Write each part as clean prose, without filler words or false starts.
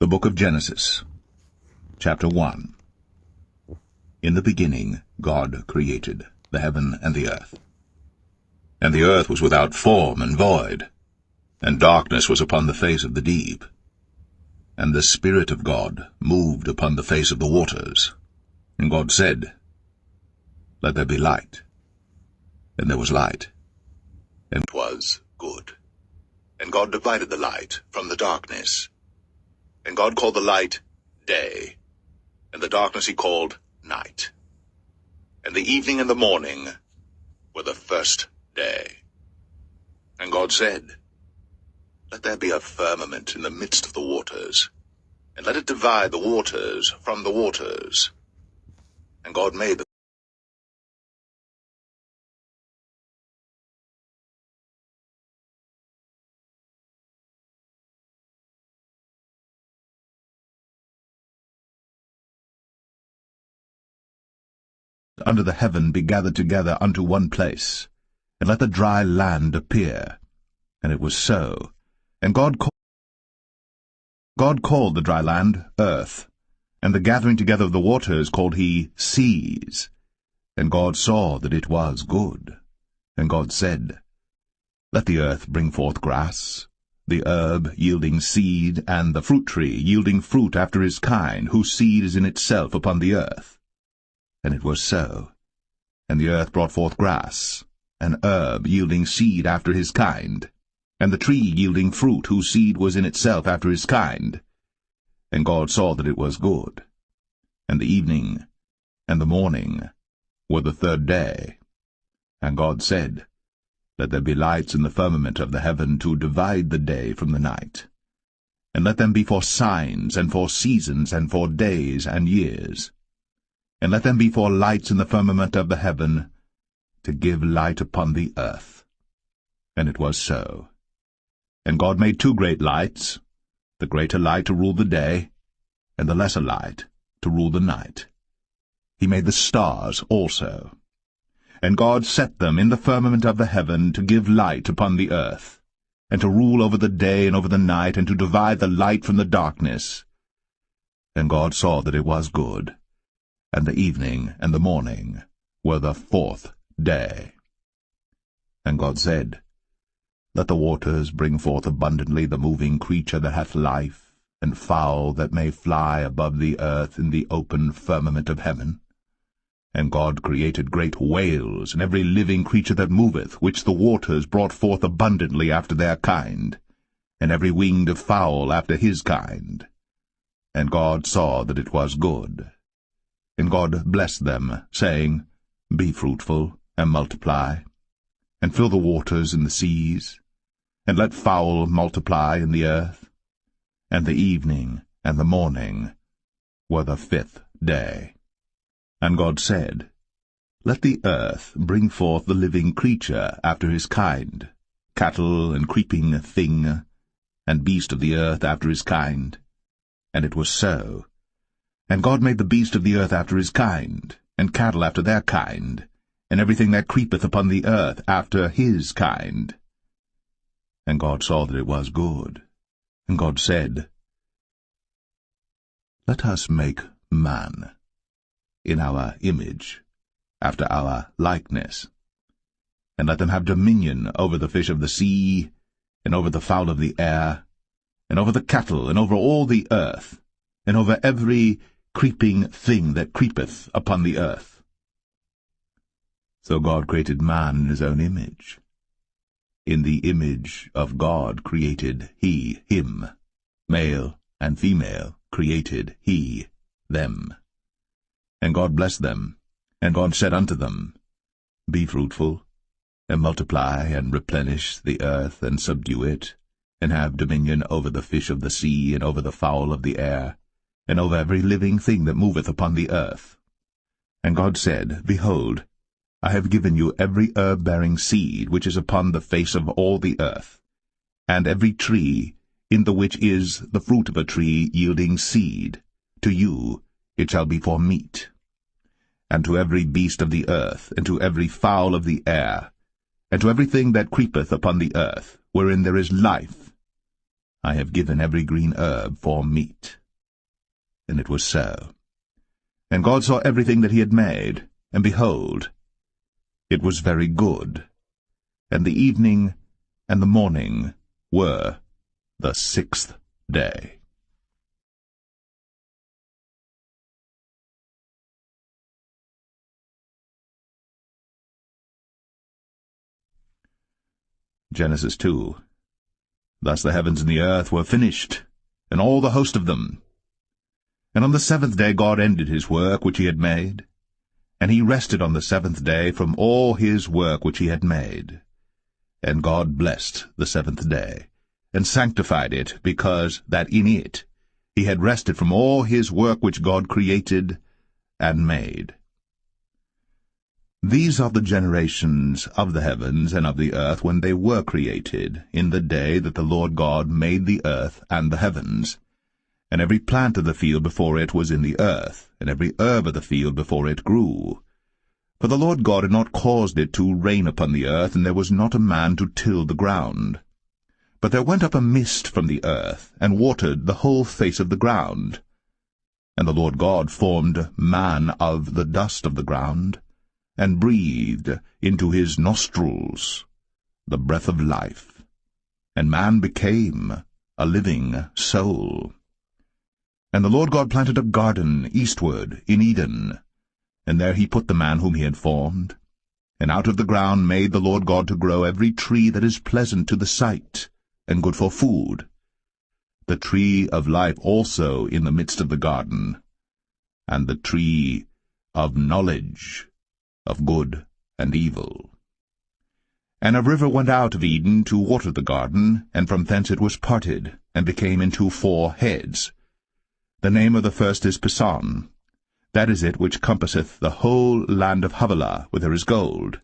The Book of Genesis, Chapter 1. In the beginning God created the heaven and the earth. And the earth was without form and void, and darkness was upon the face of the deep. And the Spirit of God moved upon the face of the waters. And God said, Let there be light. And there was light. And it was good. And God divided the light from the darkness. And God called the light day, and the darkness he called night. And the evening and the morning were the first day. And God said, Let there be a firmament in the midst of the waters, and let it divide the waters from the waters. And God made the under the heaven be gathered together unto one place, and let the dry land appear. And it was so. And God called the dry land earth, and the gathering together of the waters called he seas. And God saw that it was good. And God said, Let the earth bring forth grass, the herb yielding seed, and the fruit tree yielding fruit after his kind, whose seed is in itself upon the earth. And it was so. And the earth brought forth grass, an herb yielding seed after his kind, and the tree yielding fruit, whose seed was in itself after his kind. And God saw that it was good. And the evening and the morning were the third day. And God said, Let there be lights in the firmament of the heaven to divide the day from the night. And let them be for signs, and for seasons, and for days and years. And let them be for lights in the firmament of the heaven, to give light upon the earth. And it was so. And God made two great lights, the greater light to rule the day, and the lesser light to rule the night. He made the stars also. And God set them in the firmament of the heaven to give light upon the earth, and to rule over the day and over the night, and to divide the light from the darkness. And God saw that it was good. And the evening and the morning were the fourth day. And God said, Let the waters bring forth abundantly the moving creature that hath life, and fowl that may fly above the earth in the open firmament of heaven. And God created great whales, and every living creature that moveth, which the waters brought forth abundantly after their kind, and every winged fowl after his kind. And God saw that it was good. And God blessed them, saying, Be fruitful, and multiply, and fill the waters in the seas, and let fowl multiply in the earth. And the evening and the morning were the fifth day. And God said, Let the earth bring forth the living creature after his kind, cattle and creeping thing, and beast of the earth after his kind. And it was so. And God made the beast of the earth after his kind, and cattle after their kind, and everything that creepeth upon the earth after his kind. And God saw that it was good. And God said, Let us make man in our image, after our likeness, and let them have dominion over the fish of the sea, and over the fowl of the air, and over the cattle, and over all the earth, and over every creeping thing that creepeth upon the earth. So God created man in his own image. In the image of God created he him. Male and female created he them. And God blessed them. And God said unto them, Be fruitful, and multiply, and replenish the earth, and subdue it, and have dominion over the fish of the sea, and over the fowl of the air, and over every living thing that moveth upon the earth. And God said, Behold, I have given you every herb-bearing seed which is upon the face of all the earth, and every tree in the which is the fruit of a tree yielding seed. To you it shall be for meat. And to every beast of the earth, and to every fowl of the air, and to everything that creepeth upon the earth, wherein there is life, I have given every green herb for meat. And it was so. And God saw everything that he had made, and behold, it was very good. And the evening and the morning were the 6th day. Genesis 2. Thus the heavens and the earth were finished, and all the host of them. And on the 7th day God ended his work which he had made, and he rested on the 7th day from all his work which he had made. And God blessed the 7th day, and sanctified it, because that in it he had rested from all his work which God created and made. These are the generations of the heavens and of the earth when they were created, in the day that the Lord God made the earth and the heavens. And every plant of the field before it was in the earth, and every herb of the field before it grew. For the Lord God had not caused it to rain upon the earth, and there was not a man to till the ground. But there went up a mist from the earth, and watered the whole face of the ground. And the Lord God formed man of the dust of the ground, and breathed into his nostrils the breath of life. And man became a living soul. And the Lord God planted a garden eastward in Eden, and there he put the man whom he had formed. And out of the ground made the Lord God to grow every tree that is pleasant to the sight, and good for food, the tree of life also in the midst of the garden, and the tree of knowledge of good and evil. And a river went out of Eden to water the garden, and from thence it was parted, and became into 4 heads. The name of the first is Pison. That is it which compasseth the whole land of Havilah, where there is gold.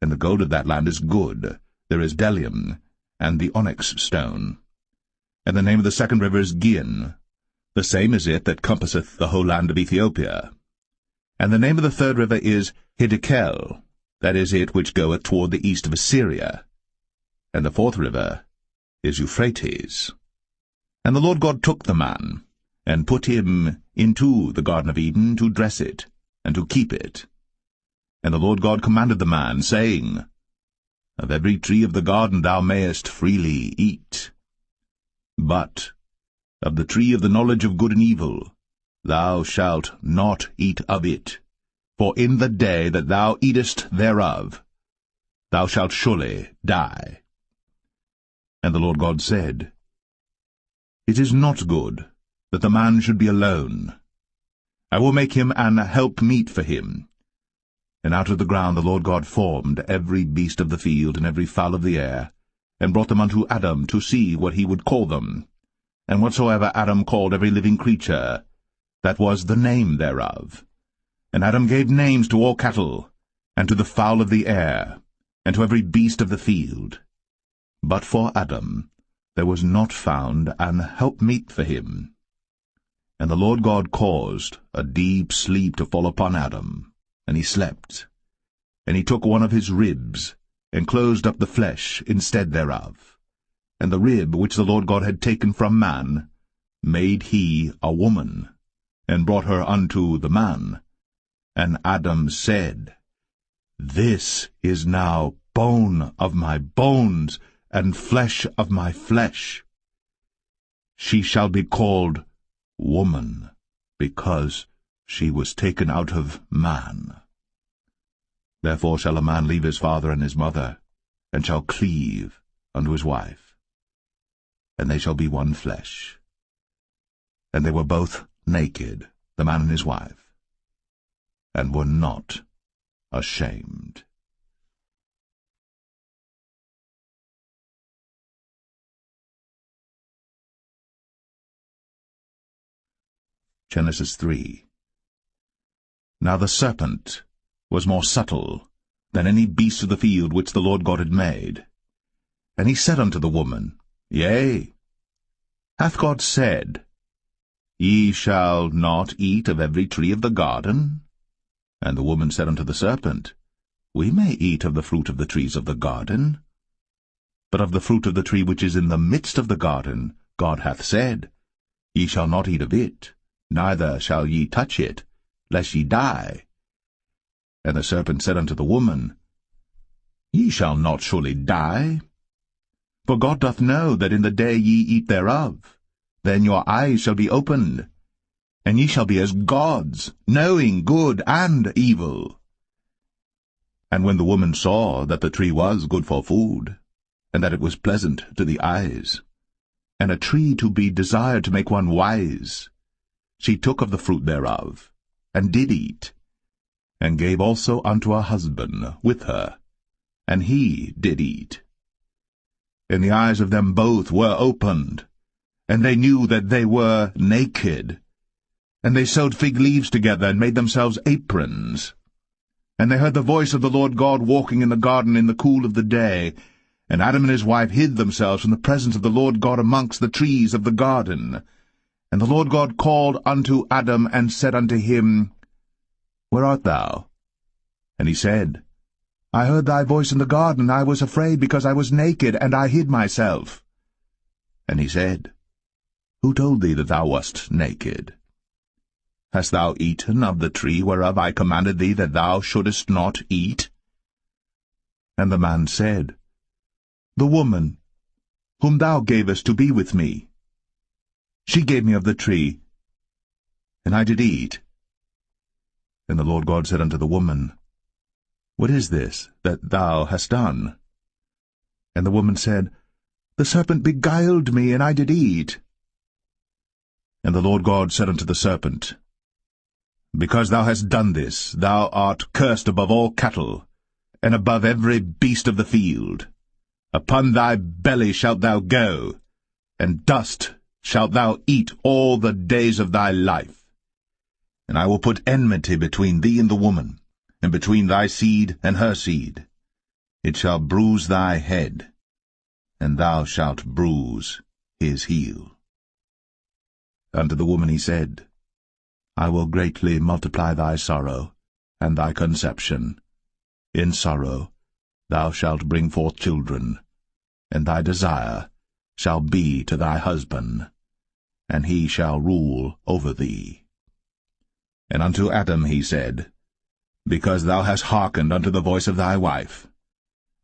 And the gold of that land is good. There is bdellium, and the onyx stone. And the name of the second river is Gihon. The same is it that compasseth the whole land of Ethiopia. And the name of the third river is Hiddekel. That is it which goeth toward the east of Assyria. And the fourth river is Euphrates. And the Lord God took the man, and put him into the Garden of Eden to dress it, and to keep it. And the Lord God commanded the man, saying, Of every tree of the garden thou mayest freely eat, but of the tree of the knowledge of good and evil thou shalt not eat of it, for in the day that thou eatest thereof thou shalt surely die. And the Lord God said, It is not good that the man should be alone. I will make him an helpmeet for him. And out of the ground the Lord God formed every beast of the field and every fowl of the air, and brought them unto Adam to see what he would call them. And whatsoever Adam called every living creature, that was the name thereof. And Adam gave names to all cattle, and to the fowl of the air, and to every beast of the field. But for Adam there was not found an helpmeet for him. And the Lord God caused a deep sleep to fall upon Adam, and he slept. And he took one of his ribs, and closed up the flesh instead thereof. And the rib which the Lord God had taken from man made he a woman, and brought her unto the man. And Adam said, This is now bone of my bones, and flesh of my flesh. She shall be called woman, because she was taken out of man. Therefore shall a man leave his father and his mother, and shall cleave unto his wife, and they shall be one flesh. And they were both naked, the man and his wife, and were not ashamed. Genesis 3. Now the serpent was more subtle than any beast of the field which the Lord God had made. And he said unto the woman, Yea, hath God said, Ye shall not eat of every tree of the garden? And the woman said unto the serpent, We may eat of the fruit of the trees of the garden, but of the fruit of the tree which is in the midst of the garden God hath said, Ye shall not eat of it, neither shall ye touch it, lest ye die. And the serpent said unto the woman, Ye shall not surely die. For God doth know that in the day ye eat thereof, then your eyes shall be opened, and ye shall be as gods, knowing good and evil. And when the woman saw that the tree was good for food, and that it was pleasant to the eyes, and a tree to be desired to make one wise, she took of the fruit thereof, and did eat, and gave also unto her husband with her, and he did eat. And the eyes of them both were opened, and they knew that they were naked. And they sewed fig leaves together, and made themselves aprons. And they heard the voice of the Lord God walking in the garden in the cool of the day. And Adam and his wife hid themselves from the presence of the Lord God amongst the trees of the garden. And the Lord God called unto Adam, and said unto him, Where art thou? And he said, I heard thy voice in the garden, I was afraid, because I was naked, and I hid myself. And he said, Who told thee that thou wast naked? Hast thou eaten of the tree whereof I commanded thee that thou shouldest not eat? And the man said, The woman, whom thou gavest to be with me, she gave me of the tree, and I did eat. And the Lord God said unto the woman, What is this that thou hast done? And the woman said, The serpent beguiled me, and I did eat. And the Lord God said unto the serpent, Because thou hast done this, thou art cursed above all cattle, and above every beast of the field. Upon thy belly shalt thou go, and dust shalt thou eat all the days of thy life. And I will put enmity between thee and the woman, and between thy seed and her seed. It shall bruise thy head, and thou shalt bruise his heel. Unto the woman he said, I will greatly multiply thy sorrow, and thy conception. In sorrow thou shalt bring forth children, and thy desire shall be to thy husband, and he shall rule over thee. And unto Adam he said, Because thou hast hearkened unto the voice of thy wife,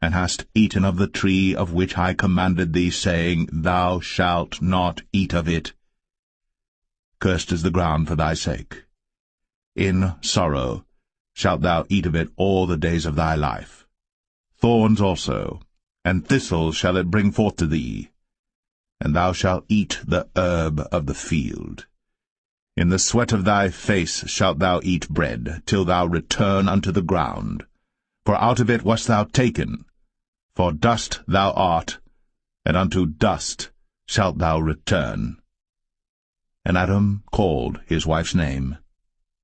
and hast eaten of the tree of which I commanded thee, saying, Thou shalt not eat of it, cursed is the ground for thy sake. In sorrow shalt thou eat of it all the days of thy life. Thorns also, and thistles shall it bring forth to thee, and thou shalt eat the herb of the field. In the sweat of thy face shalt thou eat bread, till thou return unto the ground. For out of it wast thou taken, for dust thou art, and unto dust shalt thou return. And Adam called his wife's name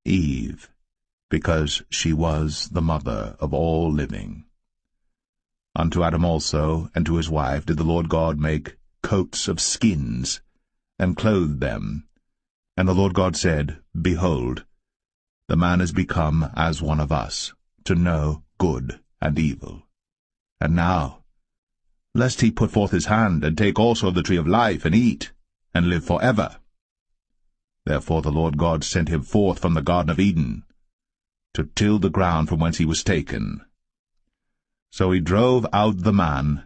Eve, because she was the mother of all living. Unto Adam also and to his wife did the Lord God make coats of skins, and clothed them. And the Lord God said, Behold, the man is become as one of us, to know good and evil. And now, lest he put forth his hand, and take also of the tree of life, and eat, and live forever. Therefore the Lord God sent him forth from the Garden of Eden, to till the ground from whence he was taken. So he drove out the man,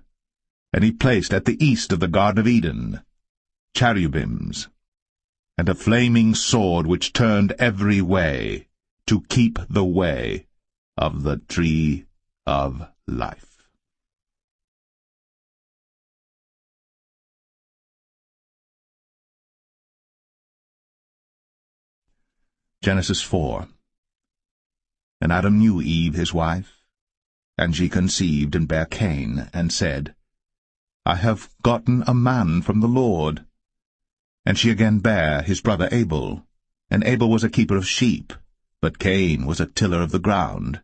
and he placed at the east of the Garden of Eden cherubims, and a flaming sword which turned every way, to keep the way of the tree of life. Genesis 4. And Adam knew Eve his wife, and she conceived and bare Cain, and said, I have gotten a man from the Lord. And she again bare his brother Abel. And Abel was a keeper of sheep, but Cain was a tiller of the ground.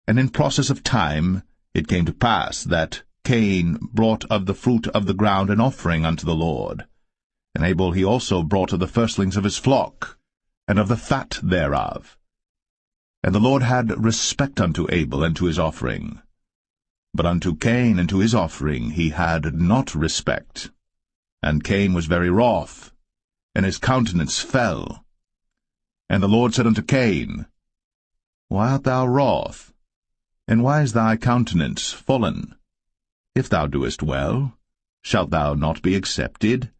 And in process of time it came to pass that Cain brought of the fruit of the ground an offering unto the Lord. And Abel he also brought of the firstlings of his flock, and of the fat thereof. And the Lord had respect unto Abel and to his offering. But unto Cain and to his offering he had not respect. And Cain was very wroth, and his countenance fell. And the Lord said unto Cain, Why art thou wroth? And why is thy countenance fallen? If thou doest well, shalt thou not be accepted?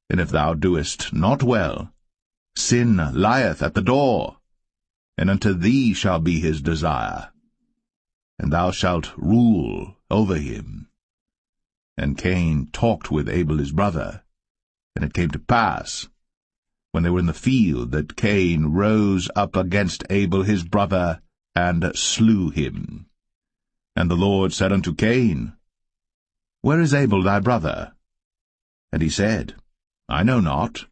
And if thou doest not well, sin lieth at the door, and unto thee shall be his desire, and thou shalt rule over him. And Cain talked with Abel his brother. And it came to pass, when they were in the field, that Cain rose up against Abel his brother, and slew him. And the Lord said unto Cain, Where is Abel thy brother? And he said, I know not.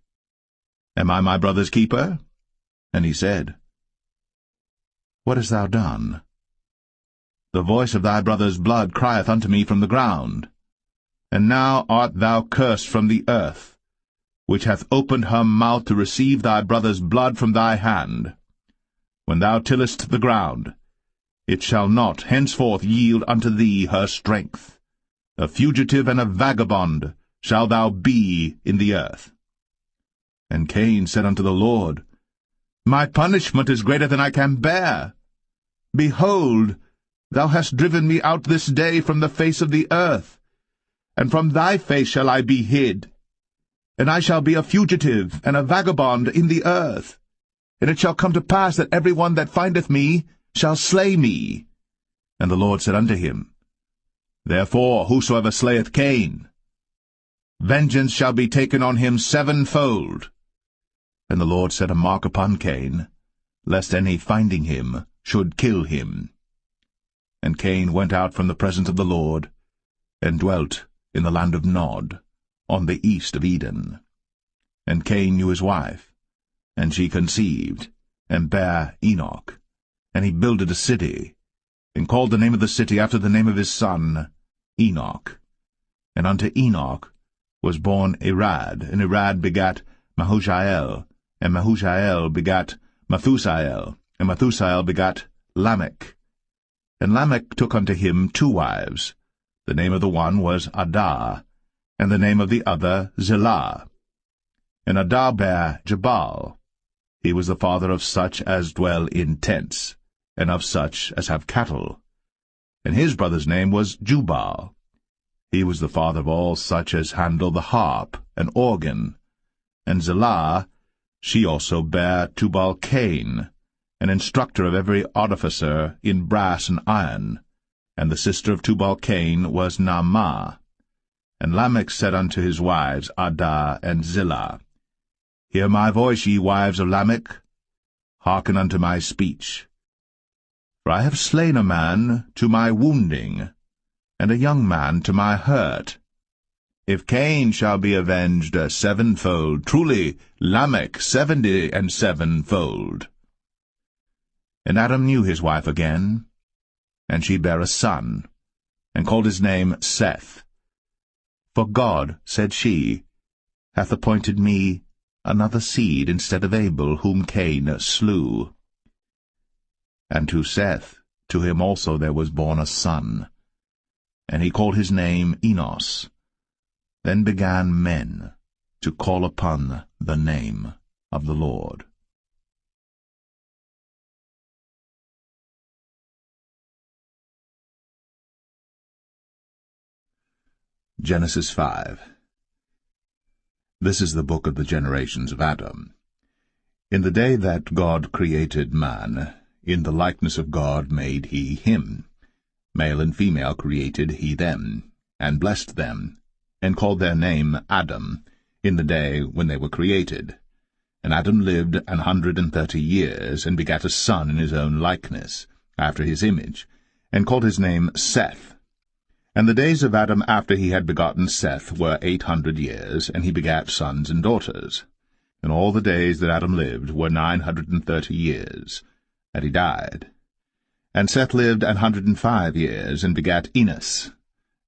Am I my brother's keeper? And he said, What hast thou done? The voice of thy brother's blood crieth unto me from the ground. And now art thou cursed from the earth, which hath opened her mouth to receive thy brother's blood from thy hand. When thou tillest the ground, it shall not henceforth yield unto thee her strength. A fugitive and a vagabond shalt thou be in the earth. And Cain said unto the Lord, My punishment is greater than I can bear. Behold, thou hast driven me out this day from the face of the earth, and from thy face shall I be hid. And I shall be a fugitive and a vagabond in the earth. And it shall come to pass that every one that findeth me shall slay me. And the Lord said unto him, Therefore whosoever slayeth Cain, vengeance shall be taken on him sevenfold. And the Lord set a mark upon Cain, lest any finding him should kill him. And Cain went out from the presence of the Lord, and dwelt in the land of Nod, on the east of Eden. And Cain knew his wife, and she conceived, and bare Enoch. And he builded a city, and called the name of the city after the name of his son, Enoch. And unto Enoch was born Irad, and Irad begat Mahushael, and Mahushael begat Methusael, and Methusael begat Lamech. And Lamech took unto him 2 wives. The name of the one was Adah, and the name of the other Zillah. And Adah bare Jabal. He was the father of such as dwell in tents, and of such as have cattle. And his brother's name was Jubal. He was the father of all such as handle the harp and organ. And Zillah, she also bare Tubal-Cain, an instructor of every artificer in brass and iron. And the sister of Tubal-Cain was Naamah. And Lamech said unto his wives, Adah and Zillah, Hear my voice, ye wives of Lamech. Hearken unto my speech. For I have slain a man to my wounding, and a young man to my hurt. If Cain shall be avenged 7-fold, truly Lamech 77-fold. And Adam knew his wife again, and she bare a son, and called his name Seth. For God, said she, hath appointed me another seed instead of Abel, whom Cain slew. And to Seth, to him also there was born a son, and he called his name Enos. Then began men to call upon the name of the Lord. Genesis 5. This is the book of the generations of Adam. In the day that God created man, in the likeness of God made he him. Male and female created he them, and blessed them, and called their name Adam, in the day when they were created. And Adam lived 130 years, and begat a son in his own likeness, after his image, and called his name Seth. And the days of Adam after he had begotten Seth were 800 years, and he begat sons and daughters. And all the days that Adam lived were 930 years, and he died. And Seth lived 105 years, and begat Enos.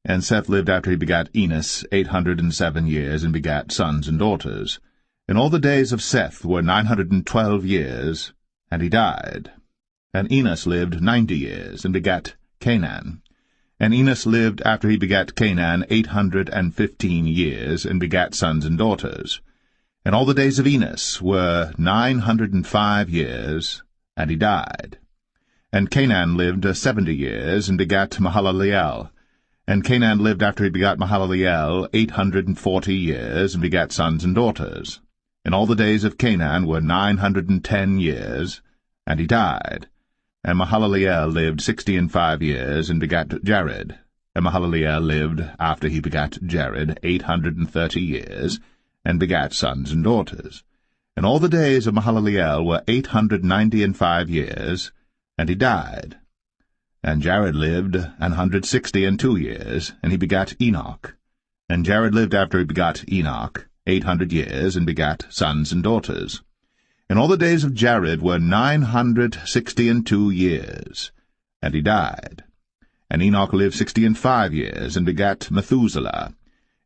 And Seth lived after he begat Enos 807 years, and begat sons and daughters. And all the days of Seth were 912 years, and he died. And Enos lived 90 years, and begat Canaan. And Enos lived after he begat Canaan 815 years, and begat sons and daughters. And all the days of Enos were 905 years, and he died. And Canaan lived 70 years, and begat Mahalaleel. And Canaan lived after he begat Mahalaleel 840 years, and begat sons and daughters. And all the days of Canaan were 910 years, and he died. And Mahalaleel lived 65 years, and begat Jared. And Mahalaleel lived after he begat Jared 830 years, and begat sons and daughters. And all the days of Mahalaleel were 895 years, and he died. And Jared lived 162 years, and he begat Enoch. And Jared lived after he begat Enoch 800 years, and begat sons and daughters. And all the days of Jared were 962 years, and he died. And Enoch lived 65 years, and begat Methuselah.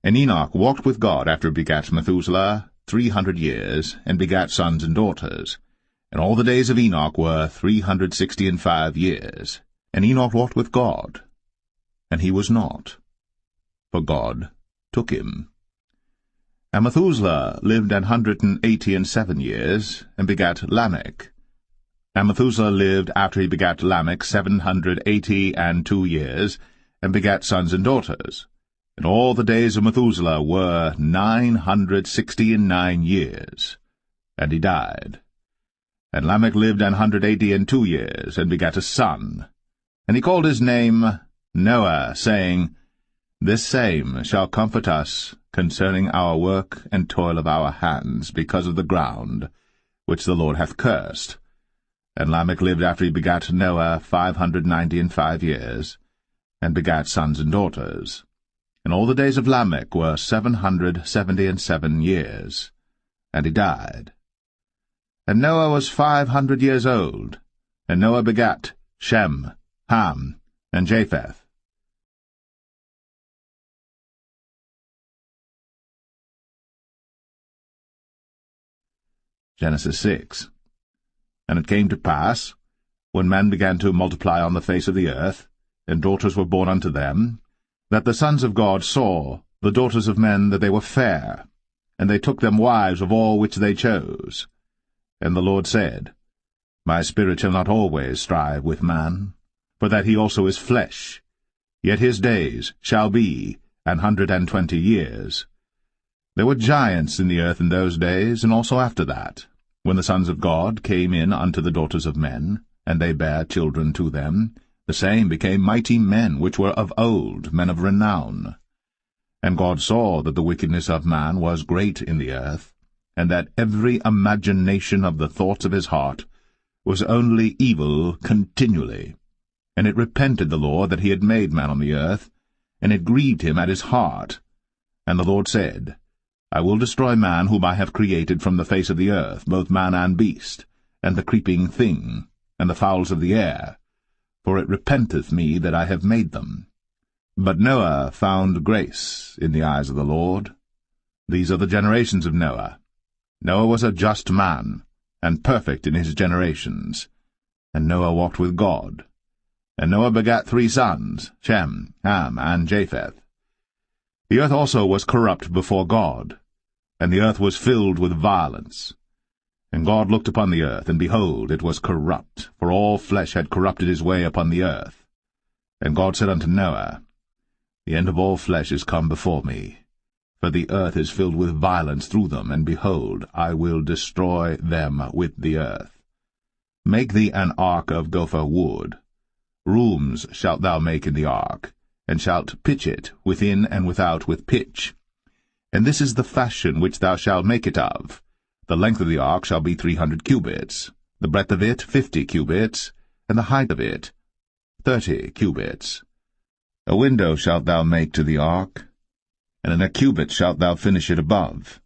And Enoch walked with God after he begat Methuselah 300 years, and begat sons and daughters. And all the days of Enoch were 365 years. And Enoch walked with God, and he was not, for God took him. And Methuselah lived 187 years, and begat Lamech. And Methuselah lived after he begat Lamech 782 years, and begat sons and daughters. And all the days of Methuselah were 969 years, and he died. And Lamech lived 182 years, and begat a son. And he called his name Noah, saying, This same shall comfort us concerning our work and toil of our hands, because of the ground which the Lord hath cursed. And Lamech lived after he begat Noah 595 years, and begat sons and daughters. And all the days of Lamech were 777 years, and he died. And Noah was 500 years old, and Noah begat Shem, Ham, and Japheth. Genesis 6. And it came to pass, when men began to multiply on the face of the earth, and daughters were born unto them, that the sons of God saw the daughters of men that they were fair, and they took them wives of all which they chose. And the Lord said, My spirit shall not always strive with man, for that he also is flesh, yet his days shall be 120 years. There were giants in the earth in those days, and also after that, when the sons of God came in unto the daughters of men, and they bare children to them, the same became mighty men which were of old, men of renown. And God saw that the wickedness of man was great in the earth, and that every imagination of the thoughts of his heart was only evil continually. And it repented the Lord that he had made man on the earth, and it grieved him at his heart. And the Lord said, I will destroy man whom I have created from the face of the earth, both man and beast, and the creeping thing, and the fowls of the air, for it repenteth me that I have made them. But Noah found grace in the eyes of the Lord. These are the generations of Noah. Noah was a just man, and perfect in his generations. And Noah walked with God. And Noah begat 3 sons, Shem, Ham, and Japheth. The earth also was corrupt before God, and the earth was filled with violence. And God looked upon the earth, and behold, it was corrupt, for all flesh had corrupted his way upon the earth. And God said unto Noah, The end of all flesh is come before me, for the earth is filled with violence through them, and behold, I will destroy them with the earth. Make thee an ark of gopher wood. Rooms shalt thou make in the ark, and shalt pitch it within and without with pitch. And this is the fashion which thou shalt make it of. The length of the ark shall be 300 cubits, the breadth of it 50 cubits, and the height of it 30 cubits. A window shalt thou make to the ark, and in a cubit shalt thou finish it above.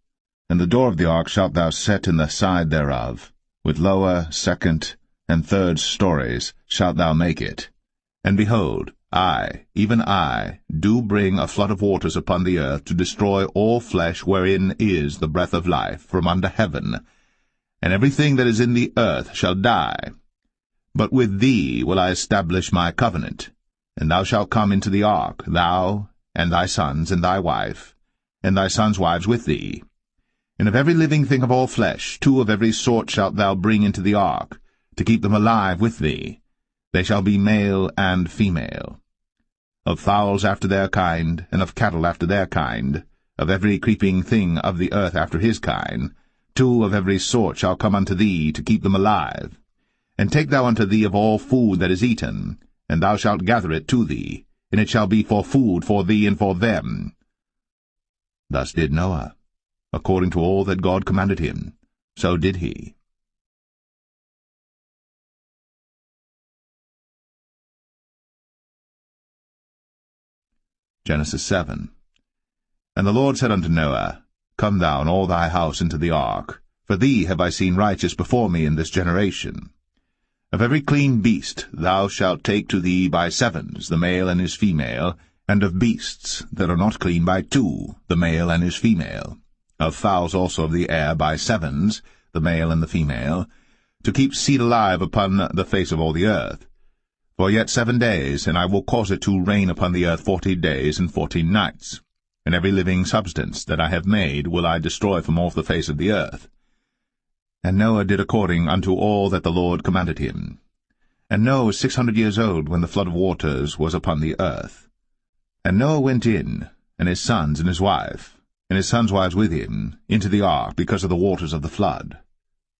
And the door of the ark shalt thou set in the side thereof, with lower, second, and third stories shalt thou make it. And behold, I, even I, do bring a flood of waters upon the earth to destroy all flesh wherein is the breath of life from under heaven, and everything that is in the earth shall die. But with thee will I establish my covenant, And thou shalt come into the ark, thou, and thy sons, and thy wife, and thy sons' wives with thee. And of every living thing of all flesh, 2 of every sort shalt thou bring into the ark, to keep them alive with thee. They shall be male and female. Of fowls after their kind, and of cattle after their kind, of every creeping thing of the earth after his kind, 2 of every sort shall come unto thee, to keep them alive. And take thou unto thee of all food that is eaten, and thou shalt gather it to thee, and it shall be for food for thee and for them. Thus did Noah. According to all that God commanded him, so did he. Genesis 7. And the Lord said unto Noah, Come thou and all thy house into the ark, for thee have I seen righteous before me in this generation. Of every clean beast thou shalt take to thee by 7s, the male and his female, and of beasts that are not clean by 2, the male and his female. Of fowls also of the air by 7s, the male and the female, to keep seed alive upon the face of all the earth. For yet 7 days, and I will cause it to rain upon the earth 40 days and 14 nights. And every living substance that I have made will I destroy from off the face of the earth. And Noah did according unto all that the Lord commanded him. And Noah was 600 years old when the flood of waters was upon the earth. And Noah went in, and his sons and his wife, and his sons' wives with him, into the ark because of the waters of the flood,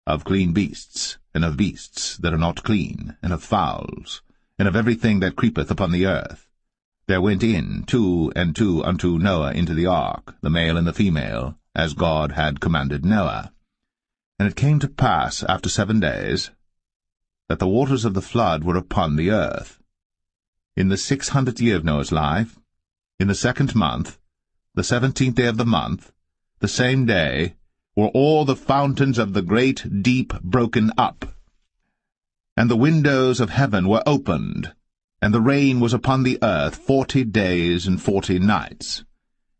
of clean beasts, and of beasts that are not clean, and of fowls, and of everything that creepeth upon the earth. There went in 2 and 2 unto Noah into the ark, the male and the female, as God had commanded Noah. And it came to pass after 7 days, that the waters of the flood were upon the earth. In the 600th year of Noah's life, in the 2nd month, the 17th day of the month, the same day, were all the fountains of the great deep broken up. And the windows of heaven were opened, and the rain was upon the earth 40 days and 40 nights.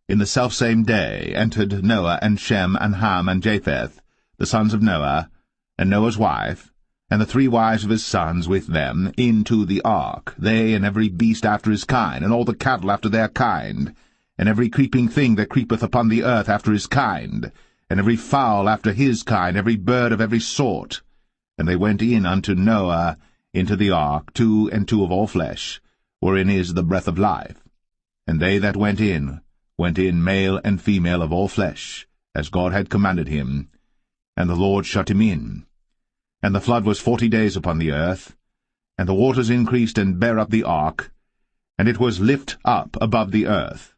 In the selfsame day entered Noah and Shem and Ham and Japheth, the sons of Noah, and Noah's wife, and the 3 wives of his sons with them, into the ark, they and every beast after his kind, and all the cattle after their kind, and every creeping thing that creepeth upon the earth after his kind, and every fowl after his kind, every bird of every sort. And they went in unto Noah into the ark, 2 and 2 of all flesh, wherein is the breath of life. And they that went in male and female of all flesh, as God had commanded him. And the Lord shut him in. And the flood was 40 days upon the earth, and the waters increased and bare up the ark, and it was lift up above the earth.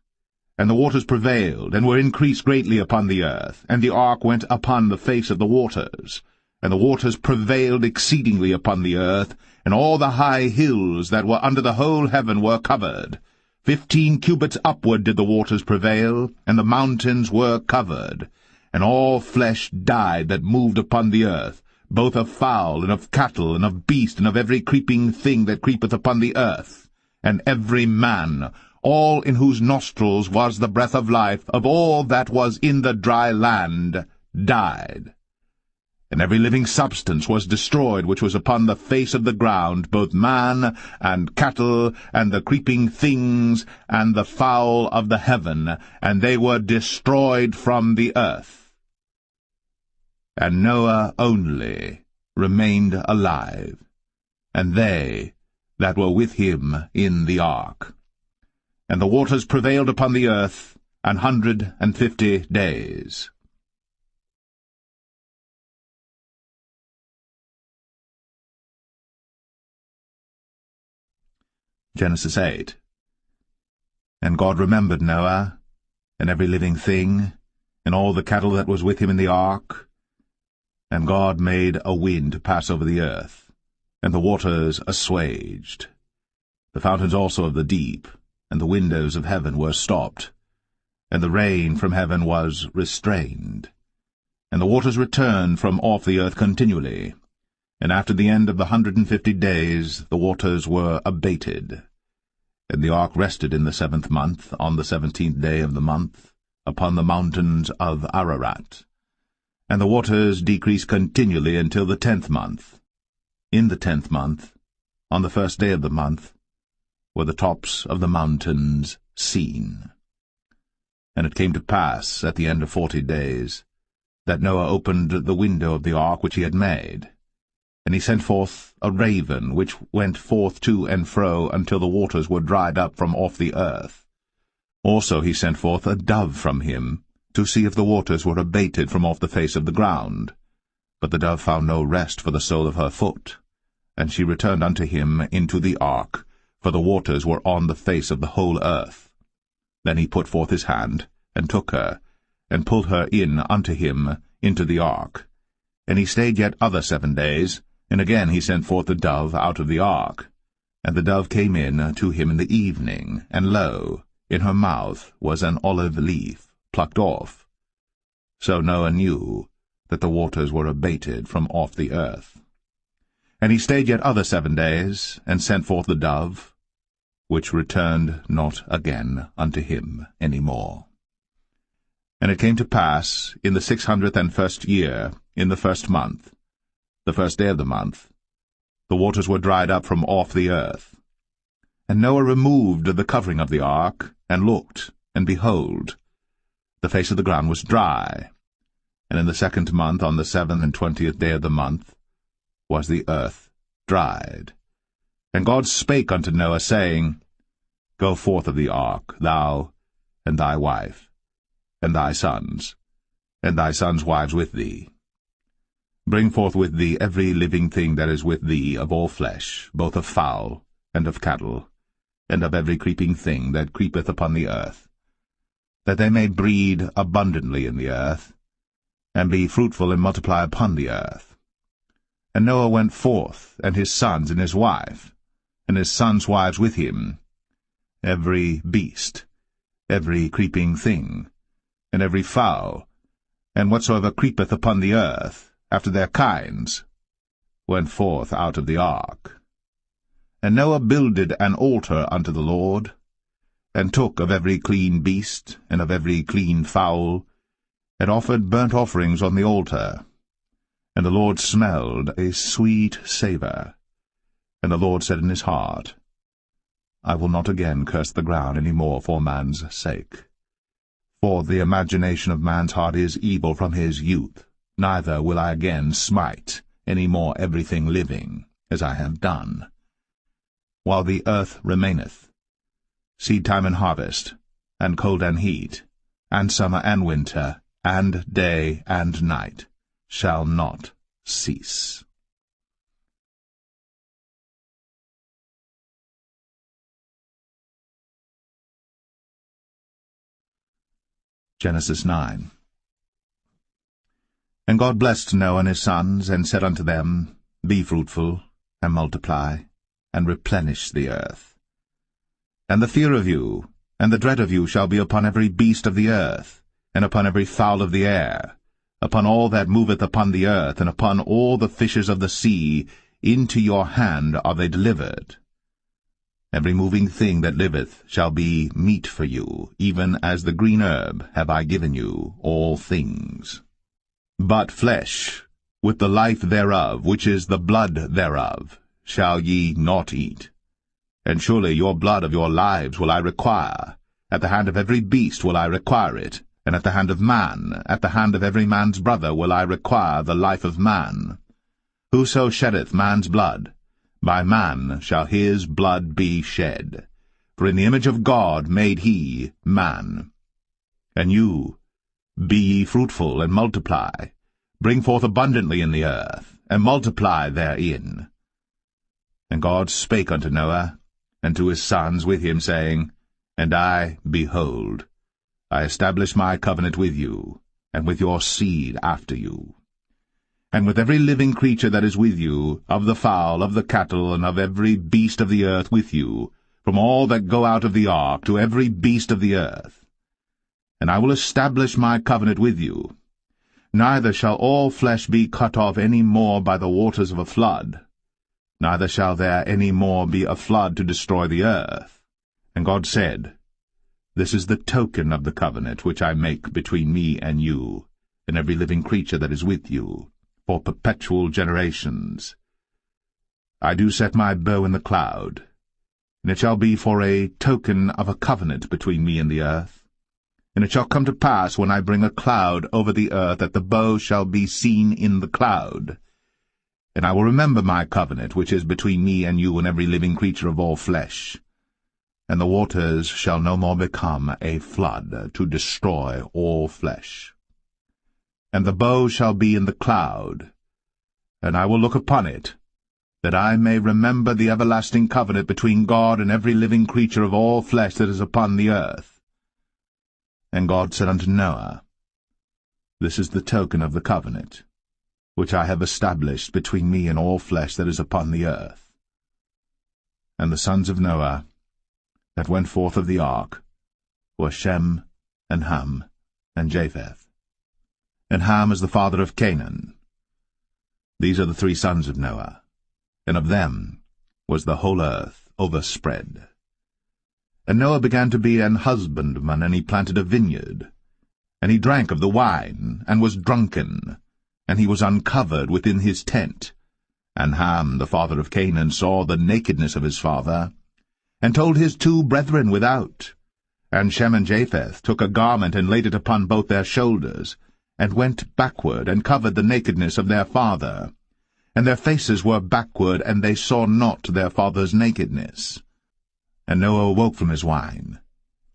And the waters prevailed, and were increased greatly upon the earth, and the ark went upon the face of the waters. And the waters prevailed exceedingly upon the earth, and all the high hills that were under the whole heaven were covered. 15 cubits upward did the waters prevail, and the mountains were covered. And all flesh died that moved upon the earth, both of fowl, and of cattle, and of beast, and of every creeping thing that creepeth upon the earth. And every man, all in whose nostrils was the breath of life, of all that was in the dry land, died. And every living substance was destroyed which was upon the face of the ground, both man, and cattle, and the creeping things, and the fowl of the heaven, and they were destroyed from the earth. And Noah only remained alive, and they that were with him in the ark. And the waters prevailed upon the earth 150 days. Genesis 8. And God remembered Noah, and every living thing, and all the cattle that was with him in the ark. And God made a wind to pass over the earth, and the waters assuaged. The fountains also of the deep, and the windows of heaven were stopped, and the rain from heaven was restrained. And the waters returned from off the earth continually. And after the end of the 150 days the waters were abated. And the ark rested in the 7th month, on the 17th day of the month, upon the mountains of Ararat. And the waters decreased continually until the 10th month. In the 10th month, on the 1st day of the month, were the tops of the mountains seen. And it came to pass, at the end of 40 days, that Noah opened the window of the ark which he had made. And he sent forth a raven, which went forth to and fro until the waters were dried up from off the earth. Also he sent forth a dove from him, to see if the waters were abated from off the face of the ground. But the dove found no rest for the sole of her foot. And she returned unto him into the ark, for the waters were on the face of the whole earth. Then he put forth his hand, and took her, and pulled her in unto him into the ark. And he stayed yet other 7 days, and again he sent forth the dove out of the ark. And the dove came in to him in the evening, and lo, in her mouth was an olive leaf plucked off. So Noah knew that the waters were abated from off the earth. And he stayed yet other 7 days, and sent forth the dove, which returned not again unto him any more. And it came to pass, in the 601st year, in the 1st month, the 1st day of the month, the waters were dried up from off the earth. And Noah removed the covering of the ark, and looked, and behold, the face of the ground was dry. And in the 2nd month, on the 27th day of the month, was the earth dried. And God spake unto Noah, saying, Go forth of the ark, thou, and thy wife, and thy sons wives with thee. Bring forth with thee every living thing that is with thee of all flesh, both of fowl, and of cattle, and of every creeping thing that creepeth upon the earth, that they may breed abundantly in the earth, and be fruitful and multiply upon the earth. And Noah went forth, and his sons and his wife, and his sons' wives with him, every beast, every creeping thing, and every fowl, and whatsoever creepeth upon the earth, after their kinds, went forth out of the ark. And Noah builded an altar unto the Lord, and took of every clean beast, and of every clean fowl, and offered burnt offerings on the altar. And the Lord smelled a sweet savour. And the Lord said in his heart, I will not again curse the ground any more for man's sake. For the imagination of man's heart is evil from his youth, neither will I again smite any more everything living, as I have done. While the earth remaineth, seed time and harvest, and cold and heat, and summer and winter, and day and night, shall not cease. Genesis 9. And God blessed Noah and his sons, and said unto them, Be fruitful, and multiply, and replenish the earth. And the fear of you, and the dread of you shall be upon every beast of the earth, and upon every fowl of the air, upon all that moveth upon the earth, and upon all the fishes of the sea. Into your hand are they delivered. Every moving thing that liveth shall be meat for you, even as the green herb have I given you all things. But flesh, with the life thereof, which is the blood thereof, shall ye not eat. And surely your blood of your lives will I require. At the hand of every beast will I require it, and at the hand of man, at the hand of every man's brother will I require the life of man. Whoso sheddeth man's blood, by man shall his blood be shed. For in the image of God made he man. And you, be ye fruitful, and multiply, bring forth abundantly in the earth, and multiply therein. And God spake unto Noah, and to his sons with him, saying, And I, behold, I establish my covenant with you, and with your seed after you, and with every living creature that is with you, of the fowl, of the cattle, and of every beast of the earth with you, from all that go out of the ark to every beast of the earth. And I will establish my covenant with you. Neither shall all flesh be cut off any more by the waters of a flood, neither shall there any more be a flood to destroy the earth. And God said, This is the token of the covenant which I make between me and you, and every living creature that is with you, for perpetual generations. I do set my bow in the cloud. And it shall be for a token of a covenant between me and the earth. And it shall come to pass, when I bring a cloud over the earth, that the bow shall be seen in the cloud. And I will remember my covenant, which is between me and you and every living creature of all flesh. And the waters shall no more become a flood to destroy all flesh. And the bow shall be in the cloud, and I will look upon it, that I may remember the everlasting covenant between God and every living creature of all flesh that is upon the earth. And God said unto Noah, This is the token of the covenant, which I have established between me and all flesh that is upon the earth. And the sons of Noah that went forth of the ark were Shem, and Ham, and Japheth. And Ham is the father of Canaan. These are the 3 sons of Noah, and of them was the whole earth overspread. And Noah began to be an husbandman, and he planted a vineyard. And he drank of the wine, and was drunken, and he was uncovered within his tent. And Ham, the father of Canaan, saw the nakedness of his father, and told his 2 brethren without. And Shem and Japheth took a garment, and laid it upon both their shoulders, and went backward, and covered the nakedness of their father. And their faces were backward, and they saw not their father's nakedness. And Noah awoke from his wine,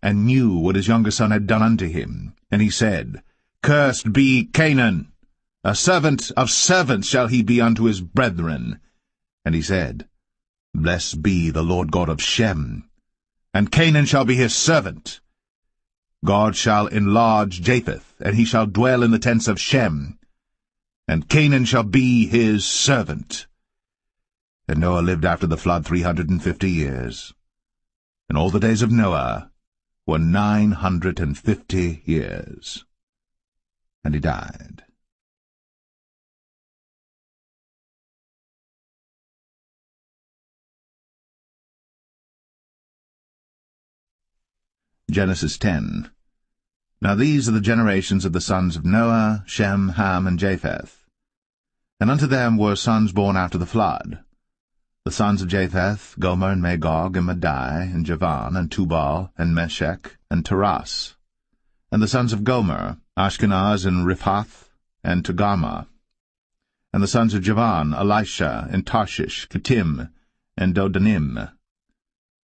and knew what his younger son had done unto him. And he said, Cursed be Canaan! A servant of servants shall he be unto his brethren. And he said, Blessed be the Lord God of Shem, and Canaan shall be his servant. God shall enlarge Japheth, and he shall dwell in the tents of Shem, and Canaan shall be his servant. And Noah lived after the flood 350 years. And all the days of Noah were 950 years. And he died. Genesis 10. Now these are the generations of the sons of Noah, Shem, Ham, and Japheth. And unto them were sons born after the flood. The sons of Japheth, Gomer, and Magog, and Madai, and Javan, and Tubal, and Meshech, and Taras. And the sons of Gomer, Ashkenaz, and Riphath, and Togarmah. And the sons of Javan, Elisha, and Tarshish, Kittim, and Dodanim.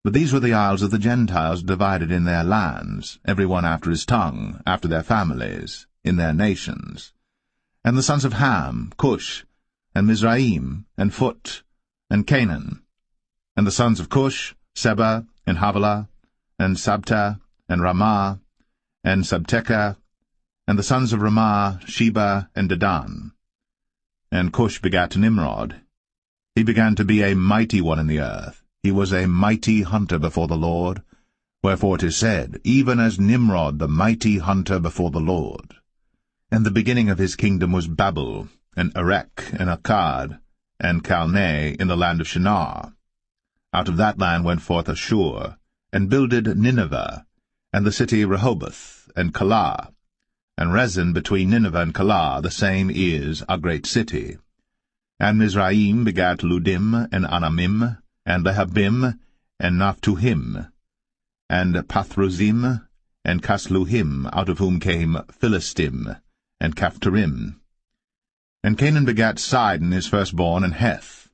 But these were the isles of the Gentiles divided in their lands, every one after his tongue, after their families, in their nations. And the sons of Ham, Cush, and Mizraim, and Phut, and Canaan. And the sons of Cush, Seba, and Havilah, and Sabta, and Ramah, and Sabteca. And the sons of Ramah, Sheba, and Dedan. And Cush begat Nimrod. He began to be a mighty one in the earth. He was a mighty hunter before the Lord. Wherefore it is said, Even as Nimrod the mighty hunter before the Lord. And the beginning of his kingdom was Babel, and Erech, and Akkad, and Calneh in the land of Shinar. Out of that land went forth Ashur, and builded Nineveh, and the city Rehoboth, and Calah. And Rezin between Nineveh and Calah, the same is a great city. And Mizraim begat Ludim, and Anamim, and Lehabim, and Naphtuhim, and Pathruzim, and Casluhim, out of whom came Philistim, and Caphtorim. And Canaan begat Sidon his firstborn, and Heth,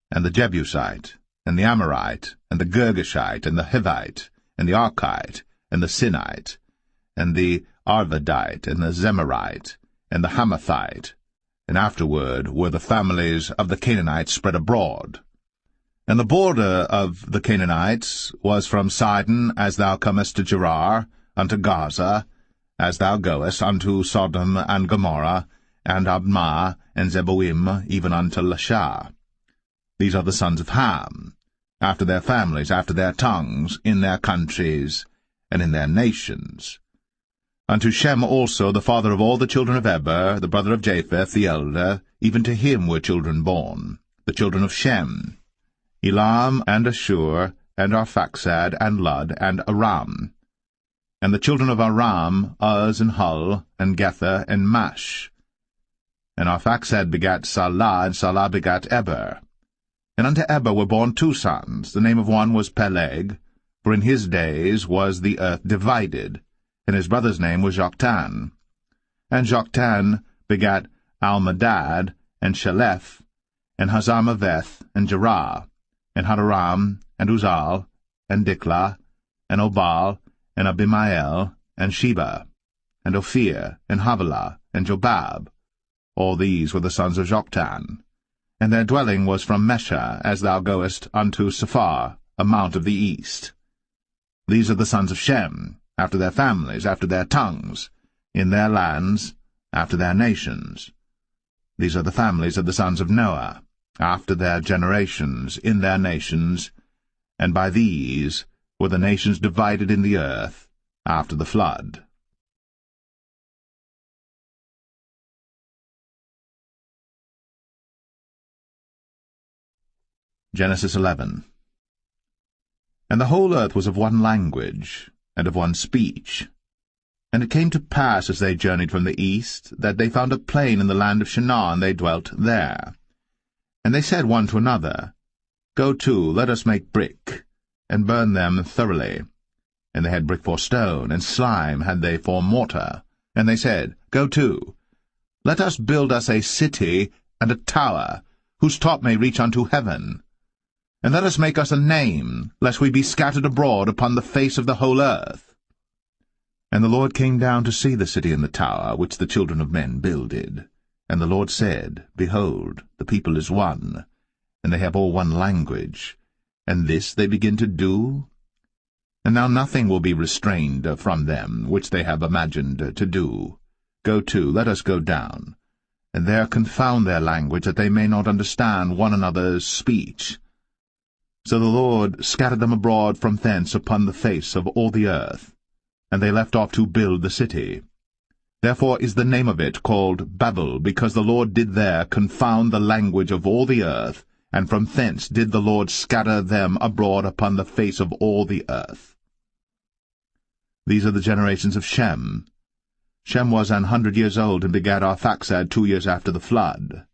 and the Jebusite, and the Amorite, and the Girgashite, and the Hivite, and the Archite, and the Sinite, and the Arvadite, and the Zemarite, and the Hamathite. And afterward were the families of the Canaanites spread abroad. And the border of the Canaanites was from Sidon, as thou comest to Gerar, unto Gaza, as thou goest unto Sodom and Gomorrah, and Admah, and Zeboim, even unto Lasha. These are the sons of Ham, after their families, after their tongues, in their countries, and in their nations. Unto Shem also, the father of all the children of Eber, the brother of Japheth, the elder, even to him were children born, the children of Shem, Elam, and Ashur, and Arphaxad, and Lud, and Aram. And the children of Aram, Uz, and Hul, and Gether, and Mash. And Arphaxad begat Salah, and Salah begat Eber. And unto Eber were born 2 sons. The name of one was Peleg, for in his days was the earth divided, and his brother's name was Joktan. And Joktan begat Almadad, and Sheleph, and Hazarmaveth, and Jerah, and Hadoram, and Uzal, and Diklah, and Obal, and Abimael, and Sheba, and Ophir, and Havilah, and Jobab. All these were the sons of Joktan. And their dwelling was from Mesha, as thou goest unto Sephar, a mount of the east. These are the sons of Shem, after their families, after their tongues, in their lands, after their nations. These are the families of the sons of Noah, after their generations, in their nations, and by these were the nations divided in the earth after the flood. Genesis 11. And the whole earth was of one language, and of one speech. And it came to pass, as they journeyed from the east, that they found a plain in the land of Shinar, and they dwelt there. And they said one to another, Go to, let us make brick, and burn them thoroughly. And they had brick for stone, and slime had they for mortar. And they said, Go to, let us build us a city and a tower, whose top may reach unto heaven. And let us make us a name, lest we be scattered abroad upon the face of the whole earth. And the Lord came down to see the city and the tower, which the children of men builded. And the Lord said, Behold, the people is one, and they have all one language, and this they begin to do? And now nothing will be restrained from them, which they have imagined to do. Go to, let us go down, and there confound their language, that they may not understand one another's speech. So the Lord scattered them abroad from thence upon the face of all the earth, and they left off to build the city. Therefore is the name of it called Babel, because the Lord did there confound the language of all the earth, and from thence did the Lord scatter them abroad upon the face of all the earth. These are the generations of Shem. Shem was 100 years old, and begat Arphaxad 2 years after the flood.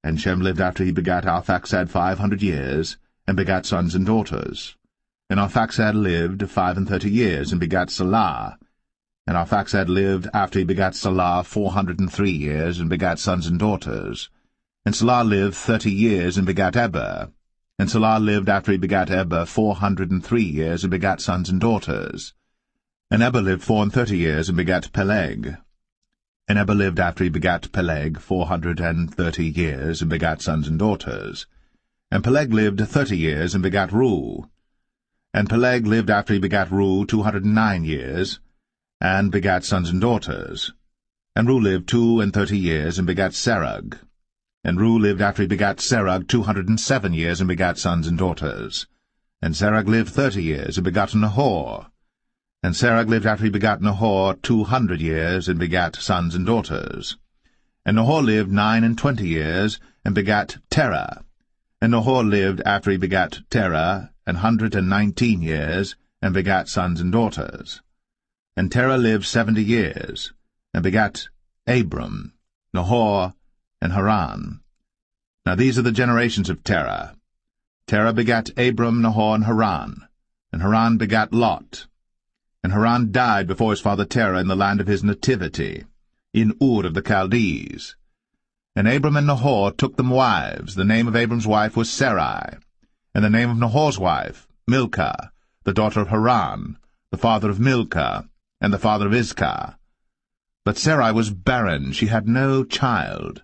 And Shem lived after he begat Arphaxad 500 years, and begat sons and daughters. And Arphaxad lived 35 years, and begat Salah. And Arphaxad lived after he begat Salah 403 years, and begat sons and daughters. And Salah lived 30 years, and begat Eber. And Salah lived after he begat Eber 403 years, and begat sons and daughters. And Eber lived 34 years, and begat Peleg. And Eber lived after he begat Peleg 430 years, and begat sons and daughters. And Peleg lived 30 years, and begat Reu. And Peleg lived after he begat Reu 209 years, and begat sons and daughters. And Reu lived 32 years, and begat Serug. And Reu lived after he begat Serug 207 years, and begat sons and daughters. And Serug lived 30 years, and begat Nahor. And Serug lived after he begat Nahor 200 years, and begat sons and daughters. And Nahor lived 29 years, and begat Terah. And Nahor lived after he begat Terah 119 years, and begat sons and daughters. And Terah lived 70 years, and begat Abram, Nahor, and Haran. Now these are the generations of Terah. Terah begat Abram, Nahor, and Haran begat Lot. And Haran died before his father Terah in the land of his nativity, in Ur of the Chaldees. And Abram and Nahor took them wives. The name of Abram's wife was Sarai, and the name of Nahor's wife, Milcah, the daughter of Haran, the father of Milcah, and the father of Iscah. But Sarai was barren, she had no child.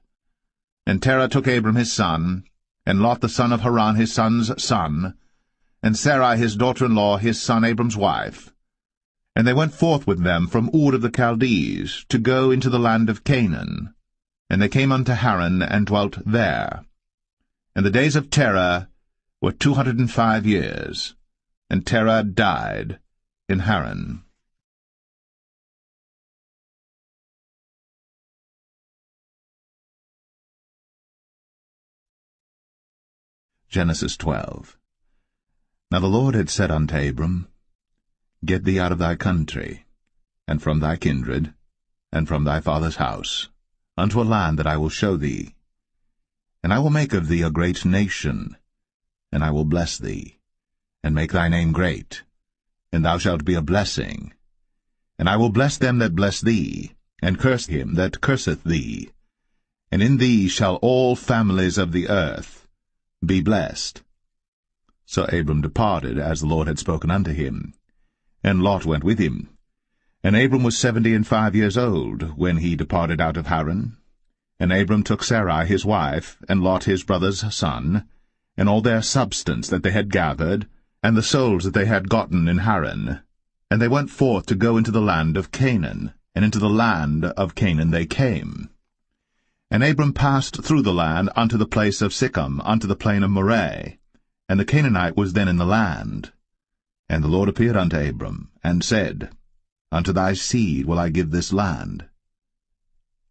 And Terah took Abram his son, and Lot the son of Haran his son's son, and Sarai his daughter-in-law his son Abram's wife. And they went forth with them from Ur of the Chaldees, to go into the land of Canaan. And they came unto Haran, and dwelt there. And the days of Terah were 205 years, and Terah died in Haran. Genesis 12. Now the Lord had said unto Abram, Get thee out of thy country, and from thy kindred, and from thy father's house, unto a land that I will show thee. And I will make of thee a great nation, and I will bless thee, and make thy name great, and thou shalt be a blessing. And I will bless them that bless thee, and curse him that curseth thee. And in thee shall all families of the earth be blessed. So Abram departed, as the Lord had spoken unto him. And Lot went with him. And Abram was 75 years old when he departed out of Haran. And Abram took Sarai his wife, and Lot his brother's son, and all their substance that they had gathered, and the souls that they had gotten in Haran. And they went forth to go into the land of Canaan, and into the land of Canaan they came. And Abram passed through the land unto the place of Sichem, unto the plain of Moreh, and the Canaanite was then in the land. And the Lord appeared unto Abram, and said, Unto thy seed will I give this land.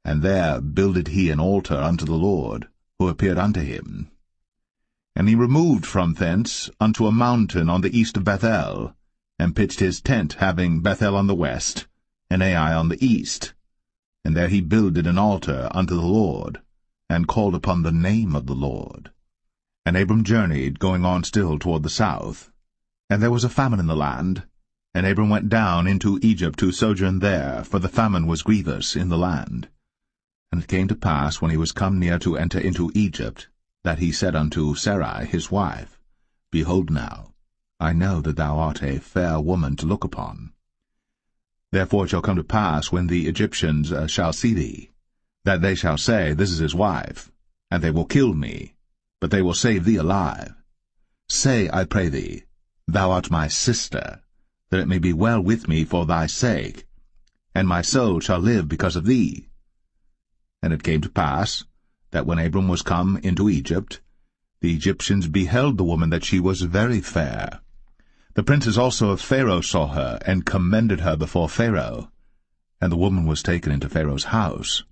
And there builded he an altar unto the Lord, who appeared unto him. And he removed from thence unto a mountain on the east of Bethel, and pitched his tent, having Bethel on the west, and Ai on the east. And there he builded an altar unto the Lord, and called upon the name of the Lord. And Abram journeyed, going on still toward the south. And there was a famine in the land, and Abram went down into Egypt to sojourn there, for the famine was grievous in the land. And it came to pass, when he was come near to enter into Egypt, that he said unto Sarai his wife, Behold now, I know that thou art a fair woman to look upon. Therefore it shall come to pass, when the Egyptians shall see thee, that they shall say, This is his wife, and they will kill me, but they will save thee alive. Say, I pray thee, Thou art my sister, that it may be well with me for thy sake, and my soul shall live because of thee. And it came to pass, that when Abram was come into Egypt, the Egyptians beheld the woman that she was very fair. The princes also of Pharaoh saw her, and commended her before Pharaoh. And the woman was taken into Pharaoh's house.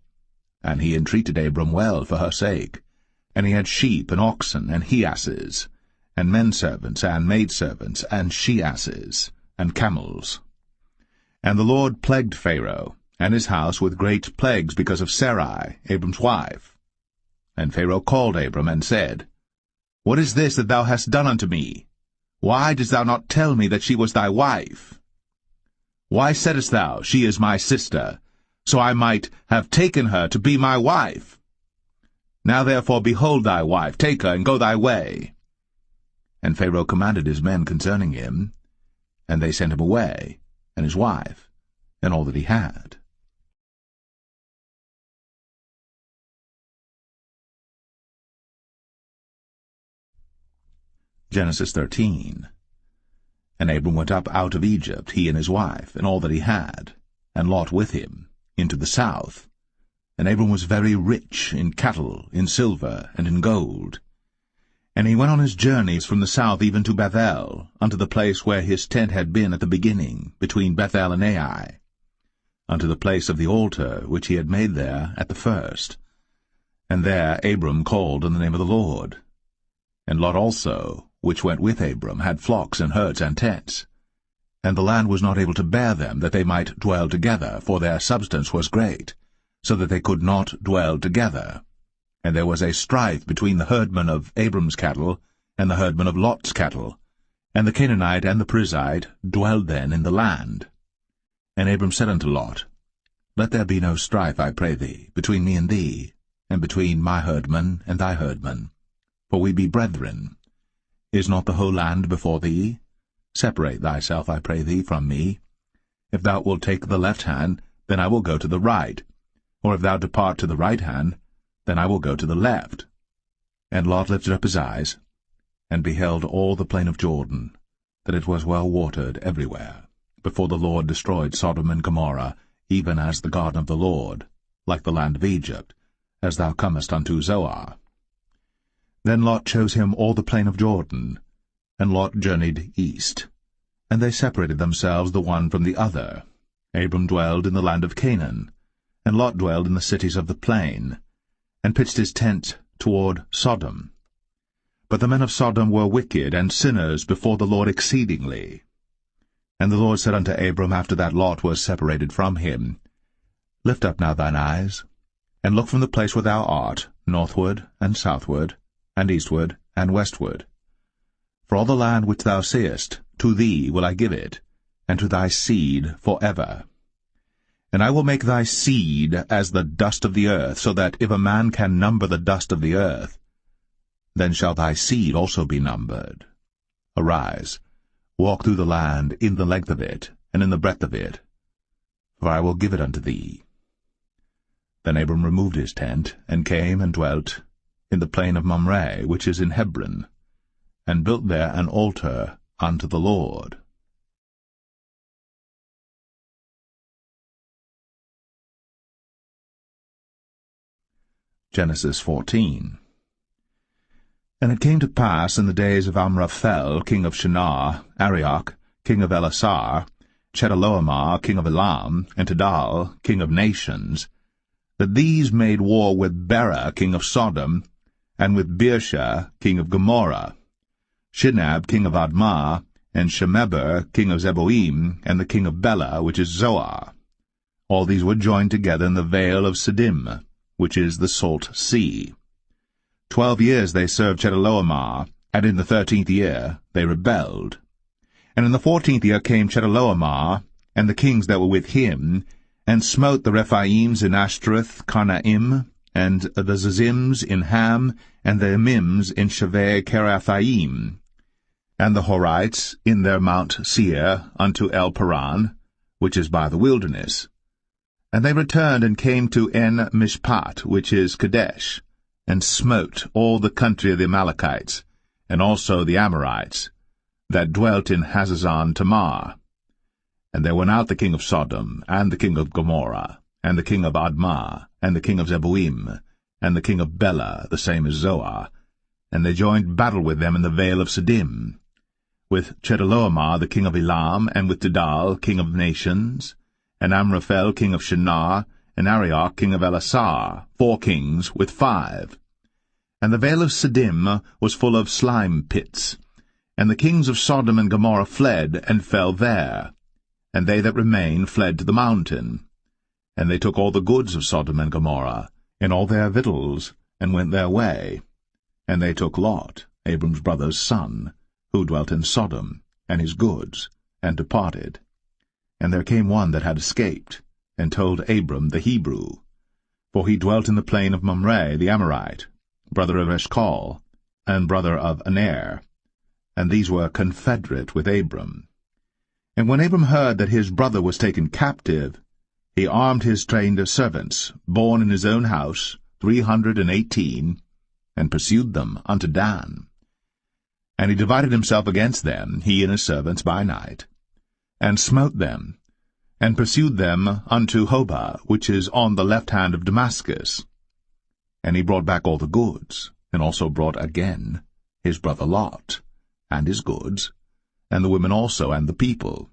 And he entreated Abram well for her sake. And he had sheep and oxen and he-asses, and menservants and maidservants, and she-asses, and camels. And the Lord plagued Pharaoh and his house with great plagues because of Sarai, Abram's wife. And Pharaoh called Abram, and said, What is this that thou hast done unto me? Why didst thou not tell me that she was thy wife? Why saidst thou, She is my sister, so I might have taken her to be my wife? Now therefore behold thy wife, take her, and go thy way. And Pharaoh commanded his men concerning him, and they sent him away, and his wife, and all that he had. Genesis 13. And Abram went up out of Egypt, he and his wife, and all that he had, and Lot with him, into the south. And Abram was very rich in cattle, in silver, and in gold. And he went on his journeys from the south even to Bethel, unto the place where his tent had been at the beginning, between Bethel and Ai, unto the place of the altar which he had made there at the first. And there Abram called on the name of the Lord. And Lot also, which went with Abram, had flocks and herds and tents. And the land was not able to bear them, that they might dwell together, for their substance was great, so that they could not dwell together. And there was a strife between the herdmen of Abram's cattle and the herdmen of Lot's cattle. And the Canaanite and the Perizzite dwelled then in the land. And Abram said unto Lot, Let there be no strife, I pray thee, between me and thee, and between my herdmen and thy herdmen, for we be brethren. Is not the whole land before thee? Separate thyself, I pray thee, from me. If thou wilt take the left hand, then I will go to the right. Or if thou depart to the right hand, then I will go to the left. And Lot lifted up his eyes, and beheld all the plain of Jordan, that it was well watered everywhere, before the Lord destroyed Sodom and Gomorrah, even as the garden of the Lord, like the land of Egypt, as thou comest unto Zoar. Then Lot chose him all the plain of Jordan, and Lot journeyed east. And they separated themselves the one from the other. Abram dwelled in the land of Canaan, and Lot dwelled in the cities of the plain, and pitched his tent toward Sodom. But the men of Sodom were wicked and sinners before the Lord exceedingly. And the Lord said unto Abram, after that Lot was separated from him, Lift up now thine eyes, and look from the place where thou art, northward and southward, and eastward and westward. For all the land which thou seest, to thee will I give it, and to thy seed forever. And I will make thy seed as the dust of the earth, so that if a man can number the dust of the earth, then shall thy seed also be numbered. Arise, walk through the land in the length of it, and in the breadth of it, for I will give it unto thee. Then Abram removed his tent, and came and dwelt in the plain of Mamre, which is in Hebron, and built there an altar unto the Lord. Genesis 14. And it came to pass in the days of Amraphel, king of Shinar, Arioch, king of Elasar, Chedorlaomer, king of Elam, and Tidal, king of nations, that these made war with Bera, king of Sodom, and with Birsha, king of Gomorrah, Shinab, king of Admah, and Shemeber, king of Zeboim, and the king of Bela, which is Zoar. All these were joined together in the vale of Siddim, which is the salt sea. 12 years they served Chedorlaomer, and in the 13th year they rebelled. And in the 14th year came Chedorlaomer, and the kings that were with him, and smote the Rephaims in Ashtaroth Karnaim, and the Zazims in Ham, and the Emims in Shaveh Kiriathaim, and the Horites in their Mount Seir unto El Paran, which is by the wilderness. And they returned and came to En-Mishpat, which is Kadesh, and smote all the country of the Amalekites, and also the Amorites, that dwelt in Hazazon Tamar. And there went out the king of Sodom, and the king of Gomorrah, and the king of Admah, and the king of Zeboim, and the king of Bela, the same as Zoar, and they joined battle with them in the vale of Siddim, with Chedorlaomer the king of Elam, and with Tidal, king of nations, and Amraphel king of Shinar, and Arioch king of Elasar, 4 kings with 5. And the vale of Siddim was full of slime pits, and the kings of Sodom and Gomorrah fled, and fell there. And they that remained fled to the mountain. And they took all the goods of Sodom and Gomorrah, and all their victuals, and went their way. And they took Lot, Abram's brother's son, who dwelt in Sodom, and his goods, and departed. And there came one that had escaped, and told Abram the Hebrew. For he dwelt in the plain of Mamre the Amorite, brother of Eshcol, and brother of Aner. And these were confederate with Abram. And when Abram heard that his brother was taken captive, he armed his trained servants, born in his own house, 318, and pursued them unto Dan. And he divided himself against them, he and his servants, by night, and smote them, and pursued them unto Hobah, which is on the left hand of Damascus. And he brought back all the goods, and also brought again his brother Lot, and his goods, and the women also, and the people.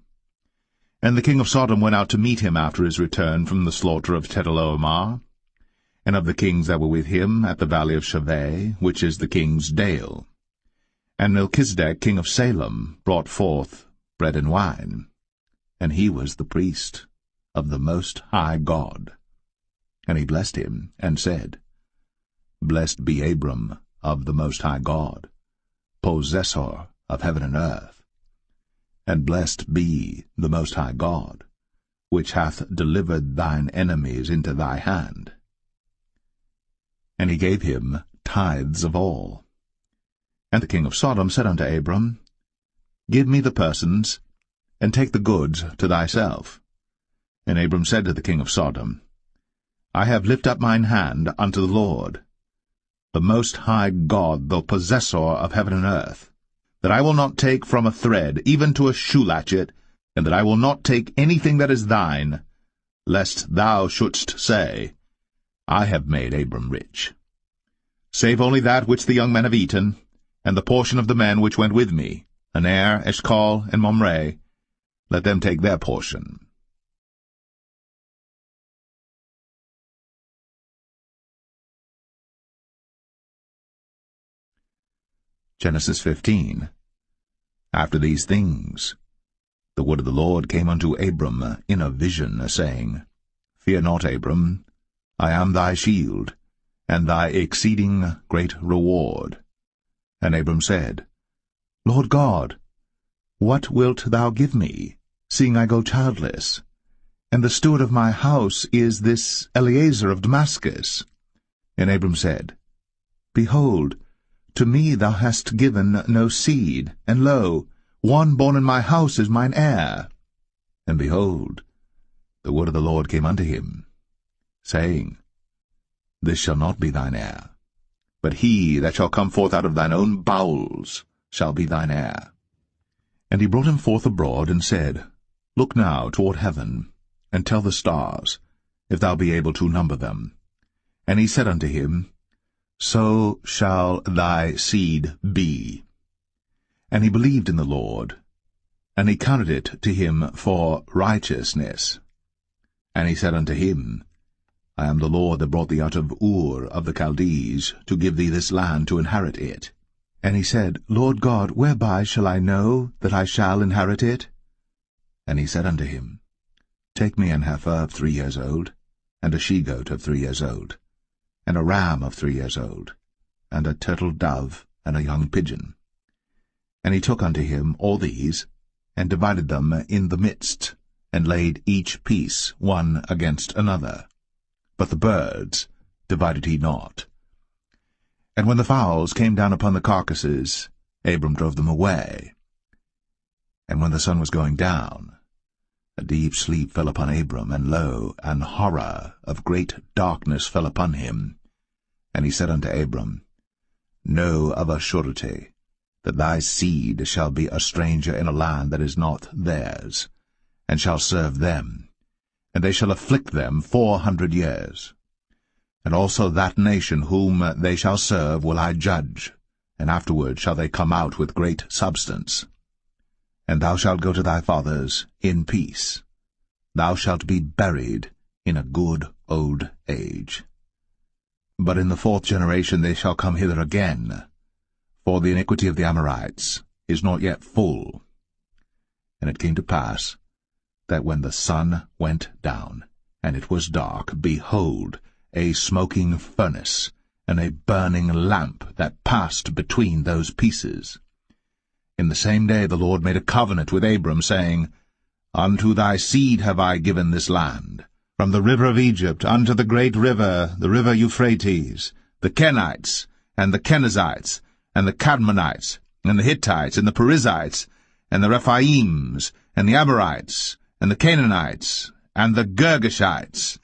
And the king of Sodom went out to meet him after his return from the slaughter of Chedorlaomer, and of the kings that were with him at the valley of Shaveh, which is the king's dale. And Melchizedek king of Salem brought forth bread and wine, and he was the priest of the Most High God. And he blessed him, and said, Blessed be Abram of the Most High God, possessor of heaven and earth. And blessed be the Most High God, which hath delivered thine enemies into thy hand. And he gave him tithes of all. And the king of Sodom said unto Abram, Give me the persons, and take the goods to thyself. And Abram said to the king of Sodom, I have lifted up mine hand unto the Lord, the Most High God, the possessor of heaven and earth, that I will not take from a thread, even to a shoe latchet, and that I will not take anything that is thine, lest thou shouldst say, I have made Abram rich. Save only that which the young men have eaten, and the portion of the men which went with me, Aner, Eshcol, and Mamre, let them take their portion. Genesis 15. After these things, the word of the Lord came unto Abram in a vision, saying, Fear not, Abram, I am thy shield, and thy exceeding great reward. And Abram said, Lord God, what wilt thou give me, seeing I go childless? And the steward of my house is this Eliezer of Damascus. And Abram said, Behold, to me thou hast given no seed, and lo, one born in my house is mine heir. And behold, the word of the Lord came unto him, saying, This shall not be thine heir, but he that shall come forth out of thine own bowels shall be thine heir. And he brought him forth abroad, and said, Look now toward heaven, and tell the stars, if thou be able to number them. And he said unto him, So shall thy seed be. And he believed in the Lord, and he counted it to him for righteousness. And he said unto him, I am the Lord that brought thee out of Ur of the Chaldees, to give thee this land to inherit it. And he said, Lord God, whereby shall I know that I shall inherit it? And he said unto him, Take me an heifer of 3 years old, and a she-goat of 3 years old, and a ram of 3 years old, and a turtle dove, and a young pigeon. And he took unto him all these, and divided them in the midst, and laid each piece one against another. But the birds divided he not. And when the fowls came down upon the carcasses, Abram drove them away. And when the sun was going down, a deep sleep fell upon Abram, and lo, an horror of great darkness fell upon him. And he said unto Abram, Know of a surety that thy seed shall be a stranger in a land that is not theirs, and shall serve them, and they shall afflict them 400 years. And also that nation whom they shall serve will I judge, and afterward shall they come out with great substance. And thou shalt go to thy fathers in peace. Thou shalt be buried in a good old age. But in the 4th generation they shall come hither again, for the iniquity of the Amorites is not yet full. And it came to pass, that when the sun went down, and it was dark, behold, a smoking furnace, and a burning lamp that passed between those pieces. In the same day the Lord made a covenant with Abram, saying, Unto thy seed have I given this land, from the river of Egypt unto the great river, the river Euphrates, the Kenites, and the Kenizzites, and the Cadmonites, and the Hittites, and the Perizzites, and the Rephaims, and the Amorites, and the Canaanites, and the Girgashites,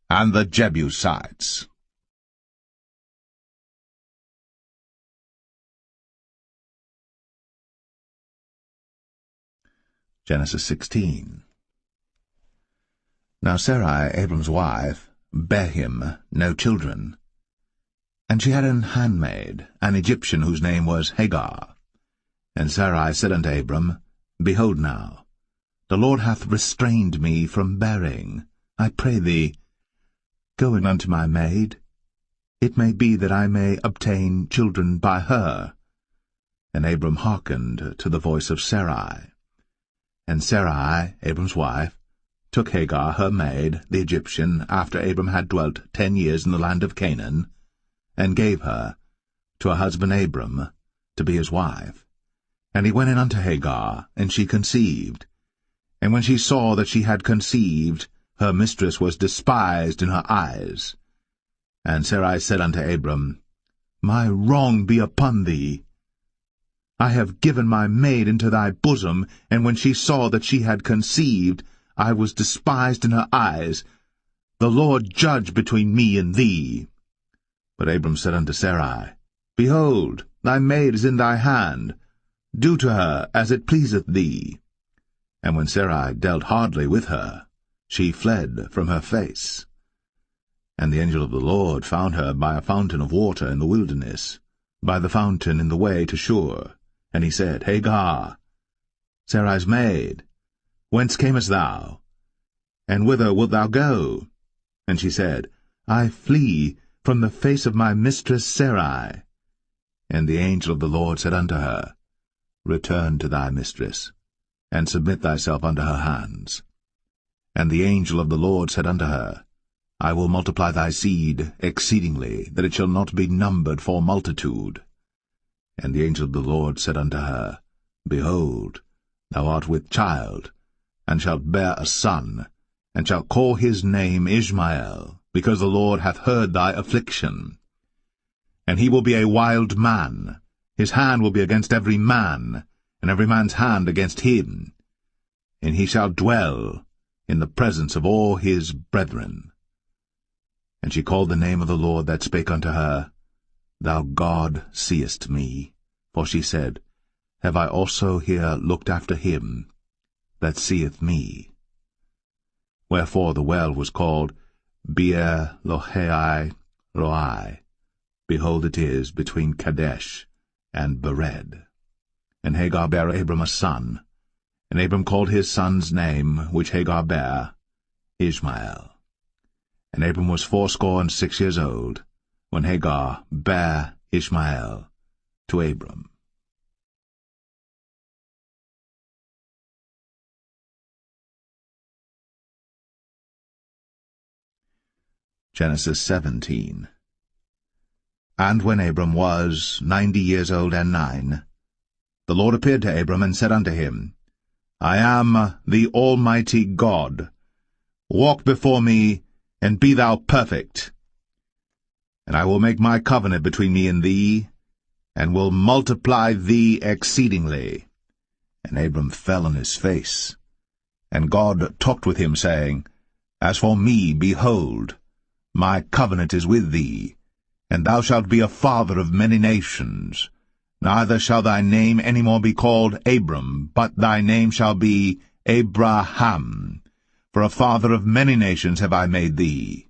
and the Jebusites. Genesis 16. Now Sarai, Abram's wife, bare him no children. And she had an handmaid, an Egyptian, whose name was Hagar. And Sarai said unto Abram, Behold now, the Lord hath restrained me from bearing. I pray thee, go in unto my maid. It may be that I may obtain children by her. And Abram hearkened to the voice of Sarai. And Sarai, Abram's wife, took Hagar her maid, the Egyptian, after Abram had dwelt 10 years in the land of Canaan, and gave her to her husband Abram to be his wife. And he went in unto Hagar, and she conceived. And when she saw that she had conceived, her mistress was despised in her eyes. And Sarai said unto Abram, My wrong be upon thee. I have given my maid into thy bosom, and when she saw that she had conceived, I was despised in her eyes. The Lord judge between me and thee. But Abram said unto Sarai, Behold, thy maid is in thy hand. Do to her as it pleaseth thee. And when Sarai dealt hardly with her, she fled from her face. And the angel of the Lord found her by a fountain of water in the wilderness, by the fountain in the way to Shur. And he said, Hagar, Sarai's maid, whence camest thou? And whither wilt thou go? And she said, I flee from the face of my mistress Sarai. And the angel of the Lord said unto her, Return to thy mistress, and submit thyself unto her hands. And the angel of the Lord said unto her, I will multiply thy seed exceedingly, that it shall not be numbered for multitude. And the angel of the Lord said unto her, Behold, thou art with child, and shalt bear a son, and shalt call his name Ishmael, because the Lord hath heard thy affliction. And he will be a wild man, his hand will be against every man, and every man's hand against him. And he shall dwell in the presence of all his brethren. And she called the name of the Lord that spake unto her, Thou God seest me. For she said, Have I also here looked after him that seeth me? Wherefore the well was called Beer Lahai Roi. Behold, it is between Kadesh and Bered. And Hagar bare Abram a son, and Abram called his son's name, which Hagar bare, Ishmael. And Abram was 86 years old, when Hagar bare Ishmael to Abram. Genesis 17. And when Abram was 90 years old and 9, the Lord appeared to Abram and said unto him, I am the Almighty God. Walk before me, and be thou perfect. And I will make my covenant between me and thee, and will multiply thee exceedingly. And Abram fell on his face. And God talked with him, saying, As for me, behold, my covenant is with thee, and thou shalt be a father of many nations. Neither shall thy name any more be called Abram, but thy name shall be Abraham. For a father of many nations have I made thee.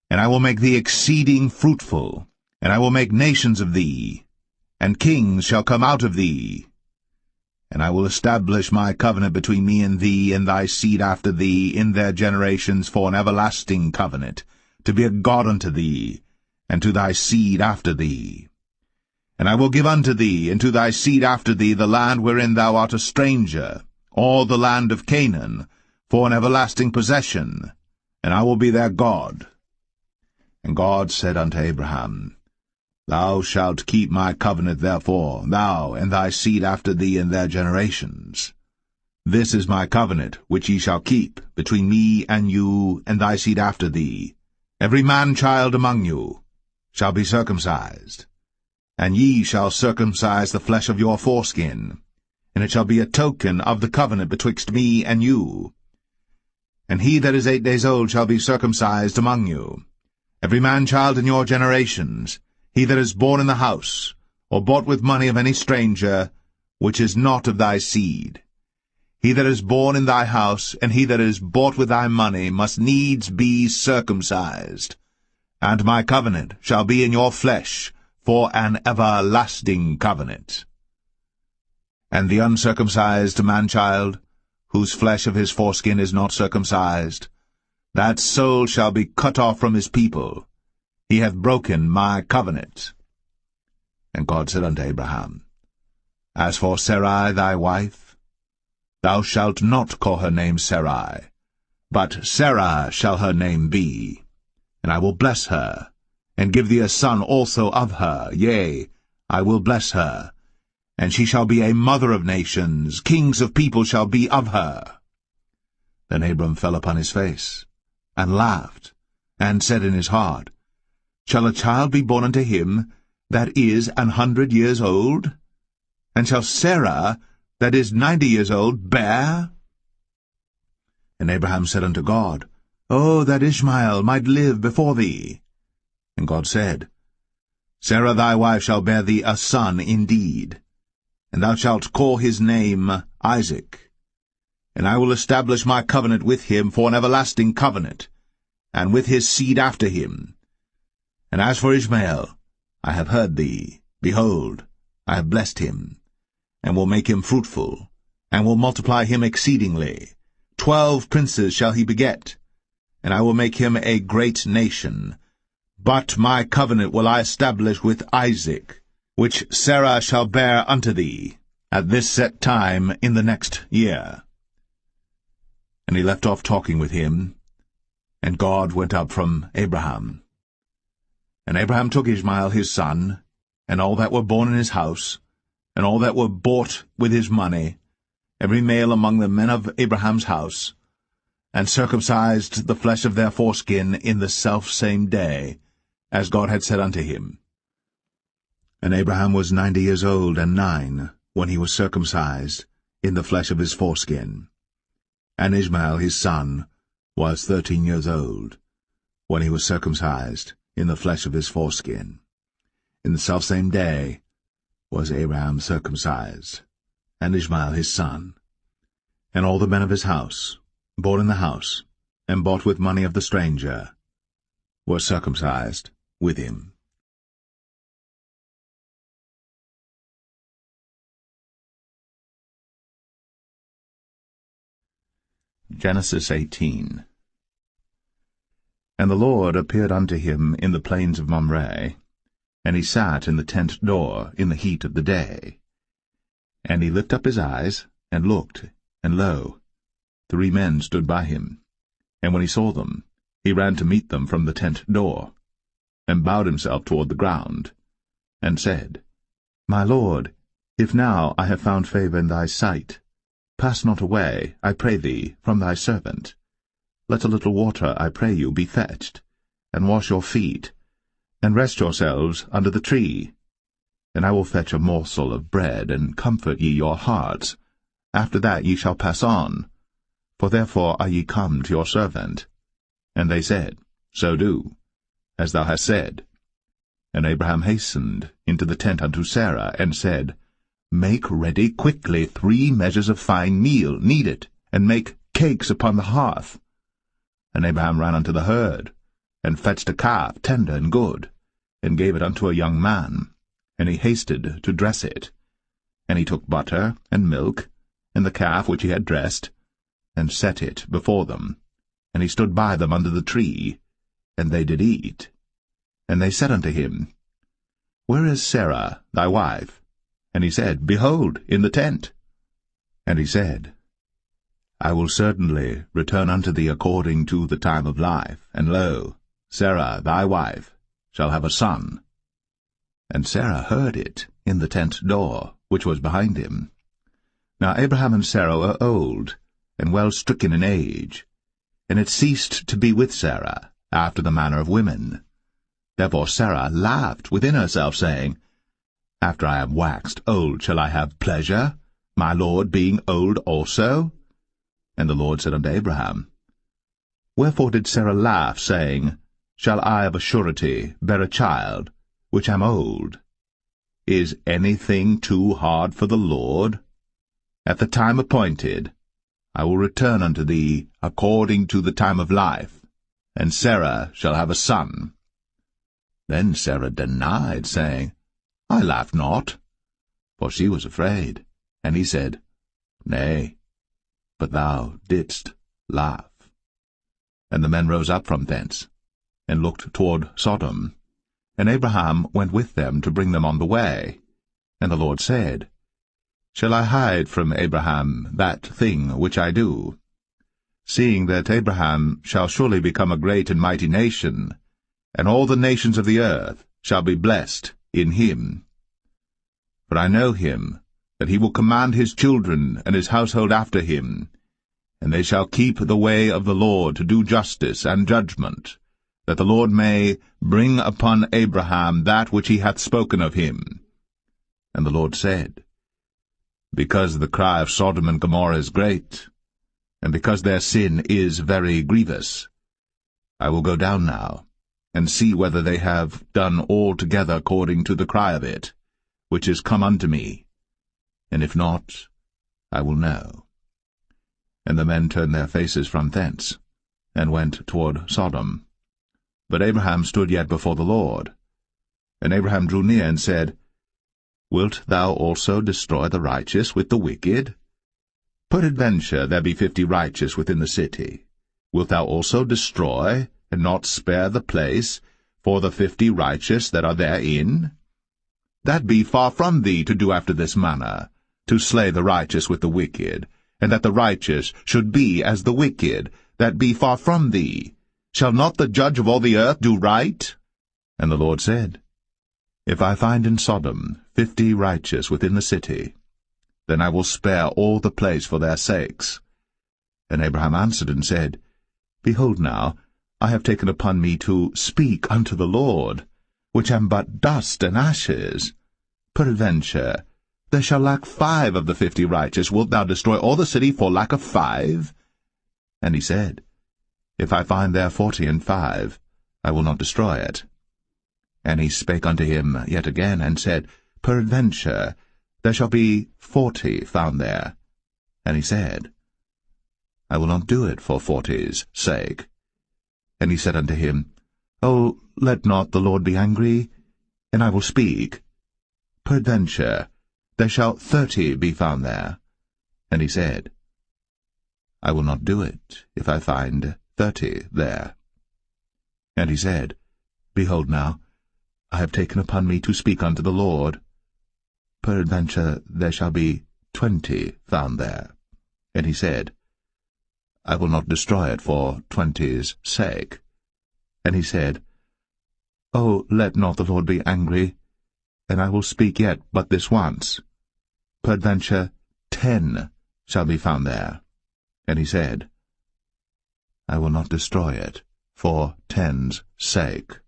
And I will make thee exceeding fruitful, and I will make nations of thee, and kings shall come out of thee. And I will establish my covenant between me and thee and thy seed after thee in their generations for an everlasting covenant, to be a God unto thee, and to thy seed after thee. And I will give unto thee and to thy seed after thee the land wherein thou art a stranger, all the land of Canaan, for an everlasting possession, and I will be their God. And God said unto Abraham, Thou shalt keep my covenant therefore, thou and thy seed after thee in their generations. This is my covenant which ye shall keep between me and you and thy seed after thee. Every man-child among you shall be circumcised, and ye shall circumcise the flesh of your foreskin, and it shall be a token of the covenant betwixt me and you. And he that is 8 days old shall be circumcised among you. Every man-child in your generations, he that is born in the house, or bought with money of any stranger, which is not of thy seed. He that is born in thy house, and he that is bought with thy money, must needs be circumcised. And my covenant shall be in your flesh, for an everlasting covenant. And the uncircumcised man-child, whose flesh of his foreskin is not circumcised, that soul shall be cut off from his people. He hath broken my covenant. And God said unto Abraham, As for Sarai thy wife, thou shalt not call her name Sarai, but Sarah shall her name be. And I will bless her, and give thee a son also of her. Yea, I will bless her, and she shall be a mother of nations. Kings of people shall be of her. Then Abram fell upon his face, and laughed, and said in his heart, Shall a child be born unto him that is 100 years old? And shall Sarah, that is 90 years old, bear? And Abraham said unto God, O that Ishmael might live before thee. And God said, Sarah thy wife shall bear thee a son indeed, and thou shalt call his name Isaac. And I will establish my covenant with him for an everlasting covenant, and with his seed after him. And as for Ishmael, I have heard thee. Behold, I have blessed him, and will make him fruitful, and will multiply him exceedingly. 12 princes shall he beget, and I will make him a great nation. But my covenant will I establish with Isaac, which Sarah shall bear unto thee, at this set time in the next year. And he left off talking with him, and God went up from Abraham. And Abraham took Ishmael his son, and all that were born in his house, and all that were bought with his money, every male among the men of Abraham's house, and circumcised the flesh of their foreskin in the selfsame day, as God had said unto him. And Abraham was 90 years old and 9, when he was circumcised in the flesh of his foreskin. And Ishmael his son was 13 years old, when he was circumcised in the flesh of his foreskin. In the selfsame day was Abraham circumcised, and Ishmael his son. And all the men of his house, born in the house, and bought with money of the stranger, were circumcised with him. Genesis 18. And the Lord appeared unto him in the plains of Mamre, and he sat in the tent door in the heat of the day. And he lifted up his eyes, and looked, and lo, 3 men stood by him. And when he saw them, he ran to meet them from the tent door, and bowed himself toward the ground, and said, My Lord, if now I have found favour in thy sight, pass not away, I pray thee, from thy servant. Let a little water, I pray you, be fetched, and wash your feet, and rest yourselves under the tree. And I will fetch a morsel of bread, and comfort ye your hearts. After that ye shall pass on, for therefore are ye come to your servant. And they said, So do, as thou hast said. And Abraham hastened into the tent unto Sarah, and said, Make ready quickly 3 measures of fine meal, knead it, and make cakes upon the hearth. And Abraham ran unto the herd, and fetched a calf tender and good, and gave it unto a young man, and he hasted to dress it. And he took butter and milk, and the calf which he had dressed, and set it before them. And he stood by them under the tree, and they did eat. And they said unto him, Where is Sarah thy wife? And he said, Behold, in the tent. And he said, I will certainly return unto thee according to the time of life, and lo, Sarah thy wife shall have a son. And Sarah heard it in the tent door, which was behind him. Now Abraham and Sarah were old, and well stricken in age, and it ceased to be with Sarah, after the manner of women. Therefore Sarah laughed within herself, saying, After I am waxed old shall I have pleasure, my Lord being old also? And the Lord said unto Abraham, Wherefore did Sarah laugh, saying, Shall I of a surety bear a child, which am old? Is anything too hard for the Lord? At the time appointed I will return unto thee according to the time of life, and Sarah shall have a son. Then Sarah denied, saying, I laughed not, for she was afraid. And he said, Nay, but thou didst laugh. And the men rose up from thence, and looked toward Sodom. And Abraham went with them to bring them on the way. And the Lord said, Shall I hide from Abraham that thing which I do? Seeing that Abraham shall surely become a great and mighty nation, and all the nations of the earth shall be blessed in him. For I know him, that he will command his children and his household after him, and they shall keep the way of the Lord to do justice and judgment, that the Lord may bring upon Abraham that which he hath spoken of him. And the Lord said, Because the cry of Sodom and Gomorrah is great, and because their sin is very grievous, I will go down now, and see whether they have done altogether according to the cry of it, which is come unto me, and if not, I will know. And the men turned their faces from thence, and went toward Sodom. But Abraham stood yet before the Lord. And Abraham drew near and said, Wilt thou also destroy the righteous with the wicked? Peradventure there be 50 righteous within the city. Wilt thou also destroy, and not spare the place, for the 50 righteous that are therein? That be far from thee to do after this manner, to slay the righteous with the wicked, and that the righteous should be as the wicked, that be far from thee. Shall not the judge of all the earth do right? And the Lord said, If I find in Sodom 50 righteous within the city, then I will spare all the place for their sakes. And Abraham answered and said, Behold now, I have taken upon me to speak unto the Lord, which am but dust and ashes. Peradventure, there shall lack 5 of the 50 righteous. Wilt thou destroy all the city for lack of 5? And he said, If I find there 40 and 5, I will not destroy it. And he spake unto him yet again, and said, Peradventure, there shall be 40 found there. And he said, I will not do it for 40's sake. And he said unto him, O, let not the Lord be angry, and I will speak. Peradventure, there shall 30 be found there. And he said, I will not do it, if I find 30 there. And he said, Behold now, I have taken upon me to speak unto the Lord. Peradventure there shall be 20 found there. And he said, I will not destroy it for 20's sake. And he said, O, let not the Lord be angry, and I will speak yet but this once. Peradventure 10 shall be found there. And he said, I will not destroy it for 10's sake.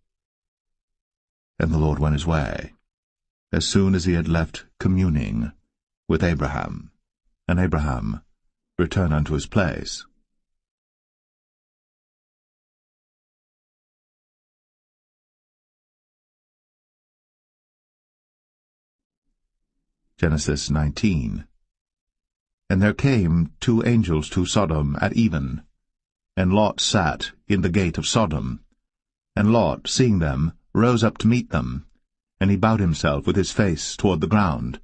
And the Lord went his way, as soon as he had left communing with Abraham. And Abraham returned unto his place. Genesis 19. And there came 2 angels to Sodom at even, and Lot sat in the gate of Sodom. And Lot, seeing them, rose up to meet them. And he bowed himself with his face toward the ground.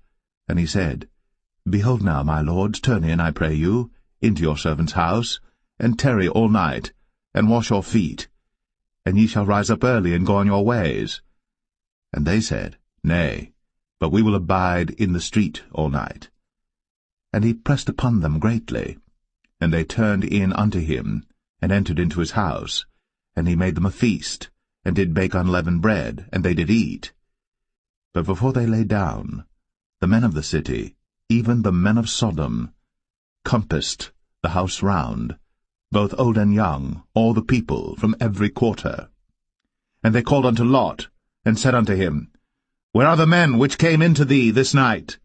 And he said, Behold now, my lords, turn in, I pray you, into your servant's house, and tarry all night, and wash your feet, and ye shall rise up early and go on your ways. And they said, Nay, but we will abide in the street all night. And he pressed upon them greatly. And they turned in unto him, and entered into his house. And he made them a feast, and did bake unleavened bread, and they did eat. But before they lay down, the men of the city, even the men of Sodom, compassed the house round, both old and young, all the people from every quarter. And they called unto Lot, and said unto him, Where are the men which came into thee this night?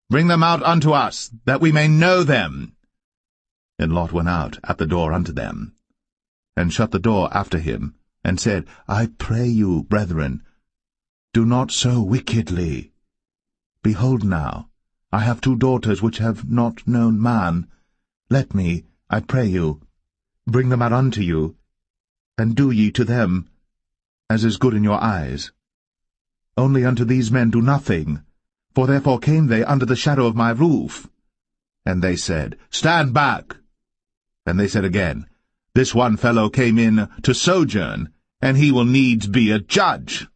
Bring them out unto us, that we may know them. And Lot went out at the door unto them, and shut the door after him, and said, I pray you, brethren, do not so wickedly. Behold now, I have 2 daughters which have not known man. Let me, I pray you, bring them out unto you, and do ye to them as is good in your eyes. Only unto these men do nothing, for therefore came they under the shadow of my roof. And they said, Stand back. And they said again, This one fellow came in to sojourn, and he will needs be a judge.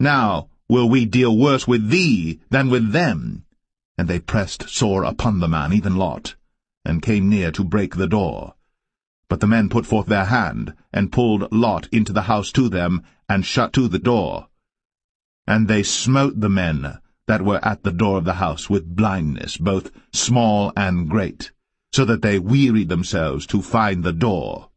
Now will we deal worse with thee than with them. And they pressed sore upon the man, even Lot, and came near to break the door. But the men put forth their hand, and pulled Lot into the house to them, and shut to the door. And they smote the men that were at the door of the house with blindness, both small and great, so that they wearied themselves to find the door.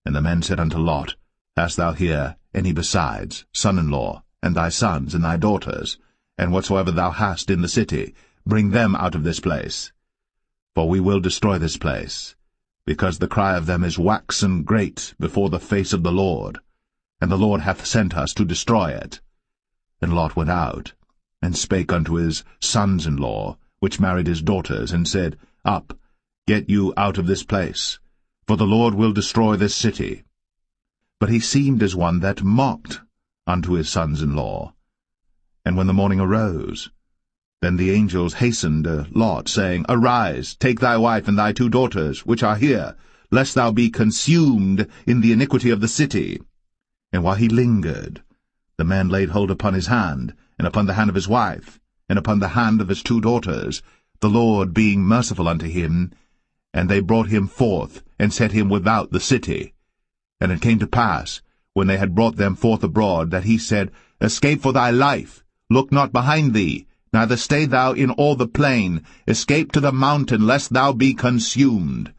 And the men said unto Lot, Hast thou here any besides, son-in-law, and thy sons, and thy daughters, and whatsoever thou hast in the city, bring them out of this place. For we will destroy this place, because the cry of them is waxen great before the face of the Lord, and the Lord hath sent us to destroy it. And Lot went out, and spake unto his sons-in-law, which married his daughters, and said, Up, get you out of this place, for the Lord will destroy this city. But he seemed as one that mocked unto his sons-in-law. And when the morning arose, then the angels hastened Lot, saying, Arise, take thy wife and thy 2 daughters, which are here, lest thou be consumed in the iniquity of the city. And while he lingered, the man laid hold upon his hand, and upon the hand of his wife, and upon the hand of his 2 daughters, the Lord being merciful unto him, and they brought him forth, and set him without the city. And it came to pass, when they had brought them forth abroad, that he said, Escape for thy life, look not behind thee, neither stay thou in all the plain, escape to the mountain, lest thou be consumed.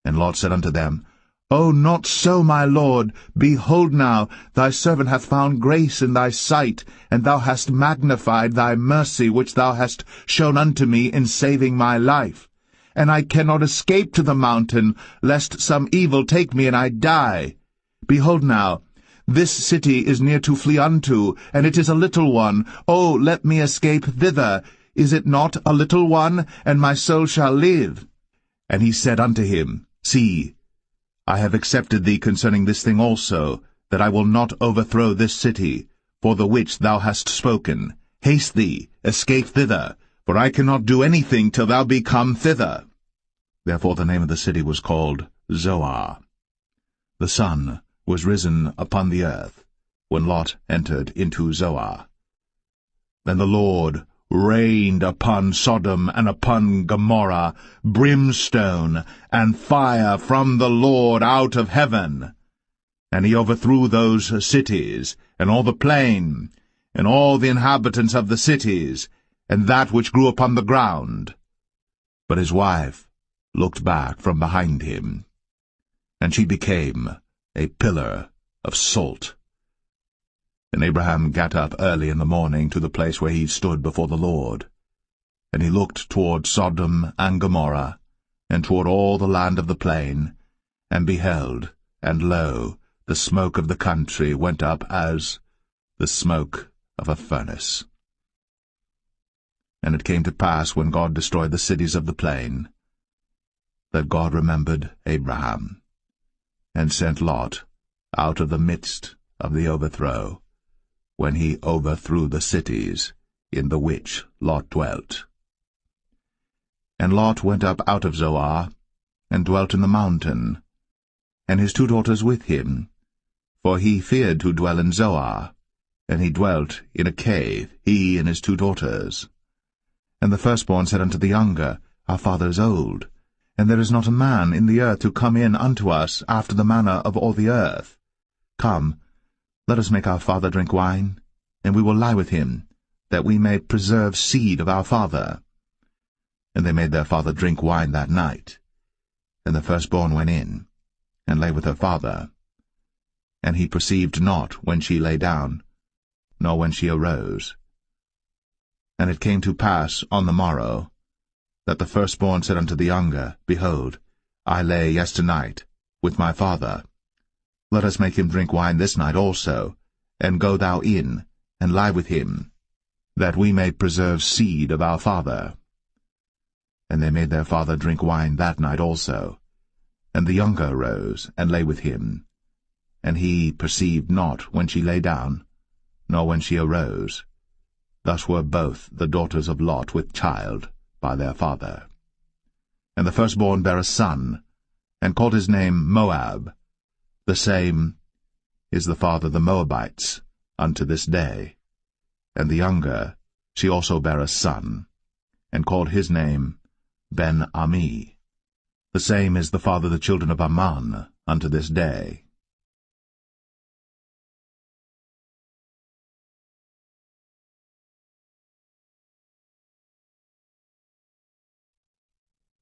And Lot said unto them, O not so, my lord. Behold now, thy servant hath found grace in thy sight, and thou hast magnified thy mercy which thou hast shown unto me in saving my life. And I cannot escape to the mountain, lest some evil take me and I die. Behold now, this city is near to flee unto, and it is a little one. O let me escape thither. Is it not a little one, and my soul shall live? And he said unto him, See, I have accepted thee concerning this thing also, that I will not overthrow this city, for the which thou hast spoken. Haste thee, escape thither, for I cannot do anything till thou be come thither. Therefore the name of the city was called Zoar. The sun was risen upon the earth, when Lot entered into Zoar. Then the Lord rained upon Sodom and upon Gomorrah brimstone and fire from the Lord out of heaven. And he overthrew those cities, and all the plain, and all the inhabitants of the cities, and that which grew upon the ground. But his wife looked back from behind him, and she became a pillar of salt. And Abraham gat up early in the morning to the place where he stood before the Lord. And he looked toward Sodom and Gomorrah, and toward all the land of the plain, and beheld, and lo, the smoke of the country went up as the smoke of a furnace. And it came to pass, when God destroyed the cities of the plain, that God remembered Abraham, and sent Lot out of the midst of the overthrow, when he overthrew the cities in the which Lot dwelt. And Lot went up out of Zoar, and dwelt in the mountain, and his 2 daughters with him, for he feared to dwell in Zoar, and he dwelt in a cave, he and his 2 daughters. And the firstborn said unto the younger, Our father is old, and there is not a man in the earth to come in unto us after the manner of all the earth. Come, let us make our father drink wine, and we will lie with him, that we may preserve seed of our father. And they made their father drink wine that night. And the firstborn went in, and lay with her father. And he perceived not when she lay down, nor when she arose. And it came to pass on the morrow, that the firstborn said unto the younger, Behold, I lay yesternight with my father. Let us make him drink wine this night also, and go thou in, and lie with him, that we may preserve seed of our father. And they made their father drink wine that night also. And the younger arose, and lay with him. And he perceived not when she lay down, nor when she arose. Thus were both the daughters of Lot with child by their father. And the firstborn bare a son, and called his name Moab. The same is the father of the Moabites unto this day. And the younger, she also bare a son, and called his name Ben-Ami. The same is the father of the children of Ammon unto this day.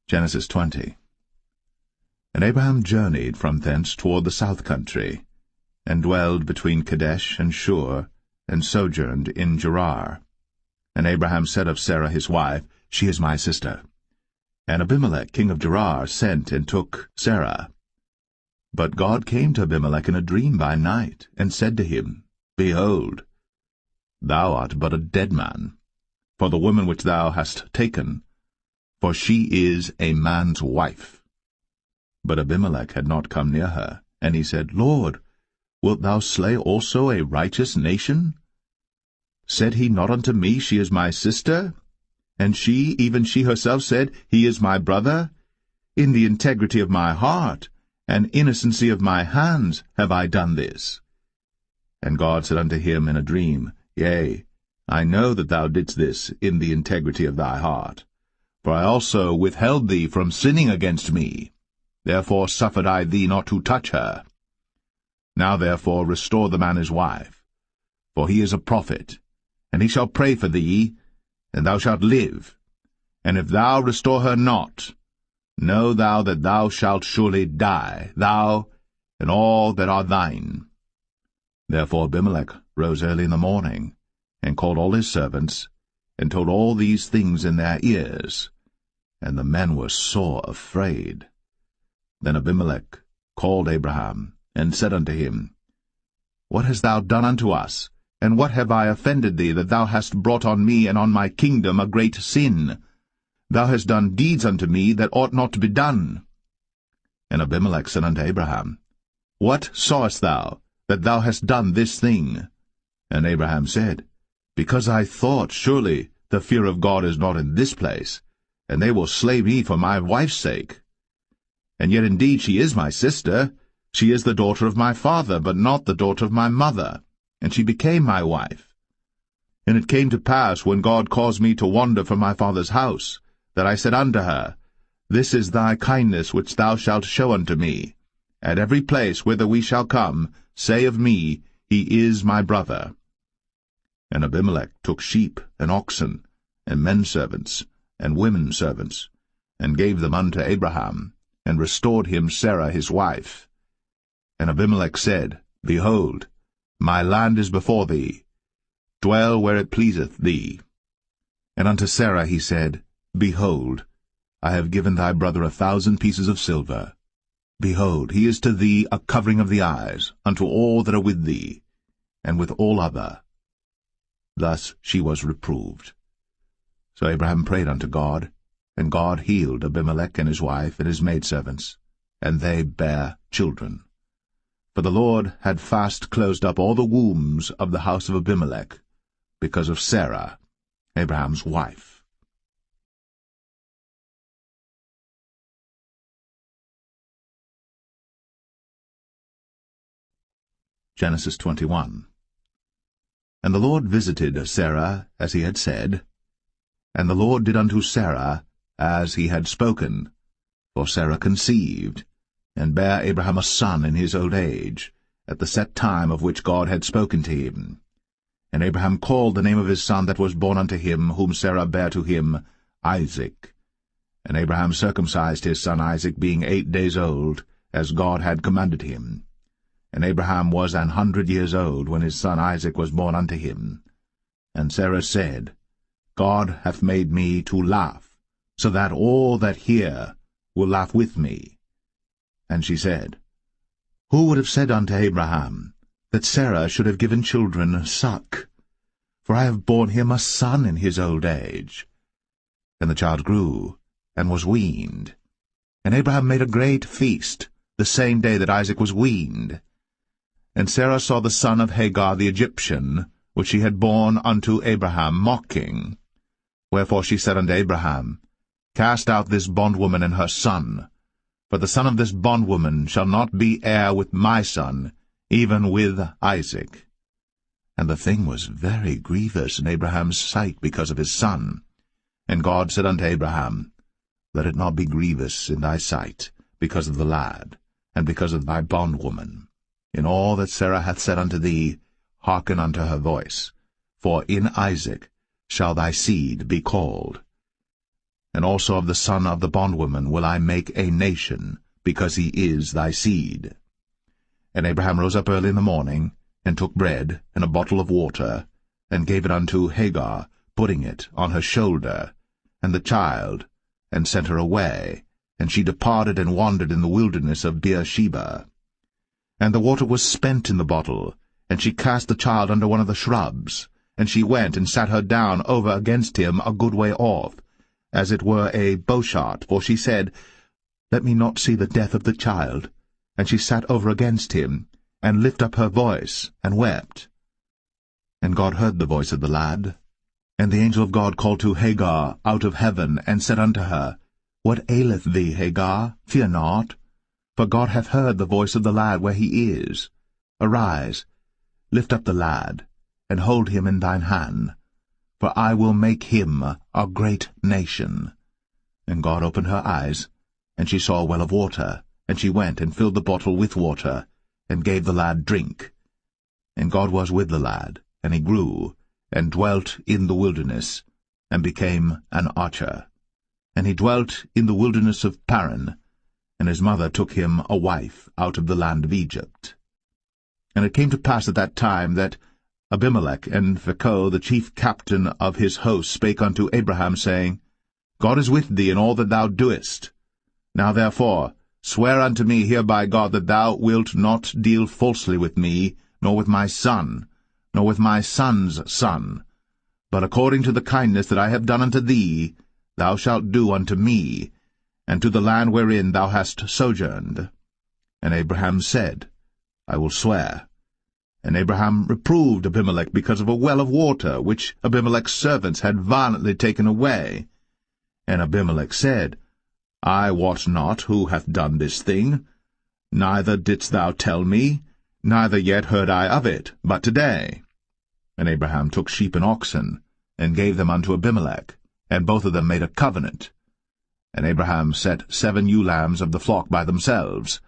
Genesis 20. And Abraham journeyed from thence toward the south country, and dwelled between Kadesh and Shur, and sojourned in Gerar. And Abraham said of Sarah his wife, She is my sister. And Abimelech king of Gerar sent and took Sarah. But God came to Abimelech in a dream by night, and said to him, Behold, thou art but a dead man, for the woman which thou hast taken, for she is a man's wife. But Abimelech had not come near her, and he said, Lord, wilt thou slay also a righteous nation? Said he not unto me, She is my sister? And she, even she herself, said, He is my brother? In the integrity of my heart, and innocency of my hands, have I done this. And God said unto him in a dream, Yea, I know that thou didst this in the integrity of thy heart. For I also withheld thee from sinning against me. Therefore suffered I thee not to touch her. Now therefore restore the man his wife, for he is a prophet, and he shall pray for thee, and thou shalt live. And if thou restore her not, know thou that thou shalt surely die, thou and all that are thine. Therefore Abimelech rose early in the morning, and called all his servants, and told all these things in their ears. And the men were sore afraid. Then Abimelech called Abraham, and said unto him, What hast thou done unto us? And what have I offended thee, that thou hast brought on me and on my kingdom a great sin? Thou hast done deeds unto me that ought not to be done. And Abimelech said unto Abraham, What sawest thou, that thou hast done this thing? And Abraham said, Because I thought, surely the fear of God is not in this place, and they will slay me for my wife's sake. And yet indeed she is my sister. She is the daughter of my father, but not the daughter of my mother, and she became my wife. And it came to pass, when God caused me to wander from my father's house, that I said unto her, This is thy kindness which thou shalt show unto me. At every place whither we shall come, say of me, He is my brother. And Abimelech took sheep and oxen, and men servants, and women servants, and gave them unto Abraham, and restored him Sarah his wife. And Abimelech said, Behold, my land is before thee. Dwell where it pleaseth thee. And unto Sarah he said, Behold, I have given thy brother 1,000 pieces of silver. Behold, he is to thee a covering of the eyes, unto all that are with thee, and with all other. Thus she was reproved. So Abraham prayed unto God, and God healed Abimelech and his wife and his maidservants, and they bare children. For the Lord had fast closed up all the wombs of the house of Abimelech, because of Sarah, Abraham's wife. Genesis 21. And the Lord visited Sarah as he had said, and the Lord did unto Sarah as he had spoken. For Sarah conceived, and bare Abraham a son in his old age, at the set time of which God had spoken to him. And Abraham called the name of his son that was born unto him, whom Sarah bare to him, Isaac. And Abraham circumcised his son Isaac, being 8 days old, as God had commanded him. And Abraham was 100 years old when his son Isaac was born unto him. And Sarah said, God hath made me to laugh, so that all that hear will laugh with me. And she said, Who would have said unto Abraham, that Sarah should have given children suck? For I have borne him a son in his old age. And the child grew, and was weaned. And Abraham made a great feast, the same day that Isaac was weaned. And Sarah saw the son of Hagar the Egyptian, which she had borne unto Abraham, mocking. Wherefore she said unto Abraham, Cast out this bondwoman and her son, for the son of this bondwoman shall not be heir with my son, even with Isaac. And the thing was very grievous in Abraham's sight because of his son. And God said unto Abraham, Let it not be grievous in thy sight, because of the lad, and because of thy bondwoman. In all that Sarah hath said unto thee, hearken unto her voice, for in Isaac shall thy seed be called. And also of the son of the bondwoman will I make a nation, because he is thy seed. And Abraham rose up early in the morning, and took bread and a bottle of water, and gave it unto Hagar, putting it on her shoulder, and the child, and sent her away, and she departed and wandered in the wilderness of Beersheba. And the water was spent in the bottle, and she cast the child under one of the shrubs, and she went and sat her down over against him a good way off, as it were a bowshot, for she said, Let me not see the death of the child. And she sat over against him, and lifted up her voice, and wept. And God heard the voice of the lad. And the angel of God called to Hagar out of heaven, and said unto her, What aileth thee, Hagar? Fear not. For God hath heard the voice of the lad where he is. Arise, lift up the lad, and hold him in thine hand, for I will make him a great nation. And God opened her eyes, and she saw a well of water, and she went and filled the bottle with water, and gave the lad drink. And God was with the lad, and he grew, and dwelt in the wilderness, and became an archer. And he dwelt in the wilderness of Paran, and his mother took him a wife out of the land of Egypt. And it came to pass at that time that Abimelech and Phicol the chief captain of his host spake unto Abraham, saying, God is with thee in all that thou doest. Now therefore swear unto me here by God that thou wilt not deal falsely with me, nor with my son, nor with my son's son, but according to the kindness that I have done unto thee, thou shalt do unto me, and to the land wherein thou hast sojourned. And Abraham said, I will swear. And Abraham reproved Abimelech because of a well of water, which Abimelech's servants had violently taken away. And Abimelech said, I wot not who hath done this thing, neither didst thou tell me, neither yet heard I of it, but today. And Abraham took sheep and oxen, and gave them unto Abimelech, and both of them made a covenant. And Abraham set 7 ewe lambs of the flock by themselves.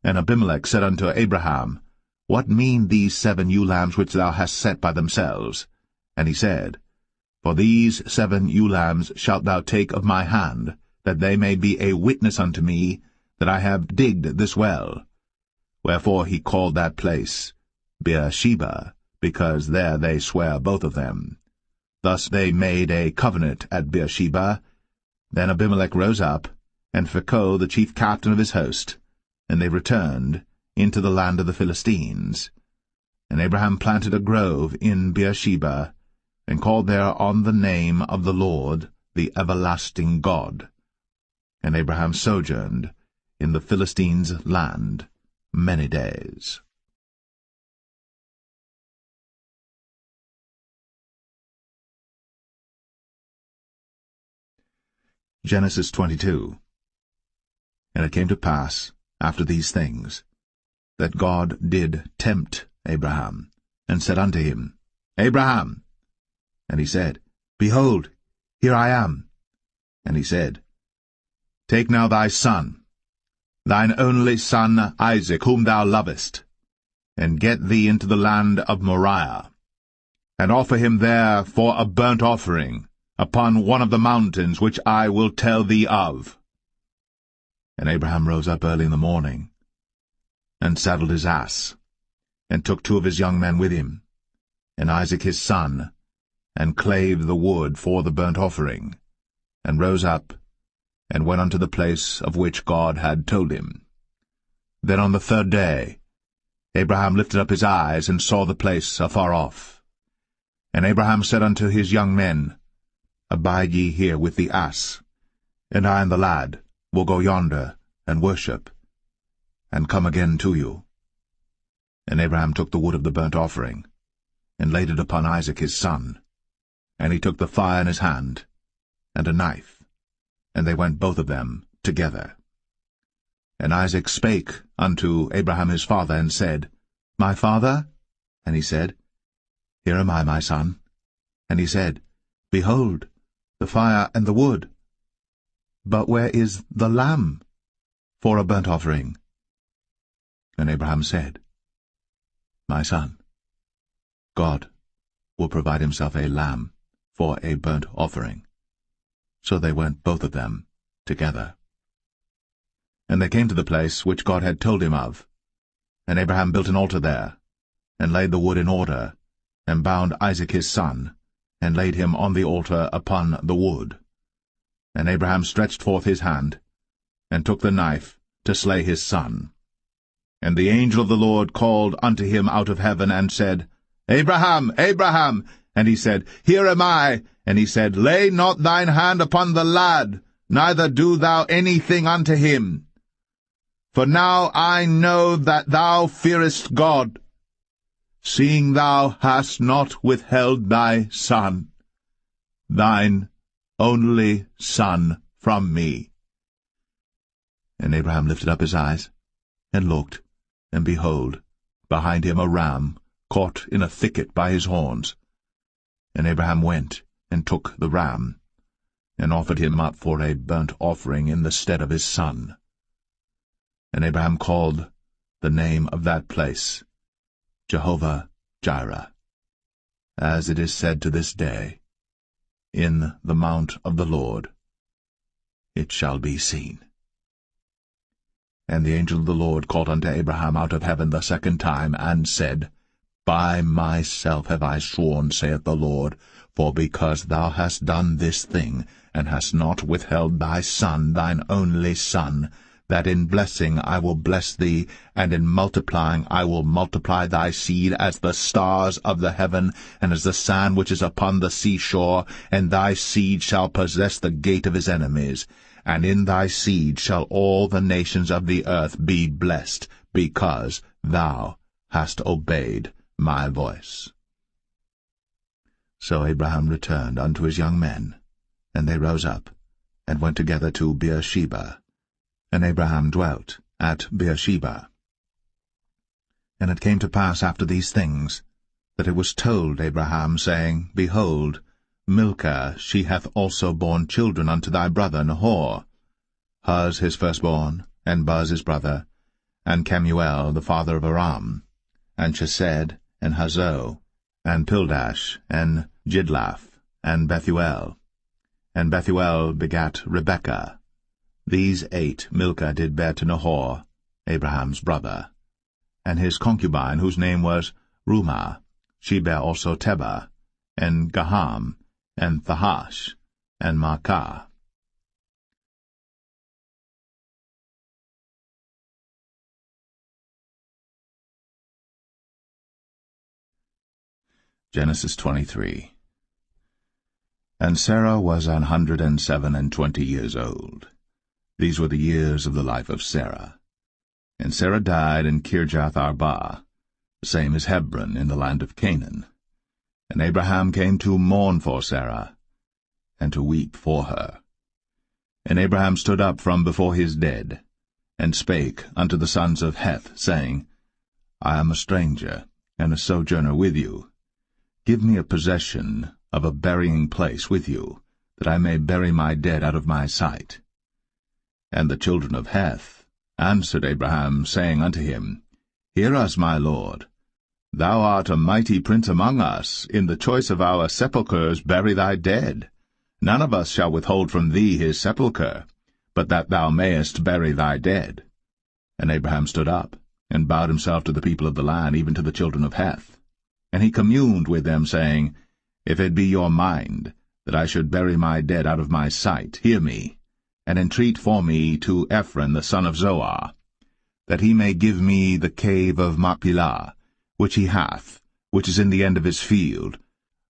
And Abimelech said unto Abraham, What mean these 7 ewe lambs which thou hast set by themselves? And he said, For these 7 ewe lambs shalt thou take of my hand, that they may be a witness unto me that I have digged this well. Wherefore he called that place Beersheba, because there they sware both of them. Thus they made a covenant at Beersheba. Then Abimelech rose up, and Phicol the chief captain of his host, and they returned into the land of the Philistines. And Abraham planted a grove in Beersheba, and called there on the name of the Lord, the everlasting God. And Abraham sojourned in the Philistines' land many days. Genesis 22. And it came to pass, after these things, that God did tempt Abraham, and said unto him, Abraham! And he said, Behold, here I am. And he said, Take now thy son, thine only son Isaac, whom thou lovest, and get thee into the land of Moriah, and offer him there for a burnt offering upon one of the mountains which I will tell thee of. And Abraham rose up early in the morning, and saddled his ass, and took 2 of his young men with him, and Isaac his son, and clave the wood for the burnt offering, and rose up, and went unto the place of which God had told him. Then on the 3rd day Abraham lifted up his eyes, and saw the place afar off. And Abraham said unto his young men, Abide ye here with the ass, and I and the lad will go yonder and worship, and come again to you. And Abraham took the wood of the burnt offering, and laid it upon Isaac his son. And he took the fire in his hand, and a knife, and they went both of them together. And Isaac spake unto Abraham his father, and said, My father? And he said, Here am I, my son. And he said, Behold, the fire and the wood. But where is the lamb for a burnt offering? And Abraham said, My son, God will provide himself a lamb for a burnt offering. So they went both of them together. And they came to the place which God had told him of. And Abraham built an altar there, and laid the wood in order, and bound Isaac his son, and laid him on the altar upon the wood. And Abraham stretched forth his hand, and took the knife to slay his son. And the angel of the Lord called unto him out of heaven, and said, Abraham, Abraham! And he said, Here am I. And he said, Lay not thine hand upon the lad, neither do thou anything unto him. For now I know that thou fearest God, seeing thou hast not withheld thy son, thine only son, from me. And Abraham lifted up his eyes, and looked, and behold, behind him a ram caught in a thicket by his horns. And Abraham went, and took the ram, and offered him up for a burnt offering in the stead of his son. And Abraham called the name of that place Jehovah-Jireh. As it is said to this day, in the mount of the Lord it shall be seen. And the angel of the Lord called unto Abraham out of heaven the second time, and said, By myself have I sworn, saith the Lord, for because thou hast done this thing, and hast not withheld thy son, thine only son, that in blessing I will bless thee, and in multiplying I will multiply thy seed as the stars of the heaven, and as the sand which is upon the seashore, and thy seed shall possess the gate of his enemies. And in thy seed shall all the nations of the earth be blessed, because thou hast obeyed my voice. So Abraham returned unto his young men, and they rose up, and went together to Beersheba. And Abraham dwelt at Beersheba. And it came to pass after these things, that it was told Abraham, saying, Behold, Milcah, she hath also borne children unto thy brother Nahor, Huz his firstborn, and Buz his brother, and Kemuel the father of Aram, and Chesed, and Hazo, and Pildash, and Jidlaph, and Bethuel. And Bethuel begat Rebekah. These 8 Milcah did bear to Nahor, Abraham's brother. And his concubine, whose name was Reumah, she bare also Tebah, and Gaham, and Thahash, and Maacah. Genesis 23. And Sarah was 127 years old. These were the years of the life of Sarah. And Sarah died in Kirjath-Arba, the same as Hebron in the land of Canaan. And Abraham came to mourn for Sarah, and to weep for her. And Abraham stood up from before his dead, and spake unto the sons of Heth, saying, I am a stranger, and a sojourner with you. Give me a possession of a burying place with you, that I may bury my dead out of my sight. And the children of Heth answered Abraham, saying unto him, Hear us, my lord. Thou art a mighty prince among us. In the choice of our sepulchres bury thy dead. None of us shall withhold from thee his sepulchre, but that thou mayest bury thy dead. And Abraham stood up, and bowed himself to the people of the land, even to the children of Heth. And he communed with them, saying, If it be your mind that I should bury my dead out of my sight, hear me, and entreat for me to Ephron the son of Zoar, that he may give me the cave of Machpelah, which he hath, which is in the end of his field.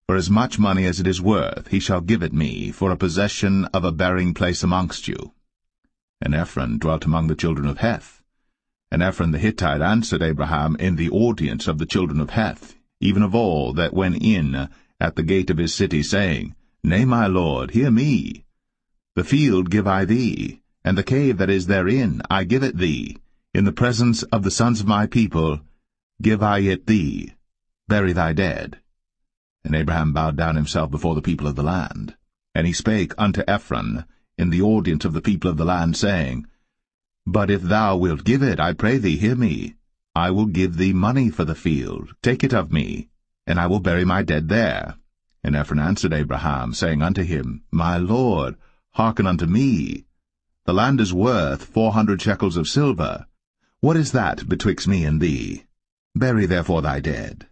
For as much money as it is worth he shall give it me, for a possession of a burying place amongst you. And Ephron dwelt among the children of Heth. And Ephron the Hittite answered Abraham in the audience of the children of Heth, even of all that went in at the gate of his city, saying, Nay, my lord, hear me. The field give I thee, and the cave that is therein I give it thee. In the presence of the sons of my people give I it thee. Bury thy dead. And Abraham bowed down himself before the people of the land. And he spake unto Ephron in the audience of the people of the land, saying, But if thou wilt give it, I pray thee, hear me. I will give thee money for the field. Take it of me, and I will bury my dead there. And Ephron answered Abraham, saying unto him, My lord, hearken unto me. The land is worth 400 shekels of silver. What is that betwixt me and thee? Bury therefore thy dead.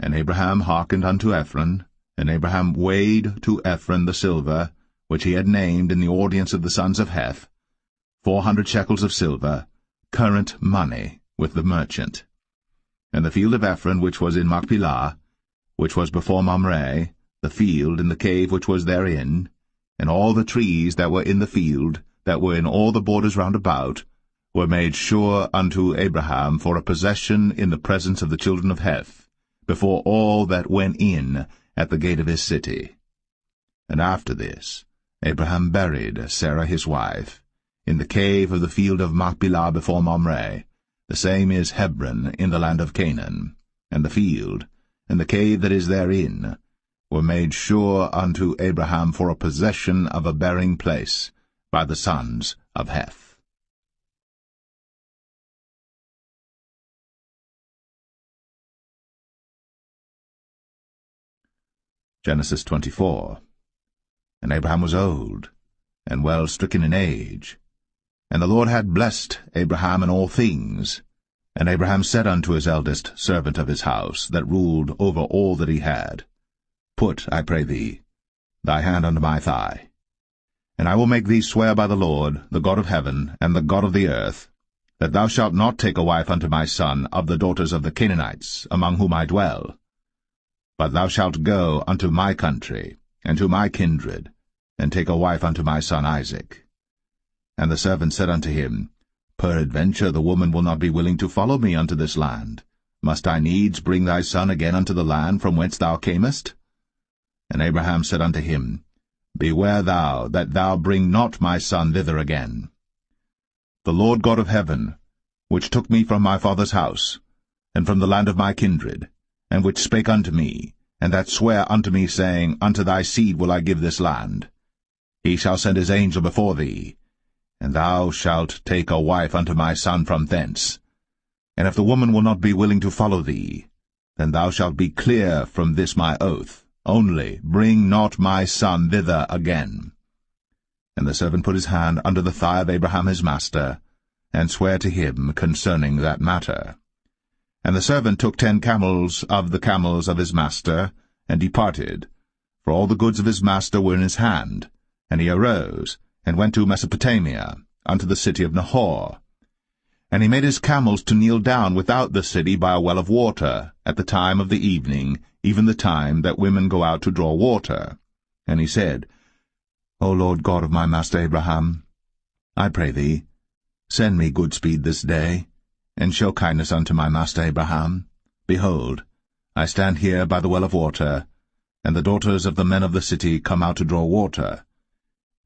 And Abraham hearkened unto Ephron, and Abraham weighed to Ephron the silver, which he had named in the audience of the sons of Heth, 400 shekels of silver, current money, with the merchant. And the field of Ephron which was in Machpelah, which was before Mamre, the field and the cave which was therein, and all the trees that were in the field, that were in all the borders round about, were made sure unto Abraham for a possession in the presence of the children of Heth, before all that went in at the gate of his city. And after this Abraham buried Sarah his wife, in the cave of the field of Machpelah before Mamre, the same is Hebron in the land of Canaan, and the field, and the cave that is therein, were made sure unto Abraham for a possession of a burying place by the sons of Heth. Genesis 24. And Abraham was old, and well stricken in age. And the Lord had blessed Abraham in all things. And Abraham said unto his eldest servant of his house, that ruled over all that he had, Put, I pray thee, thy hand under my thigh. And I will make thee swear by the Lord, the God of heaven, and the God of the earth, that thou shalt not take a wife unto my son of the daughters of the Canaanites, among whom I dwell. But thou shalt go unto my country, and to my kindred, and take a wife unto my son Isaac. And the servant said unto him, Peradventure the woman will not be willing to follow me unto this land. Must I needs bring thy son again unto the land from whence thou camest? And Abraham said unto him, Beware thou that thou bring not my son thither again. The Lord God of heaven, which took me from my father's house, and from the land of my kindred, and which spake unto me, and that sware unto me, saying, Unto thy seed will I give this land, he shall send his angel before thee, and thou shalt take a wife unto my son from thence. And if the woman will not be willing to follow thee, then thou shalt be clear from this my oath, only bring not my son thither again. And the servant put his hand under the thigh of Abraham his master, and sware to him concerning that matter. And the servant took 10 camels of the camels of his master, and departed, for all the goods of his master were in his hand. And he arose, and went to Mesopotamia, unto the city of Nahor. And he made his camels to kneel down without the city by a well of water, at the time of the evening, even the time that women go out to draw water. And he said, O Lord God of my master Abraham, I pray thee, send me good speed this day, and show kindness unto my master Abraham. Behold, I stand here by the well of water, and the daughters of the men of the city come out to draw water.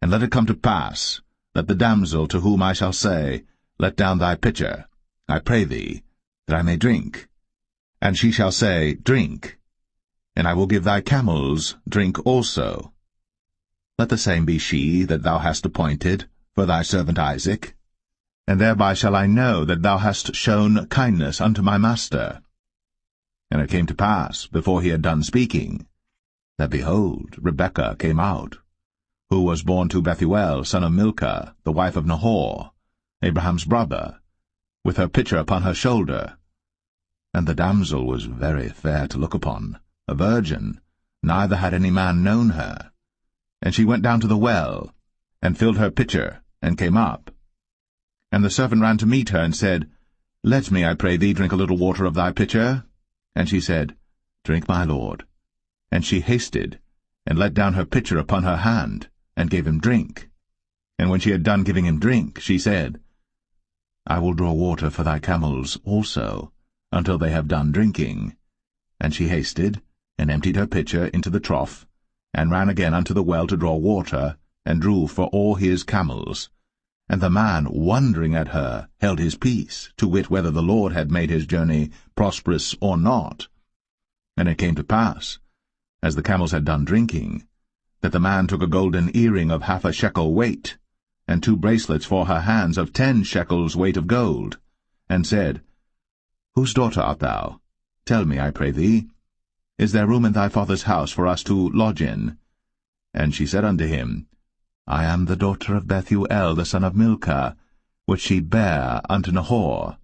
And let it come to pass, that the damsel to whom I shall say, Let down thy pitcher, I pray thee, that I may drink. And she shall say, Drink. And I will give thy camels drink also. Let the same be she that thou hast appointed for thy servant Isaac. And thereby shall I know that thou hast shown kindness unto my master. And it came to pass, before he had done speaking, that, behold, Rebekah came out, who was born to Bethuel, son of Milcah, the wife of Nahor, Abraham's brother, with her pitcher upon her shoulder. And the damsel was very fair to look upon, a virgin, neither had any man known her. And she went down to the well, and filled her pitcher, and came up. And the servant ran to meet her, and said, Let me, I pray thee, drink a little water of thy pitcher. And she said, Drink, my lord. And she hasted, and let down her pitcher upon her hand, and gave him drink. And when she had done giving him drink, she said, I will draw water for thy camels also, until they have done drinking. And she hasted, and emptied her pitcher into the trough, and ran again unto the well to draw water, and drew for all his camels. And the man, wondering at her, held his peace, to wit whether the Lord had made his journey prosperous or not. And it came to pass, as the camels had done drinking, that the man took a golden earring of 1/2 shekel weight, and 2 bracelets for her hands of 10 shekels weight of gold, and said, Whose daughter art thou? Tell me, I pray thee. Is there room in thy father's house for us to lodge in? And she said unto him, I am the daughter of Bethuel, the son of Milcah, which she bare unto Nahor.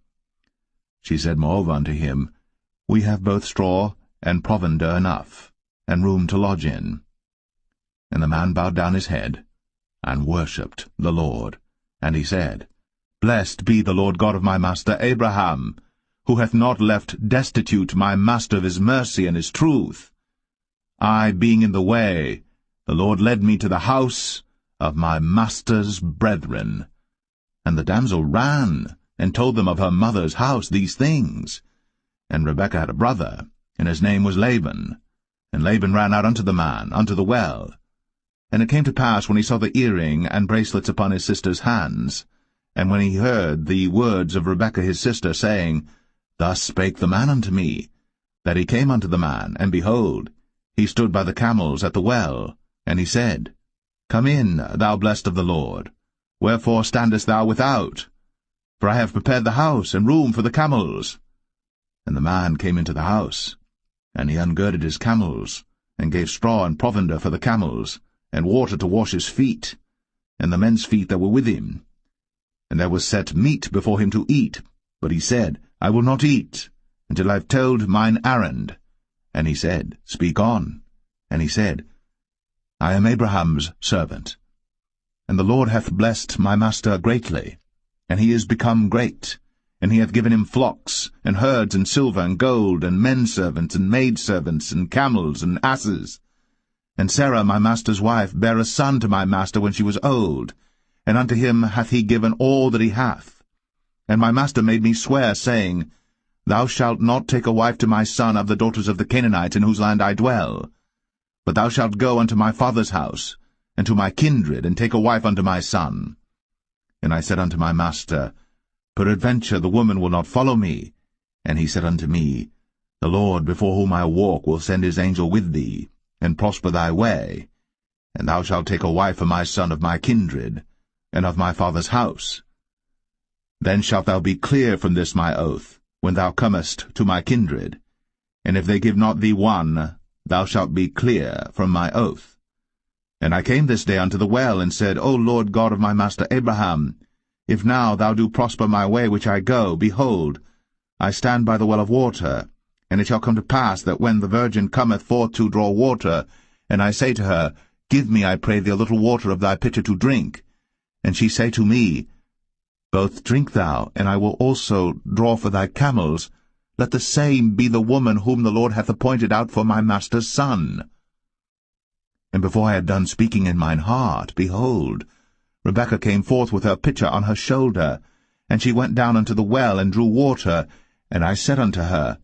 She said moreover unto him, We have both straw and provender enough, and room to lodge in. And the man bowed down his head, and worshipped the Lord. And he said, Blessed be the Lord God of my master Abraham, who hath not left destitute my master of his mercy and his truth. I being in the way, the Lord led me to the house of my master's brethren. And the damsel ran, and told them of her mother's house these things. And Rebekah had a brother, and his name was Laban. And Laban ran out unto the man, unto the well. And it came to pass, when he saw the earring and bracelets upon his sister's hands, and when he heard the words of Rebekah his sister, saying, Thus spake the man unto me, that he came unto the man, and behold, he stood by the camels at the well. And he said, Come in, thou blessed of the Lord. Wherefore standest thou without? For I have prepared the house and room for the camels. And the man came into the house, and he ungirded his camels, and gave straw and provender for the camels, and water to wash his feet, and the men's feet that were with him. And there was set meat before him to eat, but he said, I will not eat, until I have told mine errand. And he said, Speak on. And he said, I am Abraham's servant. And the Lord hath blessed my master greatly, and he is become great, and he hath given him flocks, and herds, and silver, and gold, and men-servants, and maidservants, and camels, and asses. And Sarah my master's wife bare a son to my master when she was old, and unto him hath he given all that he hath. And my master made me swear, saying, Thou shalt not take a wife to my son of the daughters of the Canaanites in whose land I dwell, but thou shalt go unto my father's house, and to my kindred, and take a wife unto my son. And I said unto my master, Peradventure the woman will not follow me. And he said unto me, The Lord before whom I walk will send his angel with thee, and prosper thy way. And thou shalt take a wife for my son of my kindred, and of my father's house. Then shalt thou be clear from this my oath, when thou comest to my kindred. And if they give not thee one, thou shalt be clear from my oath. And I came this day unto the well, and said, O Lord God of my master Abraham, if now thou do prosper my way which I go, behold, I stand by the well of water. And it shall come to pass that when the virgin cometh forth to draw water, and I say to her, Give me, I pray thee, a little water of thy pitcher to drink, and she say to me, Both drink thou, and I will also draw for thy camels, let the same be the woman whom the Lord hath appointed out for my master's son. And before I had done speaking in mine heart, behold, Rebekah came forth with her pitcher on her shoulder, and she went down unto the well, and drew water. And I said unto her,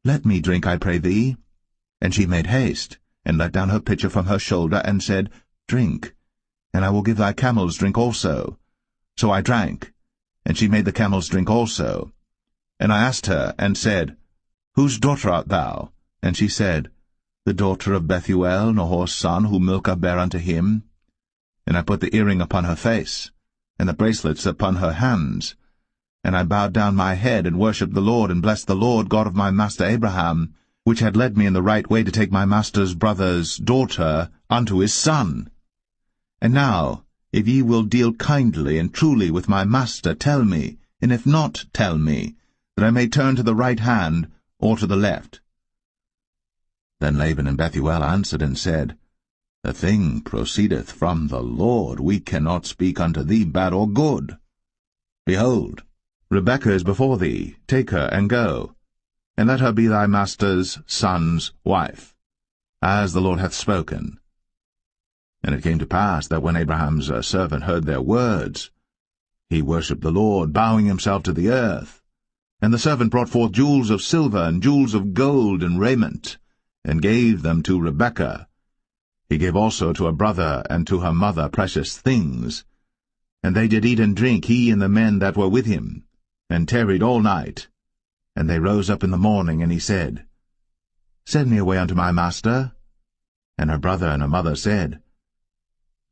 Let me drink, I pray thee. And she made haste, and let down her pitcher from her shoulder, and said, Drink, and I will give thy camels drink also. So I drank, and she made the camels drink also. And I asked her, and said, Whose daughter art thou? And she said, The daughter of Bethuel, Nahor's son, whom Milcah bare unto him. And I put the earring upon her face, and the bracelets upon her hands. And I bowed down my head, and worshipped the Lord, and blessed the Lord God of my master Abraham, which had led me in the right way to take my master's brother's daughter unto his son. And now, if ye will deal kindly and truly with my master, tell me, and if not, tell me, that I may turn to the right hand or to the left. Then Laban and Bethuel answered and said, The thing proceedeth from the Lord. We cannot speak unto thee bad or good. Behold, Rebekah is before thee. Take her, and go, and let her be thy master's son's wife, as the Lord hath spoken. And it came to pass that when Abraham's servant heard their words, he worshipped the Lord, bowing himself to the earth. And the servant brought forth jewels of silver, and jewels of gold, and raiment, and gave them to Rebekah. He gave also to her brother and to her mother precious things. And they did eat and drink, he and the men that were with him, and tarried all night. And they rose up in the morning, and he said, Send me away unto my master. And her brother and her mother said,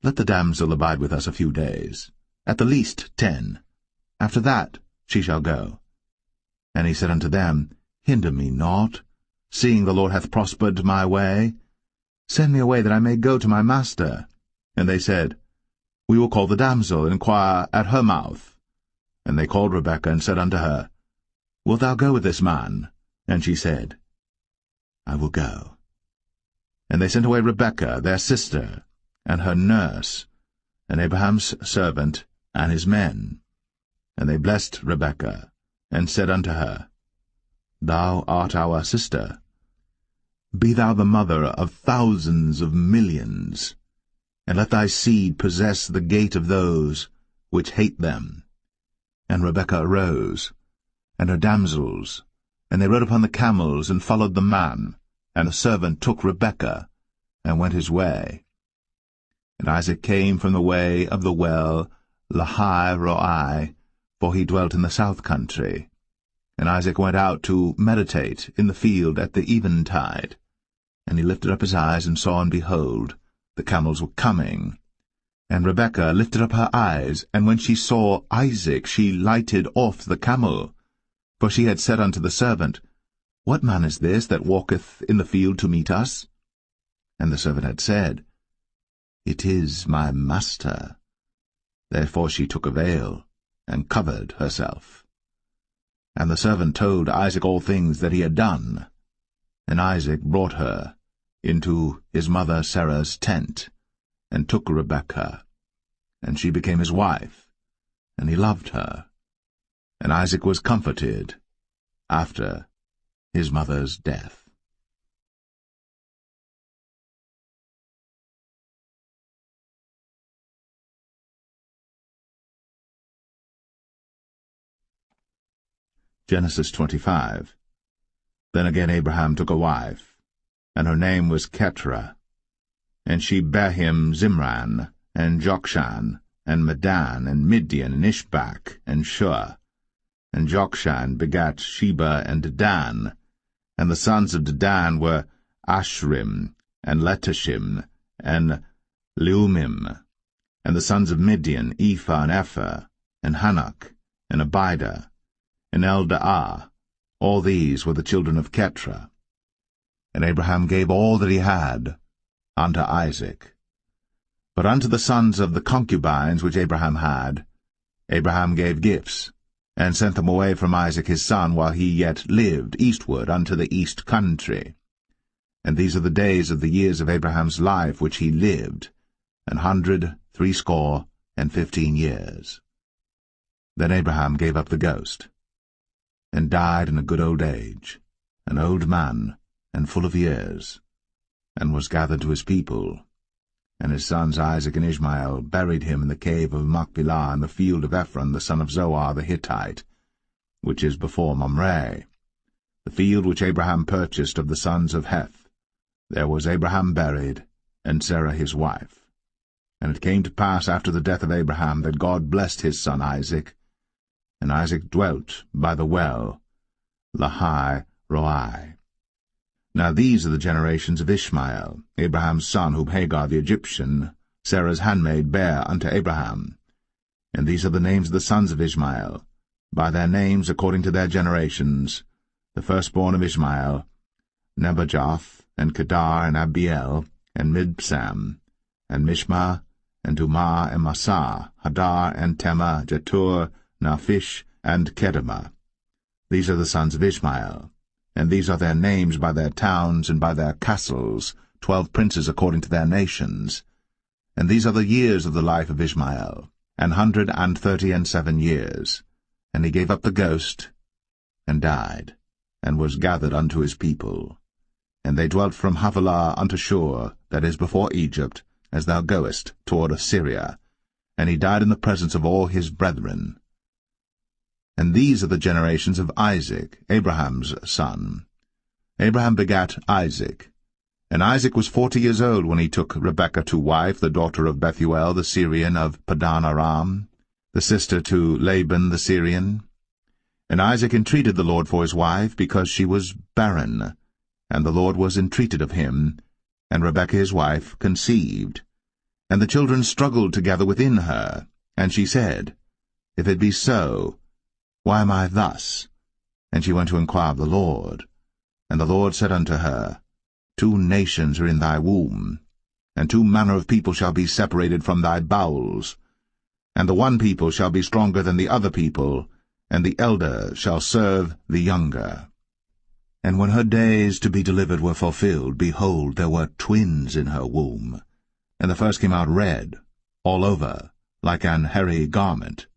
Let the damsel abide with us a few days, at the least 10. After that she shall go. And he said unto them, Hinder me not, seeing the Lord hath prospered my way. Send me away, that I may go to my master. And they said, We will call the damsel, and inquire at her mouth. And they called Rebekah, and said unto her, Wilt thou go with this man? And she said, I will go. And they sent away Rebekah, their sister, and her nurse, and Abraham's servant, and his men. And they blessed Rebekah, and said unto her, Thou art our sister. Be thou the mother of thousands of millions, and let thy seed possess the gate of those which hate them. And Rebekah arose, and her damsels, and they rode upon the camels, and followed the man. And the servant took Rebekah, and went his way. And Isaac came from the way of the well Lahai-roi, for he dwelt in the south country. And Isaac went out to meditate in the field at the eventide. And he lifted up his eyes, and saw, and behold, the camels were coming. And Rebekah lifted up her eyes, and when she saw Isaac, she lighted off the camel. For she had said unto the servant, What man is this that walketh in the field to meet us? And the servant had said, It is my master. Therefore she took a veil, and covered herself. And the servant told Isaac all things that he had done. And Isaac brought her into his mother Sarah's tent, and took Rebekah. And she became his wife, and he loved her. And Isaac was comforted after his mother's death. Genesis 25. Then again Abraham took a wife, and her name was Keturah. And she bare him Zimran, and Jokshan, and Medan, and Midian, and Ishbak, and Shua. And Jokshan begat Sheba and Dedan. And the sons of Dedan were Ashrim, and Letashim, and Leumim. And the sons of Midian, Ephah and Epher, and Hanok, and Abidah, and Eldaah. All these were the children of Keturah. And Abraham gave all that he had unto Isaac. But unto the sons of the concubines which Abraham had, Abraham gave gifts, and sent them away from Isaac his son while he yet lived eastward unto the east country. And these are the days of the years of Abraham's life which he lived, 160 years. Then Abraham gave up the ghost, and died in a good old age, an old man, and full of years, and was gathered to his people. And his sons Isaac and Ishmael buried him in the cave of Machpelah in the field of Ephron the son of Zohar the Hittite, which is before Mamre, the field which Abraham purchased of the sons of Heth. There was Abraham buried, and Sarah his wife. And it came to pass after the death of Abraham that God blessed his son Isaac, and Isaac dwelt by the well, Lahai Roi. Now these are the generations of Ishmael, Abraham's son, whom Hagar the Egyptian, Sarah's handmaid, bare unto Abraham. And these are the names of the sons of Ishmael, by their names according to their generations: the firstborn of Ishmael, Nebajoth, and Kedar, and Abiel, and Mibsam, and Mishma, and Dumah, and Massa, Hadar, and Tema, Jetur, Naphish, and Kedemah. These are the sons of Ishmael, and these are their names by their towns and by their castles, 12 princes according to their nations. And these are the years of the life of Ishmael, 137 years. And he gave up the ghost, and died, and was gathered unto his people. And they dwelt from Havilah unto Shur, that is before Egypt, as thou goest toward Assyria. And he died in the presence of all his brethren. And these are the generations of Isaac, Abraham's son. Abraham begat Isaac. And Isaac was 40 years old when he took Rebekah to wife, the daughter of Bethuel the Syrian of Padan Aram, the sister to Laban the Syrian. And Isaac entreated the Lord for his wife, because she was barren. And the Lord was entreated of him, and Rebekah his wife conceived. And the children struggled together within her. And she said, If it be so, why am I thus? And she went to inquire of the Lord. And the Lord said unto her, 2 nations are in thy womb, and 2 manner of people shall be separated from thy bowels. And the one people shall be stronger than the other people, and the elder shall serve the younger. And when her days to be delivered were fulfilled, behold, there were twins in her womb. And the first came out red, all over, like an hairy garment.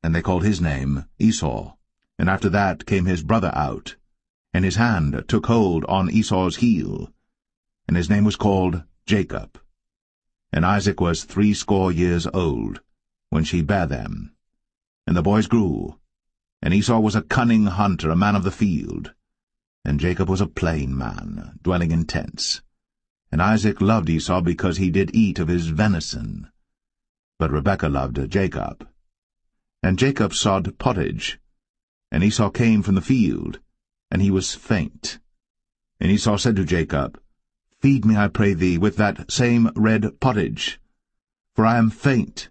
And they called his name Esau. And after that came his brother out, and his hand took hold on Esau's heel, and his name was called Jacob. And Isaac was 80 years old when she bare them. And the boys grew, and Esau was a cunning hunter, a man of the field, and Jacob was a plain man, dwelling in tents. And Isaac loved Esau because he did eat of his venison, but Rebekah loved Jacob. And Jacob sod pottage, and Esau came from the field, and he was faint. And Esau said to Jacob, Feed me, I pray thee, with that same red pottage, for I am faint.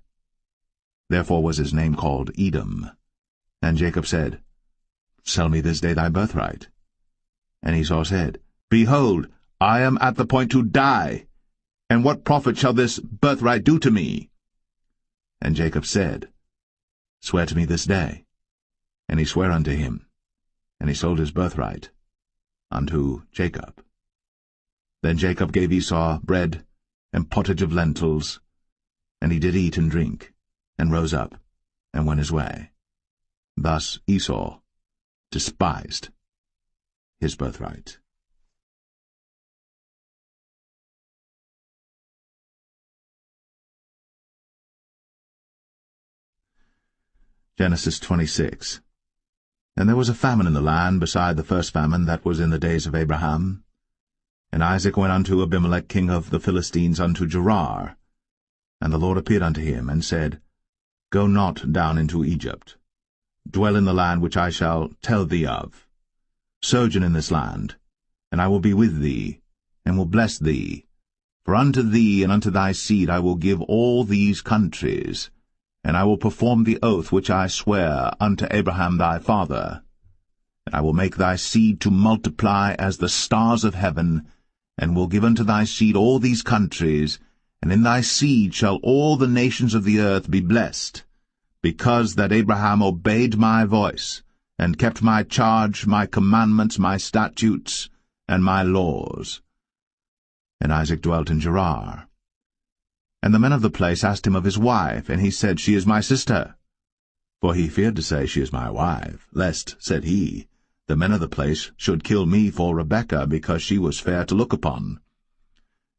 Therefore was his name called Edom. And Jacob said, Sell me this day thy birthright. And Esau said, Behold, I am at the point to die, and what profit shall this birthright do to me? And Jacob said, Swear to me this day. And he sware unto him, and he sold his birthright unto Jacob. Then Jacob gave Esau bread and pottage of lentils, and he did eat and drink, and rose up, and went his way. Thus Esau despised his birthright. Genesis 26. And there was a famine in the land beside the first famine that was in the days of Abraham. And Isaac went unto Abimelech king of the Philistines unto Gerar. And the Lord appeared unto him, and said, Go not down into Egypt. Dwell in the land which I shall tell thee of. Sojourn in this land, and I will be with thee, and will bless thee. For unto thee and unto thy seed I will give all these countries, and I will perform the oath which I sware unto Abraham thy father. And I will make thy seed to multiply as the stars of heaven, and will give unto thy seed all these countries, and in thy seed shall all the nations of the earth be blessed, because that Abraham obeyed my voice, and kept my charge, my commandments, my statutes, and my laws. And Isaac dwelt in Gerar. And the men of the place asked him of his wife, and he said, She is my sister. For he feared to say, She is my wife, lest, said he, the men of the place should kill me for Rebekah, because she was fair to look upon.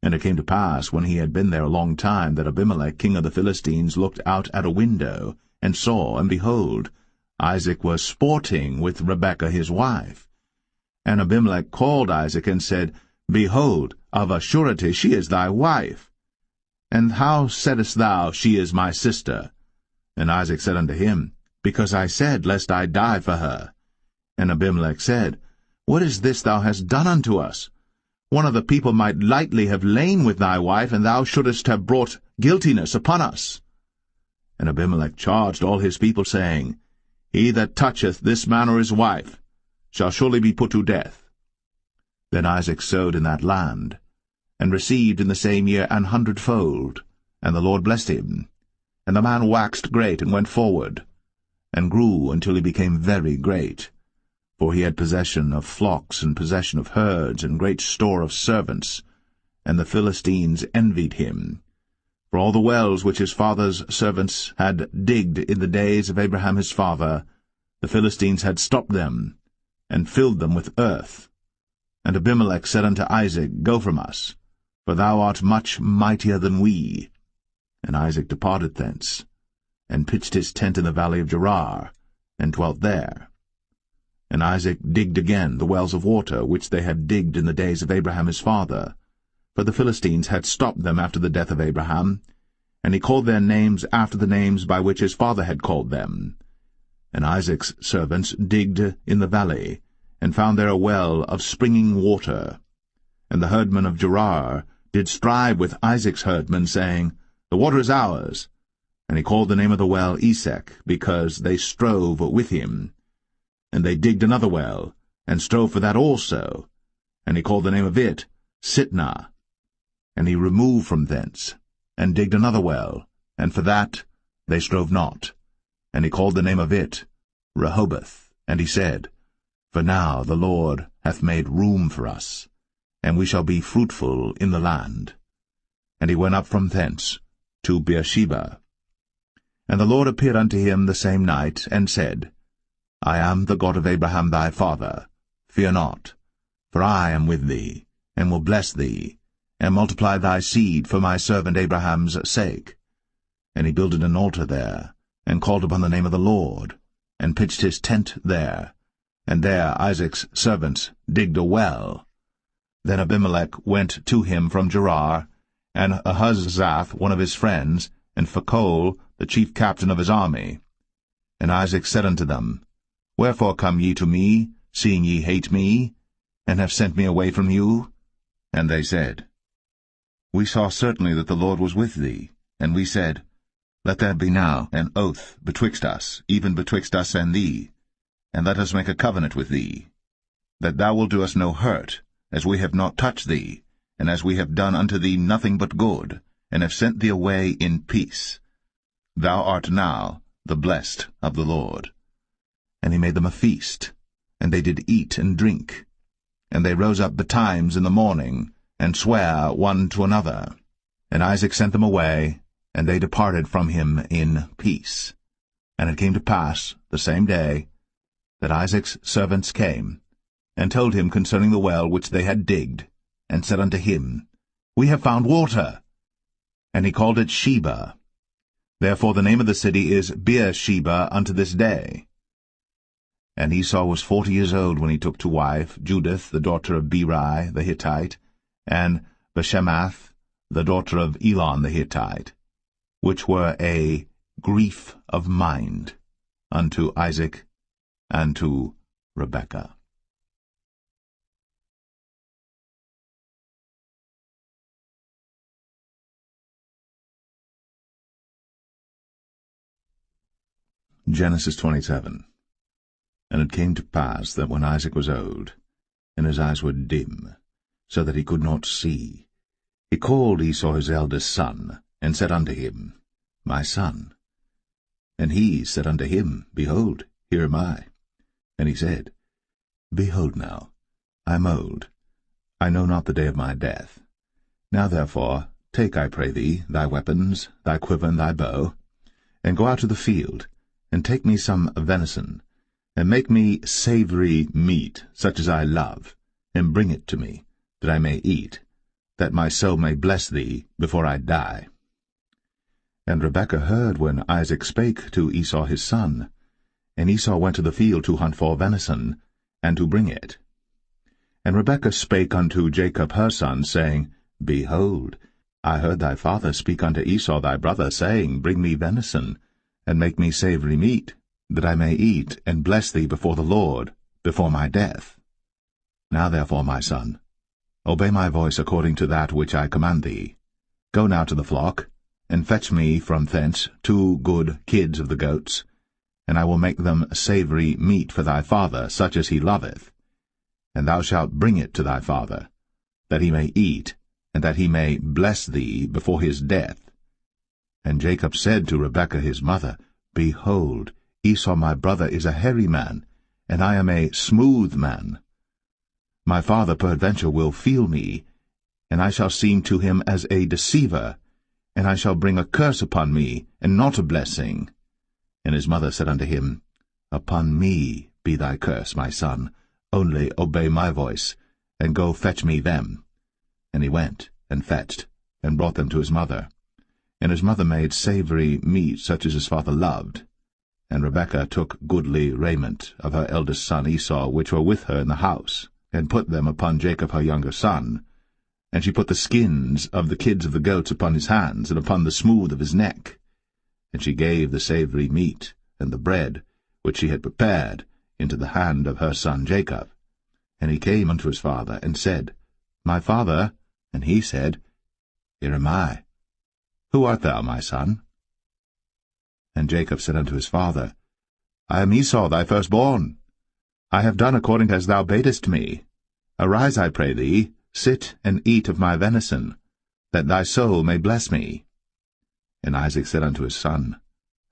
And it came to pass, when he had been there a long time, that Abimelech king of the Philistines looked out at a window, and saw, and behold, Isaac was sporting with Rebekah his wife. And Abimelech called Isaac, and said, Behold, of a surety she is thy wife. And how saidst thou, She is my sister? And Isaac said unto him, Because I said, Lest I die for her. And Abimelech said, What is this thou hast done unto us? One of the people might lightly have lain with thy wife, and thou shouldest have brought guiltiness upon us. And Abimelech charged all his people, saying, He that toucheth this man or his wife shall surely be put to death. Then Isaac sowed in that land, and received in the same year 100-fold, and the Lord blessed him. And the man waxed great, and went forward, and grew until he became very great. For he had possession of flocks, and possession of herds, and great store of servants, and the Philistines envied him. For all the wells which his father's servants had digged in the days of Abraham his father, the Philistines had stopped them, and filled them with earth. And Abimelech said unto Isaac, Go from us, for thou art much mightier than we. And Isaac departed thence, and pitched his tent in the valley of Gerar, and dwelt there. And Isaac digged again the wells of water which they had digged in the days of Abraham his father, for the Philistines had stopped them after the death of Abraham, and he called their names after the names by which his father had called them. And Isaac's servants digged in the valley, and found there a well of springing water. And the herdmen of Gerar did strive with Isaac's herdmen, saying, The water is ours. And he called the name of the well Esek, because they strove with him. And they digged another well, and strove for that also. And he called the name of it Sitnah. And he removed from thence, and digged another well, and for that they strove not. And he called the name of it Rehoboth. And he said, For now the Lord hath made room for us, and we shall be fruitful in the land. And he went up from thence to Beersheba. And the Lord appeared unto him the same night, and said, I am the God of Abraham thy father. Fear not, for I am with thee, and will bless thee, and multiply thy seed for my servant Abraham's sake. And he builded an altar there, and called upon the name of the Lord, and pitched his tent there. And there Isaac's servants digged a well. Then Abimelech went to him from Gerar, and Ahuzzath one of his friends, and Phicol the chief captain of his army. And Isaac said unto them, Wherefore come ye to me, seeing ye hate me, and have sent me away from you? And they said, We saw certainly that the Lord was with thee. And we said, Let there be now an oath betwixt us, even betwixt us and thee, and let us make a covenant with thee, that thou wilt do us no hurt, as we have not touched thee, and as we have done unto thee nothing but good, and have sent thee away in peace. Thou art now the blessed of the Lord. And he made them a feast, and they did eat and drink. And they rose up betimes in the morning, and sware one to another. And Isaac sent them away, and they departed from him in peace. And it came to pass, the same day, that Isaac's servants came, and told him concerning the well which they had digged, and said unto him, We have found water. And he called it Sheba. Therefore the name of the city is Beersheba unto this day. And Esau was 40 years old when he took to wife Judith the daughter of Beri the Hittite, and Bashemath the daughter of Elon the Hittite, which were a grief of mind unto Isaac and to Rebekah. Genesis 27. And it came to pass that when Isaac was old, and his eyes were dim, so that he could not see, he called Esau his eldest son, and said unto him, My son. And he said unto him, Behold, here am I. And he said, Behold now, I am old, I know not the day of my death. Now therefore, take, I pray thee, thy weapons, thy quiver and thy bow, and go out to the field, and take me some venison, and make me savory meat, such as I love, and bring it to me, that I may eat, that my soul may bless thee before I die. And Rebekah heard when Isaac spake to Esau his son, and Esau went to the field to hunt for venison, and to bring it. And Rebekah spake unto Jacob her son, saying, Behold, I heard thy father speak unto Esau thy brother, saying, Bring me venison, and make me savory meat, that I may eat and bless thee before the Lord, before my death. Now therefore, my son, obey my voice according to that which I command thee. Go now to the flock, and fetch me from thence 2 good kids of the goats, and I will make them savory meat for thy father, such as he loveth. And thou shalt bring it to thy father, that he may eat, and that he may bless thee before his death. And Jacob said to Rebekah his mother, Behold, Esau my brother is a hairy man, and I am a smooth man. My father peradventure will feel me, and I shall seem to him as a deceiver, and I shall bring a curse upon me, and not a blessing. And his mother said unto him, Upon me be thy curse, my son, only obey my voice, and go fetch me them. And he went, and fetched, and brought them to his mother. And his mother made savory meat such as his father loved. And Rebekah took goodly raiment of her eldest son Esau, which were with her in the house, and put them upon Jacob her younger son. And she put the skins of the kids of the goats upon his hands, and upon the smooth of his neck. And she gave the savory meat, and the bread, which she had prepared, into the hand of her son Jacob. And he came unto his father, and said, My father. And he said, Here am I. Who art thou, my son? And Jacob said unto his father, I am Esau thy firstborn. I have done according as thou badest me. Arise, I pray thee, sit and eat of my venison, that thy soul may bless me. And Isaac said unto his son,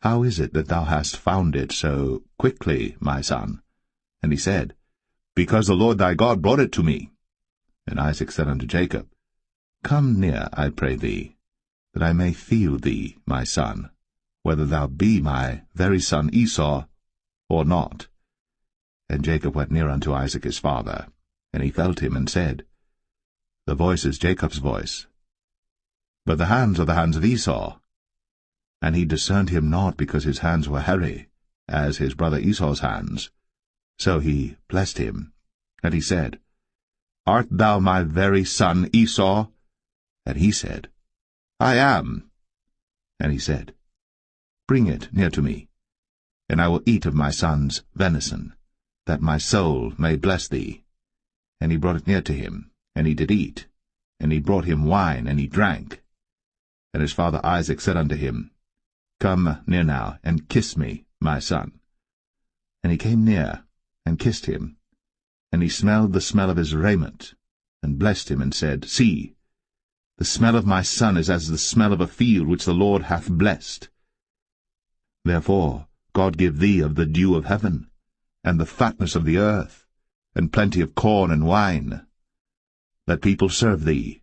How is it that thou hast found it so quickly, my son? And he said, Because the Lord thy God brought it to me. And Isaac said unto Jacob, Come near, I pray thee, that I may feel thee, my son, whether thou be my very son Esau, or not. And Jacob went near unto Isaac his father, and he felt him, and said, The voice is Jacob's voice, but the hands are the hands of Esau. And he discerned him not, because his hands were hairy, as his brother Esau's hands. So he blessed him, and he said, Art thou my very son Esau? And he said, I am. And he said, Bring it near to me, and I will eat of my son's venison, that my soul may bless thee. And he brought it near to him, and he did eat, and he brought him wine, and he drank. And his father Isaac said unto him, Come near now, and kiss me, my son. And he came near, and kissed him, and he smelled the smell of his raiment, and blessed him, and said, See, the smell of my son is as the smell of a field which the Lord hath blessed. Therefore God give thee of the dew of heaven, and the fatness of the earth, and plenty of corn and wine. Let people serve thee,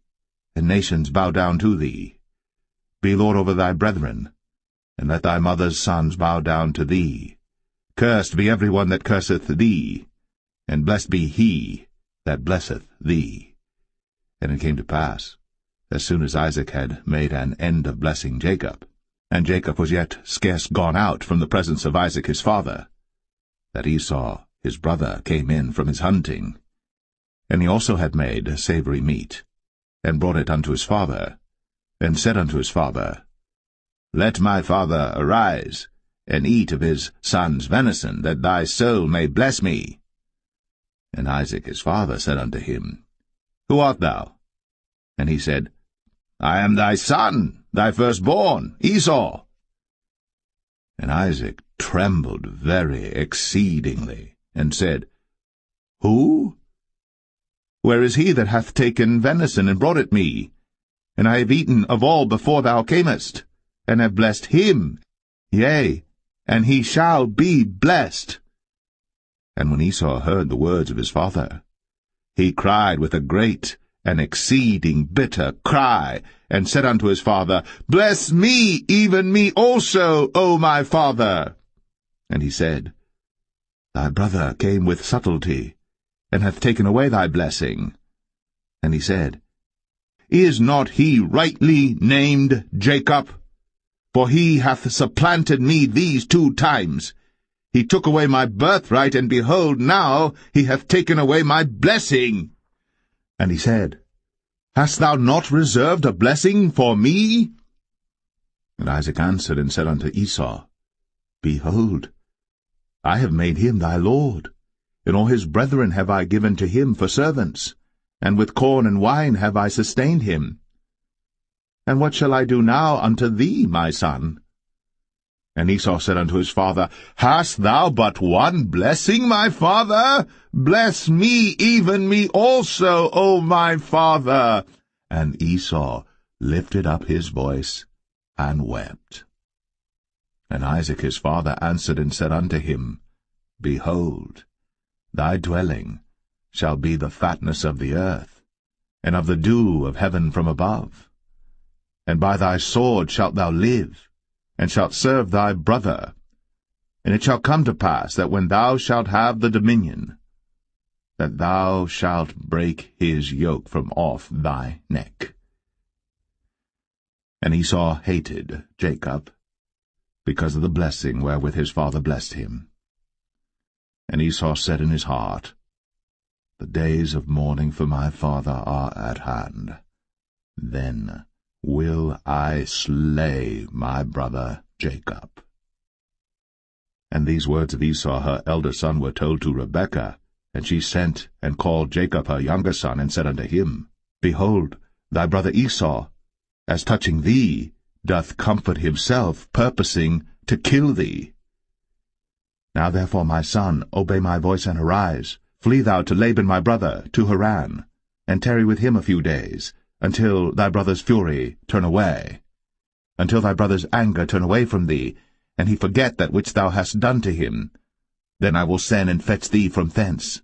and nations bow down to thee. Be Lord over thy brethren, and let thy mother's sons bow down to thee. Cursed be every one that curseth thee, and blessed be he that blesseth thee. And it came to pass, as soon as Isaac had made an end of blessing Jacob, and Jacob was yet scarce gone out from the presence of Isaac his father, that Esau his brother came in from his hunting. And he also had made savory meat, and brought it unto his father, and said unto his father, Let my father arise, and eat of his son's venison, that thy soul may bless me. And Isaac his father said unto him, Who art thou? And he said, I am thy son, thy firstborn, Esau. And Isaac trembled very exceedingly, and said, Who? Where is he that hath taken venison and brought it me? And I have eaten of all before thou camest, and have blessed him, yea, and he shall be blessed. And when Esau heard the words of his father, he cried with a great and exceeding bitter cry, and said unto his father, Bless me, even me also, O my father. And he said, Thy brother came with subtlety, and hath taken away thy blessing. And he said, Is not he rightly named Jacob? For he hath supplanted me these 2 times. He took away my birthright, and behold, now he hath taken away my blessing. And he said, Hast thou not reserved a blessing for me? And Isaac answered and said unto Esau, Behold, I have made him thy lord, and all his brethren have I given to him for servants, and with corn and wine have I sustained him. And what shall I do now unto thee, my son? And Esau said unto his father, Hast thou but one blessing, my father? Bless me, even me also, O my father. And Esau lifted up his voice and wept. And Isaac his father answered and said unto him, Behold, thy dwelling shall be the fatness of the earth, and of the dew of heaven from above. And by thy sword shalt thou live, and shalt serve thy brother. And it shall come to pass that when thou shalt have the dominion, that thou shalt break his yoke from off thy neck. And Esau hated Jacob, because of the blessing wherewith his father blessed him. And Esau said in his heart, The days of mourning for my father are at hand. Then will I slay my brother Jacob. And these words of Esau her elder son were told to Rebekah, and she sent and called Jacob her younger son, and said unto him, Behold, thy brother Esau, as touching thee, doth comfort himself, purposing to kill thee. Now therefore, my son, obey my voice, and arise. Flee thou to Laban my brother, to Haran, and tarry with him a few days, until thy brother's fury turn away, until thy brother's anger turn away from thee, and he forget that which thou hast done to him. Then I will send and fetch thee from thence.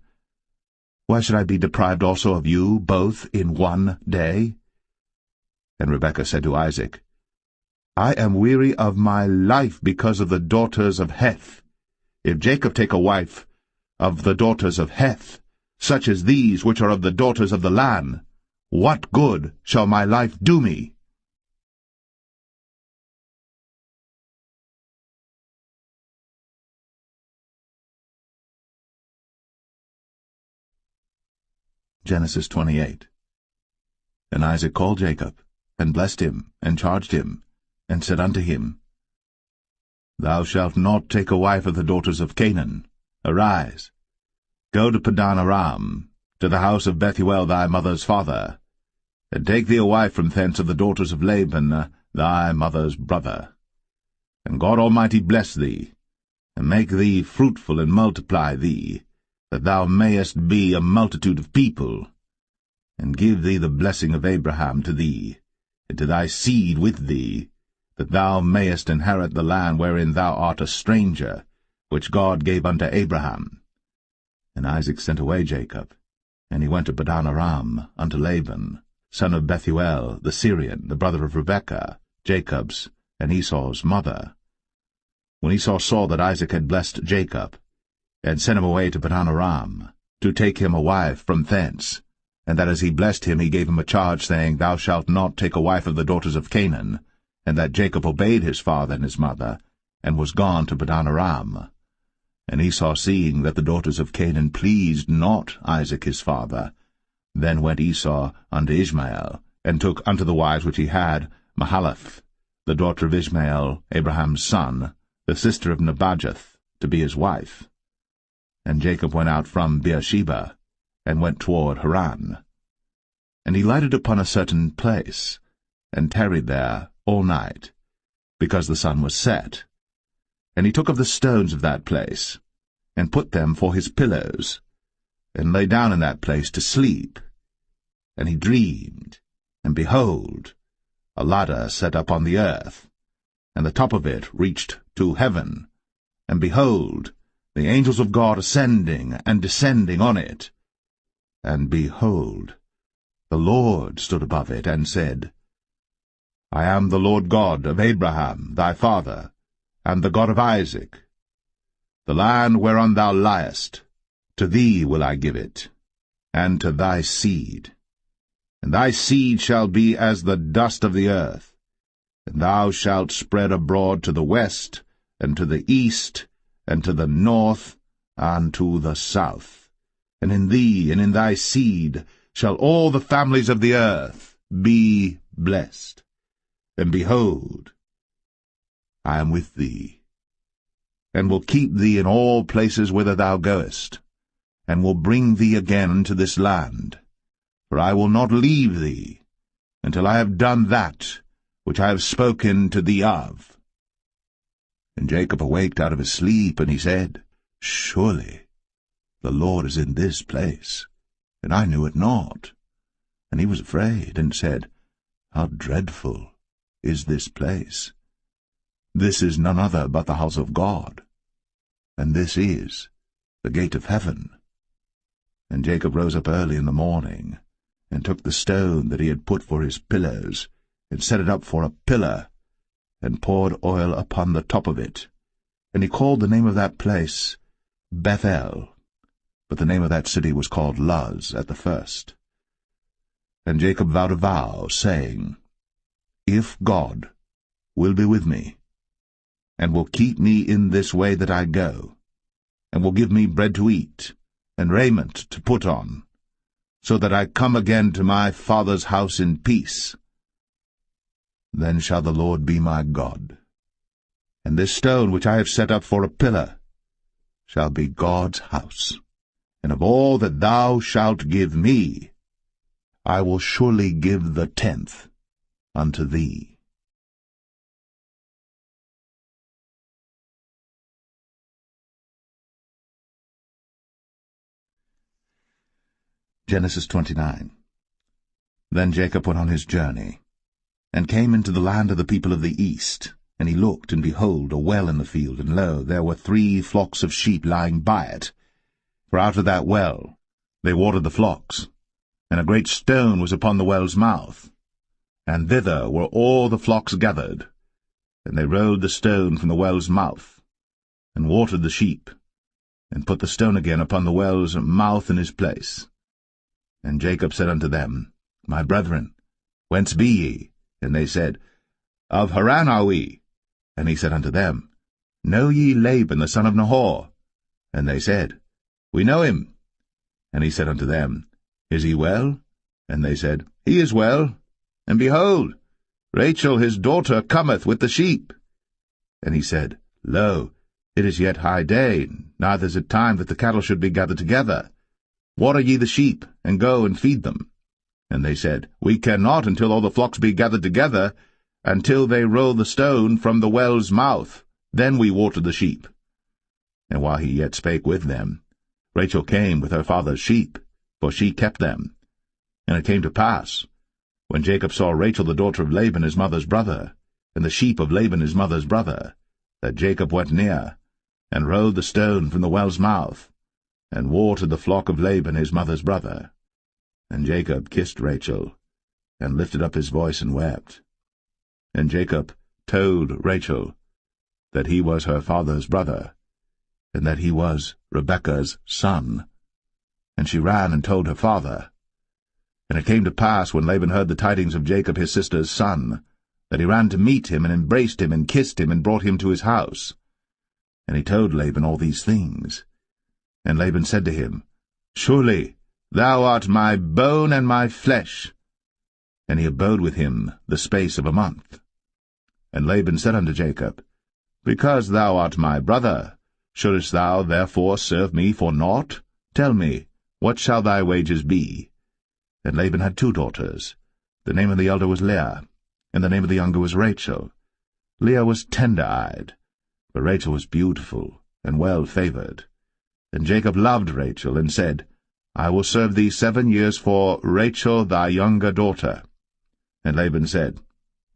Why should I be deprived also of you both in one day? And Rebekah said to Isaac, I am weary of my life because of the daughters of Heth. If Jacob take a wife of the daughters of Heth, such as these which are of the daughters of the land, what good shall my life do me? Genesis 28. And Isaac called Jacob, and blessed him, and charged him, and said unto him, Thou shalt not take a wife of the daughters of Canaan. Arise, go to Padan Aram, to the house of Bethuel thy mother's father, and take thee a wife from thence of the daughters of Laban thy mother's brother. And God Almighty bless thee, and make thee fruitful, and multiply thee, that thou mayest be a multitude of people. and give thee the blessing of Abraham to thee, and to thy seed with thee, that thou mayest inherit the land wherein thou art a stranger, which God gave unto Abraham. And Isaac sent away Jacob, and he went to Padan Aram unto Laban, son of Bethuel the Syrian, the brother of Rebekah, Jacob's and Esau's mother. When Esau saw that Isaac had blessed Jacob, and sent him away to Padan Aram, to take him a wife from thence, and that as he blessed him he gave him a charge, saying, Thou shalt not take a wife of the daughters of Canaan, and that Jacob obeyed his father and his mother, and was gone to Padan Aram. And Esau, seeing that the daughters of Canaan pleased not Isaac his father, then went Esau unto Ishmael, and took unto the wives which he had Mahalath, the daughter of Ishmael, Abraham's son, the sister of Nebajoth, to be his wife. And Jacob went out from Beersheba, and went toward Haran. And he lighted upon a certain place, and tarried there all night, because the sun was set. And he took of the stones of that place, and put them for his pillows, and lay down in that place to sleep. And he dreamed, and behold, a ladder set up on the earth, and the top of it reached to heaven, and behold, the angels of God ascending and descending on it. And behold, the Lord stood above it, and said, I am the Lord God of Abraham thy father, and the God of Isaac. The land whereon thou liest, to thee will I give it, and to thy seed. And thy seed shall be as the dust of the earth, and thou shalt spread abroad to the west, and to the east, and to the north, and to the south. And in thee and in thy seed shall all the families of the earth be blessed. And behold, I am with thee, and will keep thee in all places whither thou goest, and will bring thee again to this land. For I will not leave thee, until I have done that which I have spoken to thee of. And Jacob awaked out of his sleep, and he said, Surely the Lord is in this place, and I knew it not. And he was afraid, and said, How dreadful is this place! This is none other but the house of God, and this is the gate of heaven. And Jacob rose up early in the morning, and took the stone that he had put for his pillows, and set it up for a pillar, and poured oil upon the top of it. And he called the name of that place Bethel, but the name of that city was called Luz at the first. And Jacob vowed a vow, saying, If God will be with me, and will keep me in this way that I go, and will give me bread to eat, and raiment to put on, so that I come again to my father's house in peace, then shall the Lord be my God. And this stone which I have set up for a pillar shall be God's house. And of all that thou shalt give me, I will surely give the 10th unto thee. Genesis 29. Then Jacob went on his journey, and came into the land of the people of the east. And he looked, and behold, a well in the field, and lo, there were 3 flocks of sheep lying by it. For out of that well they watered the flocks, and a great stone was upon the well's mouth. And thither were all the flocks gathered, and they rolled the stone from the well's mouth, and watered the sheep, and put the stone again upon the well's mouth in his place. And Jacob said unto them, My brethren, whence be ye? And they said, Of Haran are we. And he said unto them, Know ye Laban the son of Nahor? And they said, We know him. And he said unto them, Is he well? And they said, He is well. And behold, Rachel his daughter cometh with the sheep. And he said, Lo, it is yet high day, neither is it time that the cattle should be gathered together. Water ye the sheep, and go and feed them. And they said, We cannot until all the flocks be gathered together, until they roll the stone from the well's mouth. Then we water the sheep. And while he yet spake with them, Rachel came with her father's sheep, for she kept them. And it came to pass, when Jacob saw Rachel the daughter of Laban his mother's brother, and the sheep of Laban his mother's brother, that Jacob went near, and rolled the stone from the well's mouth, and watered the flock of Laban his mother's brother. And Jacob kissed Rachel, and lifted up his voice and wept. And Jacob told Rachel that he was her father's brother, and that he was Rebekah's son. And she ran and told her father. And it came to pass, when Laban heard the tidings of Jacob his sister's son, that he ran to meet him, and embraced him, and kissed him, and brought him to his house. And he told Laban all these things. And Laban said to him, Surely thou art my bone and my flesh. And he abode with him the space of a month. And Laban said unto Jacob, Because thou art my brother, shouldest thou therefore serve me for naught? Tell me, what shall thy wages be? And Laban had 2 daughters. The name of the elder was Leah, and the name of the younger was Rachel. Leah was tender-eyed, but Rachel was beautiful and well-favored. And Jacob loved Rachel, and said, I will serve thee 7 years for Rachel thy younger daughter. And Laban said,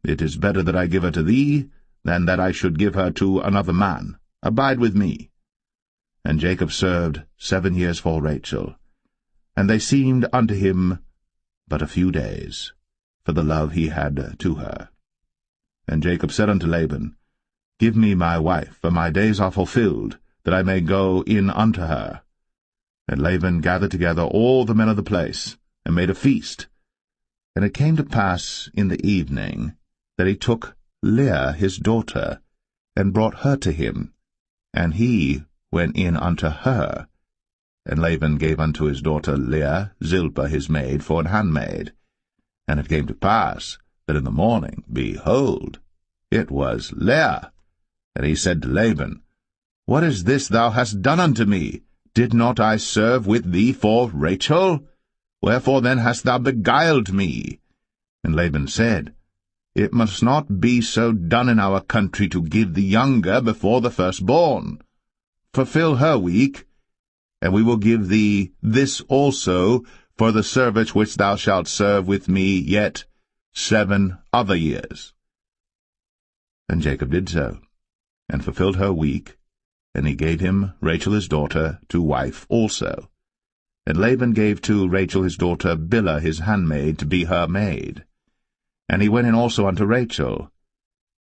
It is better that I give her to thee, than that I should give her to another man. Abide with me. And Jacob served 7 years for Rachel. And they seemed unto him but a few days, for the love he had to her. And Jacob said unto Laban, Give me my wife, for my days are fulfilled, that I may go in unto her. And Laban gathered together all the men of the place, and made a feast. And it came to pass in the evening, that he took Leah his daughter, and brought her to him, and he went in unto her. And Laban gave unto his daughter Leah Zilpah his maid for an handmaid. And it came to pass, that in the morning, behold, it was Leah. And he said to Laban, What is this thou hast done unto me? Did not I serve with thee for Rachel? Wherefore then hast thou beguiled me? And Laban said, It must not be so done in our country to give the younger before the firstborn. Fulfill her week, and we will give thee this also for the service which thou shalt serve with me yet 7 other years. And Jacob did so, and fulfilled her week, and he gave him Rachel his daughter to wife also. And Laban gave to Rachel his daughter Bilhah his handmaid to be her maid. And he went in also unto Rachel.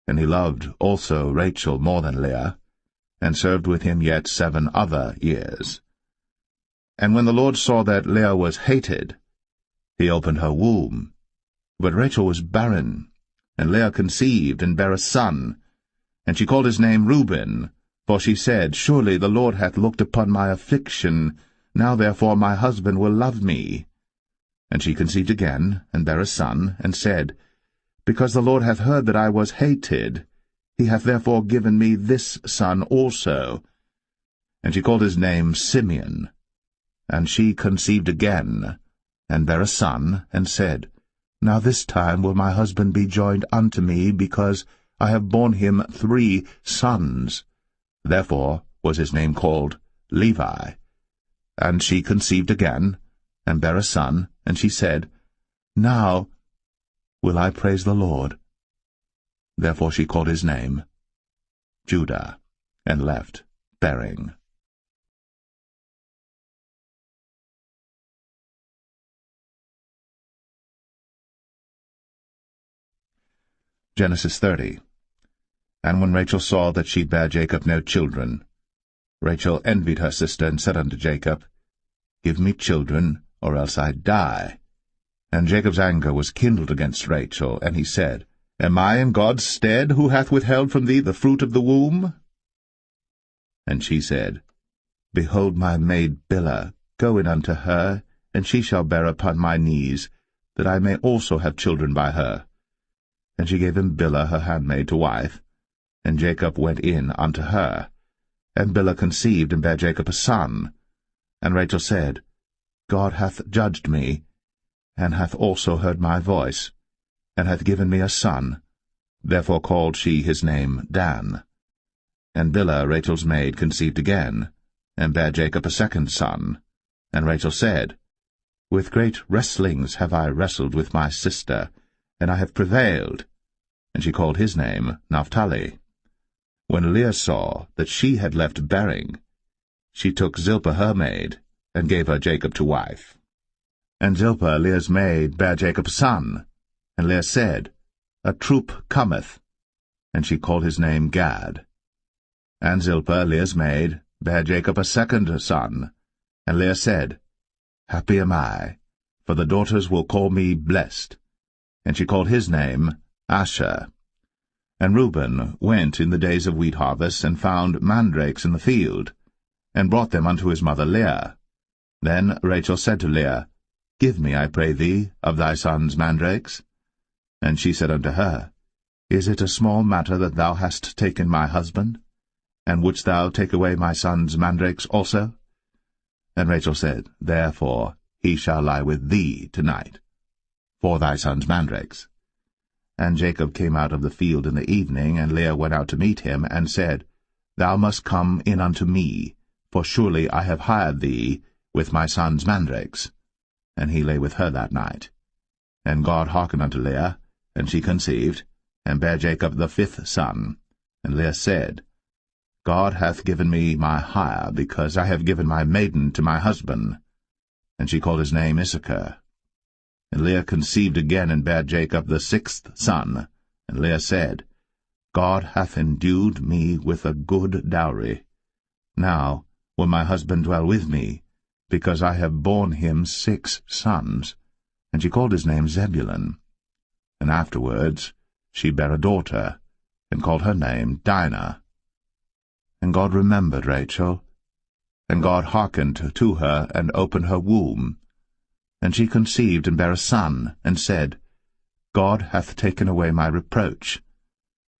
And he loved also Rachel more than Leah, and served with him yet 7 other years. And when the Lord saw that Leah was hated, he opened her womb. But Rachel was barren, and Leah conceived, and bare a son. And she called his name Reuben, for she said, Surely the Lord hath looked upon my affliction, now therefore my husband will love me. And she conceived again, and bare a son, and said, Because the Lord hath heard that I was hated, he hath therefore given me this son also. And she called his name Simeon. And she conceived again, and bare a son, and said, Now this time will my husband be joined unto me, because I have borne him 3 sons. Therefore was his name called Levi. And she conceived again, and bare a son, and she said, Now will I praise the Lord. Therefore she called his name Judah, and left bearing. Genesis 30. And when Rachel saw that she bare Jacob no children, Rachel envied her sister, and said unto Jacob, Give me children, or else I die. And Jacob's anger was kindled against Rachel, and he said, Am I in God's stead, who hath withheld from thee the fruit of the womb? And she said, Behold my maid Bilhah, go in unto her, and she shall bear upon my knees, that I may also have children by her. And she gave him Bilhah her handmaid to wife, and Jacob went in unto her. And Bilhah conceived, and bare Jacob a son. And Rachel said, God hath judged me, and hath also heard my voice, and hath given me a son. Therefore called she his name Dan. And Bilhah Rachel's maid conceived again, and bare Jacob a second son. And Rachel said, With great wrestlings have I wrestled with my sister, and I have prevailed. And she called his name Naphtali. When Leah saw that she had left bearing, she took Zilpah her maid, and gave her Jacob to wife. And Zilpah, Leah's maid, bare Jacob a son. And Leah said, A troop cometh. And she called his name Gad. And Zilpah, Leah's maid, bare Jacob a second son. And Leah said, Happy am I, for the daughters will call me blessed. And she called his name Asher. And Reuben went in the days of wheat harvest, and found mandrakes in the field, and brought them unto his mother Leah. Then Rachel said to Leah, Give me, I pray thee, of thy son's mandrakes. And she said unto her, Is it a small matter that thou hast taken my husband? And wouldst thou take away my son's mandrakes also? And Rachel said, Therefore he shall lie with thee tonight, for thy son's mandrakes. And Jacob came out of the field in the evening, and Leah went out to meet him, and said, Thou must come in unto me, for surely I have hired thee with my son's mandrakes. And he lay with her that night. And God hearkened unto Leah, and she conceived, and bare Jacob the 5th son. And Leah said, God hath given me my hire, because I have given my maiden to my husband. And she called his name Issachar. And Leah conceived again, and bare Jacob the 6th son. And Leah said, God hath endued me with a good dowry. Now will my husband dwell with me, because I have borne him 6 sons. And she called his name Zebulun. And afterwards she bare a daughter, and called her name Dinah. And God remembered Rachel, and God hearkened to her, and opened her womb. And she conceived, and bare a son, and said, God hath taken away my reproach.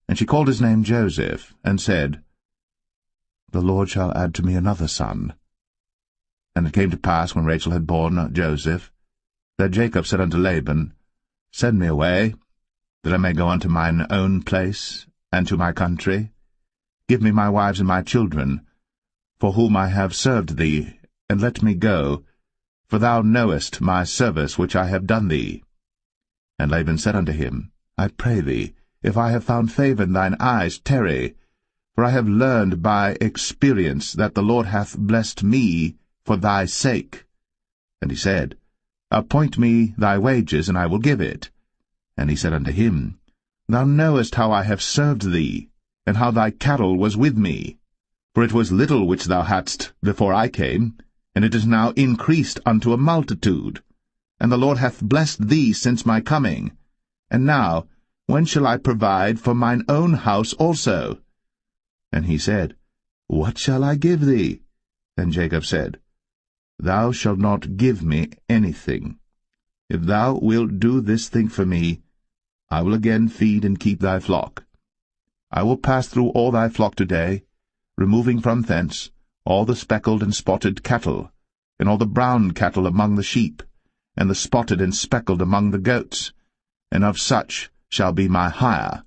And she called his name Joseph, and said, The Lord shall add to me another son. And it came to pass, when Rachel had borne Joseph, that Jacob said unto Laban, Send me away, that I may go unto mine own place, and to my country. Give me my wives and my children, for whom I have served thee, and let me go, for thou knowest my service which I have done thee. And Laban said unto him, I pray thee, if I have found favour in thine eyes, tarry, for I have learned by experience that the Lord hath blessed me for thy sake. And he said, Appoint me thy wages, and I will give it. And he said unto him, Thou knowest how I have served thee, and how thy cattle was with me. For it was little which thou hadst before I came, and it is now increased unto a multitude. And the Lord hath blessed thee since my coming. And now, when shall I provide for mine own house also? And he said, What shall I give thee? And Jacob said, Thou shalt not give me anything. If thou wilt do this thing for me, I will again feed and keep thy flock. I will pass through all thy flock today, removing from thence all the speckled and spotted cattle, and all the brown cattle among the sheep, and the spotted and speckled among the goats, and of such shall be my hire.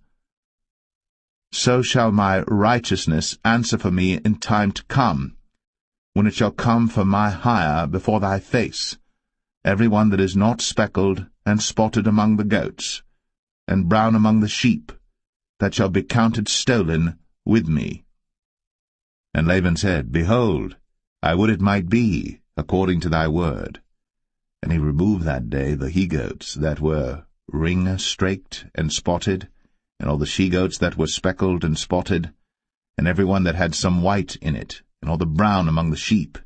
So shall my righteousness answer for me in time to come, when it shall come for my hire before thy face, every one that is not speckled and spotted among the goats, and brown among the sheep, that shall be counted stolen with me. And Laban said, Behold, I would it might be according to thy word. And he removed that day the he-goats that were ring-straked and spotted, and all the she-goats that were speckled and spotted, and every one that had some white in it, and all the brown among the sheep,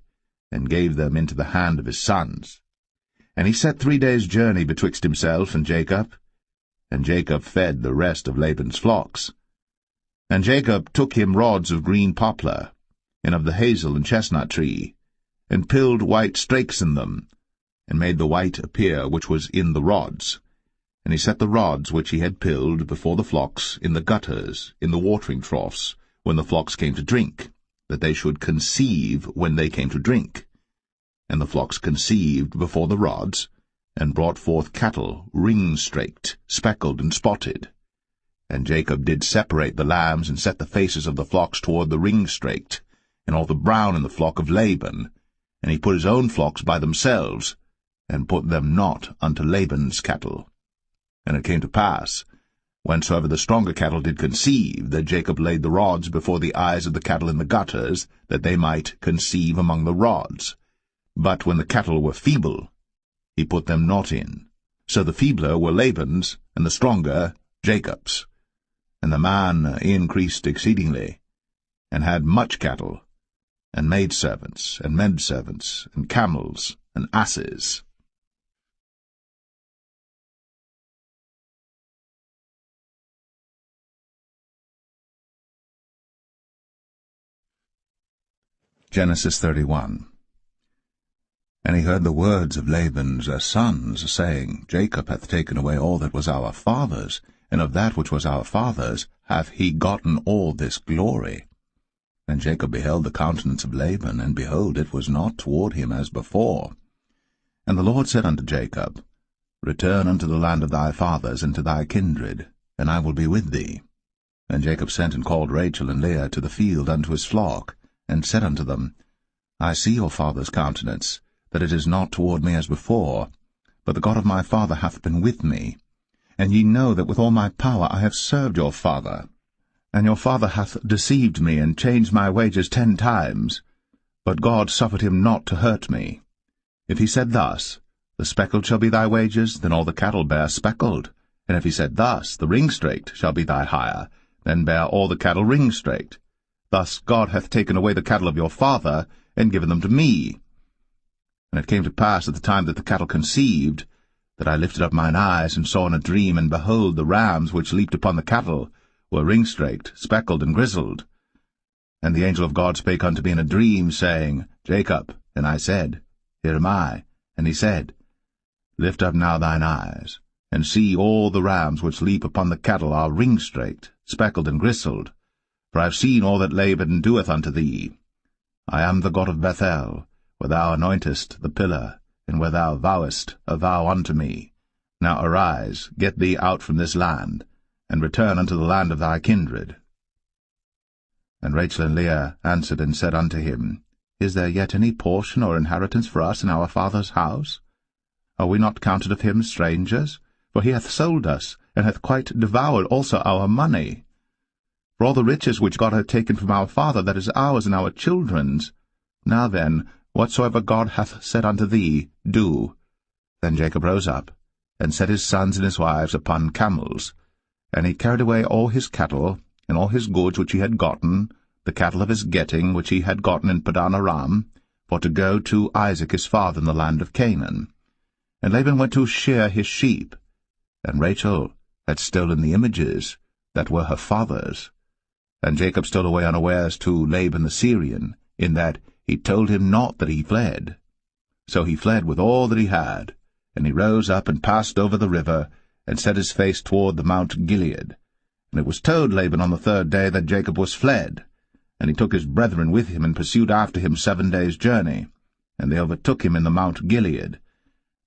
and gave them into the hand of his sons. And he set 3 days' journey betwixt himself and Jacob fed the rest of Laban's flocks. And Jacob took him rods of green poplar, and of the hazel and chestnut tree, and pilled white strakes in them, and made the white appear which was in the rods. And he set the rods which he had pilled before the flocks in the gutters, in the watering troughs, when the flocks came to drink, that they should conceive when they came to drink. And the flocks conceived before the rods, and brought forth cattle ring-straked, speckled, and spotted. And Jacob did separate the lambs, and set the faces of the flocks toward the ring-straked, and all the brown in the flock of Laban, and he put his own flocks by themselves, and put them not unto Laban's cattle. And it came to pass, whensoever the stronger cattle did conceive, that Jacob laid the rods before the eyes of the cattle in the gutters, that they might conceive among the rods. But when the cattle were feeble, he put them not in. So the feebler were Laban's, and the stronger Jacob's. And the man increased exceedingly, and had much cattle, and maidservants, and menservants, and camels, and asses. Genesis 31. And he heard the words of Laban's sons, saying, Jacob hath taken away all that was our father's, and of that which was our father's hath he gotten all this glory. And Jacob beheld the countenance of Laban, and behold, it was not toward him as before. And the Lord said unto Jacob, Return unto the land of thy fathers, and to thy kindred, and I will be with thee. And Jacob sent and called Rachel and Leah to the field unto his flock, and said unto them, I see your father's countenance, that it is not toward me as before, but the God of my father hath been with me. And ye know that with all my power I have served your father. And your father hath deceived me, and changed my wages 10 times. But God suffered him not to hurt me. If he said thus, The speckled shall be thy wages, then all the cattle bear speckled. And if he said thus, The ring-straked shall be thy hire, then bear all the cattle ring-straked. Thus God hath taken away the cattle of your father, and given them to me. And it came to pass at the time that the cattle conceived, that I lifted up mine eyes, and saw in a dream, and behold, the rams which leaped upon the cattle were ring-straked, speckled, and grizzled. And the angel of God spake unto me in a dream, saying, Jacob. And I said, Here am I. And he said, Lift up now thine eyes, and see all the rams which leap upon the cattle are ring-straked, speckled, and grizzled. For I have seen all that Laban doeth unto thee. I am the God of Bethel, where thou anointest the pillar, and where thou vowest a vow unto me. Now arise, get thee out from this land, and return unto the land of thy kindred. And Rachel and Leah answered and said unto him, Is there yet any portion or inheritance for us in our father's house? Are we not counted of him strangers? For he hath sold us, and hath quite devoured also our money. For all the riches which God hath taken from our father, that is ours and our children's. Now then, whatsoever God hath said unto thee, do. Then Jacob rose up, and set his sons and his wives upon camels. And he carried away all his cattle, and all his goods which he had gotten, the cattle of his getting which he had gotten in Padan Aram, for to go to Isaac his father in the land of Canaan. And Laban went to shear his sheep, and Rachel had stolen the images that were her father's. And Jacob stole away unawares to Laban the Syrian, in that he told him not that he fled. So he fled with all that he had, and he rose up and passed over the river, and set his face toward the Mount Gilead. And it was told Laban on the 3rd day that Jacob was fled. And he took his brethren with him, and pursued after him 7 days' journey. And they overtook him in the Mount Gilead.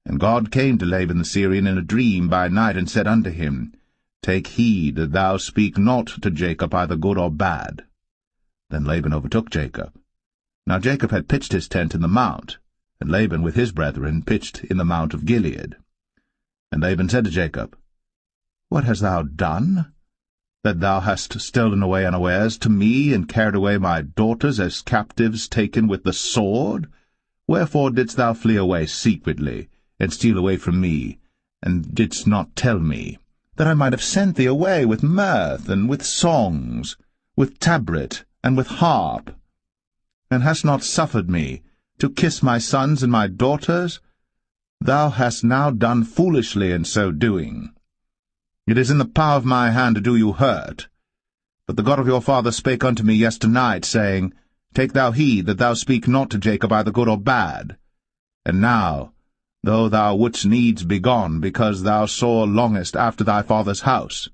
And God came to Laban the Syrian in a dream by night, and said unto him, Take heed that thou speak not to Jacob either good or bad. Then Laban overtook Jacob. Now Jacob had pitched his tent in the mount, and Laban with his brethren pitched in the Mount of Gilead. And Laban said to Jacob, What hast thou done, that thou hast stolen away unawares to me, and carried away my daughters as captives taken with the sword? Wherefore didst thou flee away secretly, and steal away from me, and didst not tell me, that I might have sent thee away with mirth, and with songs, with tabret, and with harp, and hast not suffered me to kiss my sons and my daughters? Thou hast now done foolishly in so doing. It is in the power of my hand to do you hurt. But the God of your father spake unto me yesternight, saying, Take thou heed that thou speak not to Jacob either good or bad. And now, though thou wouldst needs be gone, because thou sore longest after thy father's house,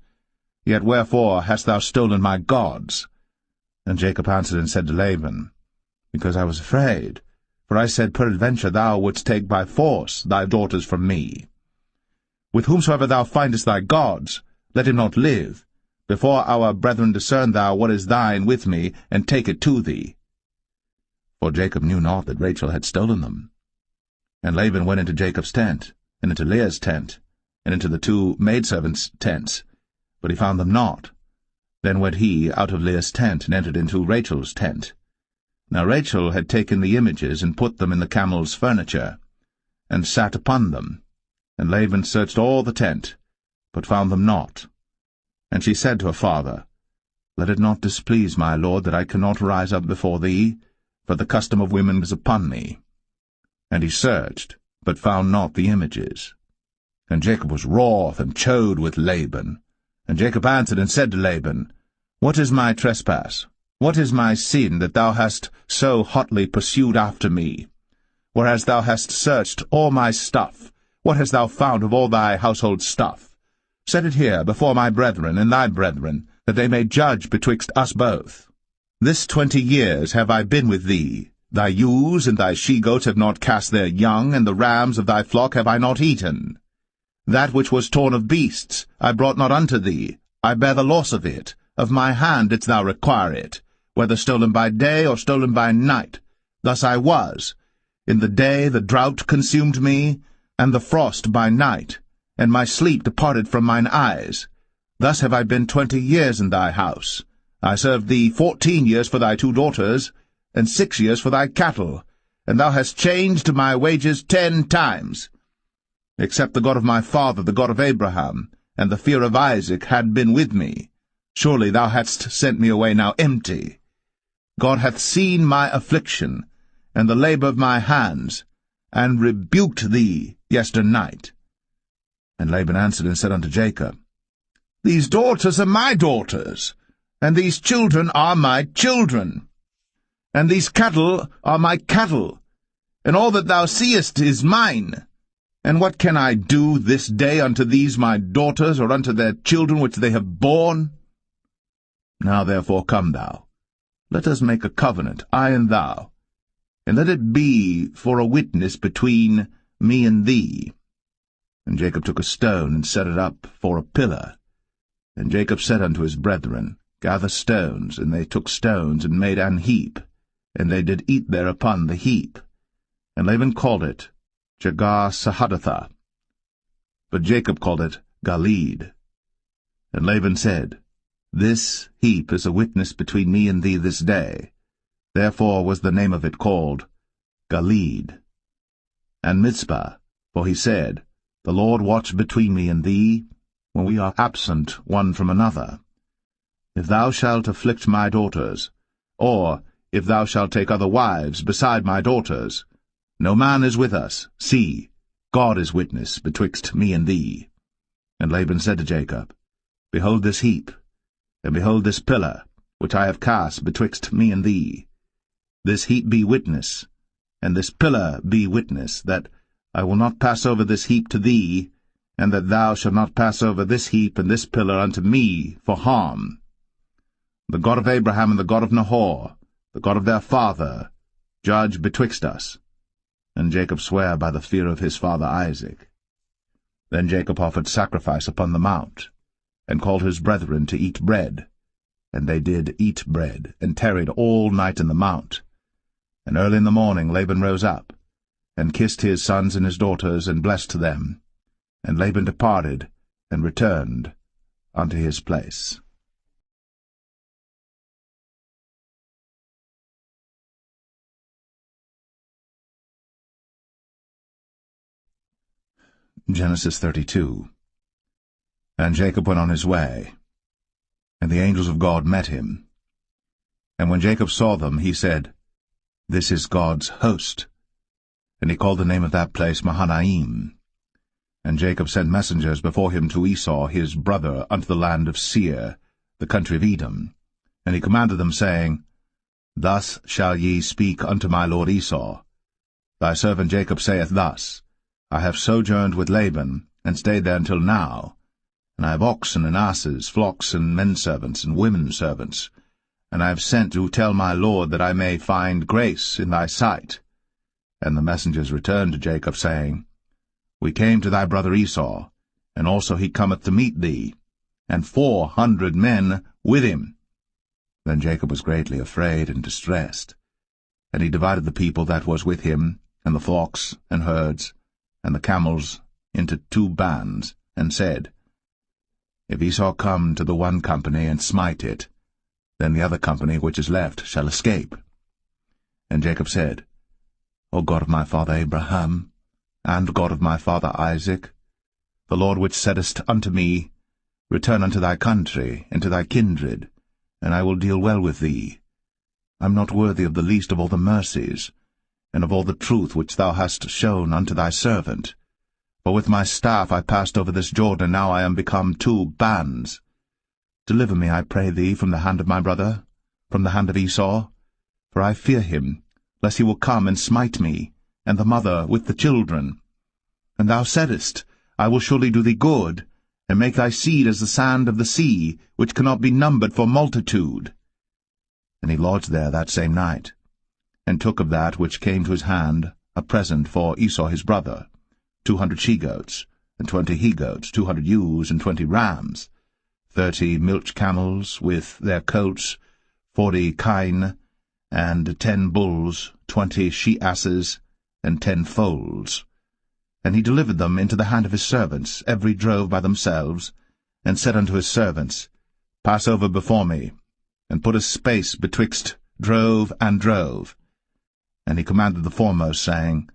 yet wherefore hast thou stolen my gods? And Jacob answered and said to Laban, Because I was afraid, for I said, Peradventure thou wouldst take by force thy daughters from me. With whomsoever thou findest thy gods, let him not live. Before our brethren discern thou what is thine with me, and take it to thee. For Jacob knew not that Rachel had stolen them. And Laban went into Jacob's tent, and into Leah's tent, and into the 2 maidservants' tents, but he found them not. Then went he out of Leah's tent, and entered into Rachel's tent. Now Rachel had taken the images, and put them in the camel's furniture, and sat upon them. And Laban searched all the tent, but found them not. And she said to her father, Let it not displease my lord that I cannot rise up before thee, for the custom of women is upon me. And he searched, but found not the images. And Jacob was wroth, and chode with Laban. And Jacob answered and said to Laban, What is my trespass? What is my sin, that thou hast so hotly pursued after me? Whereas thou hast searched all my stuff, what hast thou found of all thy household stuff? Set it here before my brethren and thy brethren, that they may judge betwixt us both. This 20 years have I been with thee. Thy ewes and thy she-goats have not cast their young, and the rams of thy flock have I not eaten. That which was torn of beasts I brought not unto thee. I bear the loss of it. Of my hand didst thou require it, whether stolen by day or stolen by night. Thus I was. In the day the drought consumed me, and the frost by night, and my sleep departed from mine eyes. Thus have I been 20 years in thy house. I served thee 14 years for thy 2 daughters, and 6 years for thy cattle, and thou hast changed my wages 10 times. Except the God of my father, the God of Abraham, and the fear of Isaac had been with me, surely thou hadst sent me away now empty. God hath seen my affliction, and the labor of my hands, and rebuked thee yesternight. And Laban answered and said unto Jacob, These daughters are my daughters, and these children are my children, and these cattle are my cattle, and all that thou seest is mine. And what can I do this day unto these my daughters, or unto their children which they have borne? Now therefore come thou, let us make a covenant, I and thou, and let it be for a witness between me and thee. And Jacob took a stone, and set it up for a pillar. And Jacob said unto his brethren, Gather stones. And they took stones, and made an heap, and they did eat thereupon the heap. And Laban called it Jegar-sahadathah, but Jacob called it Galeed. And Laban said, This heap is a witness between me and thee this day. Therefore was the name of it called Galeed. And Mizpah, for he said, The Lord watch between me and thee, when we are absent one from another. If thou shalt afflict my daughters, or if thou shalt take other wives beside my daughters, no man is with us. See, God is witness betwixt me and thee. And Laban said to Jacob, Behold this heap, and behold this pillar, which I have cast betwixt me and thee. This heap be witness, and this pillar be witness, that I will not pass over this heap to thee, and that thou shalt not pass over this heap and this pillar unto me for harm. The God of Abraham and the God of Nahor, the God of their father, judge betwixt us. And Jacob sware by the fear of his father Isaac. Then Jacob offered sacrifice upon the mount, and called his brethren to eat bread. And they did eat bread, and tarried all night in the mount. And early in the morning Laban rose up, and kissed his sons and his daughters, and blessed them. And Laban departed, and returned unto his place. Genesis 32. And Jacob went on his way, and the angels of God met him. And when Jacob saw them, he said, This is God's host. And he called the name of that place Mahanaim. And Jacob sent messengers before him to Esau his brother unto the land of Seir, the country of Edom. And he commanded them, saying, Thus shall ye speak unto my lord Esau. Thy servant Jacob saith thus, I have sojourned with Laban, and stayed there until now. And I have oxen and asses, flocks and menservants and women servants. And I have sent to tell my lord that I may find grace in thy sight. And the messengers returned to Jacob, saying, We came to thy brother Esau, and also he cometh to meet thee, and 400 men with him. Then Jacob was greatly afraid and distressed. And he divided the people that was with him, and the flocks and herds, and the camels into 2 bands, and said, If Esau come to the one company and smite it, then the other company which is left shall escape. And Jacob said, O God of my father Abraham, and God of my father Isaac, the Lord which saidest unto me, Return unto thy country, and to thy kindred, and I will deal well with thee. I am not worthy of the least of all the mercies, and of all the truth which thou hast shown unto thy servant. For with my staff I passed over this Jordan, now I am become 2 bands. Deliver me, I pray thee, from the hand of my brother, from the hand of Esau, for I fear him, lest he will come and smite me, and the mother with the children. And thou saidest, I will surely do thee good, and make thy seed as the sand of the sea, which cannot be numbered for multitude. And he lodged there that same night, and took of that which came to his hand a present for Esau his brother, 200 she-goats, and 20 he-goats, 200 ewes, and 20 rams, 30 milch camels with their coats, 40 kine, and 10 bulls, 20 she-asses, and 10 foals. And he delivered them into the hand of his servants, every drove by themselves, and said unto his servants, Pass over before me, and put a space betwixt drove and drove. And he commanded the foremost, saying,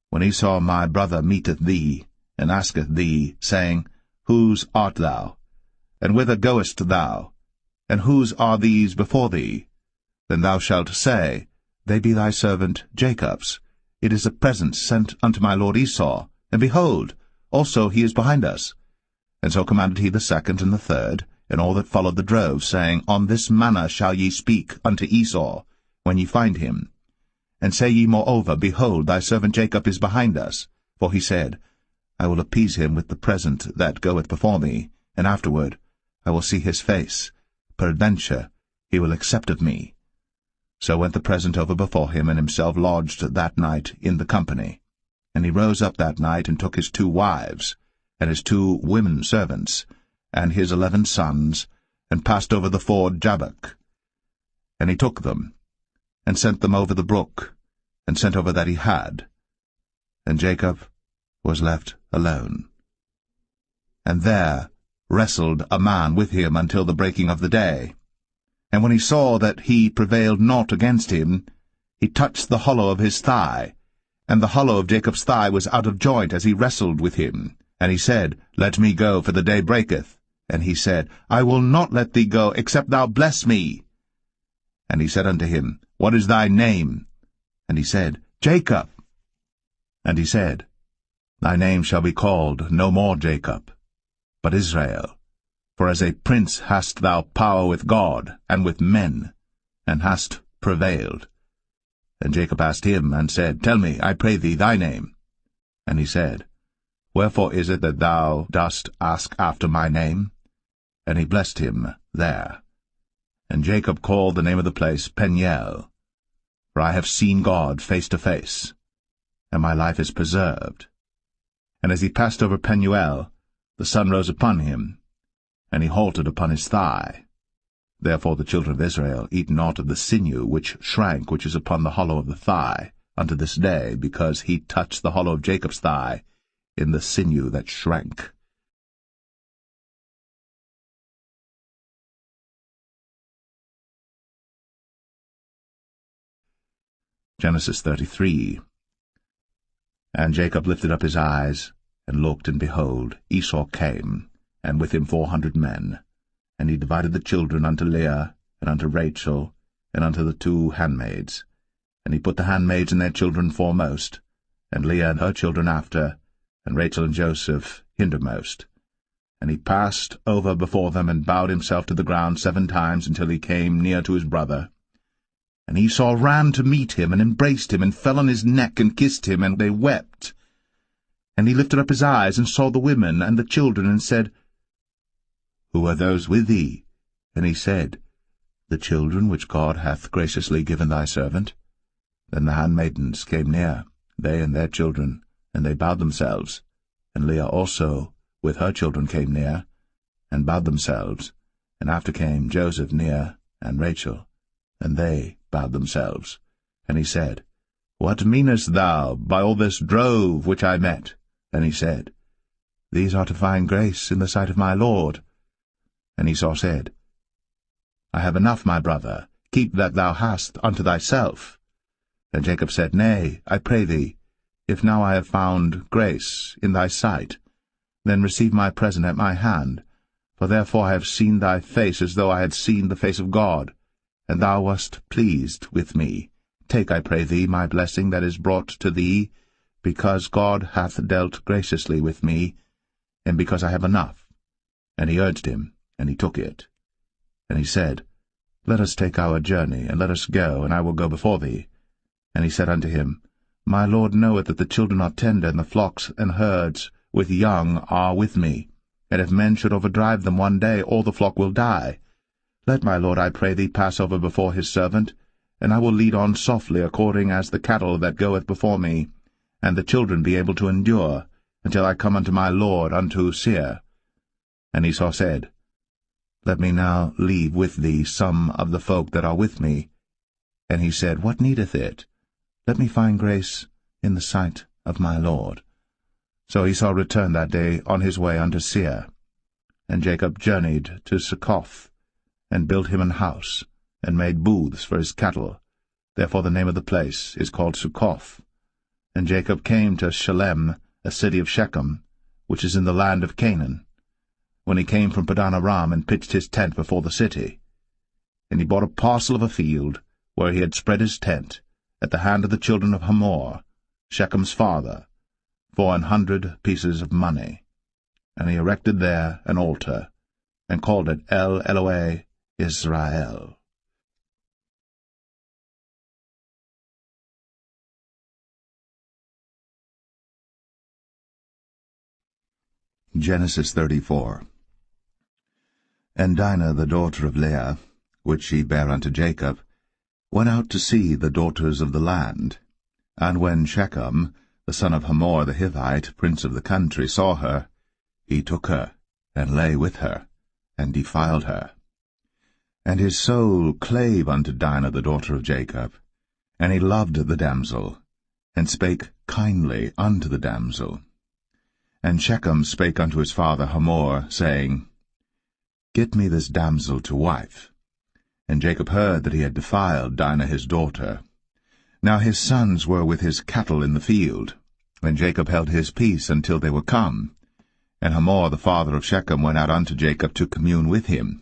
When Esau my brother meeteth thee, and asketh thee, saying, Whose art thou? And whither goest thou? And whose are these before thee? Then thou shalt say, They be thy servant Jacob's. It is a present sent unto my lord Esau, and behold, also he is behind us. And so commanded he the second and the third, and all that followed the drove, saying, On this manner shall ye speak unto Esau, when ye find him. And say ye moreover, Behold, thy servant Jacob is behind us. For he said, I will appease him with the present that goeth before me, and afterward I will see his face. Peradventure he will accept of me. So went the present over before him, and himself lodged that night in the company. And he rose up that night, and took his 2 wives, and his 2 women servants, and his 11 sons, and passed over the ford Jabbok. And he took them, and sent them over the brook, and sent over that he had. And Jacob was left alone. And there wrestled a man with him until the breaking of the day. And when he saw that he prevailed not against him, he touched the hollow of his thigh, and the hollow of Jacob's thigh was out of joint as he wrestled with him. And he said, Let me go, for the day breaketh. And he said, I will not let thee go, except thou bless me. And he said unto him, What is thy name? And he said, Jacob. And he said, Thy name shall be called no more Jacob, but Israel. For as a prince hast thou power with God and with men, and hast prevailed. And Jacob asked him, and said, Tell me, I pray thee, thy name. And he said, Wherefore is it that thou dost ask after my name? And he blessed him there. And Jacob called the name of the place Peniel, for I have seen God face to face, and my life is preserved. And as he passed over Penuel, the sun rose upon him, and he halted upon his thigh. Therefore the children of Israel eat not of the sinew which shrank, which is upon the hollow of the thigh, unto this day, because he touched the hollow of Jacob's thigh in the sinew that shrank. Genesis 33. And Jacob lifted up his eyes, and looked, and behold, Esau came, and with him 400 men. And he divided the children unto Leah, and unto Rachel, and unto the 2 handmaids. And he put the handmaids and their children foremost, and Leah and her children after, and Rachel and Joseph hindermost. And he passed over before them, and bowed himself to the ground 7 times, until he came near to his brother. And Esau ran to meet him, and embraced him, and fell on his neck, and kissed him, and they wept. And he lifted up his eyes, and saw the women and the children, and said, Who are those with thee? And he said, The children which God hath graciously given thy servant. Then the handmaidens came near, they and their children, and they bowed themselves. And Leah also with her children came near, and bowed themselves. And after came Joseph near, and Rachel, and they bowed themselves. And he said, What meanest thou by all this drove which I met? And he said, These are to find grace in the sight of my Lord. And Esau said, I have enough, my brother, keep that thou hast unto thyself. And Jacob said, Nay, I pray thee, if now I have found grace in thy sight, then receive my present at my hand, for therefore I have seen thy face as though I had seen the face of God, and thou wast pleased with me. Take, I pray thee, my blessing that is brought to thee, because God hath dealt graciously with me, and because I have enough. And he urged him, and he took it. And he said, Let us take our journey, and let us go, and I will go before thee. And he said unto him, My Lord knoweth that the children are tender, and the flocks and herds with young are with me. And if men should overdrive them one day, all the flock will die. Let my Lord, I pray thee, pass over before his servant, and I will lead on softly according as the cattle that goeth before me, and the children be able to endure, until I come unto my Lord unto Seir. And Esau said, Let me now leave with thee some of the folk that are with me. And he said, What needeth it? Let me find grace in the sight of my Lord. So Esau returned that day on his way unto Seir. And Jacob journeyed to Succoth, and built him an house, and made booths for his cattle. Therefore the name of the place is called Succoth. And Jacob came to Shalem, a city of Shechem, which is in the land of Canaan, when he came from Padan Aram, and pitched his tent before the city. And he bought a parcel of a field, where he had spread his tent, at the hand of the children of Hamor, Shechem's father, for 100 pieces of money. And he erected there an altar, and called it El Elohe Israel. Genesis 34. And Dinah the daughter of Leah, which she bare unto Jacob, went out to see the daughters of the land. And when Shechem, the son of Hamor the Hivite, prince of the country, saw her, he took her, and lay with her, and defiled her. And his soul clave unto Dinah the daughter of Jacob, and he loved the damsel, and spake kindly unto the damsel. And Shechem spake unto his father Hamor, saying, Get me this damsel to wife. And Jacob heard that he had defiled Dinah his daughter. Now his sons were with his cattle in the field, and Jacob held his peace until they were come. And Hamor the father of Shechem went out unto Jacob to commune with him.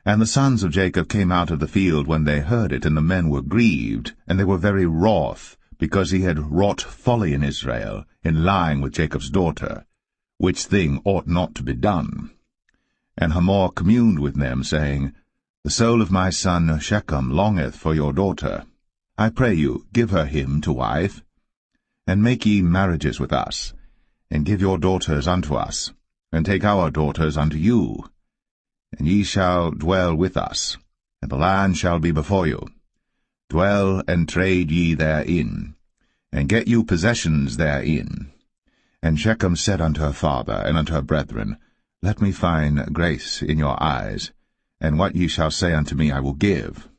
And the sons of Jacob came out of the field when they heard it, and the men were grieved, and they were very wroth, because he had wrought folly in Israel, in lying with Jacob's daughter, which thing ought not to be done. And Hamor communed with them, saying, The soul of my son Shechem longeth for your daughter. I pray you, give her him to wife. And make ye marriages with us, and give your daughters unto us, and take our daughters unto you. And ye shall dwell with us, and the land shall be before you. Dwell and trade ye therein, and get you possessions therein. And Shechem said unto her father and unto her brethren, Let me find grace in your eyes, and what ye shall say unto me I will give.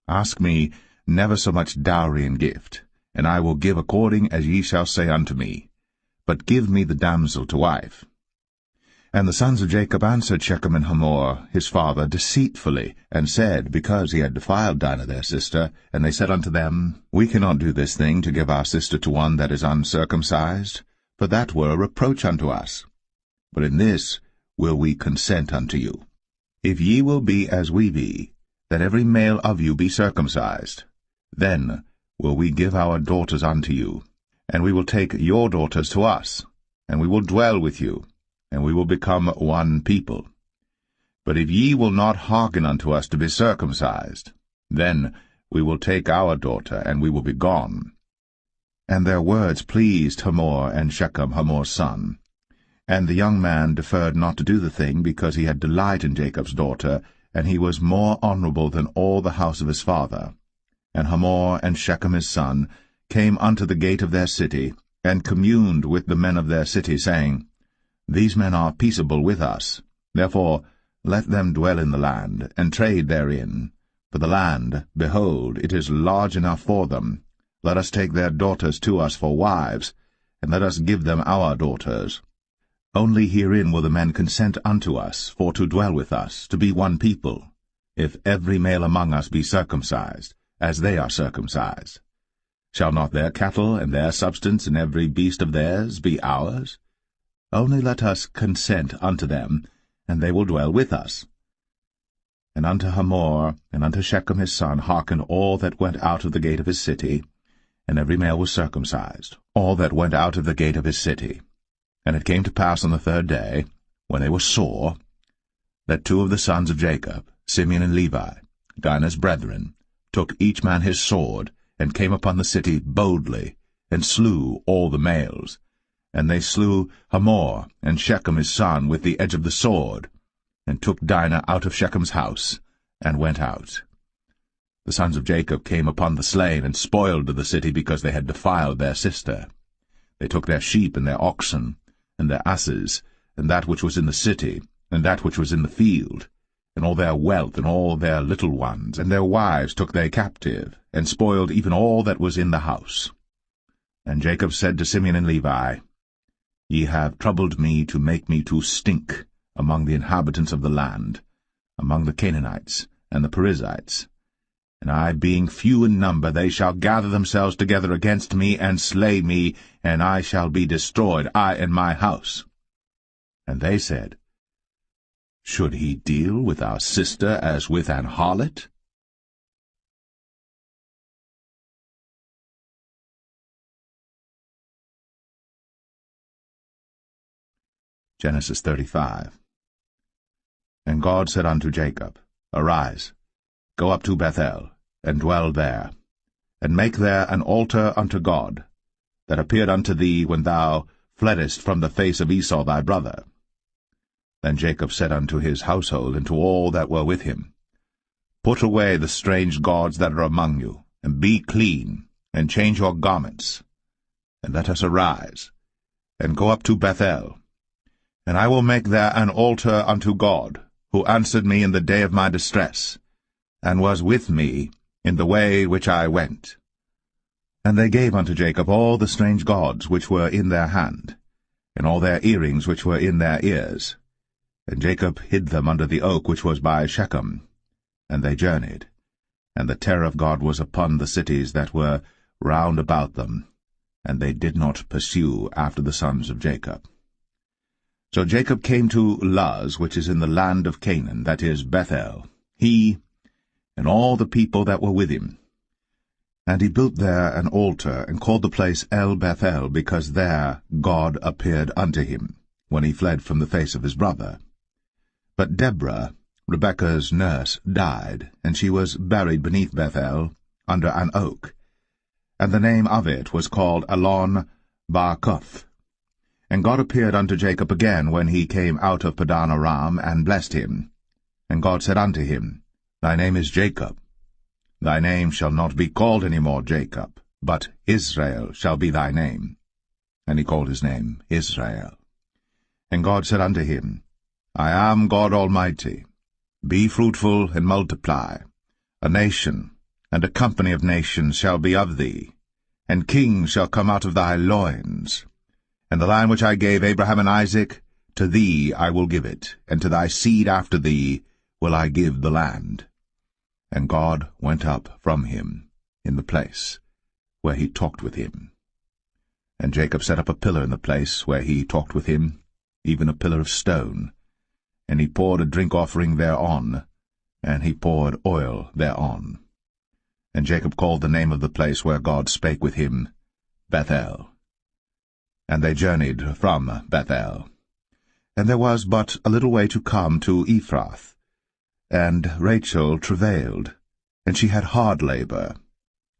Ask me never so much dowry and gift, and I will give according as ye shall say unto me. But give me the damsel to wife. And the sons of Jacob answered Shechem and Hamor his father deceitfully, and said, because he had defiled Dinah their sister, and they said unto them, We cannot do this thing to give our sister to one that is uncircumcised, for that were a reproach unto us. But in this will we consent unto you. If ye will be as we be, that every male of you be circumcised, then will we give our daughters unto you, and we will take your daughters to us, and we will dwell with you, and we will become one people. But if ye will not hearken unto us to be circumcised, then we will take our daughter, and we will be gone. And their words pleased Hamor and Shechem Hamor's son. And the young man deferred not to do the thing, because he had delight in Jacob's daughter, and he was more honorable than all the house of his father. And Hamor and Shechem his son came unto the gate of their city, and communed with the men of their city, saying, These men are peaceable with us. Therefore let them dwell in the land, and trade therein. For the land, behold, it is large enough for them. Let us take their daughters to us for wives, and let us give them our daughters. Only herein will the men consent unto us, for to dwell with us, to be one people, if every male among us be circumcised, as they are circumcised. Shall not their cattle and their substance and every beast of theirs be ours? Only let us consent unto them, and they will dwell with us. And unto Hamor and unto Shechem his son hearkened all that went out of the gate of his city, and every male was circumcised, all that went out of the gate of his city. And it came to pass on the third day, when they were sore, that two of the sons of Jacob, Simeon and Levi, Dinah's brethren, took each man his sword, and came upon the city boldly, and slew all the males. And they slew Hamor and Shechem his son with the edge of the sword, and took Dinah out of Shechem's house, and went out. The sons of Jacob came upon the slain, and spoiled the city, because they had defiled their sister. They took their sheep and their oxen, and their asses, and that which was in the city, and that which was in the field, and all their wealth, and all their little ones, and their wives took they captive, and spoiled even all that was in the house. And Jacob said to Simeon and Levi, Ye have troubled me to make me to stink among the inhabitants of the land, among the Canaanites and the Perizzites. And I, being few in number, they shall gather themselves together against me, and slay me, and I shall be destroyed, I and my house. And they said, Should he deal with our sister as with an harlot? Genesis 35. And God said unto Jacob, Arise, go up to Bethel, and dwell there, and make there an altar unto God, that appeared unto thee when thou fleddest from the face of Esau thy brother. Then Jacob said unto his household and to all that were with him, Put away the strange gods that are among you, and be clean, and change your garments, and let us arise, and go up to Bethel, and I will make there an altar unto God, who answered me in the day of my distress, and was with me in the way which I went. And they gave unto Jacob all the strange gods which were in their hand, and all their earrings which were in their ears. And Jacob hid them under the oak which was by Shechem. And they journeyed, and the terror of God was upon the cities that were round about them, and they did not pursue after the sons of Jacob. So Jacob came to Luz, which is in the land of Canaan, that is, Bethel, he and all the people that were with him. And he built there an altar, and called the place El-Bethel, because there God appeared unto him, when he fled from the face of his brother. But Deborah, Rebekah's nurse, died, and she was buried beneath Bethel, under an oak. And the name of it was called Allon-Bachuth. And God appeared unto Jacob again when he came out of Padan Aram, and blessed him. And God said unto him, Thy name is Jacob. Thy name shall not be called any more Jacob, but Israel shall be thy name. And he called his name Israel. And God said unto him, I am God Almighty. Be fruitful and multiply. A nation and a company of nations shall be of thee, and kings shall come out of thy loins. And the land which I gave Abraham and Isaac, to thee I will give it, and to thy seed after thee will I give the land. And God went up from him in the place where he talked with him. And Jacob set up a pillar in the place where he talked with him, even a pillar of stone. And he poured a drink offering thereon, and he poured oil thereon. And Jacob called the name of the place where God spake with him, Bethel. And they journeyed from Bethel. And there was but a little way to come to Ephrath. And Rachel travailed, and she had hard labor.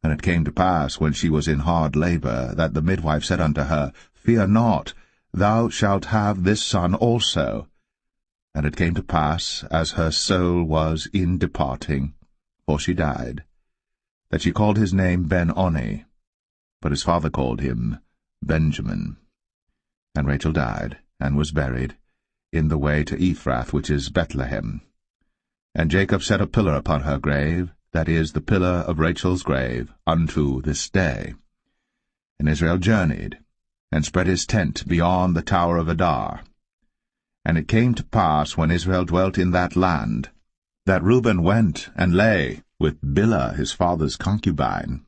And it came to pass, when she was in hard labor, that the midwife said unto her, Fear not, thou shalt have this son also. And it came to pass, as her soul was in departing, for she died, that she called his name Ben-Oni, but his father called him Benjamin. And Rachel died, and was buried, in the way to Ephrath, which is Bethlehem. And Jacob set a pillar upon her grave, that is, the pillar of Rachel's grave, unto this day. And Israel journeyed, and spread his tent beyond the tower of Adar. And it came to pass, when Israel dwelt in that land, that Reuben went and lay with Bilhah his father's concubine,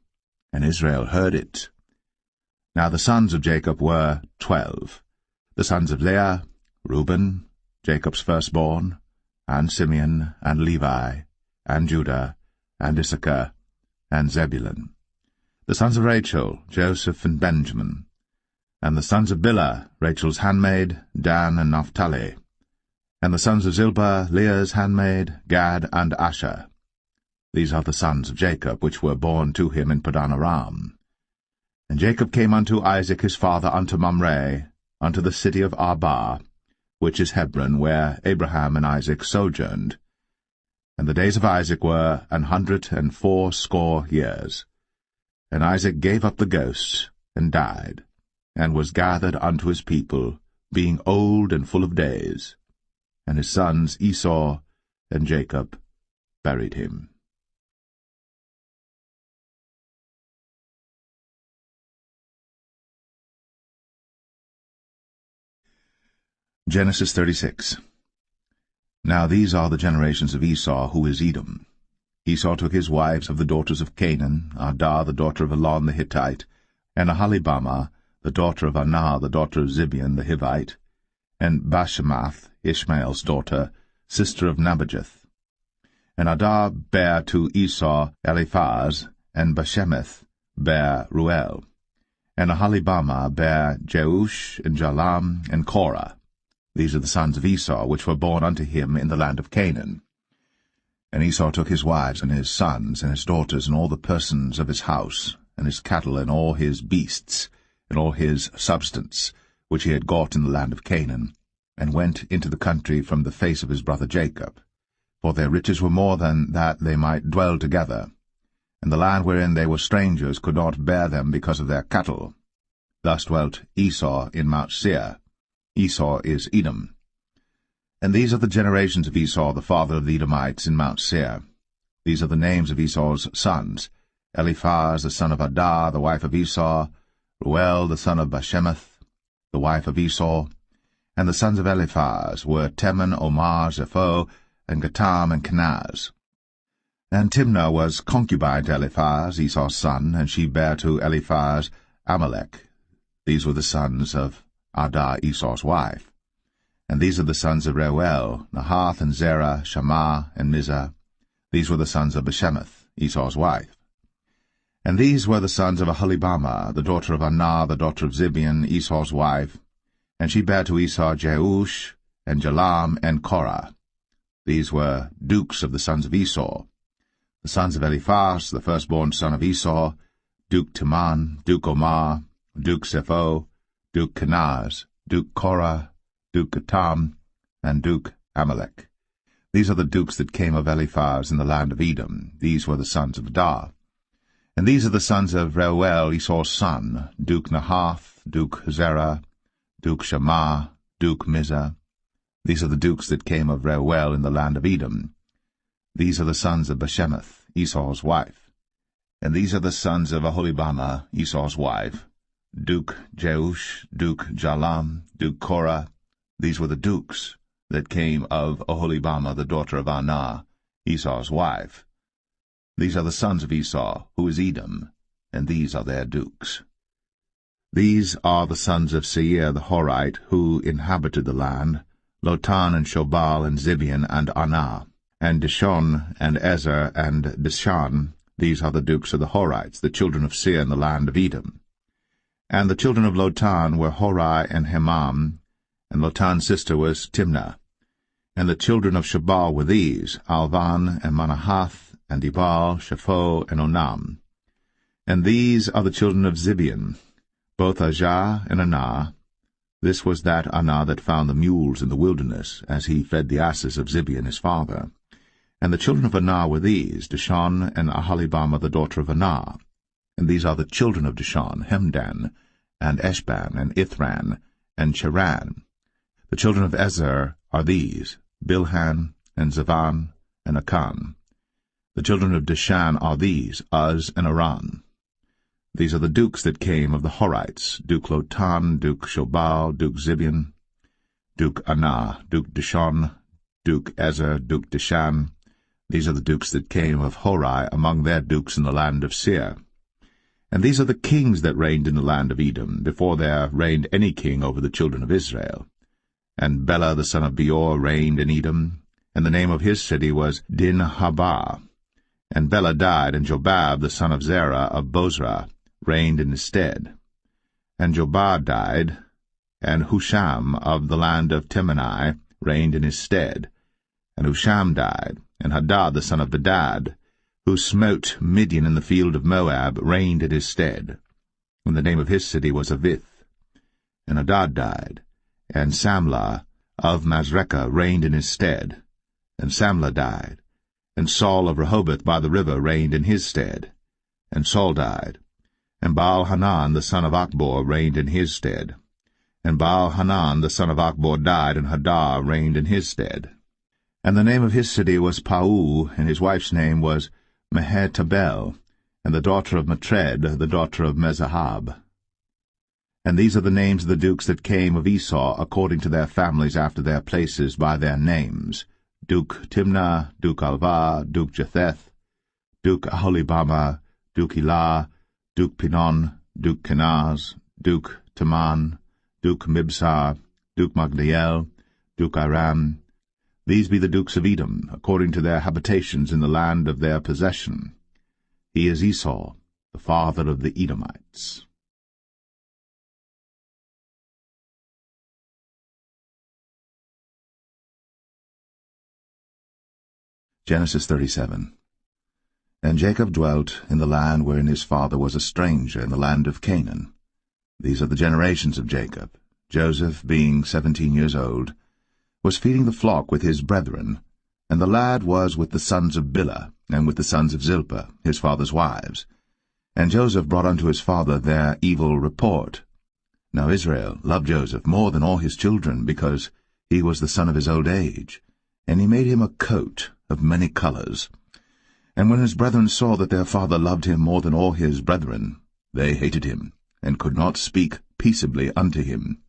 and Israel heard it. Now the sons of Jacob were 12, the sons of Leah, Reuben, Jacob's firstborn, and Simeon, and Levi, and Judah, and Issachar, and Zebulun. The sons of Rachel, Joseph and Benjamin. And the sons of Bilhah, Rachel's handmaid, Dan and Naphtali. And the sons of Zilpah, Leah's handmaid, Gad and Asher. These are the sons of Jacob, which were born to him in Padan Aram. And Jacob came unto Isaac his father unto Mamre, unto the city of Arba, which is Hebron, where Abraham and Isaac sojourned. And the days of Isaac were 180 years. And Isaac gave up the ghost, and died, and was gathered unto his people, being old and full of days. And his sons Esau and Jacob buried him. Genesis 36. Now these are the generations of Esau, who is Edom. Esau took his wives of the daughters of Canaan, Adah the daughter of Elon the Hittite, and Aholibamah the daughter of Anah the daughter of Zibeon the Hivite, and Bashemath, Ishmael's daughter, sister of Nebajoth. And Adah bare to Esau Eliphaz, and Bashemath bare Ruel. And Aholibamah bare Jeush, and Jalam, and Korah. These are the sons of Esau, which were born unto him in the land of Canaan. And Esau took his wives, and his sons, and his daughters, and all the persons of his house, and his cattle, and all his beasts, and all his substance, which he had got in the land of Canaan, and went into the country from the face of his brother Jacob. For their riches were more than that they might dwell together, and the land wherein they were strangers could not bear them because of their cattle. Thus dwelt Esau in Mount Seir. Esau is Edom. And these are the generations of Esau, the father of the Edomites, in Mount Seir. These are the names of Esau's sons: Eliphaz the son of Adah, the wife of Esau, Ruel the son of Bashemath, the wife of Esau. And the sons of Eliphaz were Teman, Omar, Zepho, and Gatam, and Kenaz. And Timnah was concubine to Eliphaz, Esau's son, and she bare to Eliphaz Amalek. These were the sons of Adah, Esau's wife. And these are the sons of Reuel, Nahath, and Zerah, Shammah, and Mizah. These were the sons of Bashemath, Esau's wife. And these were the sons of Aholibamah, the daughter of Anah, the daughter of Zibeon, Esau's wife. And she bare to Esau Jeush, and Jalam, and Korah. These were dukes of the sons of Esau. The sons of Eliphaz, the firstborn son of Esau, Duke Teman, Duke Omar, Duke Zepho, Duke Kenaz, Duke Korah, Duke Gatam, and Duke Amalek. These are the dukes that came of Eliphaz in the land of Edom. These were the sons of Adah. And these are the sons of Reuel, Esau's son, Duke Nahath, Duke Zerah, Duke Shammah, Duke Mizah. These are the dukes that came of Reuel in the land of Edom. These are the sons of Bashemath, Esau's wife. And these are the sons of Aholibamah, Esau's wife, Duke Jeush, Duke Jalam, Duke Korah. These were the dukes that came of Aholibamah, the daughter of Anah, Esau's wife. These are the sons of Esau, who is Edom, and these are their dukes. These are the sons of Seir the Horite, who inhabited the land, Lotan and Shobal and Zibeon and Anah, and Dishon and Ezer and Dishan. These are the dukes of the Horites, the children of Seir in the land of Edom. And the children of Lotan were Horai and Hemam, and Lotan's sister was Timnah. And the children of Shobal were these, Alvan and Manahath, and Ebal, Shapho, and Onam. And these are the children of Zibeon, both Ajah and Anah. This was that Anah that found the mules in the wilderness, as he fed the asses of Zibeon his father. And the children of Anah were these, Dishon and Aholibamah the daughter of Anah. And these are the children of Dishon, Hemdan, and Eshban, and Ithran, and Cheran. The children of Ezer are these, Bilhan, and Zavan, and Akan. The children of Dishan are these, Uz and Aran. These are the dukes that came of the Horites, Duke Lotan, Duke Shobal, Duke Zibeon, Duke Anah, Duke Dishon, Duke Ezer, Duke Dishan. These are the dukes that came of Hori among their dukes in the land of Seir. And these are the kings that reigned in the land of Edom, before there reigned any king over the children of Israel. And Bela the son of Beor reigned in Edom, and the name of his city was Dinhabah. And Bela died, and Jobab the son of Zerah of Bozrah reigned in his stead. And Jobab died, and Husham of the land of Temani reigned in his stead. And Husham died, and Hadad the son of Bedad, who smote Midian in the field of Moab, reigned in his stead. And the name of his city was Avith. And Hadad died, and Samlah of Masrekah reigned in his stead. And Samlah died, and Saul of Rehoboth by the river reigned in his stead. And Saul died, and Baal-Hanan the son of Achbor reigned in his stead. And Baal-Hanan the son of Achbor died, and Hadar reigned in his stead. And the name of his city was Pau, and his wife's name was Mehetabel, and the daughter of Matred, the daughter of Mezahab. And these are the names of the dukes that came of Esau, according to their families after their places by their names: Duke Timnah, Duke Alvah, Duke Jetheth, Duke Aholibama, Duke Elah, Duke Pinon, Duke Kenaz, Duke Taman, Duke Mibsar, Duke Magdiel, Duke Aram. These be the dukes of Edom, according to their habitations in the land of their possession. He is Esau, the father of the Edomites. Genesis 37. And Jacob dwelt in the land wherein his father was a stranger, in the land of Canaan. These are the generations of Jacob. Joseph, being 17 years old, was feeding the flock with his brethren, and the lad was with the sons of Bilhah, and with the sons of Zilpah, his father's wives. And Joseph brought unto his father their evil report. Now Israel loved Joseph more than all his children, because he was the son of his old age, and he made him a coat of many colors. And when his brethren saw that their father loved him more than all his brethren, they hated him, and could not speak peaceably unto him.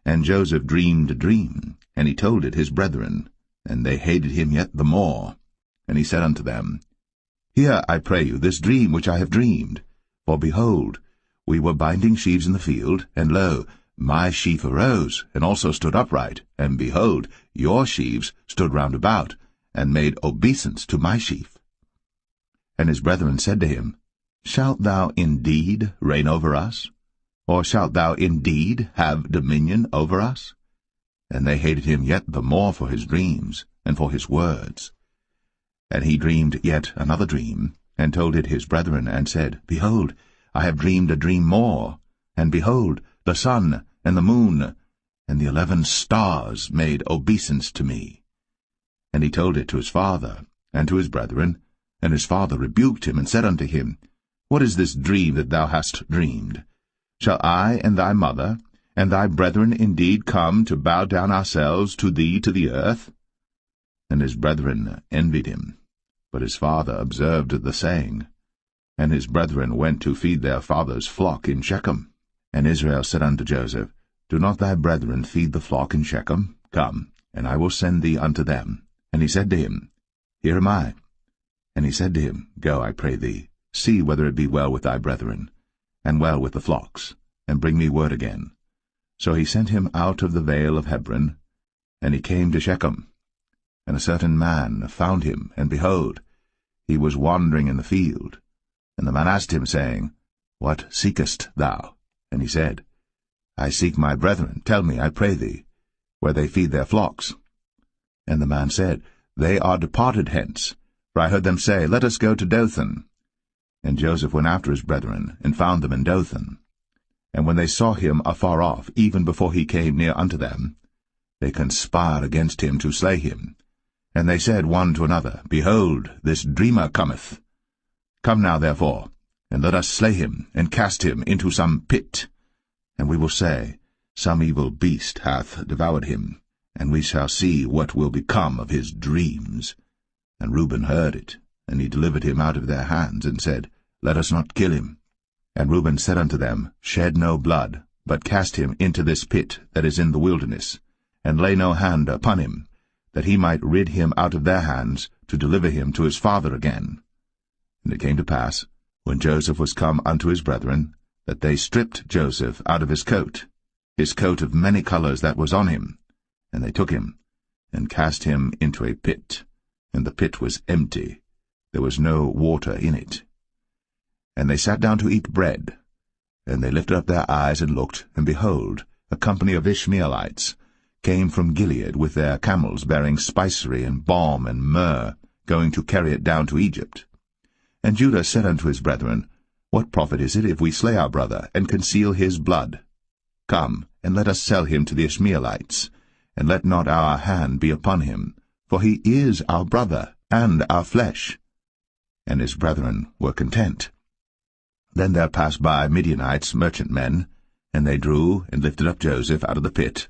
And Joseph dreamed a dream, and he told it his brethren, and they hated him yet the more. And he said unto them, Hear, I pray you, this dream which I have dreamed. For behold, we were binding sheaves in the field, and lo, my sheaf arose, and also stood upright, and behold, your sheaves stood round about, and made obeisance to my sheaf. And his brethren said to him, Shalt thou indeed reign over us? Or shalt thou indeed have dominion over us? And they hated him yet the more for his dreams, and for his words. And he dreamed yet another dream, and told it his brethren, and said, Behold, I have dreamed a dream more, and behold, the sun and the moon and the 11 stars made obeisance to me. And he told it to his father, and to his brethren, and his father rebuked him, and said unto him, What is this dream that thou hast dreamed? Shall I and thy mother and thy brethren indeed come to bow down ourselves to thee to the earth? And his brethren envied him. But his father observed the saying. And his brethren went to feed their father's flock in Shechem. And Israel said unto Joseph, Do not thy brethren feed the flock in Shechem? Come, and I will send thee unto them. And he said to him, Here am I. And he said to him, Go, I pray thee, see whether it be well with thy brethren, and well with the flocks, and bring me word again. So he sent him out of the vale of Hebron, and he came to Shechem. And a certain man found him, and behold, he was wandering in the field. And the man asked him, saying, What seekest thou? And he said, I seek my brethren. Tell me, I pray thee, where they feed their flocks. And the man said, They are departed hence, for I heard them say, Let us go to Dothan. And Joseph went after his brethren, and found them in Dothan. And when they saw him afar off, even before he came near unto them, they conspired against him to slay him. And they said one to another, Behold, this dreamer cometh. Come now, therefore, and let us slay him, and cast him into some pit. And we will say, Some evil beast hath devoured him, and we shall see what will become of his dreams. And Reuben heard it, And he delivered him out of their hands, and said, Let us not kill him. And Reuben said unto them, Shed no blood, but cast him into this pit that is in the wilderness, and lay no hand upon him, that he might rid him out of their hands, to deliver him to his father again. And it came to pass, when Joseph was come unto his brethren, that they stripped Joseph out of his coat of many colours that was on him, and they took him, and cast him into a pit, and the pit was empty, there was no water in it. And they sat down to eat bread, and they lifted up their eyes and looked, and behold, a company of Ishmaelites came from Gilead with their camels bearing spicery and balm and myrrh, going to carry it down to Egypt. And Judah said unto his brethren, What profit is it if we slay our brother, and conceal his blood? Come, and let us sell him to the Ishmaelites, and let not our hand be upon him, for he is our brother, and our flesh. And his brethren were content. Then there passed by Midianites, merchantmen, and they drew and lifted up Joseph out of the pit,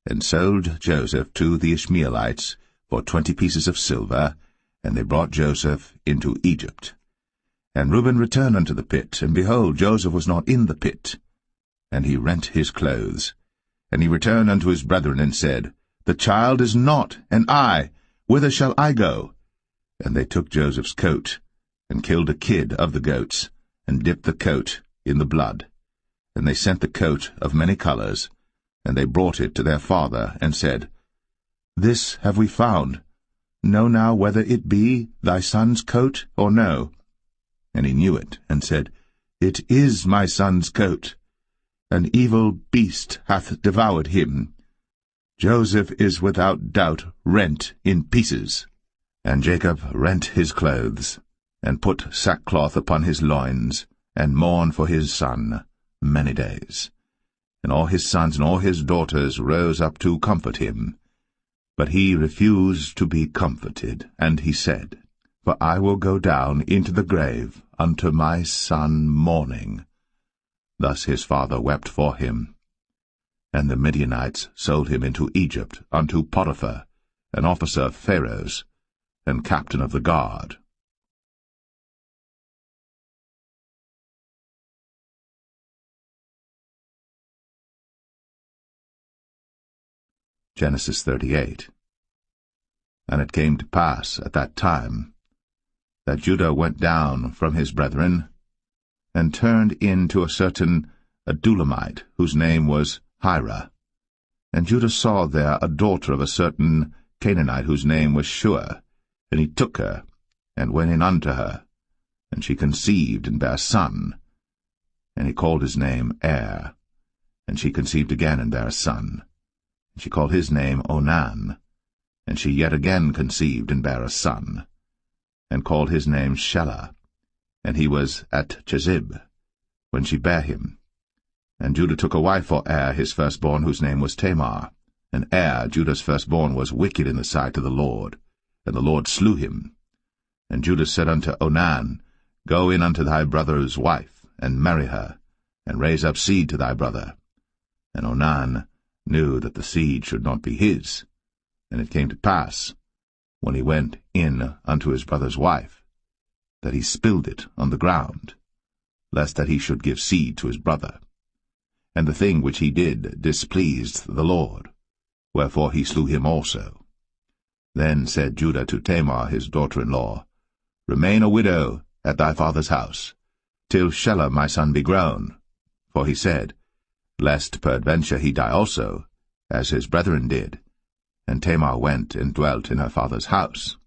and sold Joseph to the Ishmaelites for 20 pieces of silver, and they brought Joseph into Egypt. And Reuben returned unto the pit, and behold, Joseph was not in the pit. And he rent his clothes. And he returned unto his brethren, and said, The child is not, and I, whither shall I go? And they took Joseph's coat, and killed a kid of the goats, and dipped the coat in the blood. And they sent the coat of many colours, and they brought it to their father, and said, This have we found. Know now whether it be thy son's coat or no. And he knew it, and said, It is my son's coat. An evil beast hath devoured him. Joseph is without doubt rent in pieces. And Jacob rent his clothes, and put sackcloth upon his loins, and mourned for his son many days. And all his sons and all his daughters rose up to comfort him. But he refused to be comforted, and he said, For I will go down into the grave unto my son mourning. Thus his father wept for him. And the Midianites sold him into Egypt unto Potiphar, an officer of Pharaoh's, and captain of the guard. Genesis 38. And it came to pass at that time that Judah went down from his brethren, and turned in to a certain Adulamite, whose name was Hira. And Judah saw there a daughter of a certain Canaanite, whose name was Shua. And he took her, and went in unto her. And she conceived, and bare a son. And he called his name Er. And she conceived again, and bare a son. And she called his name Onan. And she yet again conceived, and bare a son, and called his name Shelah. And he was at Chezib, when she bare him. And Judah took a wife for Er his firstborn, whose name was Tamar. And Er, Judah's firstborn, was wicked in the sight of the Lord, and the Lord slew him. And Judah said unto Onan, Go in unto thy brother's wife, and marry her, and raise up seed to thy brother. And Onan knew that the seed should not be his. And it came to pass, when he went in unto his brother's wife, that he spilled it on the ground, lest that he should give seed to his brother. And the thing which he did displeased the Lord, wherefore he slew him also. Then said Judah to Tamar his daughter-in-law, Remain a widow at thy father's house, till Shelah my son be grown. For he said, Lest peradventure he die also, as his brethren did. And Tamar went and dwelt in her father's house.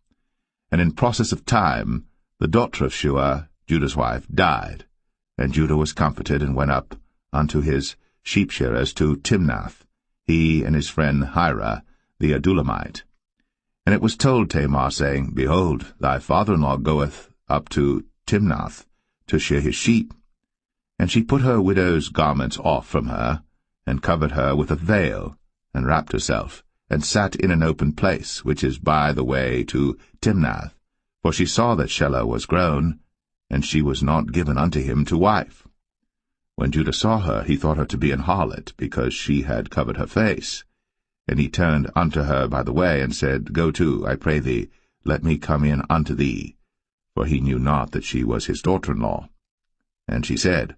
And in process of time the daughter of Shua, Judah's wife, died. And Judah was comforted, and went up unto his sheep-shearers to Timnath, he and his friend Hira, the Adulamite. And it was told Tamar, saying, Behold, thy father-in-law goeth up to Timnath to shear his sheep. And she put her widow's garments off from her, and covered her with a veil, and wrapped herself, and sat in an open place, which is by the way to Timnath. For she saw that Shelah was grown, and she was not given unto him to wife. When Judah saw her, he thought her to be an harlot, because she had covered her face. And he turned unto her by the way, and said, Go to, I pray thee, let me come in unto thee. for he knew not that she was his daughter-in-law. And she said,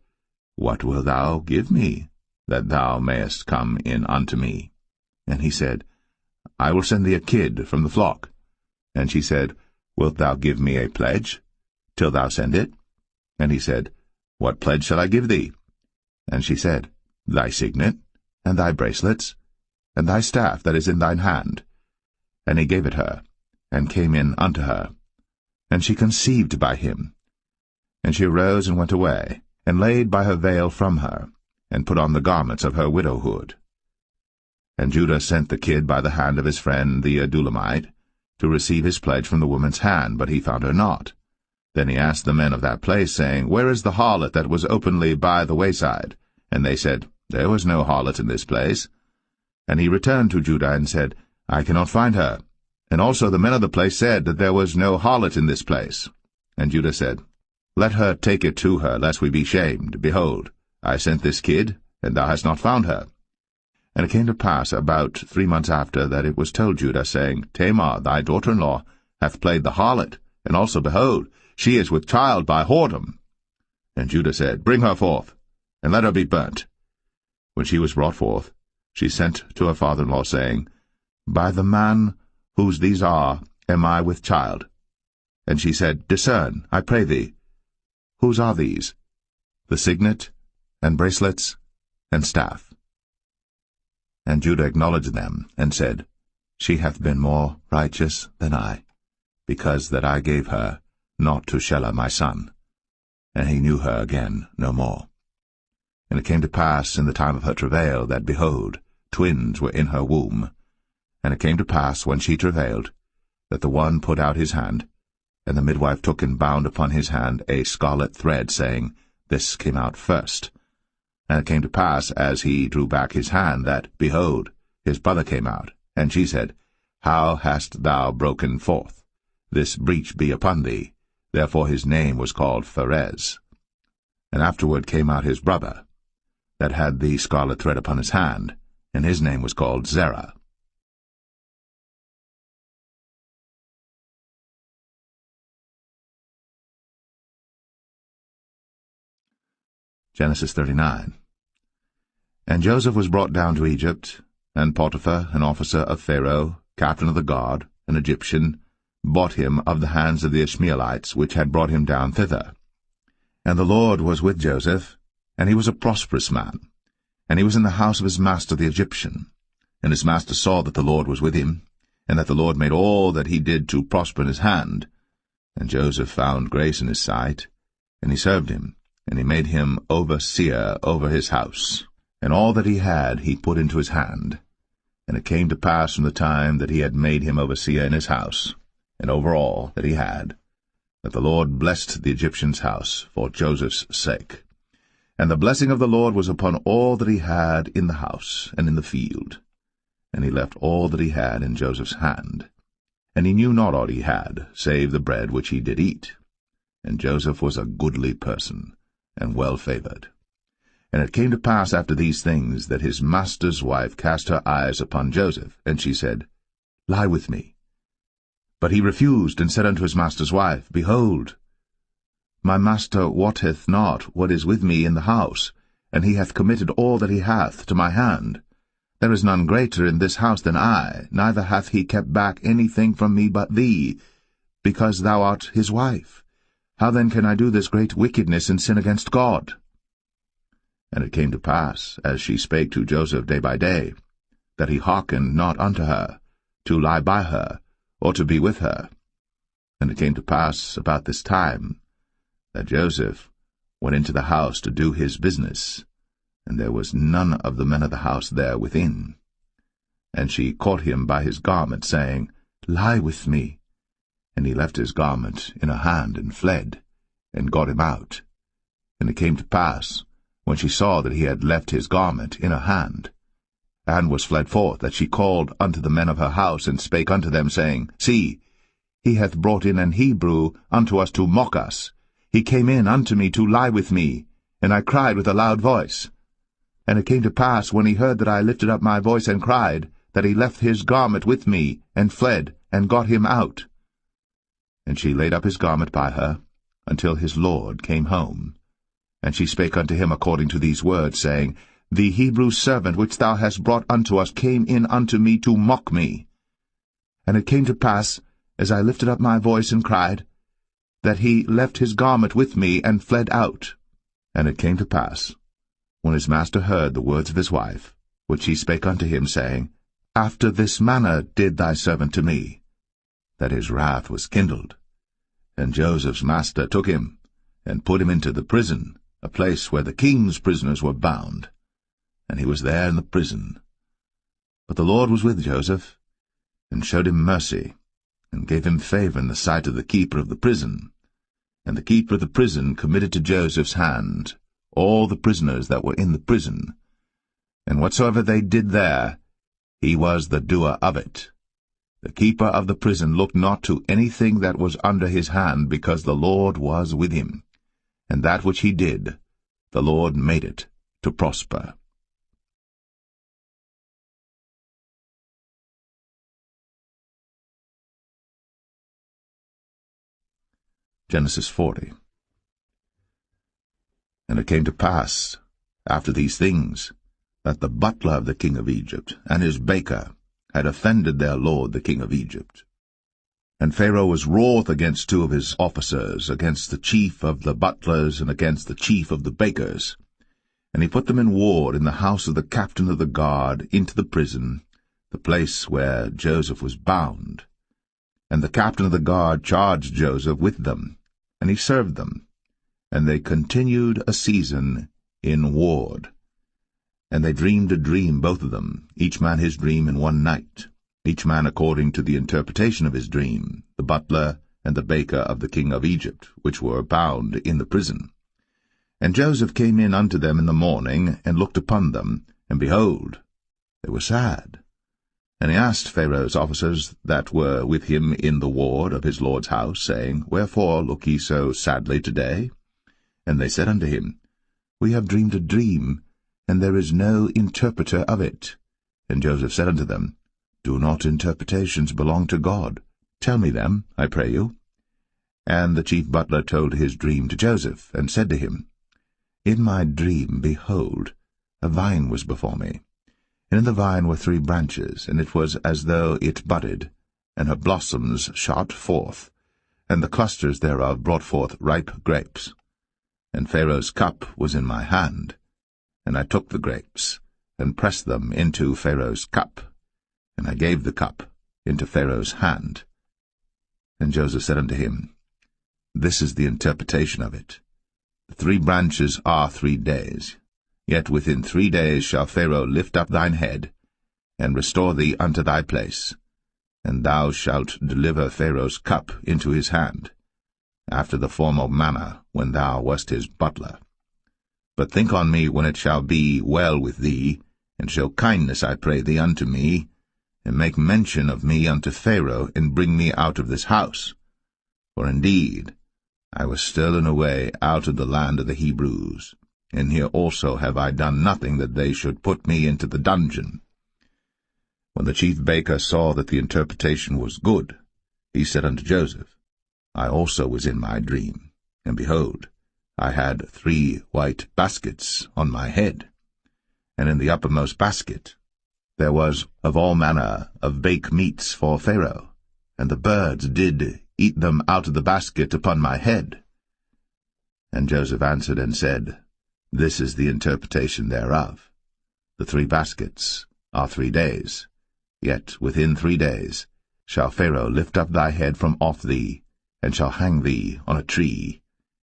What wilt thou give me, that thou mayest come in unto me? And he said, I will send thee a kid from the flock. And she said, Wilt thou give me a pledge, till thou send it? And he said, What pledge shall I give thee? And she said, Thy signet, and thy bracelets, and thy staff that is in thine hand. And he gave it her, and came in unto her. And she conceived by him. And she arose and went away, and laid by her veil from her, and put on the garments of her widowhood. And Judah sent the kid by the hand of his friend the Adullamite, to receive his pledge from the woman's hand, but he found her not. Then he asked the men of that place, saying, Where is the harlot that was openly by the wayside? And they said, There was no harlot in this place. And he returned to Judah and said, I cannot find her. And also the men of the place said that there was no harlot in this place. And Judah said, Let her take it to her, lest we be shamed. Behold, I sent this kid, and thou hast not found her. And it came to pass about 3 months after that it was told Judah, saying, Tamar, thy daughter-in-law, hath played the harlot, and also, behold, she is with child by whoredom. And Judah said, Bring her forth, and let her be burnt. When she was brought forth, she sent to her father-in-law, saying, By the man whose these are am I with child. And she said, Discern, I pray thee, whose are these? The signet, and bracelets, and staff. And Judah acknowledged them, and said, She hath been more righteous than I, because that I gave her not to Shelah my son. And he knew her again no more. And it came to pass in the time of her travail, that, behold, twins were in her womb. And it came to pass, when she travailed, that the one put out his hand, and the midwife took and bound upon his hand a scarlet thread, saying, This came out first. And it came to pass, as he drew back his hand, that, behold, his brother came out. And she said, How hast thou broken forth? This breach be upon thee. Therefore his name was called Pharez. And afterward came out his brother, that had the scarlet thread upon his hand, and his name was called Zerah. Genesis 39. And Joseph was brought down to Egypt, and Potiphar, an officer of Pharaoh, captain of the guard, an Egyptian, bought him of the hands of the Ishmaelites, which had brought him down thither. And the Lord was with Joseph, and he was a prosperous man, and he was in the house of his master the Egyptian. And his master saw that the Lord was with him, and that the Lord made all that he did to prosper in his hand. And Joseph found grace in his sight, and he served him, and he made him overseer over his house. And all that he had he put into his hand. And it came to pass from the time that he had made him overseer in his house, and over all that he had, that the Lord blessed the Egyptian's house for Joseph's sake. And the blessing of the Lord was upon all that he had in the house and in the field. And he left all that he had in Joseph's hand. And he knew not all he had, save the bread which he did eat. And Joseph was a goodly person, and well-favored. And it came to pass after these things, that his master's wife cast her eyes upon Joseph, and she said, Lie with me. But he refused, and said unto his master's wife, Behold, my master wotteth not what is with me in the house, and he hath committed all that he hath to my hand. There is none greater in this house than I, neither hath he kept back anything from me but thee, because thou art his wife. How then can I do this great wickedness and sin against God? And it came to pass, as she spake to Joseph day by day, that he hearkened not unto her, to lie by her, or to be with her. And it came to pass about this time, that Joseph went into the house to do his business, and there was none of the men of the house there within. And she caught him by his garment, saying, Lie with me. And he left his garment in her hand, and fled, and got him out. And it came to pass, when she saw that he had left his garment in her hand, and was fled forth, that she called unto the men of her house, and spake unto them, saying, See, he hath brought in an Hebrew unto us to mock us. He came in unto me to lie with me, and I cried with a loud voice. And it came to pass, when he heard that I lifted up my voice and cried, that he left his garment with me, and fled, and got him out. And she laid up his garment by her, until his lord came home. And she spake unto him according to these words, saying, The Hebrew servant which thou hast brought unto us came in unto me to mock me. And it came to pass, as I lifted up my voice and cried, that he left his garment with me, and fled out. And it came to pass, when his master heard the words of his wife, which she spake unto him, saying, After this manner did thy servant to me, that his wrath was kindled. And Joseph's master took him, and put him into the prison, a place where the king's prisoners were bound. And he was there in the prison. But the Lord was with Joseph, and showed him mercy, and gave him favor in the sight of the keeper of the prison. And the keeper of the prison committed to Joseph's hand all the prisoners that were in the prison. And whatsoever they did there, he was the doer of it. The keeper of the prison looked not to anything that was under his hand, because the Lord was with him. And that which he did, the Lord made it to prosper. Genesis 40. And it came to pass, after these things, that the butler of the king of Egypt and his baker had offended their lord the king of Egypt. And Pharaoh was wroth against two of his officers, against the chief of the butlers and against the chief of the bakers. And he put them in ward in the house of the captain of the guard into the prison, the place where Joseph was bound. And the captain of the guard charged Joseph with them, and he served them. And they continued a season in ward. And they dreamed a dream, both of them, each man his dream in one night, each man according to the interpretation of his dream, the butler and the baker of the king of Egypt, which were bound in the prison. And Joseph came in unto them in the morning, and looked upon them, and behold, they were sad. And he asked Pharaoh's officers that were with him in the ward of his lord's house, saying, Wherefore look ye so sadly today? And they said unto him, We have dreamed a dream, and there is no interpreter of it. And Joseph said unto them, Do not interpretations belong to God? Tell me them, I pray you. And the chief butler told his dream to Joseph, and said to him, In my dream, behold, a vine was before me. And in the vine were 3 branches, and it was as though it budded, and her blossoms shot forth, and the clusters thereof brought forth ripe grapes. And Pharaoh's cup was in my hand, and I took the grapes, and pressed them into Pharaoh's cup, and I gave the cup into Pharaoh's hand. And Joseph said unto him, This is the interpretation of it. The 3 branches are 3 days. Yet within 3 days shall Pharaoh lift up thine head, and restore thee unto thy place, and thou shalt deliver Pharaoh's cup into his hand, after the former manner when thou wast his butler. But think on me when it shall be well with thee, and show kindness, I pray thee, unto me, and make mention of me unto Pharaoh, and bring me out of this house. For indeed I was stolen away out of the land of the Hebrews, and here also have I done nothing that they should put me into the dungeon. When the chief baker saw that the interpretation was good, he said unto Joseph, I also was in my dream, and behold, I had 3 white baskets on my head, and in the uppermost basket there was of all manner of bake meats for Pharaoh, and the birds did eat them out of the basket upon my head. And Joseph answered and said, This is the interpretation thereof. The 3 baskets are 3 days, yet within 3 days shall Pharaoh lift up thy head from off thee, and shall hang thee on a tree,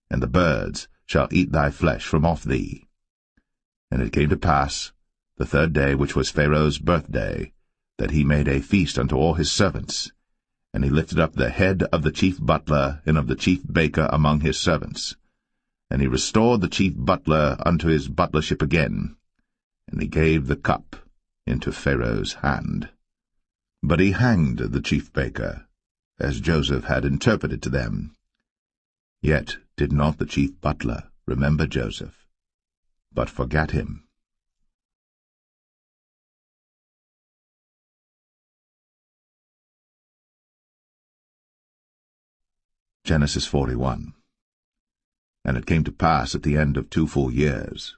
and the birds shall eat thy flesh from off thee. And it came to pass, the 3rd day, which was Pharaoh's birthday, that he made a feast unto all his servants, and he lifted up the head of the chief butler and of the chief baker among his servants. And he restored the chief butler unto his butlership again, and he gave the cup into Pharaoh's hand. But he hanged the chief baker, as Joseph had interpreted to them. Yet did not the chief butler remember Joseph, but forgat him. Genesis 41. And it came to pass at the end of 2 full years,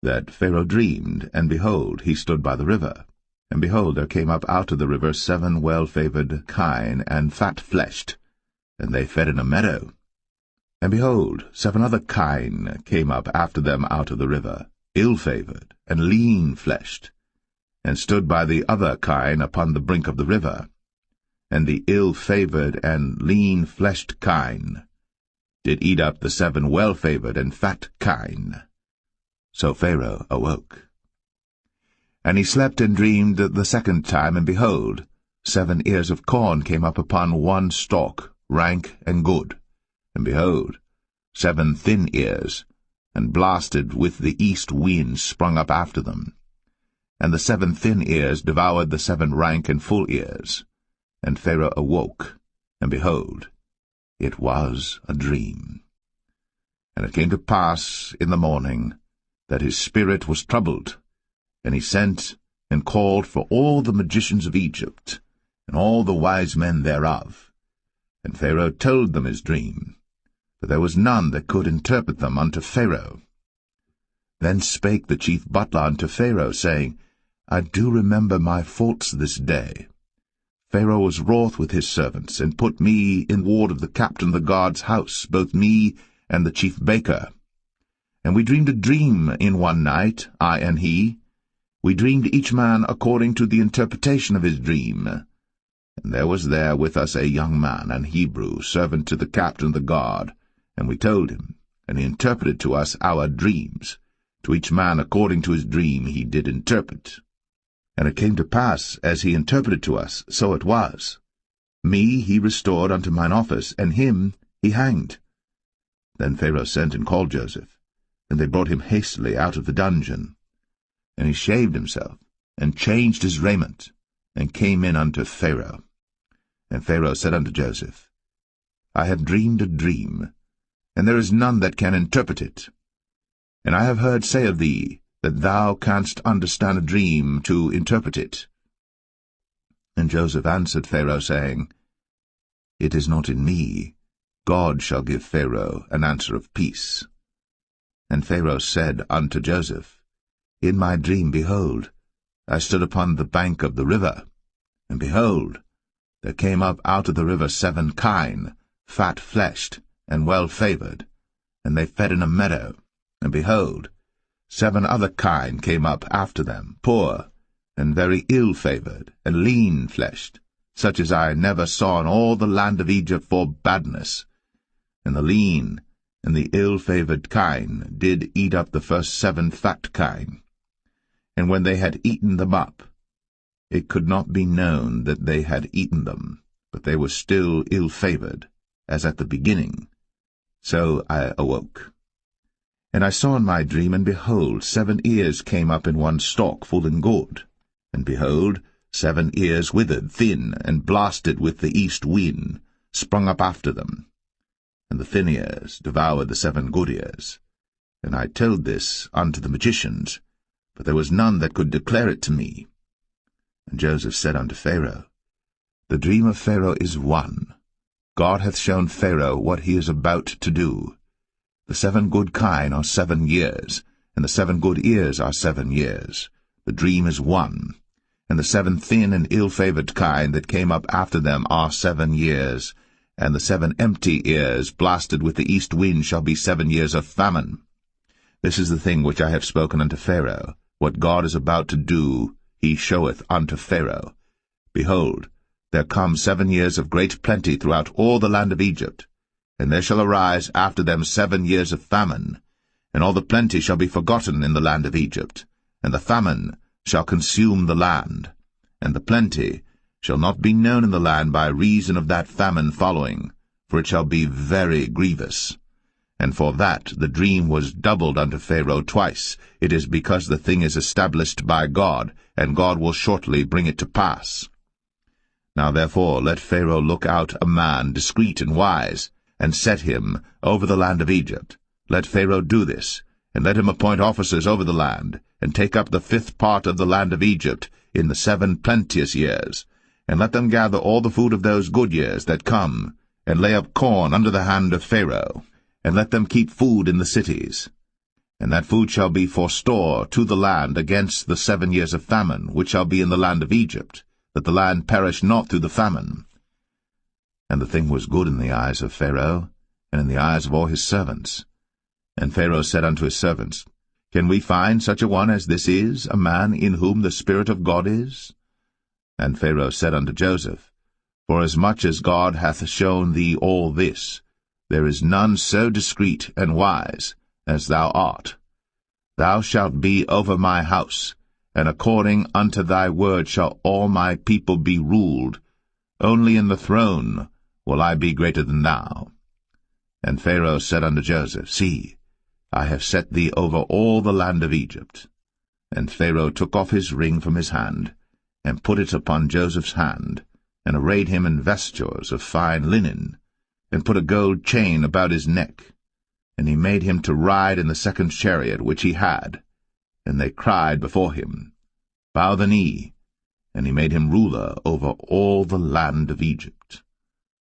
that Pharaoh dreamed, and behold, he stood by the river. And behold, there came up out of the river 7 well-favoured kine, and fat-fleshed, and they fed in a meadow. And behold, 7 other kine came up after them out of the river, ill-favoured, and lean-fleshed, and stood by the other kine upon the brink of the river. And the ill-favoured and lean-fleshed kine did eat up the 7 well-favoured and fat kine. So Pharaoh awoke. And he slept and dreamed the second time, and behold, 7 ears of corn came up upon one stalk, rank and good. And behold, 7 thin ears, and blasted with the east wind, sprung up after them. And the 7 thin ears devoured the 7 rank and full ears. And Pharaoh awoke, and behold, it was a dream. And it came to pass in the morning that his spirit was troubled, and he sent and called for all the magicians of Egypt, and all the wise men thereof. And Pharaoh told them his dream, but there was none that could interpret them unto Pharaoh. Then spake the chief butler unto Pharaoh, saying, I do remember my faults this day. Pharaoh was wroth with his servants, and put me in ward of the captain of the guard's house, both me and the chief baker. And we dreamed a dream in one night, I and he. We dreamed each man according to the interpretation of his dream. And there was there with us a young man, an Hebrew, servant to the captain of the guard. And we told him, and he interpreted to us our dreams. To each man according to his dream he did interpret. And it came to pass, as he interpreted to us, so it was. Me he restored unto mine office, and him he hanged. Then Pharaoh sent and called Joseph, and they brought him hastily out of the dungeon. And he shaved himself, and changed his raiment, and came in unto Pharaoh. And Pharaoh said unto Joseph, I have dreamed a dream, and there is none that can interpret it. And I have heard say of thee, that thou canst understand a dream to interpret it. And Joseph answered Pharaoh, saying, It is not in me. God shall give Pharaoh an answer of peace. And Pharaoh said unto Joseph, In my dream, behold, I stood upon the bank of the river, and behold, there came up out of the river 7 kine, fat-fleshed, and well-favoured, and they fed in a meadow, and behold, 7 other kine came up after them, poor, and very ill-favoured, and lean-fleshed, such as I never saw in all the land of Egypt for badness. And the lean and the ill-favoured kine did eat up the first 7 fat kine. And when they had eaten them up, it could not be known that they had eaten them, but they were still ill-favoured, as at the beginning. So I awoke. And I saw in my dream, and behold, 7 ears came up in one stalk, full and good. And behold, 7 ears withered, thin, and blasted with the east wind, sprung up after them. And the thin ears devoured the 7 good ears. And I told this unto the magicians, but there was none that could declare it to me. And Joseph said unto Pharaoh, The dream of Pharaoh is one. God hath shown Pharaoh what he is about to do. The 7 good kine are 7 years, and the 7 good ears are 7 years. The dream is one. And the 7 thin and ill-favoured kine that came up after them are 7 years, and the 7 empty ears blasted with the east wind shall be 7 years of famine. This is the thing which I have spoken unto Pharaoh. What God is about to do, he showeth unto Pharaoh. Behold, there come 7 years of great plenty throughout all the land of Egypt. And there shall arise after them 7 years of famine, and all the plenty shall be forgotten in the land of Egypt, and the famine shall consume the land, and the plenty shall not be known in the land by reason of that famine following, for it shall be very grievous. And for that the dream was doubled unto Pharaoh twice. It is because the thing is established by God, and God will shortly bring it to pass. Now therefore let Pharaoh look out a man discreet and wise, and set him over the land of Egypt. Let Pharaoh do this, and let him appoint officers over the land, and take up the 5th part of the land of Egypt in the 7 plenteous years, and let them gather all the food of those good years that come, and lay up corn under the hand of Pharaoh, and let them keep food in the cities. And that food shall be for store to the land against the 7 years of famine, which shall be in the land of Egypt, that the land perish not through the famine. And the thing was good in the eyes of Pharaoh, and in the eyes of all his servants. And Pharaoh said unto his servants, Can we find such a one as this is, a man in whom the Spirit of God is? And Pharaoh said unto Joseph, Forasmuch as God hath shown thee all this, there is none so discreet and wise as thou art. Thou shalt be over my house, and according unto thy word shall all my people be ruled. Only in the throne will I be greater than thou. And Pharaoh said unto Joseph, See, I have set thee over all the land of Egypt. And Pharaoh took off his ring from his hand, and put it upon Joseph's hand, and arrayed him in vestures of fine linen, and put a gold chain about his neck. And he made him to ride in the second chariot which he had. And they cried before him, Bow the knee. And he made him ruler over all the land of Egypt.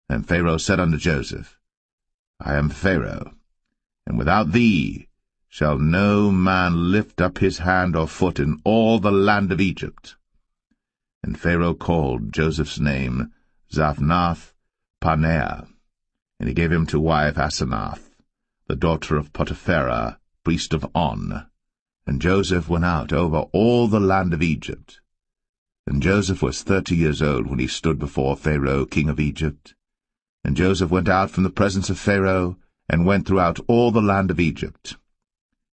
And Pharaoh said unto Joseph, I am Pharaoh, and without thee shall no man lift up his hand or foot in all the land of Egypt. And Pharaoh called Joseph's name Zaphnath-Paaneah, and he gave him to wife Asenath, the daughter of Potipherah, priest of On. And Joseph went out over all the land of Egypt. And Joseph was 30 years old when he stood before Pharaoh king of Egypt. And Joseph went out from the presence of Pharaoh, and went throughout all the land of Egypt.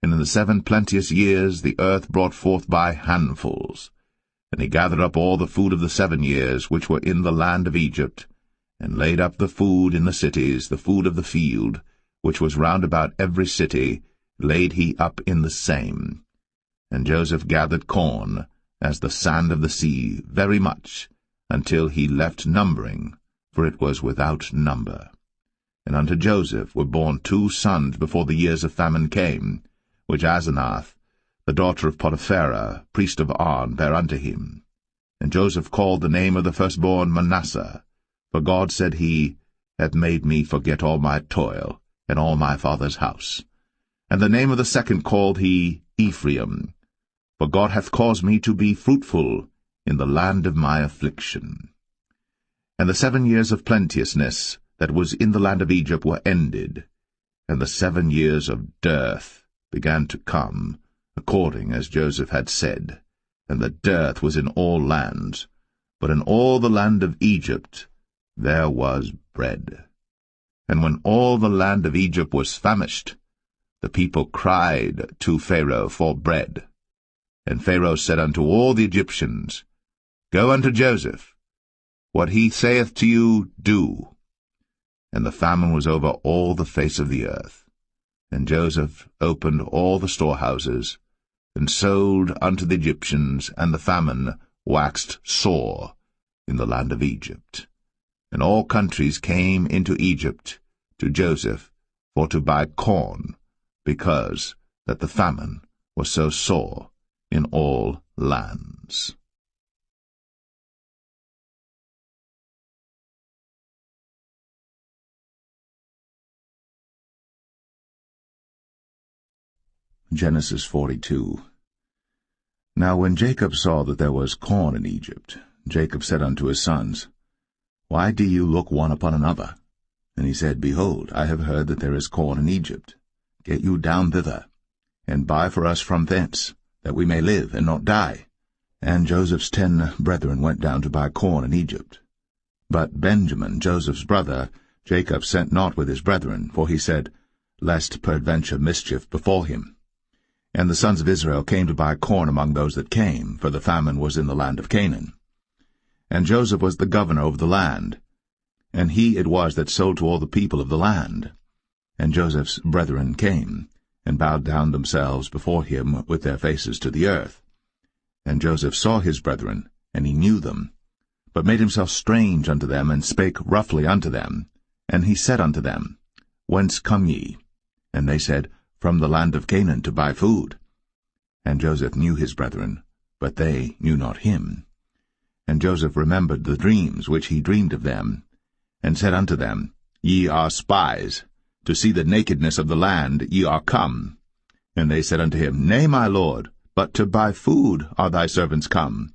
And in the 7 plenteous years the earth brought forth by handfuls. And he gathered up all the food of the 7 years which were in the land of Egypt, and laid up the food in the cities, the food of the field, which was round about every city, laid he up in the same. And Joseph gathered corn, as the sand of the sea, very much, until he left numbering, for it was without number. And unto Joseph were born 2 sons before the years of famine came, which Asenath, the daughter of Potipherah, priest of On, bare unto him. And Joseph called the name of the firstborn Manasseh, for God, said he, hath made me forget all my toil, and all my father's house. And the name of the second called he Ephraim, for God hath caused me to be fruitful in the land of my affliction. And the 7 years of plenteousness that was in the land of Egypt were ended, and the 7 years of dearth began to come, according as Joseph had said, and the dearth was in all lands, but in all the land of Egypt there was bread. And when all the land of Egypt was famished, the people cried to Pharaoh for bread. And Pharaoh said unto all the Egyptians, Go unto Joseph, what he saith to you, do. And the famine was over all the face of the earth. And Joseph opened all the storehouses, and sold unto the Egyptians, and the famine waxed sore in the land of Egypt. And all countries came into Egypt to Joseph for to buy corn, because that the famine was so sore in all lands. Genesis 42. Now when Jacob saw that there was corn in Egypt, Jacob said unto his sons, Why do you look one upon another? And he said, Behold, I have heard that there is corn in Egypt. Get you down thither, and buy for us from thence, that we may live and not die. And Joseph's 10 brethren went down to buy corn in Egypt. But Benjamin, Joseph's brother, Jacob sent not with his brethren, for he said, Lest peradventure mischief befall him. And the sons of Israel came to buy corn among those that came, for the famine was in the land of Canaan. And Joseph was the governor over the land, and he it was that sold to all the people of the land. And Joseph's brethren came, and bowed down themselves before him with their faces to the earth. And Joseph saw his brethren, and he knew them, but made himself strange unto them, and spake roughly unto them. And he said unto them, Whence come ye? And they said, From the land of Canaan to buy food. And Joseph knew his brethren, but they knew not him. And Joseph remembered the dreams which he dreamed of them, and said unto them, Ye are spies. To see the nakedness of the land ye are come. And they said unto him, Nay, my lord, but to buy food are thy servants come.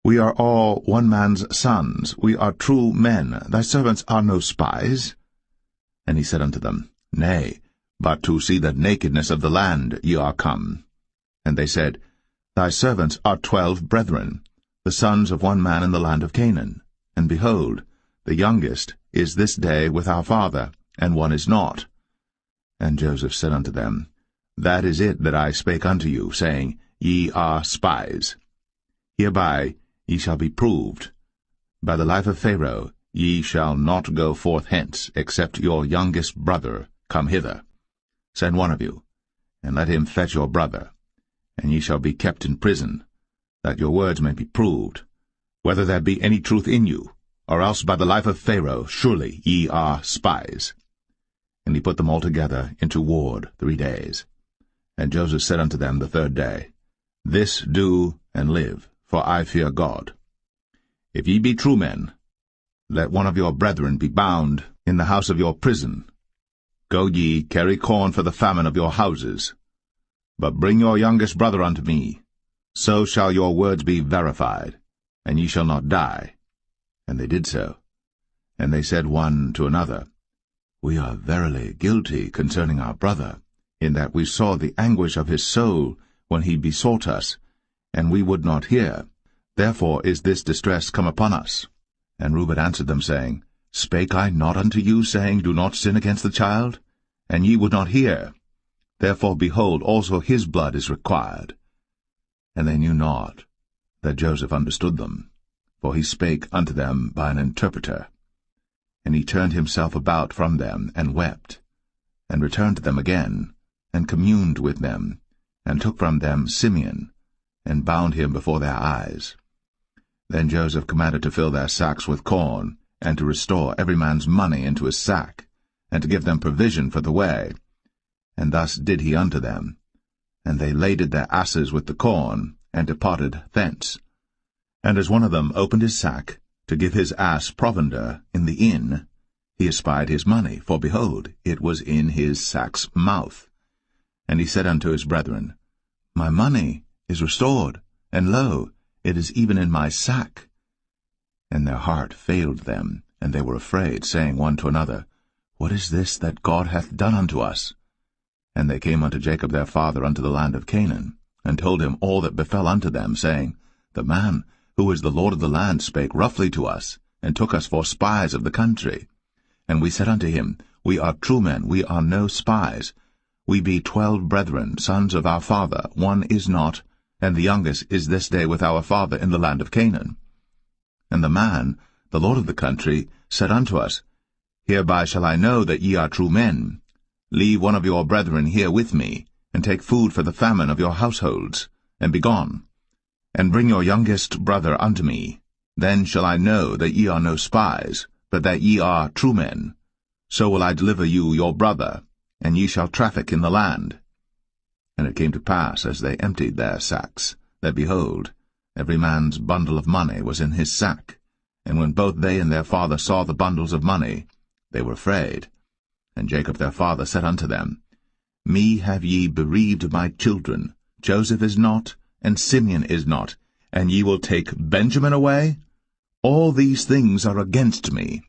We are all one man's sons, we are true men, thy servants are no spies. And he said unto them, Nay, but to see the nakedness of the land ye are come. And they said, Thy servants are 12 brethren, the sons of one man in the land of Canaan. And behold, the youngest is this day with our father, and one is not. And Joseph said unto them, That is it that I spake unto you, saying, Ye are spies. Hereby ye shall be proved. By the life of Pharaoh ye shall not go forth hence, except your youngest brother come hither. Send one of you, and let him fetch your brother, and ye shall be kept in prison, that your words may be proved, whether there be any truth in you, or else by the life of Pharaoh surely ye are spies. And he put them all together into ward 3 days. And Joseph said unto them the 3rd day, This do and live, for I fear God. If ye be true men, let one of your brethren be bound in the house of your prison. Go ye, carry corn for the famine of your houses. But bring your youngest brother unto me. So shall your words be verified, and ye shall not die. And they did so. And they said one to another, We are verily guilty concerning our brother, in that we saw the anguish of his soul when he besought us, and we would not hear. Therefore is this distress come upon us. And Reuben answered them, saying, Spake I not unto you, saying, Do not sin against the child? And ye would not hear. Therefore, behold, also his blood is required. And they knew not that Joseph understood them, for he spake unto them by an interpreter. And he turned himself about from them, and wept, and returned to them again, and communed with them, and took from them Simeon, and bound him before their eyes. Then Joseph commanded to fill their sacks with corn, and to restore every man's money into his sack, and to give them provision for the way. And thus did he unto them. And they laded their asses with the corn, and departed thence. And as one of them opened his sack, to give his ass provender in the inn, he espied his money, for behold, it was in his sack's mouth. And he said unto his brethren, My money is restored, and lo, it is even in my sack. And their heart failed them, and they were afraid, saying one to another, What is this that God hath done unto us? And they came unto Jacob their father unto the land of Canaan, and told him all that befell unto them, saying, The man, who is the Lord of the land, spake roughly to us, and took us for spies of the country. And we said unto him, We are true men, we are no spies. We be 12 brethren, sons of our father, one is not, and the youngest is this day with our father in the land of Canaan. And the man, the Lord of the country, said unto us, Hereby shall I know that ye are true men. Leave one of your brethren here with me, and take food for the famine of your households, and be gone. And bring your youngest brother unto me. Then shall I know that ye are no spies, but that ye are true men. So will I deliver you your brother, and ye shall traffic in the land. And it came to pass, as they emptied their sacks, that, behold, every man's bundle of money was in his sack. And when both they and their father saw the bundles of money, they were afraid. And Jacob their father said unto them, Me have ye bereaved my children. Joseph is not, and Simeon is not, and ye will take Benjamin away? All these things are against me.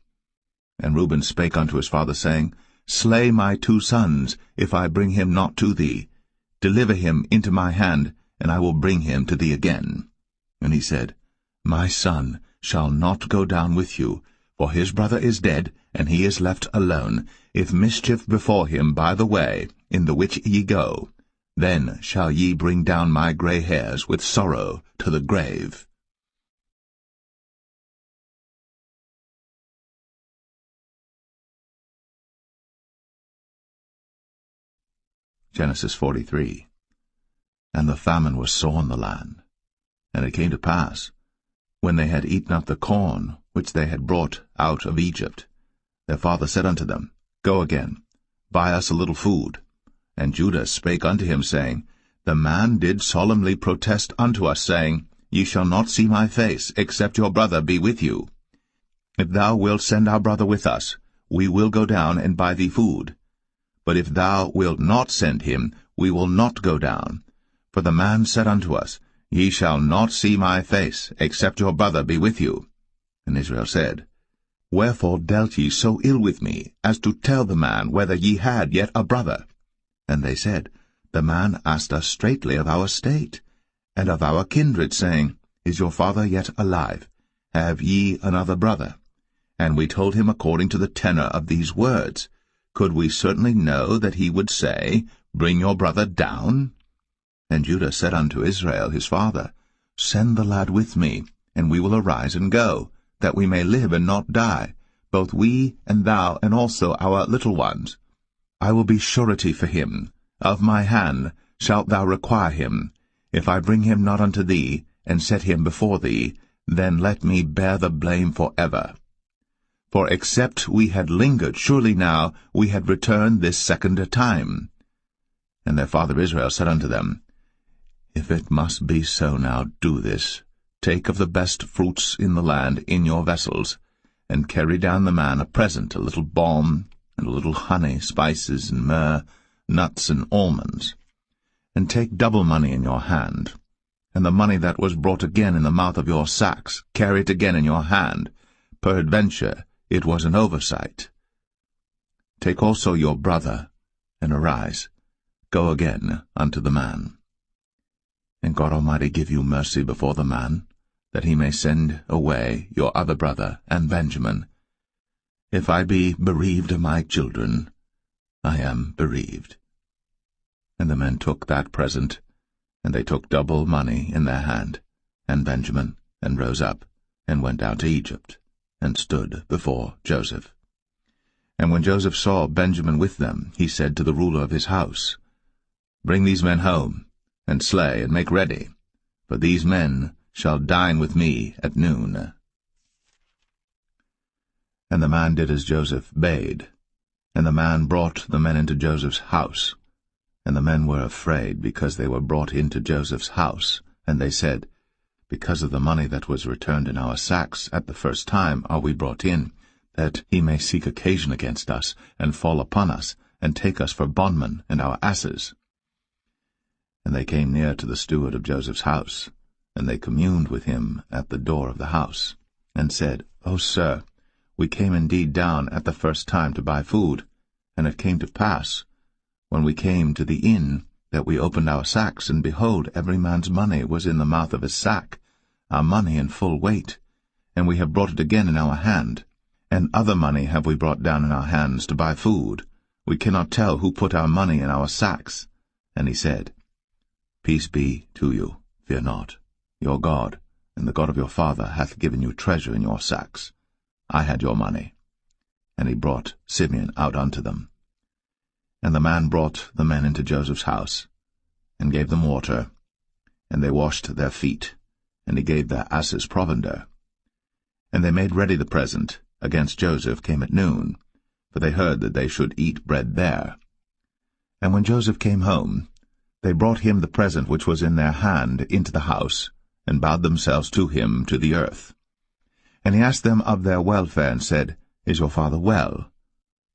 And Reuben spake unto his father, saying, Slay my 2 sons, if I bring him not to thee. Deliver him into my hand, and I will bring him to thee again. And he said, My son shall not go down with you, for his brother is dead, and he is left alone. If mischief befall him by the way, in the which ye go, then shall ye bring down my grey hairs with sorrow to the grave. Genesis 43. And the famine was sore in the land. And it came to pass, when they had eaten up the corn which they had brought out of Egypt, their father said unto them, Go again, buy us a little food. And Judah spake unto him, saying, The man did solemnly protest unto us, saying, Ye shall not see my face, except your brother be with you. If thou wilt send our brother with us, we will go down and buy thee food. But if thou wilt not send him, we will not go down. For the man said unto us, Ye shall not see my face, except your brother be with you. And Israel said, Wherefore dealt ye so ill with me, as to tell the man whether ye had yet a brother? And they said, The man asked us straitly of our state, and of our kindred, saying, Is your father yet alive? Have ye another brother? And we told him according to the tenor of these words. Could we certainly know that he would say, Bring your brother down? And Judah said unto Israel his father, Send the lad with me, and we will arise and go, that we may live and not die, both we and thou, and also our little ones. I will be surety for him. Of my hand shalt thou require him. If I bring him not unto thee, and set him before thee, then let me bear the blame forever. For except we had lingered, surely now we had returned this second time. And their father Israel said unto them, If it must be so now, do this. Take of the best fruits in the land in your vessels, and carry down the man a present, a little balm, and a little honey, spices, and myrrh, nuts, and almonds. And take double money in your hand, and the money that was brought again in the mouth of your sacks, carry it again in your hand. Peradventure it was an oversight. Take also your brother, and arise, go again unto the man. And God Almighty give you mercy before the man, that he may send away your other brother and Benjamin. If I be bereaved of my children, I am bereaved. And the men took that present, and they took double money in their hand, and Benjamin, and rose up, and went down to Egypt, and stood before Joseph. And when Joseph saw Benjamin with them, he said to the ruler of his house, Bring these men home, and slay, and make ready, for these men shall dine with me at noon. And the man did as Joseph bade, and the man brought the men into Joseph's house. And the men were afraid, because they were brought into Joseph's house, and they said, Because of the money that was returned in our sacks at the first time are we brought in, that he may seek occasion against us, and fall upon us, and take us for bondmen and our asses. And they came near to the steward of Joseph's house, and they communed with him at the door of the house, and said, O sir, we came indeed down at the first time to buy food, and it came to pass, when we came to the inn, that we opened our sacks, and behold, every man's money was in the mouth of his sack, our money in full weight, and we have brought it again in our hand. And other money have we brought down in our hands to buy food. We cannot tell who put our money in our sacks. And he said, Peace be to you, fear not. Your God, and the God of your father, hath given you treasure in your sacks. I had your money. And he brought Simeon out unto them. And the man brought the men into Joseph's house, and gave them water, and they washed their feet, and he gave their asses provender. And they made ready the present against Joseph came at noon, for they heard that they should eat bread there. And when Joseph came home, they brought him the present which was in their hand into the house, and bowed themselves to him to the earth. And he asked them of their welfare, and said, Is your father well?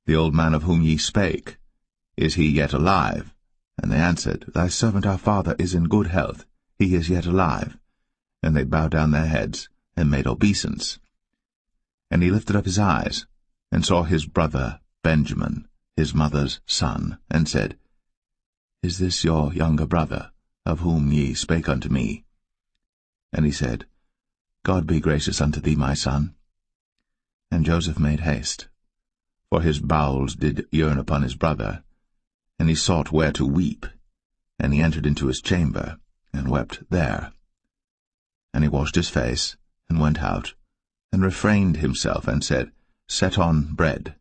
The old man of whom ye spake, is he yet alive? And they answered, Thy servant our father is in good health, he is yet alive. And they bowed down their heads, and made obeisance. And he lifted up his eyes, and saw his brother Benjamin, his mother's son, and said, Is this your younger brother, of whom ye spake unto me? And he said, God be gracious unto thee, my son. And Joseph made haste, for his bowels did yearn upon his brother, and he sought where to weep, and he entered into his chamber, and wept there. And he washed his face, and went out, and refrained himself, and said, Set on bread.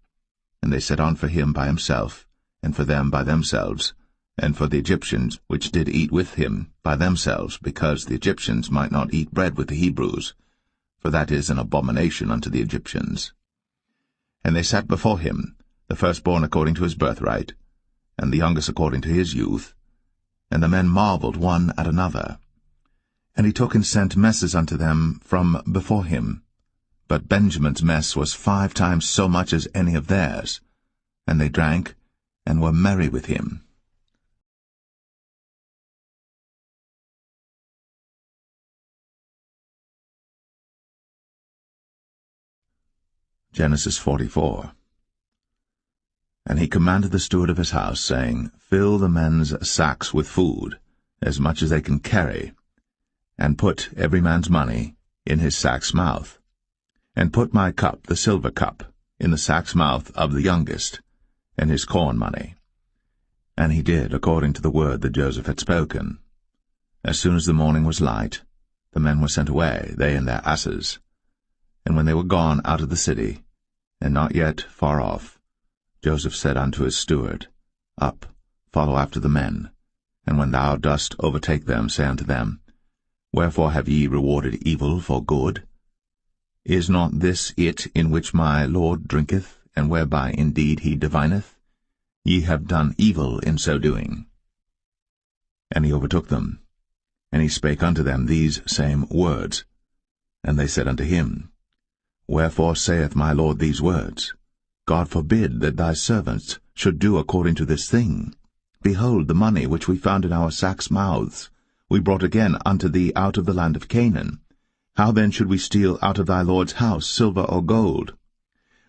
And they set on for him by himself, and for them by themselves, and for the Egyptians which did eat with him by themselves, because the Egyptians might not eat bread with the Hebrews, for that is an abomination unto the Egyptians. And they sat before him, the firstborn according to his birthright, and the youngest according to his youth. And the men marveled one at another. And he took and sent messes unto them from before him. but Benjamin's mess was 5 times so much as any of theirs. And they drank, and were merry with him. Genesis 44. And he commanded the steward of his house, saying, Fill the men's sacks with food, as much as they can carry, and put every man's money in his sack's mouth. And put my cup, the silver cup, in the sack's mouth of the youngest, and his corn money. And he did according to the word that Joseph had spoken. As soon as the morning was light, the men were sent away, they and their asses. And when they were gone out of the city, and not yet far off, Joseph said unto his steward, Up, follow after the men, and when thou dost overtake them, say unto them, Wherefore have ye rewarded evil for good? Is not this it in which my Lord drinketh, and whereby indeed he divineth? Ye have done evil in so doing. And he overtook them, and he spake unto them these same words. And they said unto him, Wherefore saith my Lord these words? God forbid that thy servants should do according to this thing. Behold, the money which we found in our sacks' mouths we brought again unto thee out of the land of Canaan. How then should we steal out of thy Lord's house silver or gold?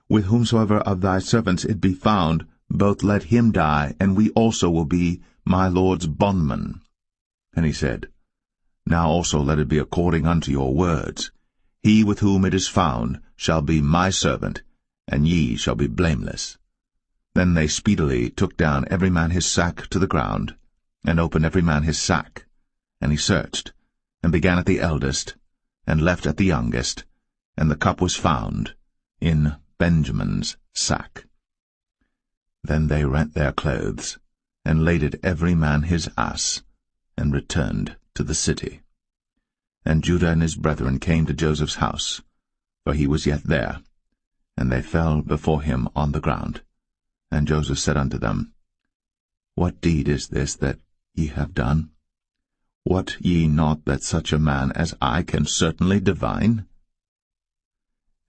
With whomsoever of thy servants it be found, both let him die, and we also will be my Lord's bondmen. And he said, Now also let it be according unto your words. He with whom it is found shall be my servant, and ye shall be blameless. Then they speedily took down every man his sack to the ground, and opened every man his sack. And he searched, and began at the eldest, and left at the youngest, and the cup was found in Benjamin's sack. Then they rent their clothes, and laded every man his ass, and returned to the city. And Judah and his brethren came to Joseph's house, for he was yet there, and they fell before him on the ground. And Joseph said unto them, What deed is this that ye have done? Wot ye not that such a man as I can certainly divine?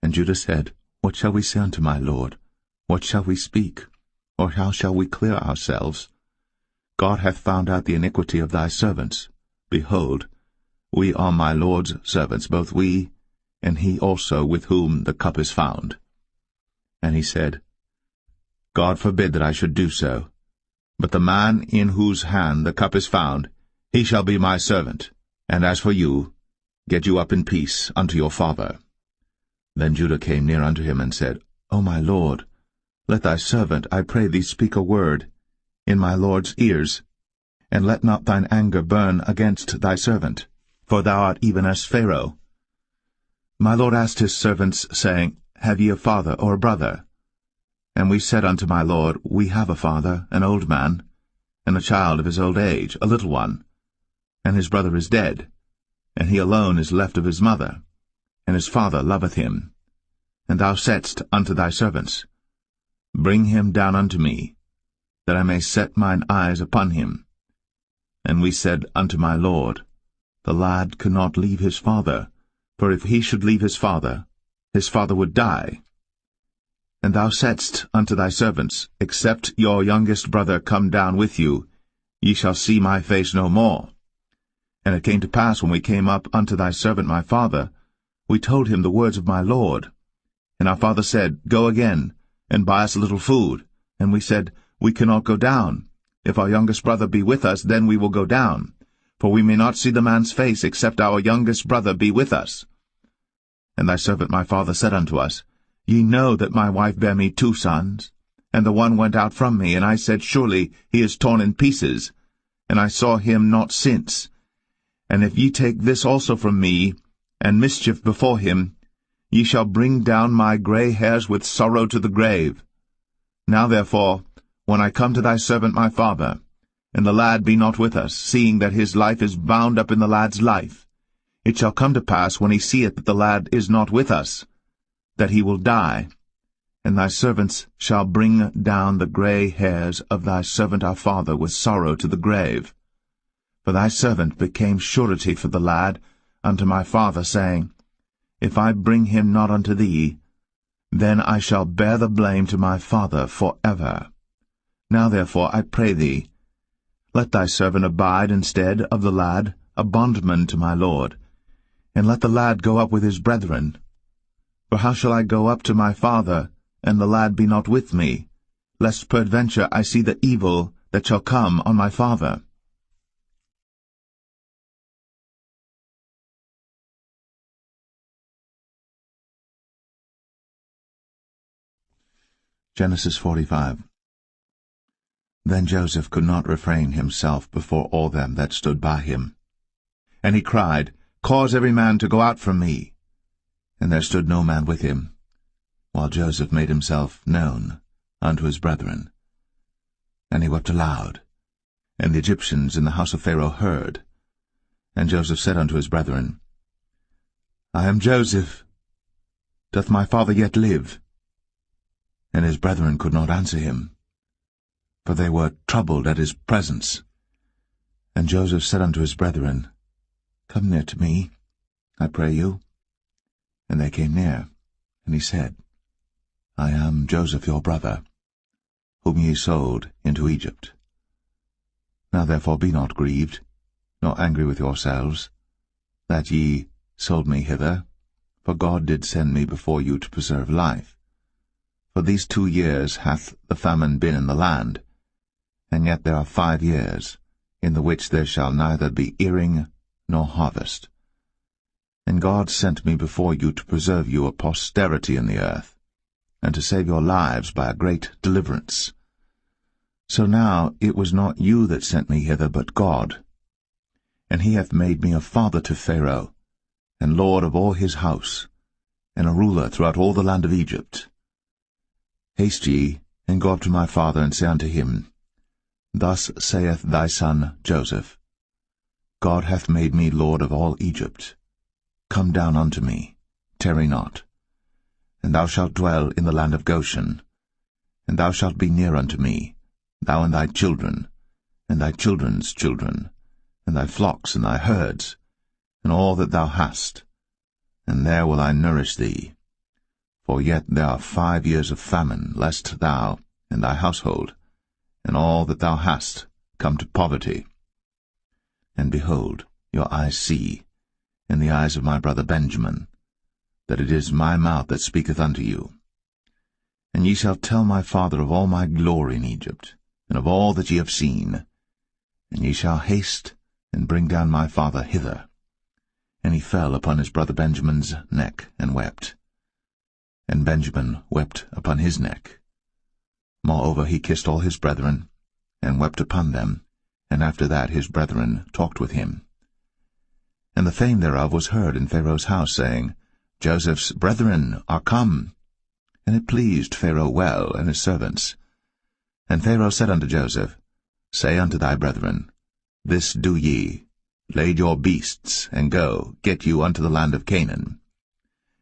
And Judah said, What shall we say unto my lord? What shall we speak? Or how shall we clear ourselves? God hath found out the iniquity of thy servants. Behold, we are my Lord's servants, both we, and he also with whom the cup is found. And he said, God forbid that I should do so. But the man in whose hand the cup is found, he shall be my servant. And as for you, get you up in peace unto your father. Then Judah came near unto him, and said, O my lord, let thy servant, I pray thee, speak a word in my lord's ears, and let not thine anger burn against thy servant, for thou art even as Pharaoh. My lord asked his servants, saying, Have ye a father or a brother? And we said unto my lord, We have a father, an old man, and a child of his old age, a little one. And his brother is dead, and he alone is left of his mother, and his father loveth him. And thou saidst unto thy servants, Bring him down unto me, that I may set mine eyes upon him. And we said unto my lord, The lad cannot leave his father, for if he should leave his father would die. And thou saidst unto thy servants, Except your youngest brother come down with you, ye shall see my face no more. And it came to pass, when we came up unto thy servant my father, we told him the words of my lord. And our father said, Go again, and buy us a little food. And we said, We cannot go down. If our youngest brother be with us, then we will go down. For we may not see the man's face, except our youngest brother be with us. And thy servant my father said unto us, Ye know that my wife bare me 2 sons, and the one went out from me, and I said, Surely he is torn in pieces, and I saw him not since. And if ye take this also from me, and mischief before him, ye shall bring down my gray hairs with sorrow to the grave. Now therefore, when I come to thy servant my father, and the lad be not with us, seeing that his life is bound up in the lad's life, it shall come to pass, when he seeth that the lad is not with us, that he will die. And thy servants shall bring down the gray hairs of thy servant our father with sorrow to the grave. For thy servant became surety for the lad unto my father, saying, if I bring him not unto thee, then I shall bear the blame to my father for ever. Now therefore, I pray thee, let thy servant abide instead of the lad, a bondman to my lord, and let the lad go up with his brethren. For how shall I go up to my father, and the lad be not with me, lest peradventure I see the evil that shall come on my father? Genesis 45. Then Joseph could not refrain himself before all them that stood by him. And he cried, Cause every man to go out from me. And there stood no man with him, while Joseph made himself known unto his brethren. And he wept aloud. And the Egyptians in the house of Pharaoh heard. And Joseph said unto his brethren, I am Joseph. Doth my father yet live? And his brethren could not answer him, for they were troubled at his presence. And Joseph said unto his brethren, Come near to me, I pray you. And they came near, and he said, I am Joseph your brother, whom ye sold into Egypt. Now therefore be not grieved, nor angry with yourselves, that ye sold me hither, for God did send me before you to preserve life. For these 2 years hath the famine been in the land, and yet there are 5 years, in the which there shall neither be earing nor harvest. And God sent me before you to preserve you a posterity in the earth, and to save your lives by a great deliverance. So now it was not you that sent me hither, but God. And he hath made me a father to Pharaoh, and lord of all his house, and a ruler throughout all the land of Egypt. Haste ye, and go up to my father, and say unto him, Thus saith thy son Joseph, God hath made me lord of all Egypt. Come down unto me, tarry not. And thou shalt dwell in the land of Goshen. And thou shalt be near unto me, thou and thy children, and thy children's children, and thy flocks and thy herds, and all that thou hast. And there will I nourish thee. For yet there are 5 years of famine, lest thou and thy household, and all that thou hast, come to poverty. And behold, your eyes see, and the eyes of my brother Benjamin, that it is my mouth that speaketh unto you. And ye shall tell my father of all my glory in Egypt, and of all that ye have seen. And ye shall haste, and bring down my father hither. And he fell upon his brother Benjamin's neck, and wept. And Benjamin wept upon his neck. Moreover he kissed all his brethren, and wept upon them, and after that his brethren talked with him. And the fame thereof was heard in Pharaoh's house, saying, Joseph's brethren are come. And it pleased Pharaoh well, and his servants. And Pharaoh said unto Joseph, Say unto thy brethren, This do ye, lade your beasts, and go, get you unto the land of Canaan.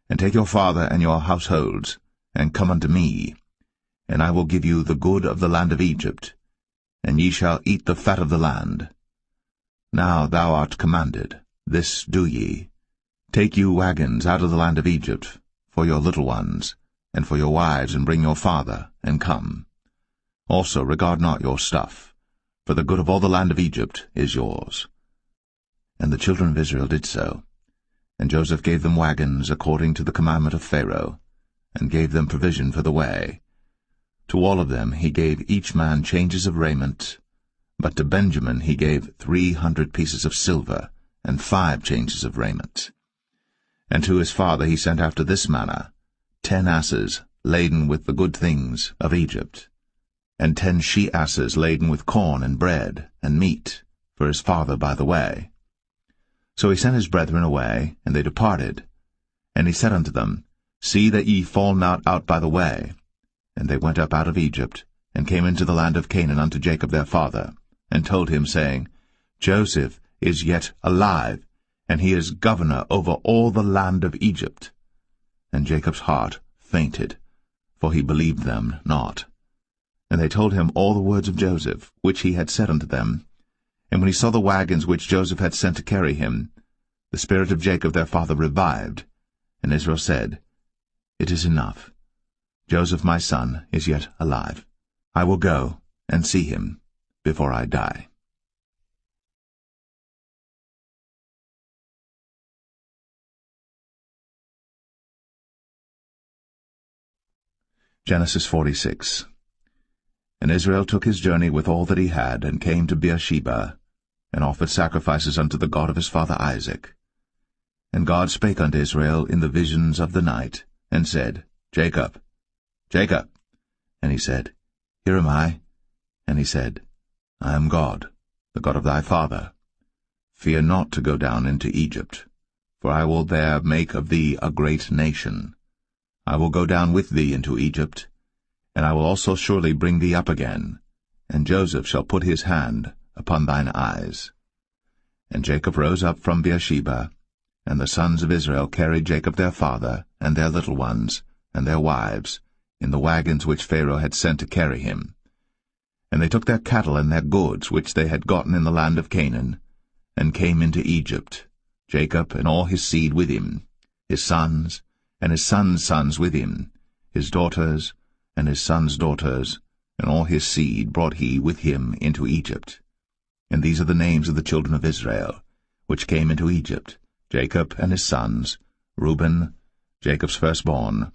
And take your father and your households, and come unto me, and I will give you the good of the land of Egypt, and ye shall eat the fat of the land. Now thou art commanded, this do ye, take you wagons out of the land of Egypt, for your little ones, and for your wives, and bring your father, and come. Also regard not your stuff, for the good of all the land of Egypt is yours. And the children of Israel did so. And Joseph gave them wagons according to the commandment of Pharaoh, and gave them provision for the way. To all of them he gave each man changes of raiment, but to Benjamin he gave 300 pieces of silver, and 5 changes of raiment. And to his father he sent after this manner, 10 asses laden with the good things of Egypt, and 10 she-asses laden with corn and bread and meat for his father by the way. So he sent his brethren away, and they departed. And he said unto them, See that ye fall not out by the way. And they went up out of Egypt, and came into the land of Canaan unto Jacob their father, and told him, saying, Joseph is yet alive, and he is governor over all the land of Egypt. And Jacob's heart fainted, for he believed them not. And they told him all the words of Joseph, which he had said unto them. And when he saw the wagons which Joseph had sent to carry him, the spirit of Jacob their father revived, And Israel said, It is enough. Joseph my son is yet alive. I will go and see him before I die. Genesis 46. And Israel took his journey with all that he had, and came to Beersheba, and offered sacrifices unto the God of his father Isaac. And God spake unto Israel in the visions of the night, and said, Jacob, Jacob. And he said, Here am I. And he said, I am God, the God of thy father. Fear not to go down into Egypt, for I will there make of thee a great nation. I will go down with thee into Egypt, and I will also surely bring thee up again, and Joseph shall put his hand upon thine eyes. And Jacob rose up from Beersheba, and the sons of Israel carried Jacob their father, and their little ones, and their wives, in the wagons which Pharaoh had sent to carry him. And they took their cattle and their goods which they had gotten in the land of Canaan, and came into Egypt, Jacob and all his seed with him, his sons, and his sons' sons with him, his daughters, and his sons' daughters, and all his seed brought he with him into Egypt. And these are the names of the children of Israel, which came into Egypt, Jacob and his sons, Reuben, Jacob's firstborn,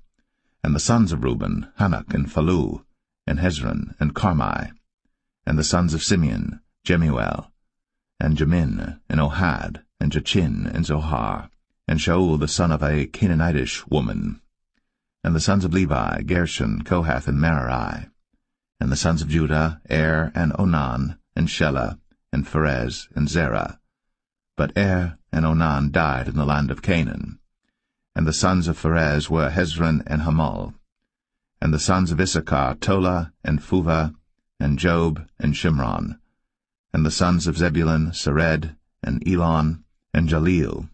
and the sons of Reuben, Hanok and Phalu, and Hezron and Carmi, and the sons of Simeon, Jemuel, and Jamin, and Ohad, and Jachin, and Zohar, and Shaul the son of a Canaanitish woman. And the sons of Levi, Gershon, Kohath, and Merari. And the sons of Judah, Er, and Onan, and Shelah, and Pharez, and Zerah. But Er and Onan died in the land of Canaan. And the sons of Pharez were Hezron and Hamul. And the sons of Issachar, Tola, and Phuvah, and Job, and Shimron. And the sons of Zebulun, Sered, and Elon, and Jaleel.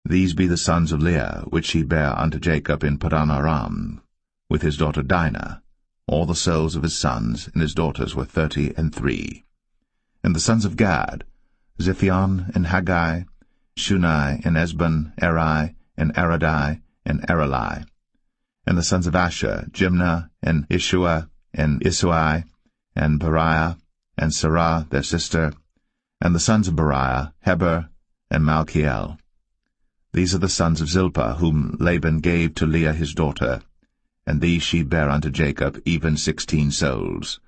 These be the sons of Leah, which he bare unto Jacob in Paddan Aram, with his daughter Dinah. All the souls of his sons and his daughters were 33. And the sons of Gad, Ziphion, and Haggai, Shunai, and Esbon, Eri, and Aradai, and Areli. And the sons of Asher, Jimnah, and Ishua, and Isui, and Beriah, and Sarah their sister. And the sons of Beriah, Heber, and Malchiel. These are the sons of Zilpah, whom Laban gave to Leah his daughter, and these she bare unto Jacob, even 16 souls.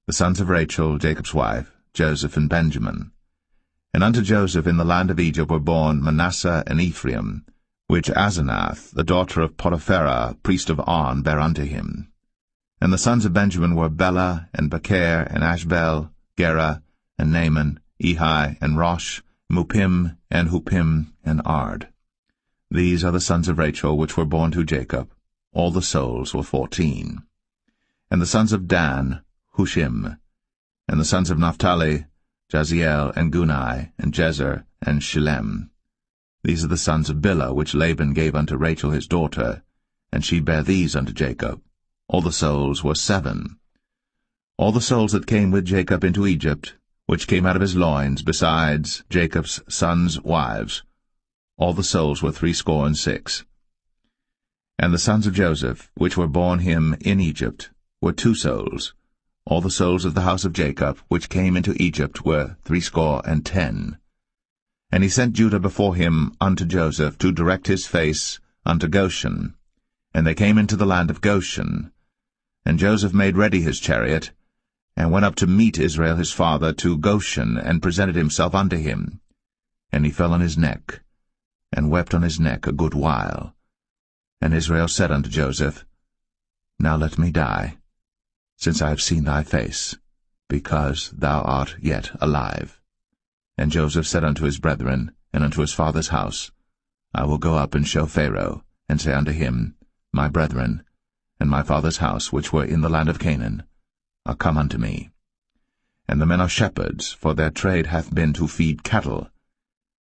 The sons of Rachel, Jacob's wife, Joseph and Benjamin. And unto Joseph in the land of Egypt were born Manasseh and Ephraim, which Asenath, the daughter of Potipherah, priest of On, bare unto him. And the sons of Benjamin were Bela, and Becher, and Ashbel, Gera, and Naaman, Ehi, and Rosh, Muppim, and Huppim, and Ard. These are the sons of Rachel which were born to Jacob. All the souls were 14. And the sons of Dan, Hushim. And the sons of Naphtali, Jaziel, and Guni, and Jezer, and Shillem. These are the sons of Bilhah, which Laban gave unto Rachel his daughter, and she bare these unto Jacob. All the souls were 7. All the souls that came with Jacob into Egypt, which came out of his loins, besides Jacob's sons' wives, all the souls were 66. And the sons of Joseph, which were born him in Egypt, were 2 souls. All the souls of the house of Jacob, which came into Egypt, were 70. And he sent Judah before him unto Joseph, to direct his face unto Goshen. And they came into the land of Goshen. And Joseph made ready his chariot, and went up to meet Israel his father to Goshen, and presented himself unto him. And he fell on his neck, and wept on his neck a good while. And Israel said unto Joseph, Now let me die, since I have seen thy face, because thou art yet alive. And Joseph said unto his brethren, and unto his father's house, I will go up and show Pharaoh, and say unto him, My brethren, and my father's house, which were in the land of Canaan, are come unto me. And the men are shepherds, for their trade hath been to feed cattle,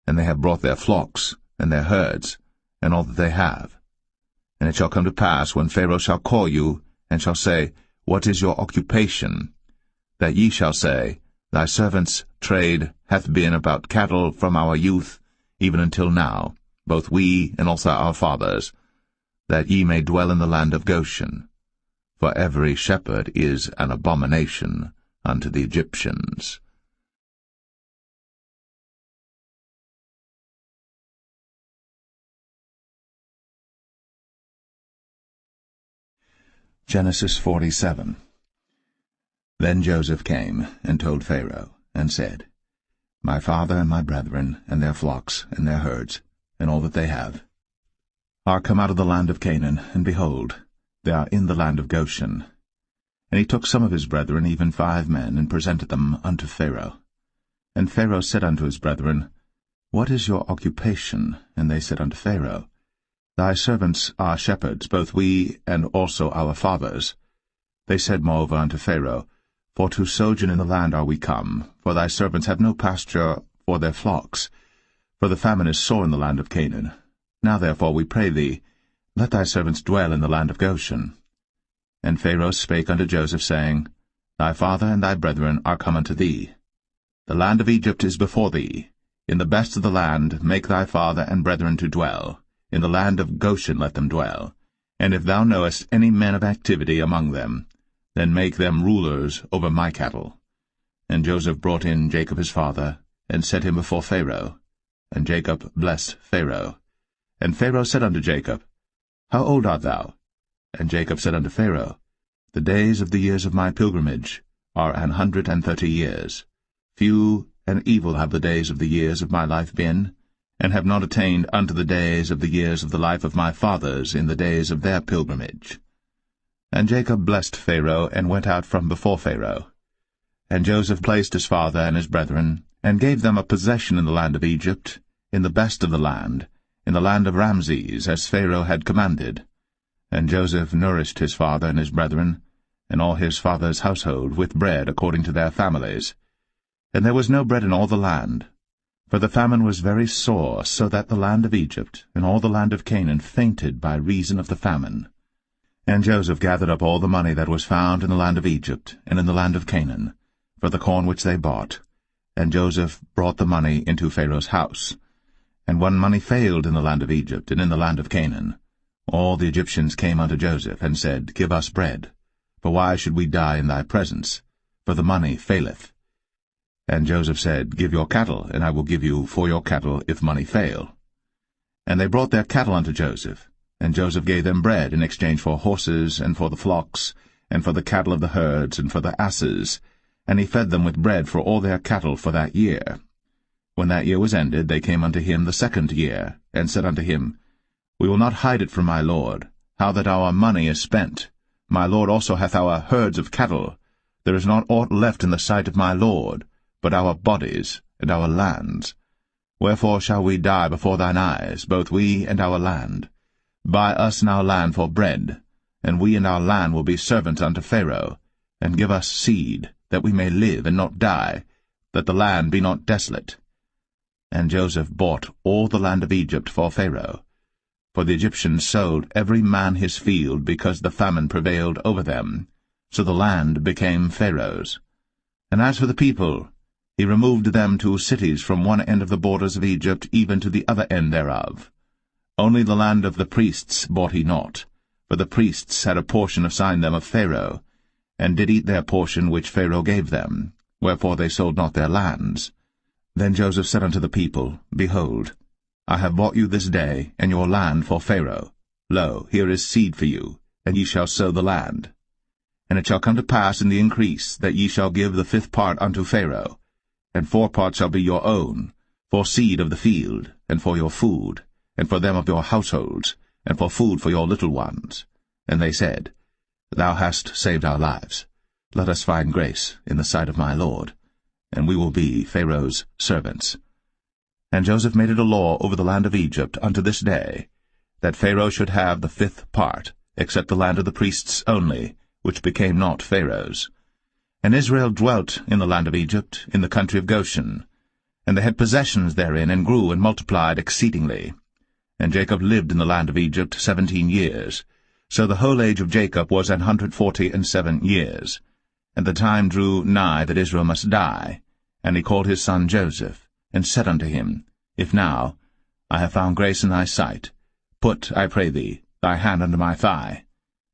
and they have brought their flocks, and their herds, and all that they have. And it shall come to pass, when Pharaoh shall call you, and shall say, What is your occupation? That ye shall say, Thy servant's trade hath been about cattle from our youth, even until now, both we and also our fathers, that ye may dwell in the land of Goshen. For every shepherd is an abomination unto the Egyptians. Genesis 47. Then Joseph came and told Pharaoh, and said, My father and my brethren, and their flocks, and their herds, and all that they have, are come out of the land of Canaan, and behold, they are in the land of Goshen. And he took some of his brethren, even 5 men, and presented them unto Pharaoh. And Pharaoh said unto his brethren, What is your occupation? And they said unto Pharaoh, Thy servants are shepherds, both we and also our fathers. They said moreover unto Pharaoh, For to sojourn in the land are we come, for thy servants have no pasture for their flocks, for the famine is sore in the land of Canaan. Now therefore, we pray thee, let thy servants dwell in the land of Goshen. And Pharaoh spake unto Joseph, saying, Thy father and thy brethren are come unto thee. The land of Egypt is before thee. In the best of the land make thy father and brethren to dwell. In the land of Goshen let them dwell. And if thou knowest any men of activity among them, then make them rulers over my cattle. And Joseph brought in Jacob his father, and set him before Pharaoh. And Jacob blessed Pharaoh. And Pharaoh said unto Jacob, How old art thou? And Jacob said unto Pharaoh, The days of the years of my pilgrimage are 130 years. Few and evil have the days of the years of my life been, and have not attained unto the days of the years of the life of my fathers in the days of their pilgrimage. And Jacob blessed Pharaoh, and went out from before Pharaoh. And Joseph placed his father and his brethren, and gave them a possession in the land of Egypt, in the best of the land, in the land of Ramses, as Pharaoh had commanded. And Joseph nourished his father and his brethren, and all his father's household, with bread according to their families. And there was no bread in all the land, for the famine was very sore, so that the land of Egypt and all the land of Canaan fainted by reason of the famine. And Joseph gathered up all the money that was found in the land of Egypt and in the land of Canaan, for the corn which they bought. And Joseph brought the money into Pharaoh's house. And when money failed in the land of Egypt and in the land of Canaan, all the Egyptians came unto Joseph, and said, Give us bread, for why should we die in thy presence? For the money faileth. And Joseph said, Give your cattle, and I will give you for your cattle if money fail. And they brought their cattle unto Joseph, and Joseph gave them bread in exchange for horses, and for the flocks, and for the cattle of the herds, and for the asses, and he fed them with bread for all their cattle for that year. When that year was ended, they came unto him the 2nd year, and said unto him, We will not hide it from my lord, how that our money is spent. My lord also hath our herds of cattle. There is not aught left in the sight of my lord, but our bodies and our lands. Wherefore shall we die before thine eyes, both we and our land? Buy us and our land for bread, and we and our land will be servants unto Pharaoh, and give us seed, that we may live and not die, that the land be not desolate. And Joseph bought all the land of Egypt for Pharaoh. For the Egyptians sold every man his field, because the famine prevailed over them. So the land became Pharaoh's. And as for the people, he removed them to cities from one end of the borders of Egypt even to the other end thereof. Only the land of the priests bought he not, for the priests had a portion assigned them of Pharaoh, and did eat their portion which Pharaoh gave them, wherefore they sold not their lands. Then Joseph said unto the people, Behold, I have bought you this day and your land for Pharaoh. Lo, here is seed for you, and ye shall sow the land. And it shall come to pass in the increase that ye shall give the 5th part unto Pharaoh, and 4 parts shall be your own, for seed of the field, and for your food, and for them of your households, and for food for your little ones. And they said, Thou hast saved our lives. Let us find grace in the sight of my lord, and we will be Pharaoh's servants. And Joseph made it a law over the land of Egypt unto this day, that Pharaoh should have the 5th part, except the land of the priests only, which became not Pharaoh's. And Israel dwelt in the land of Egypt, in the country of Goshen. And they had possessions therein, and grew and multiplied exceedingly. And Jacob lived in the land of Egypt 17 years. So the whole age of Jacob was 147 years. And the time drew nigh that Israel must die. And he called his son Joseph, and said unto him, If now I have found grace in thy sight. Put, I pray thee, thy hand under my thigh,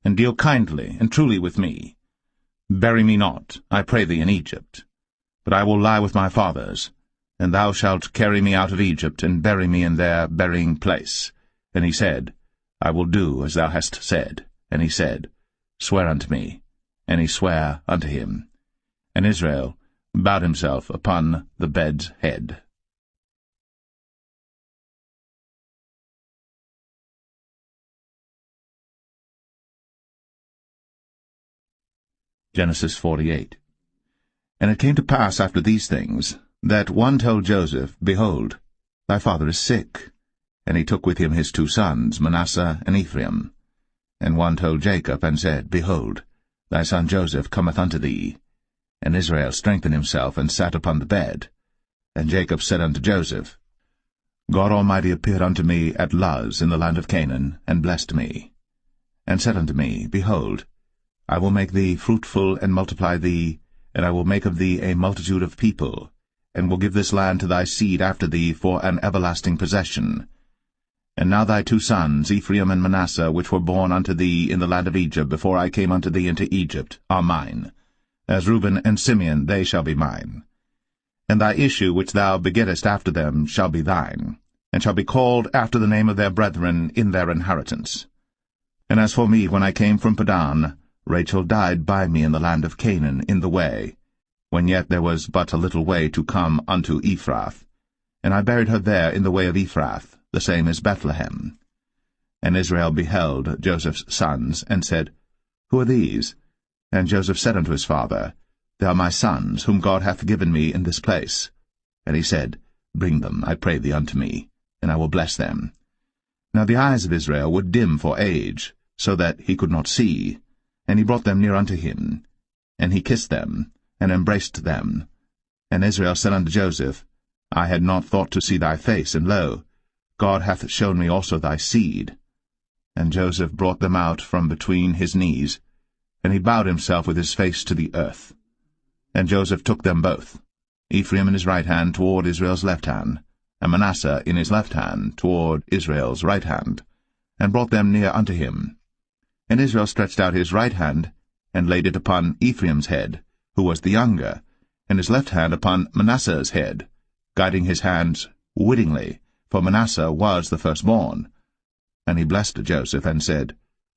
and deal kindly and truly with me. Bury me not, I pray thee, in Egypt. But I will lie with my fathers, and thou shalt carry me out of Egypt, and bury me in their burying place. And he said, I will do as thou hast said. And he said, Swear unto me. And he sware unto him. And Israel bowed himself upon the bed's head. Genesis 48. And it came to pass after these things, that one told Joseph, Behold, thy father is sick. And he took with him his 2 sons, Manasseh and Ephraim. And one told Jacob, and said, Behold, thy son Joseph cometh unto thee. And Israel strengthened himself, and sat upon the bed. And Jacob said unto Joseph, God Almighty appeared unto me at Luz in the land of Canaan, and blessed me. And said unto me, Behold, I will make thee fruitful, and multiply thee, and I will make of thee a multitude of people, and will give this land to thy seed after thee for an everlasting possession. And now thy 2 sons, Ephraim and Manasseh, which were born unto thee in the land of Egypt, before I came unto thee into Egypt, are mine. As Reuben and Simeon they shall be mine. And thy issue which thou begettest after them shall be thine, and shall be called after the name of their brethren in their inheritance. And as for me, when I came from Padan, Rachel died by me in the land of Canaan in the way, when yet there was but a little way to come unto Ephrath. And I buried her there in the way of Ephrath, the same as Bethlehem. And Israel beheld Joseph's sons, and said, Who are these? And Joseph said unto his father, They are my sons, whom God hath given me in this place. And he said, Bring them, I pray thee, unto me, and I will bless them. Now the eyes of Israel were dim for age, so that he could not see. And he brought them near unto him. And he kissed them, and embraced them. And Israel said unto Joseph, I had not thought to see thy face, and lo, God hath shown me also thy seed. And Joseph brought them out from between his knees, and he bowed himself with his face to the earth. And Joseph took them both, Ephraim in his right hand toward Israel's left hand, and Manasseh in his left hand toward Israel's right hand, and brought them near unto him. And Israel stretched out his right hand, and laid it upon Ephraim's head, who was the younger, and his left hand upon Manasseh's head, guiding his hands wittingly, for Manasseh was the firstborn. And he blessed Joseph, and said,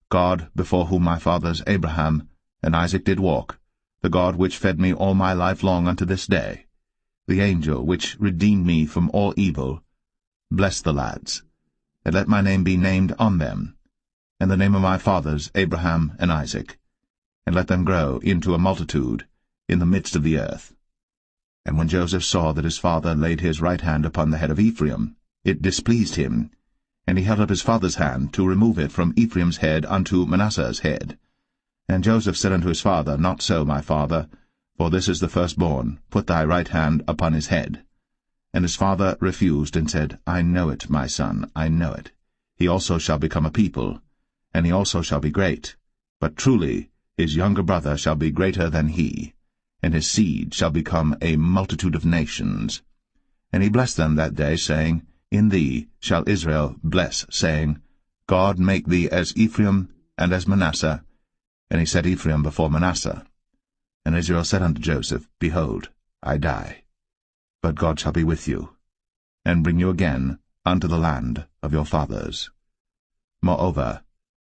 God, before whom my fathers Abraham and Isaac did walk, the God which fed me all my life long unto this day, the angel which redeemed me from all evil, bless the lads, and let my name be named on them, and the name of my fathers Abraham and Isaac, and let them grow into a multitude in the midst of the earth. And when Joseph saw that his father laid his right hand upon the head of Ephraim, it displeased him, and he held up his father's hand to remove it from Ephraim's head unto Manasseh's head. And Joseph said unto his father, Not so, my father, for this is the firstborn. Put thy right hand upon his head. And his father refused, and said, I know it, my son, I know it. He also shall become a people, and he also shall be great. But truly his younger brother shall be greater than he, and his seed shall become a multitude of nations. And he blessed them that day, saying, In thee shall Israel bless, saying, God make thee as Ephraim and as Manasseh. And he set Ephraim before Manasseh. And Israel said unto Joseph, Behold, I die, but God shall be with you, and bring you again unto the land of your fathers. Moreover,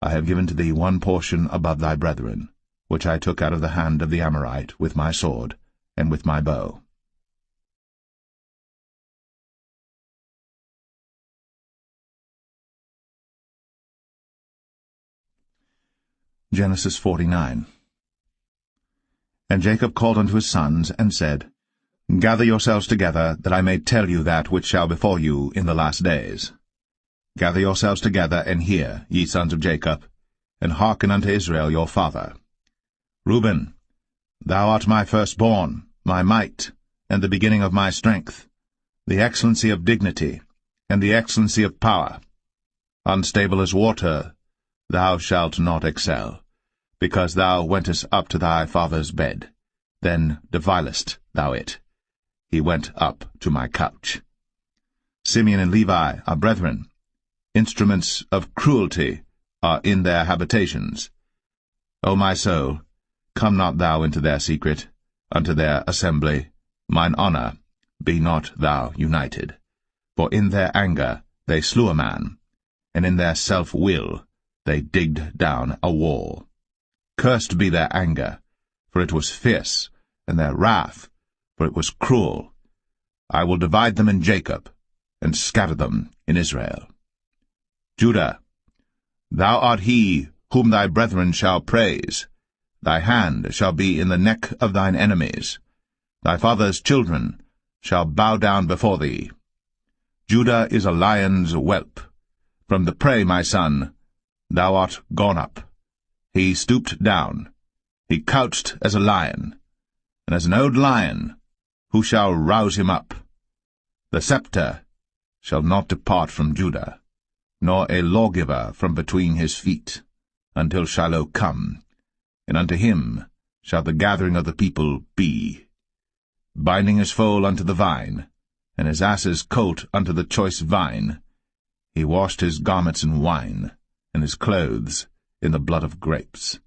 I have given to thee one portion above thy brethren, which I took out of the hand of the Amorite with my sword and with my bow. Genesis 49. And Jacob called unto his sons, and said, Gather yourselves together, that I may tell you that which shall befall you in the last days. Gather yourselves together, and hear, ye sons of Jacob, and hearken unto Israel your father. Reuben, thou art my firstborn, my might, and the beginning of my strength, the excellency of dignity, and the excellency of power. Unstable as water, thou shalt not excel, because thou wentest up to thy father's bed. Then devilest thou it. He went up to my couch. Simeon and Levi are brethren. Instruments of cruelty are in their habitations. O my soul, come not thou into their secret, unto their assembly. Mine honour, be not thou united. For in their anger they slew a man, and in their self-will they digged down a wall. Cursed be their anger, for it was fierce, and their wrath, for it was cruel. I will divide them in Jacob, and scatter them in Israel. Judah, thou art he whom thy brethren shall praise. Thy hand shall be in the neck of thine enemies. Thy father's children shall bow down before thee. Judah is a lion's whelp. From the prey, my son, thou art gone up. He stooped down. He couched as a lion, and as an old lion, who shall rouse him up? The scepter shall not depart from Judah, nor a lawgiver from between his feet, until Shiloh come, and unto him shall the gathering of the people be. Binding his foal unto the vine, and his ass's colt unto the choice vine, he washed his garments in wine, and his clothes in the blood of grapes.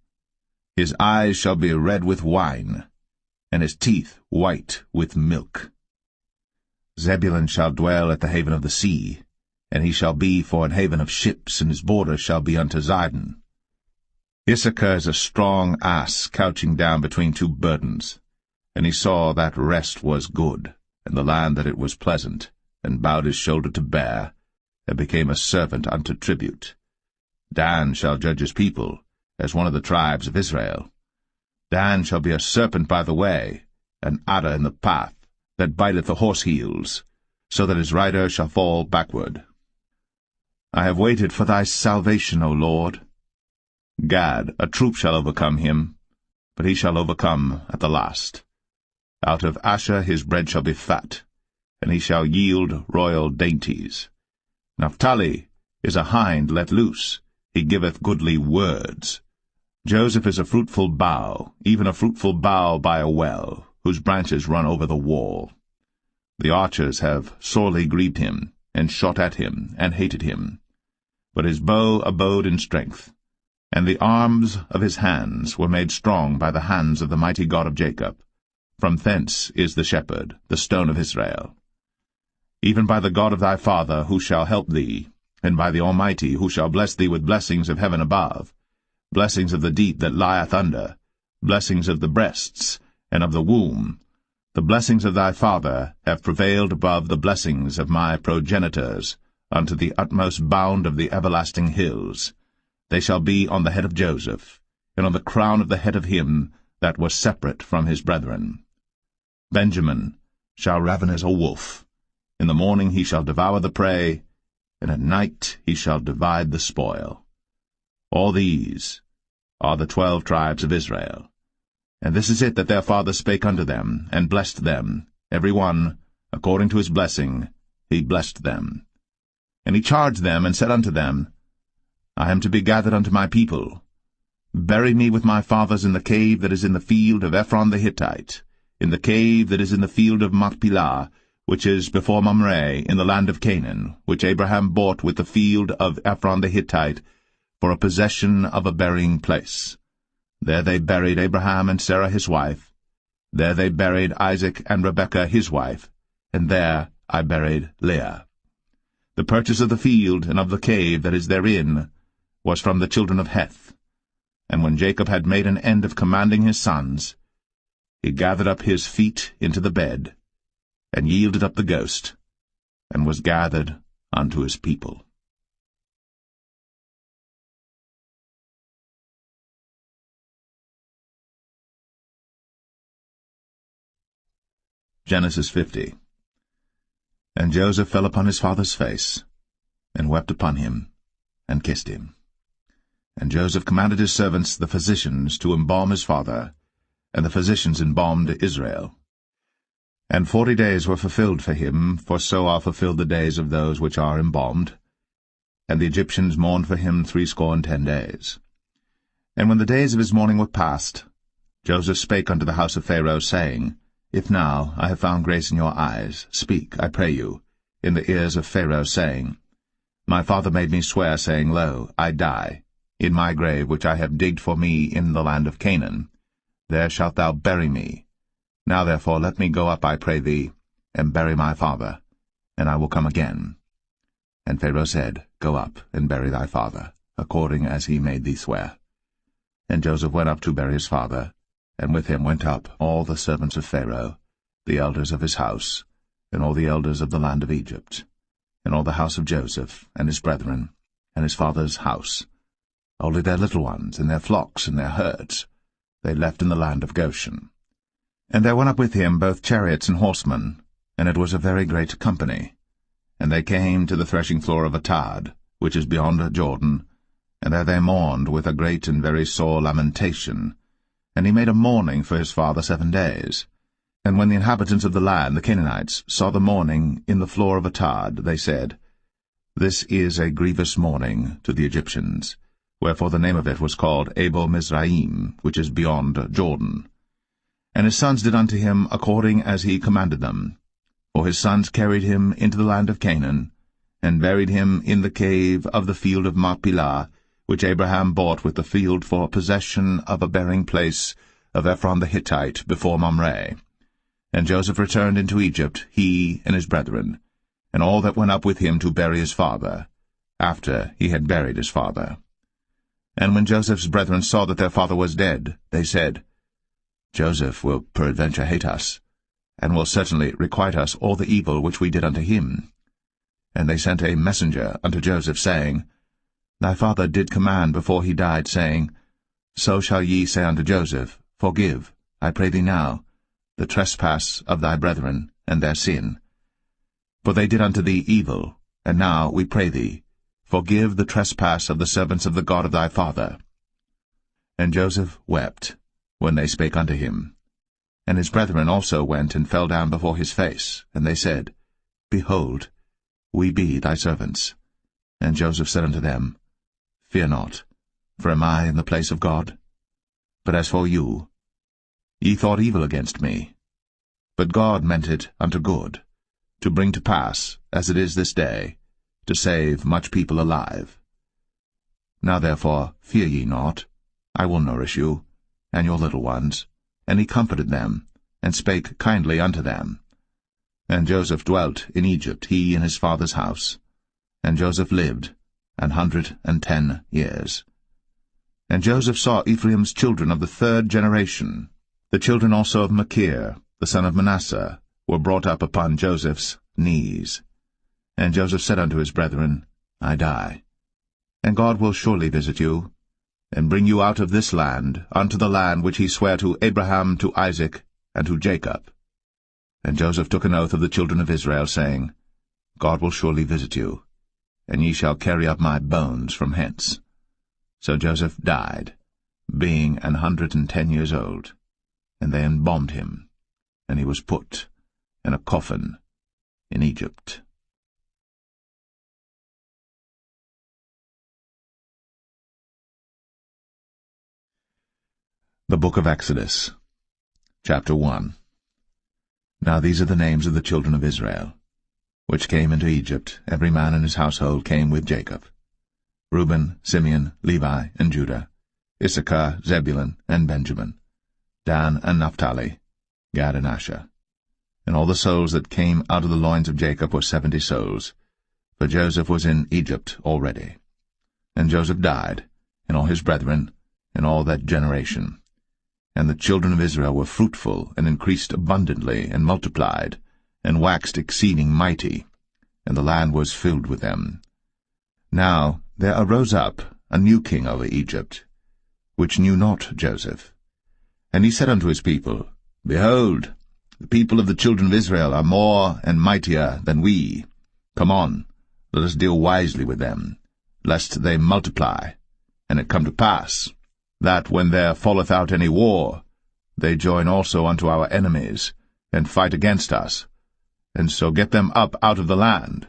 His eyes shall be red with wine, and his teeth white with milk. Zebulun shall dwell at the haven of the sea, and he shall be for an haven of ships, and his border shall be unto Zidon. Issachar is a strong ass couching down between two burdens, and he saw that rest was good, and the land that it was pleasant, and bowed his shoulder to bear, and became a servant unto tribute. Dan shall judge his people, as one of the tribes of Israel. Dan shall be a serpent by the way, an adder in the path, that biteth the horse heels, so that his rider shall fall backward. I have waited for thy salvation, O Lord. Gad, a troop shall overcome him, but he shall overcome at the last. Out of Asher his bread shall be fat, and he shall yield royal dainties. Naphtali is a hind let loose, he giveth goodly words. Joseph is a fruitful bough, even a fruitful bough by a well, whose branches run over the wall. The archers have sorely grieved him, and shot at him, and hated him. But his bow abode in strength, and the arms of his hands were made strong by the hands of the mighty God of Jacob. From thence is the shepherd, the stone of Israel. Even by the God of thy father, who shall help thee, and by the Almighty, who shall bless thee with blessings of heaven above, blessings of the deep that lieth under, blessings of the breasts, and of the womb. The blessings of thy father have prevailed above the blessings of my progenitors, unto the utmost bound of the everlasting hills. They shall be on the head of Joseph, and on the crown of the head of him that was separate from his brethren. Benjamin shall raven as a wolf. In the morning he shall devour the prey, and at night he shall divide the spoil. All these are the 12 tribes of Israel. And this is it that their father spake unto them, and blessed them, every one, according to his blessing, he blessed them. And he charged them, and said unto them, I am to be gathered unto my people. Bury me with my fathers in the cave that is in the field of Ephron the Hittite, in the cave that is in the field of Machpelah, which is before Mamre, in the land of Canaan, which Abraham bought with the field of Ephron the Hittite, for a possession of a burying place. There they buried Abraham and Sarah his wife. There they buried Isaac and Rebekah his wife, and there I buried Leah. The purchase of the field and of the cave that is therein was from the children of Heth. And when Jacob had made an end of commanding his sons, he gathered up his feet into the bed, and yielded up the ghost, and was gathered unto his people. Genesis 50. And Joseph fell upon his father's face, and wept upon him, and kissed him. And Joseph commanded his servants, the physicians, to embalm his father, and the physicians embalmed Israel. And 40 days were fulfilled for him, for so are fulfilled the days of those which are embalmed. And the Egyptians mourned for him 60 days. And when the days of his mourning were past, Joseph spake unto the house of Pharaoh, saying, If now I have found grace in your eyes, speak, I pray you, in the ears of Pharaoh, saying, My father made me swear, saying, Lo, I die. In my grave which I have digged for me in the land of Canaan, there shalt thou bury me. Now therefore let me go up, I pray thee, and bury my father, and I will come again. And Pharaoh said, Go up, and bury thy father, according as he made thee swear. And Joseph went up to bury his father, and with him went up all the servants of Pharaoh, the elders of his house, and all the elders of the land of Egypt, and all the house of Joseph, and his brethren, and his father's house, only their little ones, and their flocks, and their herds, they left in the land of Goshen. And there went up with him both chariots and horsemen, and it was a very great company. And they came to the threshing floor of Atad, which is beyond Jordan, and there they mourned with a great and very sore lamentation. And he made a mourning for his father 7 days. And when the inhabitants of the land, the Canaanites, saw the mourning in the floor of Atad, they said, This is a grievous mourning to the Egyptians. Wherefore the name of it was called Abel Mizraim, which is beyond Jordan. And his sons did unto him according as he commanded them. For his sons carried him into the land of Canaan, and buried him in the cave of the field of Machpelah, which Abraham bought with the field for possession of a burying place of Ephron the Hittite before Mamre. And Joseph returned into Egypt, he and his brethren, and all that went up with him to bury his father, after he had buried his father. And when Joseph's brethren saw that their father was dead, they said, Joseph will peradventure hate us, and will certainly requite us all the evil which we did unto him. And they sent a messenger unto Joseph, saying, Thy father did command before he died, saying, So shall ye say unto Joseph, Forgive, I pray thee now, the trespass of thy brethren, and their sin. For they did unto thee evil, and now, we pray thee, forgive the trespass of the servants of the God of thy father. And Joseph wept, when they spake unto him. And his brethren also went and fell down before his face, and they said, Behold, we be thy servants. And Joseph said unto them, Fear not, for am I in the place of God? But as for you, ye thought evil against me. But God meant it unto good, to bring to pass, as it is this day, to save much people alive. Now therefore fear ye not, I will nourish you, and your little ones. And he comforted them, and spake kindly unto them. And Joseph dwelt in Egypt, he and his father's house. And Joseph lived 110 years. And Joseph saw Ephraim's children of the 3rd generation. The children also of Machir, the son of Manasseh, were brought up upon Joseph's knees. And Joseph said unto his brethren, I die. And God will surely visit you, and bring you out of this land unto the land which he sware to Abraham, to Isaac, and to Jacob. And Joseph took an oath of the children of Israel, saying, God will surely visit you, and ye shall carry up my bones from hence. So Joseph died, being 110 years old, and they embalmed him, and he was put in a coffin in Egypt. The Book of Exodus, Chapter 1. Now these are the names of the children of Israel, which came into Egypt. Every man in his household came with Jacob: Reuben, Simeon, Levi, and Judah, Issachar, Zebulun, and Benjamin, Dan and Naphtali, Gad and Asher. And all the souls that came out of the loins of Jacob were 70 souls, for Joseph was in Egypt already. And Joseph died, and all his brethren, and all that generation. And the children of Israel were fruitful, and increased abundantly, and multiplied, and waxed exceeding mighty, and the land was filled with them. Now there arose up a new king over Egypt, which knew not Joseph. And he said unto his people, Behold, the people of the children of Israel are more and mightier than we. Come on, let us deal wisely with them, lest they multiply. And it come to pass, that when there falleth out any war, they join also unto our enemies, and fight against us, and so get them up out of the land.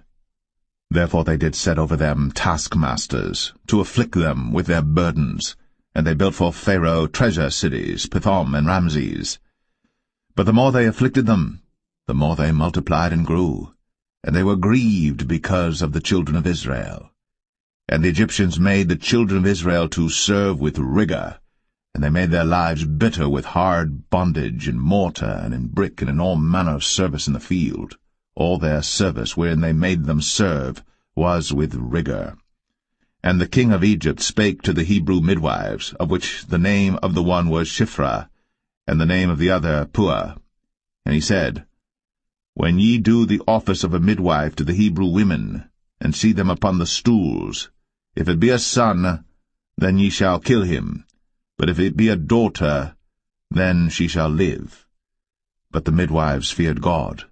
Therefore they did set over them taskmasters, to afflict them with their burdens, and they built for Pharaoh treasure cities, Pithom and Ramses. But the more they afflicted them, the more they multiplied and grew, and they were grieved because of the children of Israel. And the Egyptians made the children of Israel to serve with rigor, and they made their lives bitter with hard bondage in mortar and in brick and in all manner of service in the field. All their service wherein they made them serve was with rigor. And the king of Egypt spake to the Hebrew midwives, of which the name of the one was Shiphrah, and the name of the other Puah. And he said, When ye do the office of a midwife to the Hebrew women, and see them upon the stools, if it be a son, then ye shall kill him, but if it be a daughter, then she shall live. But the midwives feared God,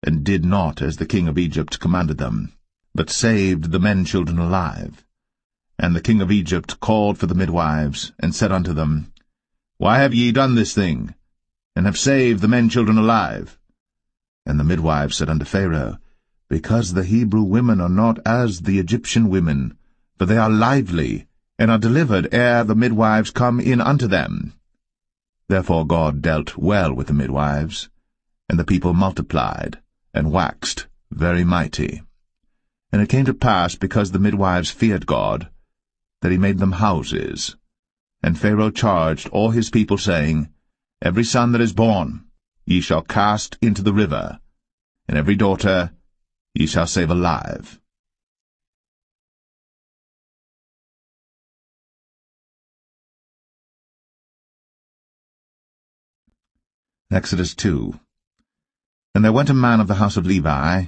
and did not as the king of Egypt commanded them, but saved the men-children alive. And the king of Egypt called for the midwives, and said unto them, Why have ye done this thing, and have saved the men-children alive? And the midwives said unto Pharaoh, Because the Hebrew women are not as the Egyptian women, for they are lively, and are delivered ere the midwives come in unto them. Therefore God dealt well with the midwives, and the people multiplied, and waxed very mighty. And it came to pass, because the midwives feared God, that he made them houses. And Pharaoh charged all his people, saying, Every son that is born ye shall cast into the river, and every daughter ye shall save alive. Exodus 2. And there went a man of the house of Levi,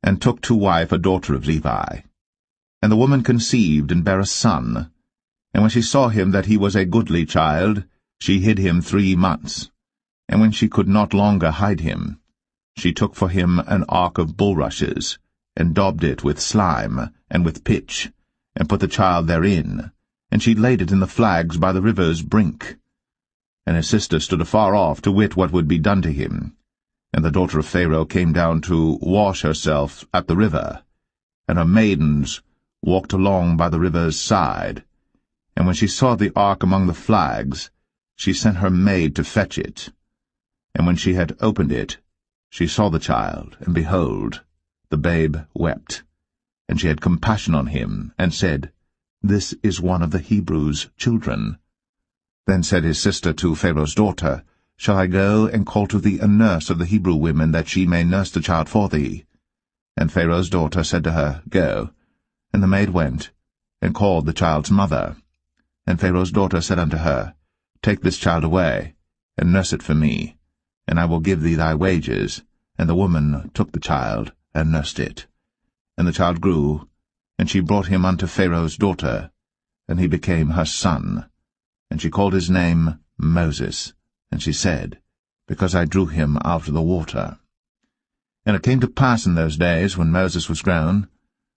and took to wife a daughter of Levi. And the woman conceived, and bare a son. And when she saw him that he was a goodly child, she hid him 3 months. And when she could not longer hide him, she took for him an ark of bulrushes, and daubed it with slime, and with pitch, and put the child therein, and she laid it in the flags by the river's brink. And his sister stood afar off to wit what would be done to him. And the daughter of Pharaoh came down to wash herself at the river, and her maidens walked along by the river's side. And when she saw the ark among the flags, she sent her maid to fetch it. And when she had opened it, she saw the child, and behold, the babe wept. And she had compassion on him, and said, This is one of the Hebrews' children. Then said his sister to Pharaoh's daughter, Shall I go and call to thee a nurse of the Hebrew women, that she may nurse the child for thee? And Pharaoh's daughter said to her, Go. And the maid went, and called the child's mother. And Pharaoh's daughter said unto her, Take this child away, and nurse it for me, and I will give thee thy wages. And the woman took the child, and nursed it. And the child grew, and she brought him unto Pharaoh's daughter, and he became her son. And she called his name Moses, and she said, Because I drew him out of the water. And it came to pass in those days, when Moses was grown,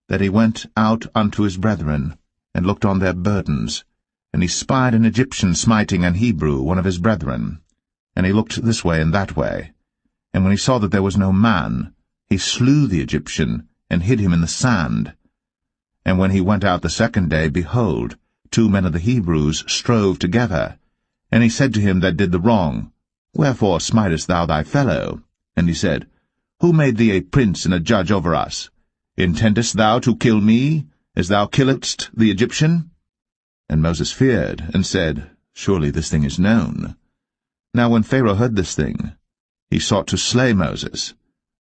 that he went out unto his brethren, and looked on their burdens, and he spied an Egyptian smiting an Hebrew, one of his brethren. And he looked this way and that way. And when he saw that there was no man, he slew the Egyptian, and hid him in the sand. And when he went out the second day, behold, 2 men of the Hebrews strove together. And he said to him that did the wrong, Wherefore smitest thou thy fellow? And he said, Who made thee a prince and a judge over us? Intendest thou to kill me, as thou killedst the Egyptian? And Moses feared, and said, Surely this thing is known. Now when Pharaoh heard this thing, he sought to slay Moses.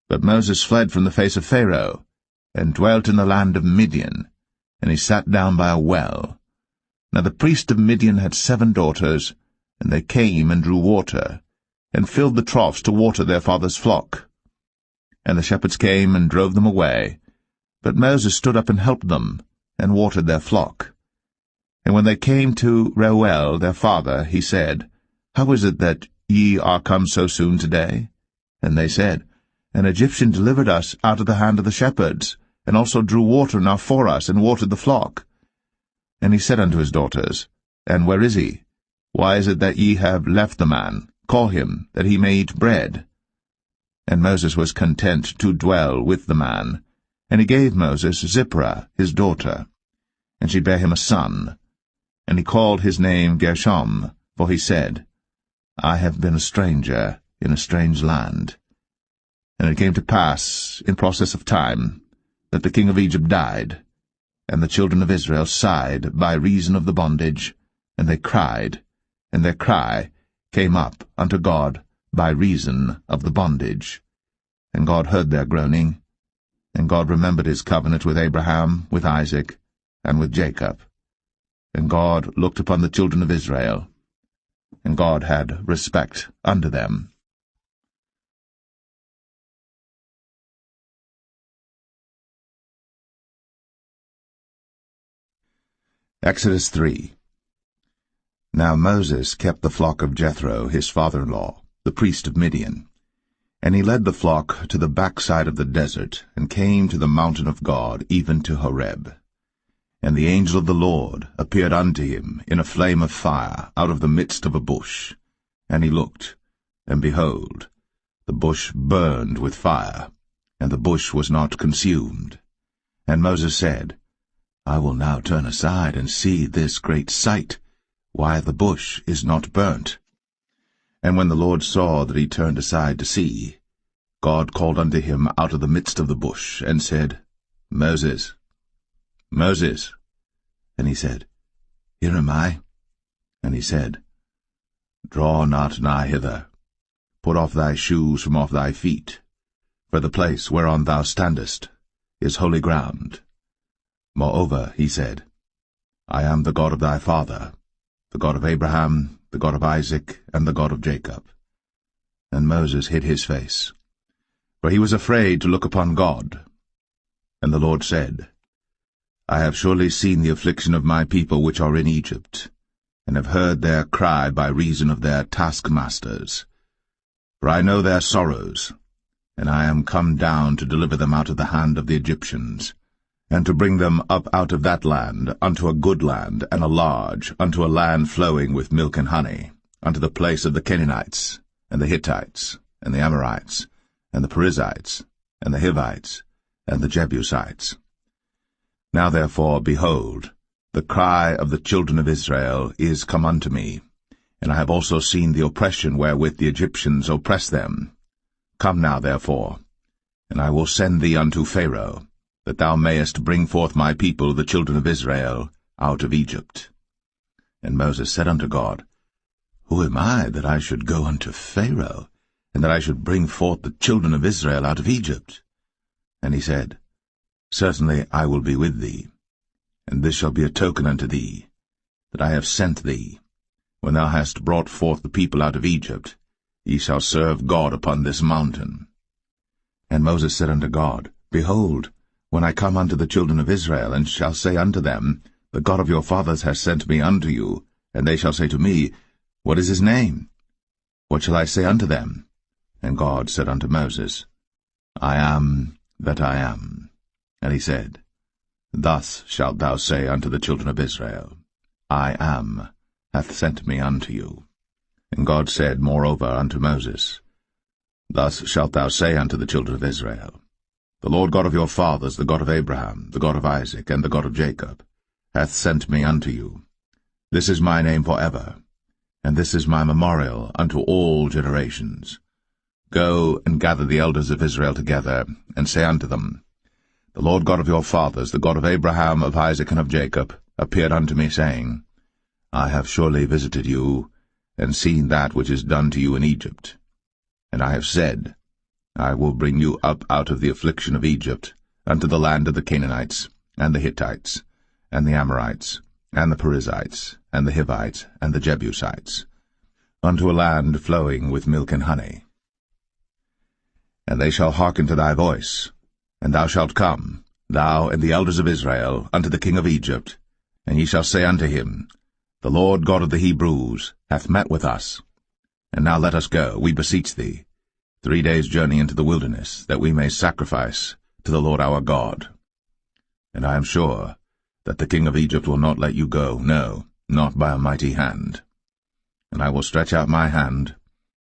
But Moses fled from the face of Pharaoh, and dwelt in the land of Midian, and he sat down by a well. Now the priest of Midian had 7 daughters, and they came and drew water, and filled the troughs to water their father's flock. And the shepherds came and drove them away, but Moses stood up and helped them, and watered their flock. And when they came to Reuel their father, he said, How is it that ye are come so soon today? And they said, An Egyptian delivered us out of the hand of the shepherds, and also drew water enough for us, and watered the flock. And he said unto his daughters, And where is he? Why is it that ye have left the man? Call him, that he may eat bread. And Moses was content to dwell with the man. And he gave Moses Zipporah his daughter. And she bare him a son. And he called his name Gershom, for he said, I have been a stranger in a strange land. And it came to pass, in process of time, that the king of Egypt died, and the children of Israel sighed by reason of the bondage, and they cried, and their cry came up unto God by reason of the bondage. And God heard their groaning, and God remembered his covenant with Abraham, with Isaac, and with Jacob. And God looked upon the children of Israel, and God had respect unto them. Exodus 3. Now Moses kept the flock of Jethro, his father-in-law, the priest of Midian. And he led the flock to the backside of the desert, and came to the mountain of God, even to Horeb. And the angel of the Lord appeared unto him in a flame of fire out of the midst of a bush. And he looked, and behold, the bush burned with fire, and the bush was not consumed. And Moses said, I will now turn aside and see this great sight, why the bush is not burnt. And when the Lord saw that he turned aside to see, God called unto him out of the midst of the bush, and said, Moses, Moses. And he said, Here am I. And he said, Draw not nigh hither. Put off thy shoes from off thy feet, for the place whereon thou standest is holy ground. Moreover, he said, I am the God of thy father, the God of Abraham, the God of Isaac, and the God of Jacob. And Moses hid his face, for he was afraid to look upon God. And the Lord said, I have surely seen the affliction of my people which are in Egypt, and have heard their cry by reason of their taskmasters. For I know their sorrows, and I am come down to deliver them out of the hand of the Egyptians, and to bring them up out of that land unto a good land, and a large, unto a land flowing with milk and honey, unto the place of the Canaanites, and the Hittites, and the Amorites, and the Perizzites, and the Hivites, and the Jebusites. Now therefore, behold, the cry of the children of Israel is come unto me, and I have also seen the oppression wherewith the Egyptians oppress them. Come now therefore, and I will send thee unto Pharaoh, that thou mayest bring forth my people, the children of Israel, out of Egypt. And Moses said unto God, Who am I, that I should go unto Pharaoh, and that I should bring forth the children of Israel out of Egypt? And he said, Certainly I will be with thee, and this shall be a token unto thee, that I have sent thee. When thou hast brought forth the people out of Egypt, ye shall serve God upon this mountain. And Moses said unto God, Behold, when I come unto the children of Israel, and shall say unto them, The God of your fathers has sent me unto you, and they shall say to me, What is his name? What shall I say unto them? And God said unto Moses, I am that I am. And he said, Thus shalt thou say unto the children of Israel, I am hath sent me unto you. And God said moreover unto Moses, Thus shalt thou say unto the children of Israel, The Lord God of your fathers, the God of Abraham, the God of Isaac, and the God of Jacob, hath sent me unto you. This is my name for ever, and this is my memorial unto all generations. Go and gather the elders of Israel together, and say unto them, The Lord God of your fathers, the God of Abraham, of Isaac, and of Jacob, appeared unto me, saying, I have surely visited you, and seen that which is done to you in Egypt. And I have said, I will bring you up out of the affliction of Egypt, unto the land of the Canaanites, and the Hittites, and the Amorites, and the Perizzites, and the Hivites, and the Jebusites, unto a land flowing with milk and honey. And they shall hearken to thy voice, and thou shalt come, thou and the elders of Israel, unto the king of Egypt, and ye shall say unto him, The Lord God of the Hebrews hath met with us. And now let us go, we beseech thee, 3 days' journey into the wilderness, that we may sacrifice to the Lord our God. And I am sure that the king of Egypt will not let you go, no, not by a mighty hand. And I will stretch out my hand,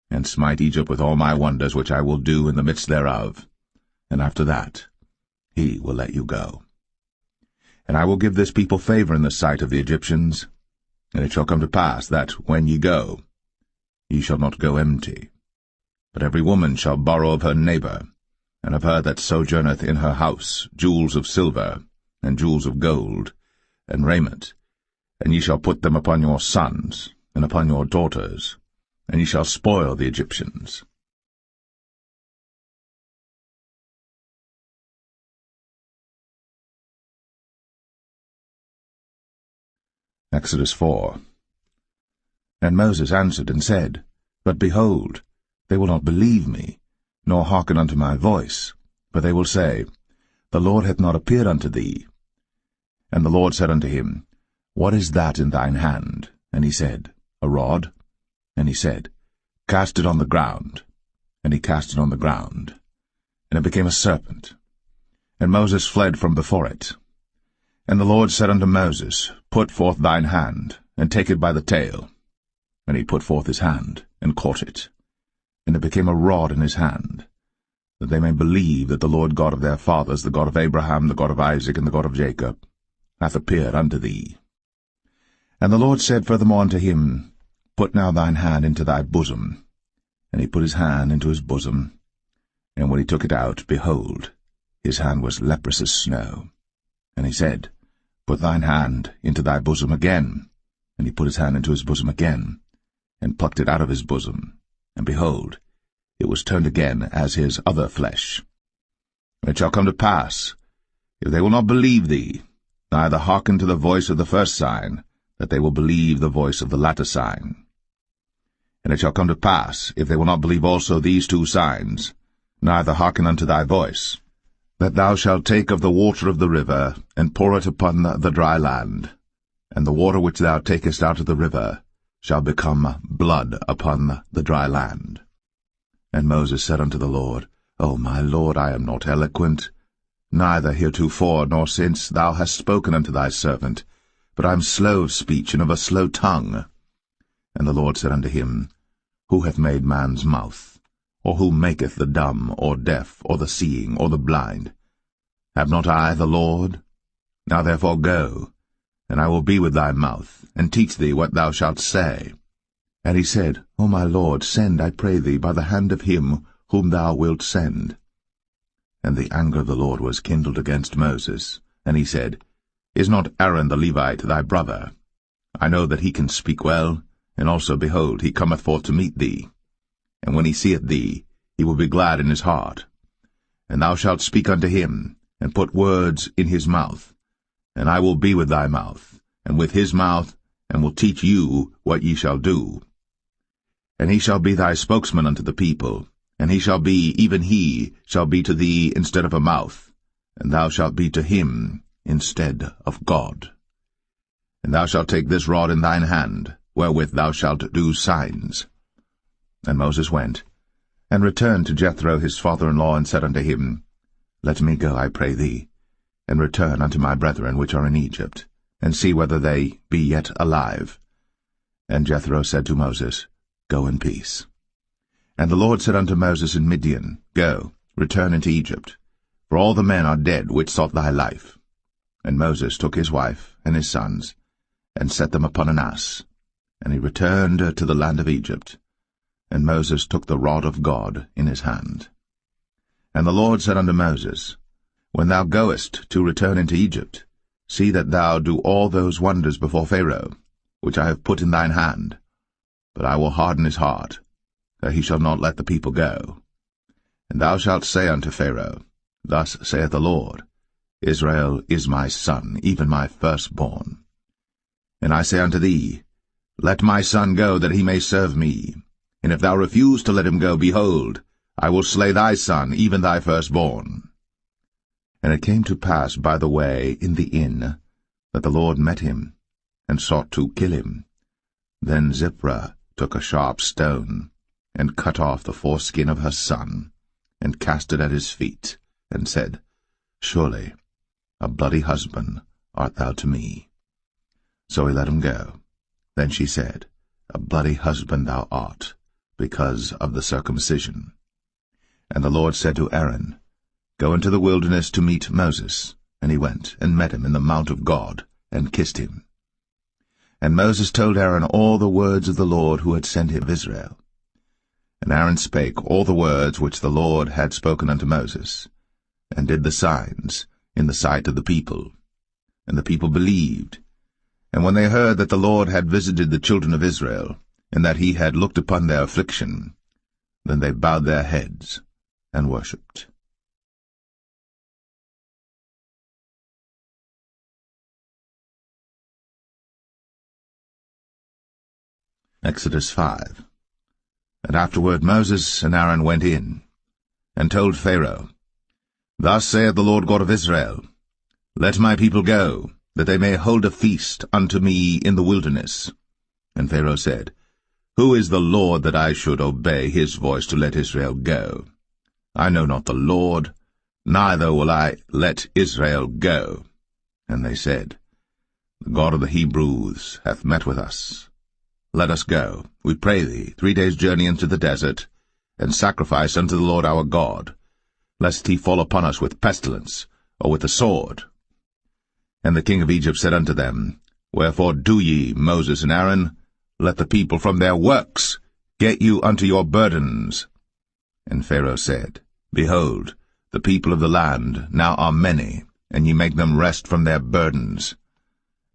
and smite Egypt with all my wonders which I will do in the midst thereof, and after that he will let you go. And I will give this people favor in the sight of the Egyptians, and it shall come to pass that, when ye go, ye shall not go empty. But every woman shall borrow of her neighbor, and of her that sojourneth in her house jewels of silver, and jewels of gold, and raiment, and ye shall put them upon your sons, and upon your daughters, and ye shall spoil the Egyptians. Exodus 4. And Moses answered and said, But behold, they will not believe me, nor hearken unto my voice, for they will say, The Lord hath not appeared unto thee. And the Lord said unto him, What is that in thine hand? And he said, A rod. And he said, Cast it on the ground. And he cast it on the ground, and it became a serpent. And Moses fled from before it. And the Lord said unto Moses, Put forth thine hand, and take it by the tail. And he put forth his hand, and caught it. And it became a rod in his hand, that they may believe that the Lord God of their fathers, the God of Abraham, the God of Isaac, and the God of Jacob, hath appeared unto thee. And the Lord said furthermore unto him, Put now thine hand into thy bosom. And he put his hand into his bosom, and when he took it out, behold, his hand was leprous as snow. And he said, Put thine hand into thy bosom again. And he put his hand into his bosom again, and plucked it out of his bosom, and behold, it was turned again as his other flesh. And it shall come to pass, if they will not believe thee, neither hearken to the voice of the first sign, that they will believe the voice of the latter sign. And it shall come to pass, if they will not believe also these two signs, neither hearken unto thy voice, that thou shalt take of the water of the river, and pour it upon the dry land, and the water which thou takest out of the river shall become blood upon the dry land. And Moses said unto the Lord, O my Lord, I am not eloquent, neither heretofore nor since thou hast spoken unto thy servant, but I am slow of speech and of a slow tongue. And the Lord said unto him, Who hath made man's mouth? Or who maketh the dumb, or deaf, or the seeing, or the blind? Have not I the Lord? Now therefore go, and I will be with thy mouth, and teach thee what thou shalt say. And he said, O my Lord, send, I pray thee, by the hand of him whom thou wilt send. And the anger of the Lord was kindled against Moses, and he said, Is not Aaron the Levite thy brother? I know that he can speak well, and also, behold, he cometh forth to meet thee. And when he seeth thee, he will be glad in his heart. And thou shalt speak unto him, and put words in his mouth. And I will be with thy mouth, and with his mouth, and will teach you what ye shall do. And he shall be thy spokesman unto the people, and he shall be, even he, shall be to thee instead of a mouth, and thou shalt be to him instead of God. And thou shalt take this rod in thine hand, wherewith thou shalt do signs. And Moses went, and returned to Jethro his father-in-law, and said unto him, Let me go, I pray thee, and return unto my brethren which are in Egypt, and see whether they be yet alive. And Jethro said to Moses, Go in peace. And the Lord said unto Moses in Midian, Go, return into Egypt, for all the men are dead which sought thy life. And Moses took his wife and his sons, and set them upon an ass, and he returned to the land of Egypt. And Moses took the rod of God in his hand. And the Lord said unto Moses, When thou goest to return into Egypt, see that thou do all those wonders before Pharaoh, which I have put in thine hand. But I will harden his heart, that he shall not let the people go. And thou shalt say unto Pharaoh, Thus saith the Lord, Israel is my son, even my firstborn. And I say unto thee, Let my son go, that he may serve me. And if thou refuse to let him go, behold, I will slay thy son, even thy firstborn. And it came to pass by the way in the inn, that the Lord met him, and sought to kill him. Then Zipporah took a sharp stone, and cut off the foreskin of her son, and cast it at his feet, and said, Surely a bloody husband art thou to me. So he let him go. Then she said, A bloody husband thou art, because of the circumcision. And the Lord said to Aaron, Go into the wilderness to meet Moses. And he went, and met him in the mount of God, and kissed him. And Moses told Aaron all the words of the Lord who had sent him Israel. And Aaron spake all the words which the Lord had spoken unto Moses, and did the signs in the sight of the people. And the people believed. And when they heard that the Lord had visited the children of Israel, and that he had looked upon their affliction, then they bowed their heads and worshipped. Exodus 5. And afterward Moses and Aaron went in, and told Pharaoh, Thus saith the Lord God of Israel, Let my people go, that they may hold a feast unto me in the wilderness. And Pharaoh said, Who is the Lord that I should obey his voice to let Israel go? I know not the Lord, neither will I let Israel go. And they said, The God of the Hebrews hath met with us. Let us go, we pray thee, 3 days' journey into the desert, and sacrifice unto the Lord our God, lest he fall upon us with pestilence, or with the sword. And the king of Egypt said unto them, Wherefore do ye, Moses and Aaron, let the people from their works get you unto your burdens. And Pharaoh said, Behold, the people of the land now are many, and ye make them rest from their burdens.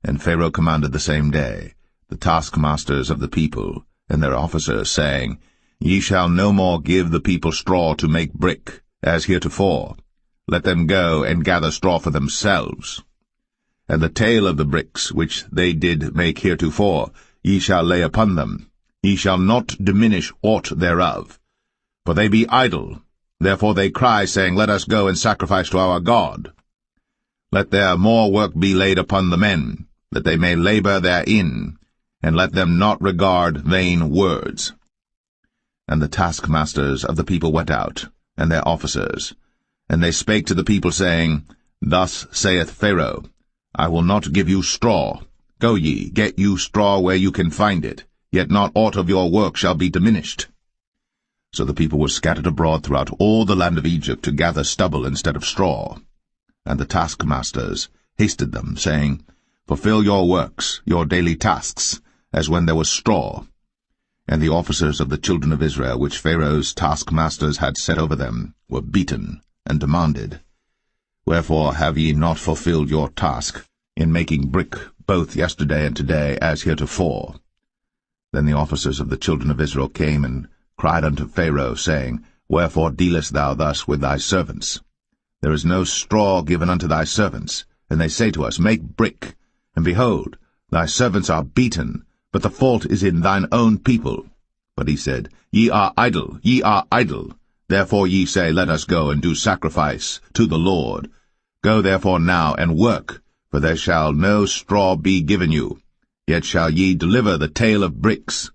And Pharaoh commanded the same day the taskmasters of the people, and their officers, saying, Ye shall no more give the people straw to make brick, as heretofore. Let them go and gather straw for themselves. And the tale of the bricks which they did make heretofore, ye shall lay upon them. Ye shall not diminish aught thereof. For they be idle. Therefore they cry, saying, Let us go and sacrifice to our God. Let their more work be laid upon the men, that they may labor therein, and let them not regard vain words. And the taskmasters of the people went out, and their officers, and they spake to the people, saying, Thus saith Pharaoh, I will not give you straw. Go ye, get you straw where you can find it, yet not aught of your work shall be diminished. So the people were scattered abroad throughout all the land of Egypt to gather stubble instead of straw. And the taskmasters hasted them, saying, Fulfill your works, your daily tasks, as when there was straw. And the officers of the children of Israel, which Pharaoh's taskmasters had set over them, were beaten, and demanded, Wherefore have ye not fulfilled your task in making brick both yesterday and today as heretofore? Then the officers of the children of Israel came and cried unto Pharaoh, saying, Wherefore dealest thou thus with thy servants? There is no straw given unto thy servants. And they say to us, Make brick. And behold, thy servants are beaten, but the fault is in thine own people. But he said, Ye are idle, ye are idle. Therefore ye say, Let us go and do sacrifice to the Lord. Go therefore now and work, for there shall no straw be given you. Yet shall ye deliver the tale of bricks.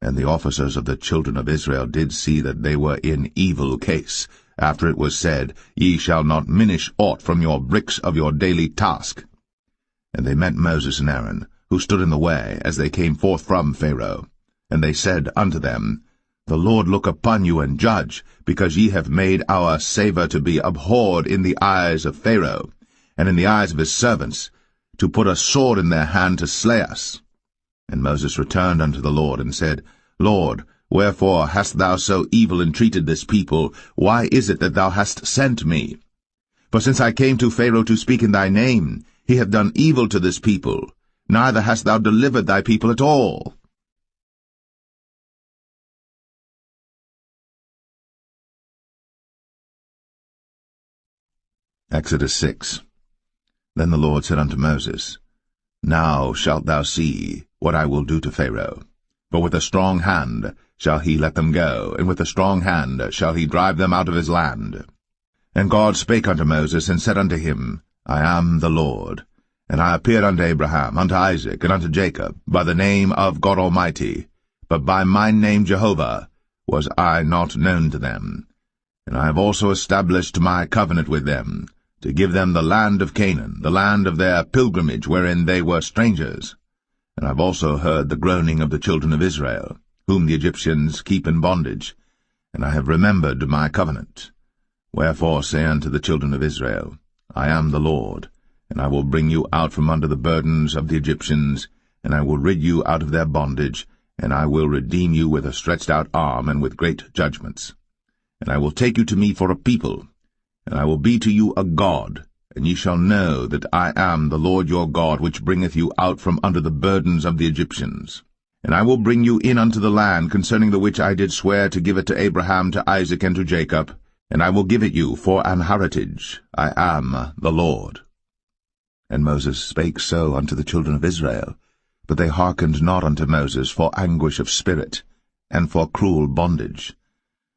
And the officers of the children of Israel did see that they were in evil case, after it was said, Ye shall not minish aught from your bricks of your daily task. And they met Moses and Aaron, who stood in the way, as they came forth from Pharaoh. And they said unto them, The Lord look upon you and judge, because ye have made our savour to be abhorred in the eyes of Pharaoh, and in the eyes of his servants, to put a sword in their hand to slay us. And Moses returned unto the Lord, and said, Lord, wherefore hast thou so evil entreated this people? Why is it that thou hast sent me? For since I came to Pharaoh to speak in thy name, he hath done evil to this people, neither hast thou delivered thy people at all. Exodus 6. Then the Lord said unto Moses, Now shalt thou see what I will do to Pharaoh. For with a strong hand shall he let them go, and with a strong hand shall he drive them out of his land. And God spake unto Moses, and said unto him, I am the Lord. And I appeared unto Abraham, unto Isaac, and unto Jacob, by the name of God Almighty, but by my name Jehovah was I not known to them. And I have also established my covenant with them, to give them the land of Canaan, the land of their pilgrimage wherein they were strangers. And I have also heard the groaning of the children of Israel, whom the Egyptians keep in bondage, and I have remembered my covenant. Wherefore say unto the children of Israel, I am the Lord, and I will bring you out from under the burdens of the Egyptians, and I will rid you out of their bondage, and I will redeem you with a stretched out arm and with great judgments. And I will take you to me for a people, and I will be to you a God, and ye shall know that I am the Lord your God, which bringeth you out from under the burdens of the Egyptians. And I will bring you in unto the land concerning the which I did swear to give it to Abraham, to Isaac, and to Jacob, and I will give it you for an heritage. I am the Lord. And Moses spake so unto the children of Israel, but they hearkened not unto Moses for anguish of spirit, and for cruel bondage.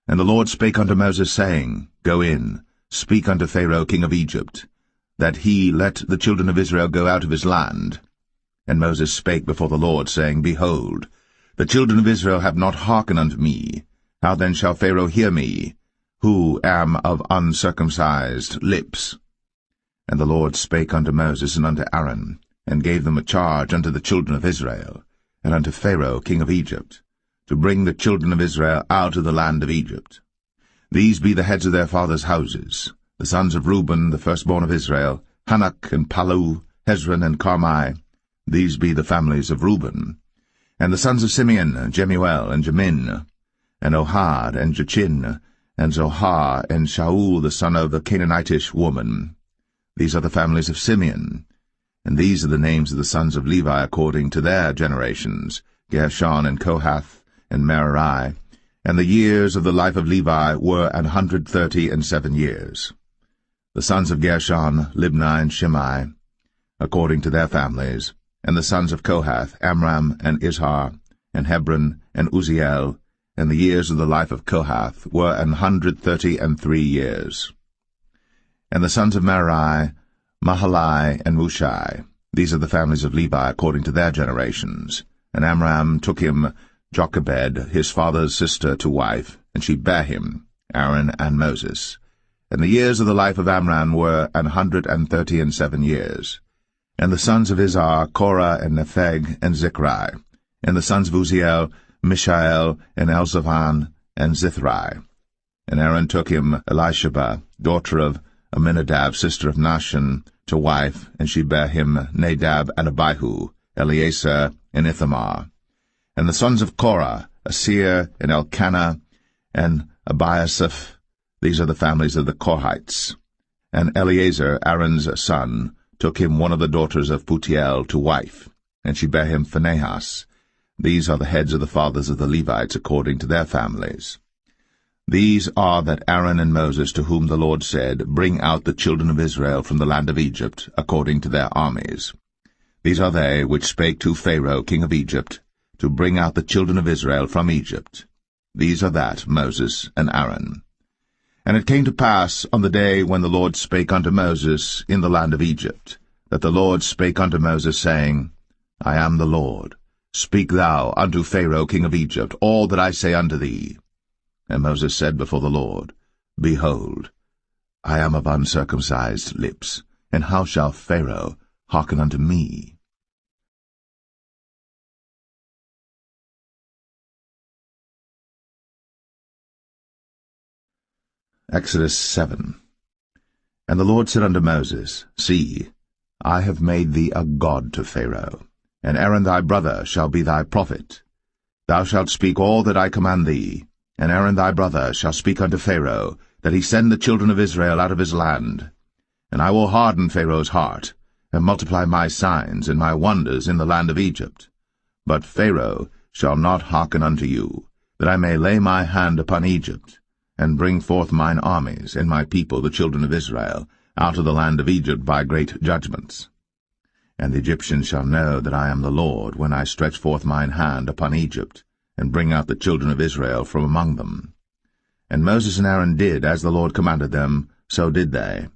And the Lord spake unto Moses, saying, Go in, speak unto Pharaoh king of Egypt, that he let the children of Israel go out of his land. And Moses spake before the Lord, saying, Behold, the children of Israel have not hearkened unto me. How then shall Pharaoh hear me, who am of uncircumcised lips? And the Lord spake unto Moses and unto Aaron, and gave them a charge unto the children of Israel, and unto Pharaoh king of Egypt, to bring the children of Israel out of the land of Egypt. These be the heads of their fathers' houses, the sons of Reuben, the firstborn of Israel, Hanok and Palu, Hezron and Carmi. These be the families of Reuben. And the sons of Simeon, Jemuel and Jamin, and Ohad and Jachin, and Zohar and Shaul the son of the Canaanitish woman. These are the families of Simeon. And these are the names of the sons of Levi according to their generations, Gershon and Kohath and Merari. And the years of the life of Levi were 137 years. The sons of Gershon, Libni and Shimei, according to their families. And the sons of Kohath, Amram and Izhar, and Hebron and Uzziel. And the years of the life of Kohath were 133 years. And the sons of Merari, Mahali and Mushai. These are the families of Levi according to their generations. And Amram took him Jochebed, his father's sister, to wife, and she bare him, Aaron and Moses. And the years of the life of Amram were 137 years. And the sons of Izhar, Korah and Nepheg and Zichri. And the sons of Uzziel, Mishael and Elzaphan and Zithri. And Aaron took him Elisheba, daughter of Aminadab, sister of Nahshon, to wife, and she bare him Nadab and Abihu, Eleazar and Ithamar. And the sons of Korah, Asir and Elkanah and Abiasaph. These are the families of the Korhites. And Eleazar, Aaron's son, took him one of the daughters of Putiel to wife, and she bare him Phinehas. These are the heads of the fathers of the Levites according to their families. These are that Aaron and Moses, to whom the Lord said, Bring out the children of Israel from the land of Egypt, according to their armies. These are they which spake to Pharaoh king of Egypt, to bring out the children of Israel from Egypt. These are that Moses and Aaron. And it came to pass on the day when the Lord spake unto Moses in the land of Egypt, that the Lord spake unto Moses, saying, I am the Lord. Speak thou unto Pharaoh king of Egypt all that I say unto thee. And Moses said before the Lord, Behold, I am of uncircumcised lips, and how shall Pharaoh hearken unto me? Exodus 7. And the Lord said unto Moses, See, I have made thee a god to Pharaoh, and Aaron thy brother shall be thy prophet. Thou shalt speak all that I command thee, and Aaron thy brother shall speak unto Pharaoh, that he send the children of Israel out of his land. And I will harden Pharaoh's heart, and multiply my signs and my wonders in the land of Egypt. But Pharaoh shall not hearken unto you, that I may lay my hand upon Egypt, and bring forth mine armies and my people the children of Israel out of the land of Egypt by great judgments. And the Egyptians shall know that I am the Lord, when I stretch forth mine hand upon Egypt, and bring out the children of Israel from among them. And Moses and Aaron did as the Lord commanded them, so did they.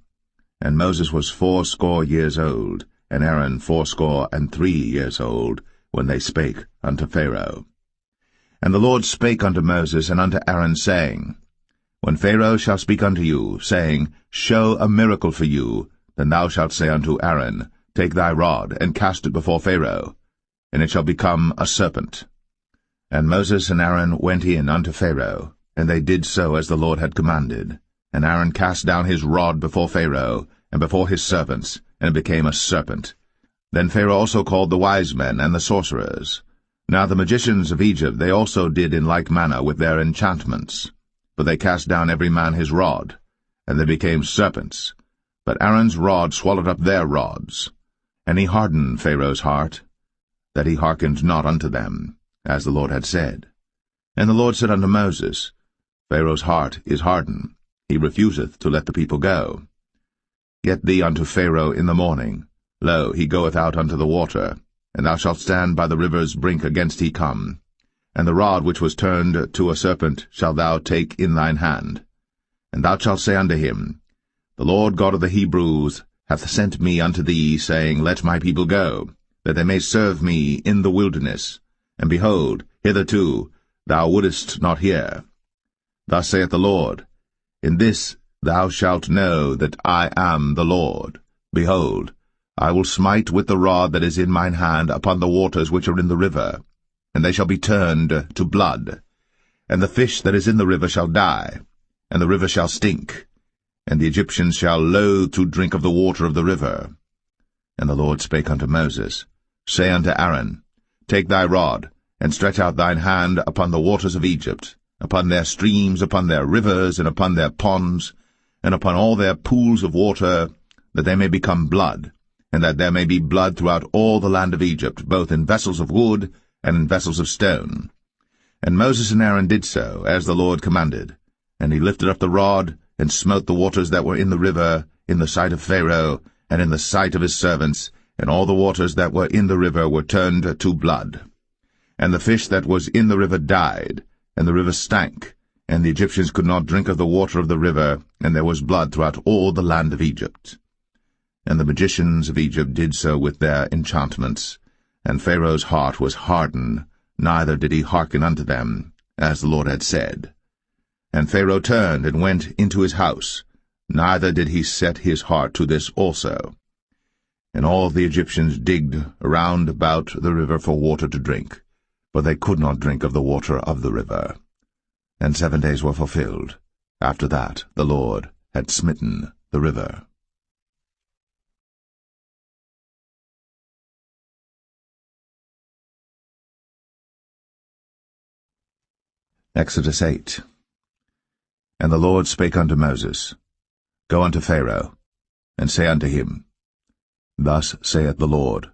And Moses was 80 years old, and Aaron 83 years old, when they spake unto Pharaoh. And the Lord spake unto Moses and unto Aaron, saying, When Pharaoh shall speak unto you, saying, Show a miracle for you, then thou shalt say unto Aaron, Take thy rod, and cast it before Pharaoh, and it shall become a serpent. And Moses and Aaron went in unto Pharaoh, and they did so as the Lord had commanded. And Aaron cast down his rod before Pharaoh, and before his servants, and it became a serpent. Then Pharaoh also called the wise men and the sorcerers. Now the magicians of Egypt, they also did in like manner with their enchantments. For they cast down every man his rod, and they became serpents. But Aaron's rod swallowed up their rods. And he hardened Pharaoh's heart, that he hearkened not unto them, as the Lord had said. And the Lord said unto Moses, Pharaoh's heart is hardened, he refuseth to let the people go. Get thee unto Pharaoh in the morning. Lo, he goeth out unto the water, and thou shalt stand by the river's brink against he come. And the rod which was turned to a serpent shalt thou take in thine hand. And thou shalt say unto him, The Lord God of the Hebrews hath sent me unto thee, saying, Let my people go, that they may serve me in the wilderness. And behold, hitherto thou wouldest not hear. Thus saith the Lord, In this thou shalt know that I am the Lord. Behold, I will smite with the rod that is in mine hand upon the waters which are in the river, and they shall be turned to blood. And the fish that is in the river shall die, and the river shall stink, and the Egyptians shall loathe to drink of the water of the river. And the Lord spake unto Moses, Say unto Aaron, Take thy rod, and stretch out thine hand upon the waters of Egypt, upon their streams, upon their rivers, and upon their ponds, and upon all their pools of water, that they may become blood, and that there may be blood throughout all the land of Egypt, both in vessels of wood and in vessels of stone. And Moses and Aaron did so, as the Lord commanded. And he lifted up the rod, and smote the waters that were in the river, in the sight of Pharaoh, and in the sight of his servants, and all the waters that were in the river were turned to blood. And the fish that was in the river died, and the river stank, and the Egyptians could not drink of the water of the river, and there was blood throughout all the land of Egypt. And the magicians of Egypt did so with their enchantments, and Pharaoh's heart was hardened, neither did he hearken unto them, as the Lord had said. And Pharaoh turned and went into his house, neither did he set his heart to this also. And all the Egyptians digged round about the river for water to drink, for they could not drink of the water of the river. And 7 days were fulfilled. After that the Lord had smitten the river. Exodus 8. And the Lord spake unto Moses, Go unto Pharaoh, and say unto him, Thus saith the Lord,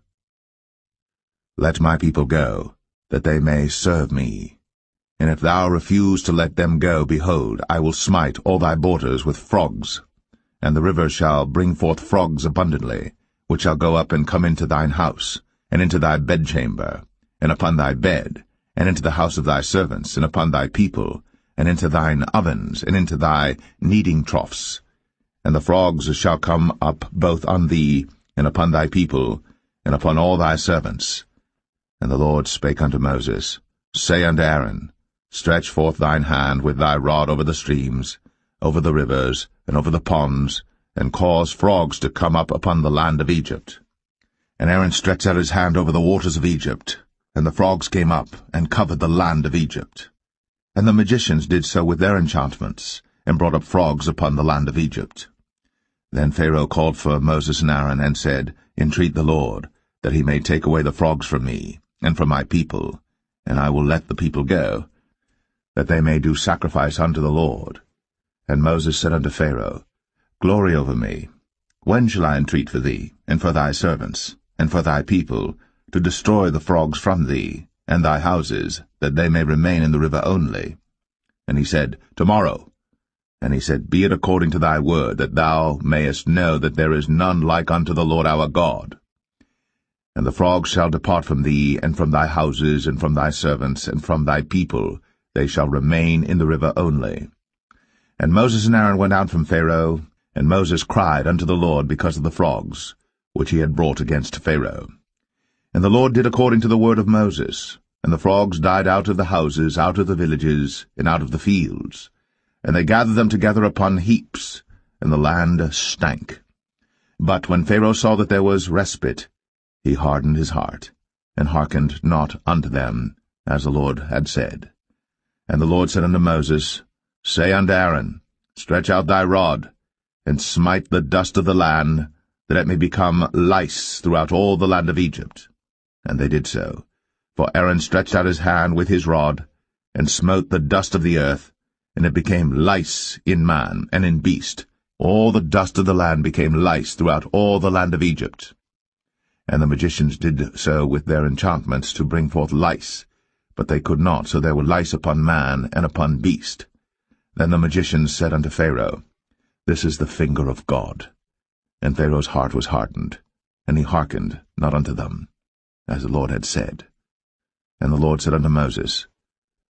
Let my people go, that they may serve me. And if thou refuse to let them go, behold, I will smite all thy borders with frogs, and the river shall bring forth frogs abundantly, which shall go up and come into thine house, and into thy bedchamber, and upon thy bed, and into the house of thy servants, and upon thy people, and into thine ovens, and into thy kneading troughs. And the frogs shall come up both on thee, and upon thy people, and upon all thy servants. And the Lord spake unto Moses, Say unto Aaron, Stretch forth thine hand with thy rod over the streams, over the rivers, and over the ponds, and cause frogs to come up upon the land of Egypt. And Aaron stretched out his hand over the waters of Egypt, and the frogs came up, and covered the land of Egypt. And the magicians did so with their enchantments, and brought up frogs upon the land of Egypt. Then Pharaoh called for Moses and Aaron, and said, Entreat the Lord, that he may take away the frogs from me, and from my people, and I will let the people go, that they may do sacrifice unto the Lord. And Moses said unto Pharaoh, Glory over me. When shall I entreat for thee, and for thy servants, and for thy people, to destroy the frogs from thee, and thy houses, that they may remain in the river only? And he said, Tomorrow. And he said, Be it according to thy word, that thou mayest know that there is none like unto the Lord our God. And the frogs shall depart from thee, and from thy houses, and from thy servants, and from thy people, they shall remain in the river only. And Moses and Aaron went out from Pharaoh, and Moses cried unto the Lord because of the frogs, which he had brought against Pharaoh. And the Lord did according to the word of Moses, and the frogs died out of the houses, out of the villages, and out of the fields. And they gathered them together upon heaps, and the land stank. But when Pharaoh saw that there was respite, he hardened his heart, and hearkened not unto them, as the Lord had said. And the Lord said unto Moses, Say unto Aaron, Stretch out thy rod, and smite the dust of the land, that it may become lice throughout all the land of Egypt. And they did so. For Aaron stretched out his hand with his rod, and smote the dust of the earth, and it became lice in man and in beast. All the dust of the land became lice throughout all the land of Egypt. And the magicians did so with their enchantments to bring forth lice, but they could not, so there were lice upon man and upon beast. Then the magicians said unto Pharaoh, This is the finger of God. And Pharaoh's heart was hardened, and he hearkened not unto them, as the Lord had said. And the Lord said unto Moses,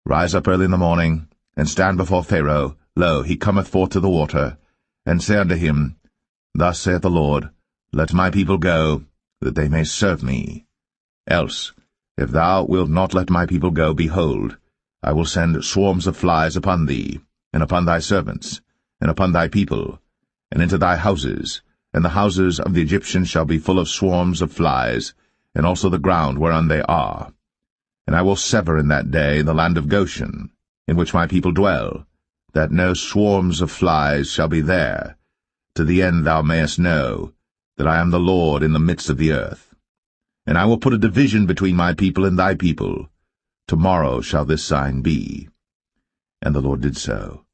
Rise up early in the morning, and stand before Pharaoh. Lo, he cometh forth to the water, and say unto him, Thus saith the Lord, Let my people go, that they may serve me. Else, if thou wilt not let my people go, behold, I will send swarms of flies upon thee, and upon thy servants, and upon thy people, and into thy houses, and the houses of the Egyptians shall be full of swarms of flies, and also the ground whereon they are. And I will sever in that day the land of Goshen, in which my people dwell, that no swarms of flies shall be there, to the end thou mayest know that I am the Lord in the midst of the earth. And I will put a division between my people and thy people. Tomorrow shall this sign be. And the Lord did so.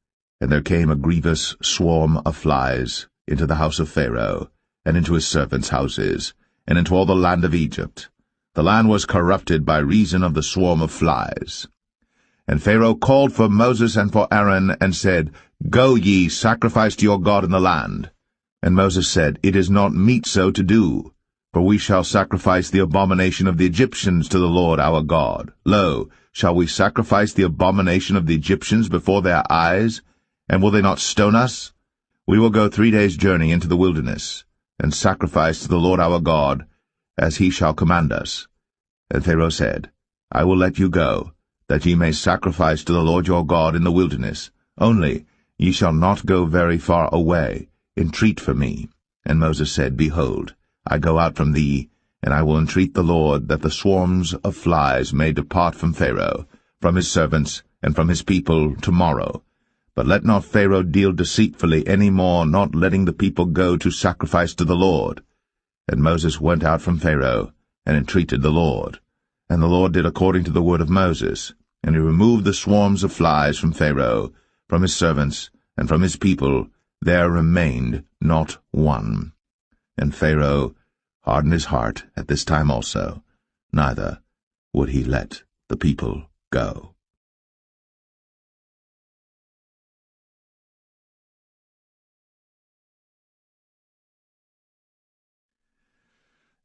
And there came a grievous swarm of flies into the house of Pharaoh, and into his servants' houses, and into all the land of Egypt. The land was corrupted by reason of the swarm of flies. And Pharaoh called for Moses and for Aaron, and said, Go ye, sacrifice to your God in the land. And Moses said, It is not meet so to do, for we shall sacrifice the abomination of the Egyptians to the Lord our God. Lo, shall we sacrifice the abomination of the Egyptians before their eyes? And will they not stone us? We will go 3 days' journey into the wilderness, and sacrifice to the Lord our God, as he shall command us. And Pharaoh said, I will let you go, that ye may sacrifice to the Lord your God in the wilderness. Only ye shall not go very far away. Entreat for me. And Moses said, Behold, I go out from thee, and I will entreat the Lord that the swarms of flies may depart from Pharaoh, from his servants, and from his people tomorrow. But let not Pharaoh deal deceitfully any more, not letting the people go to sacrifice to the Lord. And Moses went out from Pharaoh, and entreated the Lord. And the Lord did according to the word of Moses, and he removed the swarms of flies from Pharaoh, from his servants, and from his people. There remained not one. And Pharaoh hardened his heart at this time also, neither would he let the people go.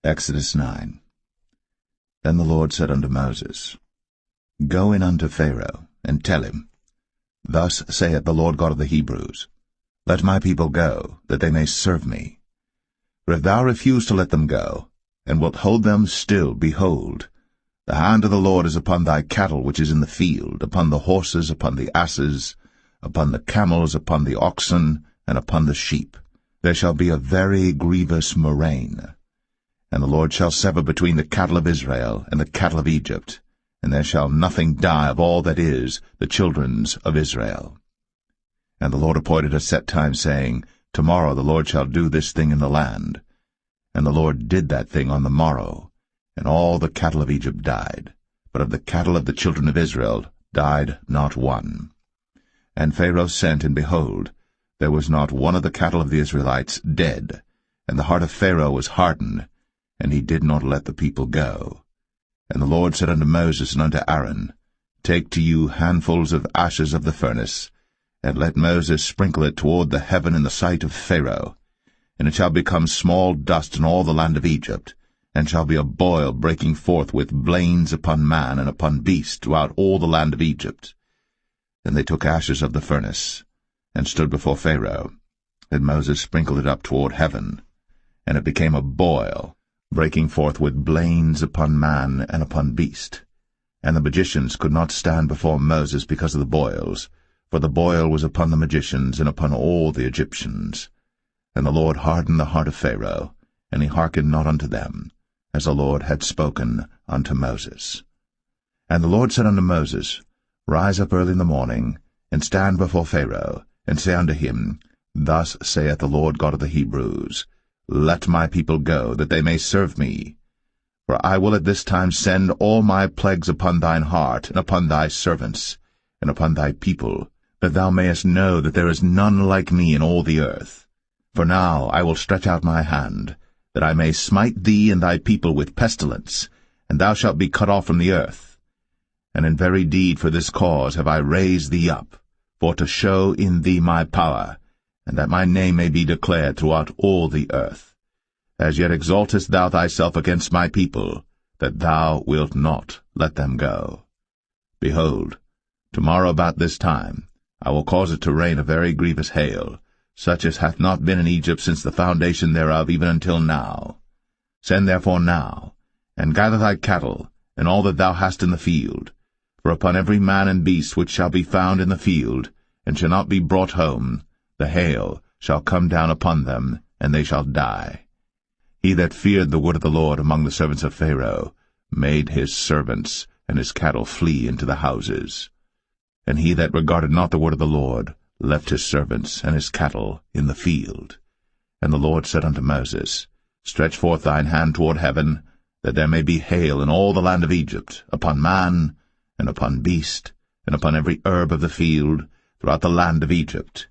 Exodus 9. Then the Lord said unto Moses, Go in unto Pharaoh, and tell him, Thus saith the Lord God of the Hebrews, Let my people go, that they may serve me. For if thou refuse to let them go, and wilt hold them still, behold, the hand of the Lord is upon thy cattle which is in the field, upon the horses, upon the asses, upon the camels, upon the oxen, and upon the sheep. There shall be a very grievous murrain. And the Lord shall sever between the cattle of Israel and the cattle of Egypt, and there shall nothing die of all that is the children's of Israel. And the Lord appointed a set time, saying, Tomorrow the Lord shall do this thing in the land. And the Lord did that thing on the morrow, and all the cattle of Egypt died, but of the cattle of the children of Israel died not one. And Pharaoh sent, and behold, there was not one of the cattle of the Israelites dead, and the heart of Pharaoh was hardened, and he did not let the people go. And the Lord said unto Moses and unto Aaron, Take to you handfuls of ashes of the furnace, and let Moses sprinkle it toward the heaven in the sight of Pharaoh. And it shall become small dust in all the land of Egypt, and shall be a boil breaking forth with blains upon man and upon beast throughout all the land of Egypt. Then they took ashes of the furnace, and stood before Pharaoh. And Moses sprinkled it up toward heaven, and it became a boil, breaking forth with blains upon man and upon beast. And the magicians could not stand before Moses because of the boils, for the boil was upon the magicians and upon all the Egyptians. And the Lord hardened the heart of Pharaoh, and he hearkened not unto them, as the Lord had spoken unto Moses. And the Lord said unto Moses, Rise up early in the morning, and stand before Pharaoh, and say unto him, Thus saith the Lord God of the Hebrews, Let my people go, that they may serve me. For I will at this time send all my plagues upon thine heart, and upon thy servants, and upon thy people, that thou mayest know that there is none like me in all the earth. For now I will stretch out my hand, that I may smite thee and thy people with pestilence, and thou shalt be cut off from the earth. And in very deed for this cause have I raised thee up, for to show in thee my power, and that my name may be declared throughout all the earth. As yet exaltest thou thyself against my people, that thou wilt not let them go. Behold, tomorrow about this time I will cause it to rain a very grievous hail, such as hath not been in Egypt since the foundation thereof even until now. Send therefore now, and gather thy cattle, and all that thou hast in the field. For upon every man and beast which shall be found in the field, and shall not be brought home, the hail shall come down upon them, and they shall die. He that feared the word of the Lord among the servants of Pharaoh made his servants and his cattle flee into the houses. And he that regarded not the word of the Lord left his servants and his cattle in the field. And the Lord said unto Moses, Stretch forth thine hand toward heaven, that there may be hail in all the land of Egypt, upon man, and upon beast, and upon every herb of the field, throughout the land of Egypt.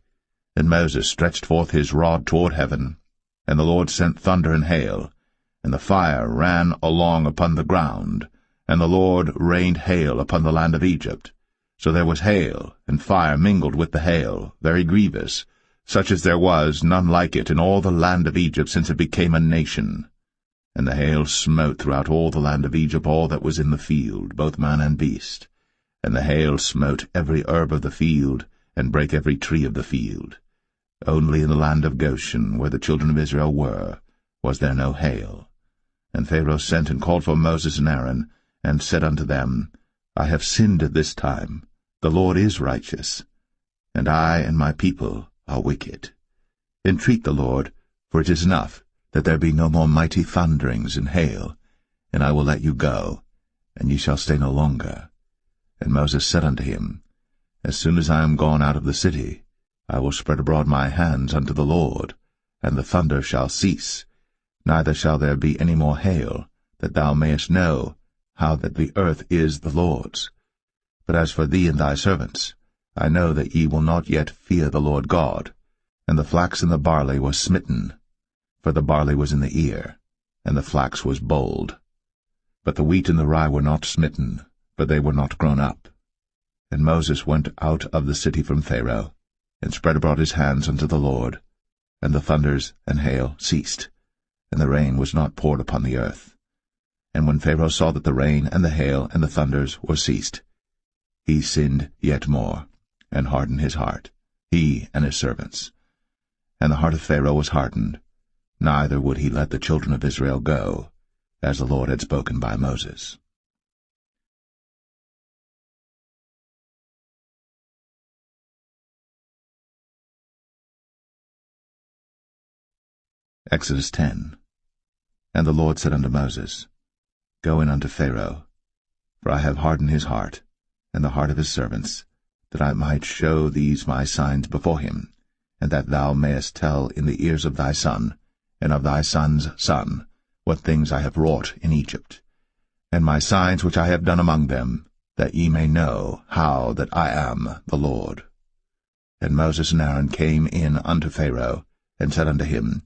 And Moses stretched forth his rod toward heaven, and the Lord sent thunder and hail, and the fire ran along upon the ground, and the Lord rained hail upon the land of Egypt. So there was hail, and fire mingled with the hail, very grievous, such as there was none like it in all the land of Egypt since it became a nation. And the hail smote throughout all the land of Egypt all that was in the field, both man and beast. And the hail smote every herb of the field, and brake every tree of the field. Only in the land of Goshen, where the children of Israel were, was there no hail. And Pharaoh sent and called for Moses and Aaron, and said unto them, I have sinned at this time. The Lord is righteous, and I and my people are wicked. Entreat the Lord, for it is enough that there be no more mighty thunderings and hail, and I will let you go, and ye shall stay no longer. And Moses said unto him, As soon as I am gone out of the city, I will spread abroad my hands unto the Lord, and the thunder shall cease, neither shall there be any more hail, that thou mayest know how that the earth is the Lord's. But as for thee and thy servants, I know that ye will not yet fear the Lord God. And the flax and the barley were smitten, for the barley was in the ear, and the flax was bold. But the wheat and the rye were not smitten, for they were not grown up. And Moses went out of the city from Pharaoh, and spread abroad his hands unto the Lord, and the thunders and hail ceased, and the rain was not poured upon the earth. And when Pharaoh saw that the rain and the hail and the thunders were ceased, he sinned yet more, and hardened his heart, he and his servants. And the heart of Pharaoh was hardened, neither would he let the children of Israel go, as the Lord had spoken by Moses. Exodus 10. And the Lord said unto Moses, Go in unto Pharaoh, for I have hardened his heart, and the heart of his servants, that I might show these my signs before him, and that thou mayest tell in the ears of thy son, and of thy son's son, what things I have wrought in Egypt, and my signs which I have done among them, that ye may know how that I am the Lord. And Moses and Aaron came in unto Pharaoh, and said unto him,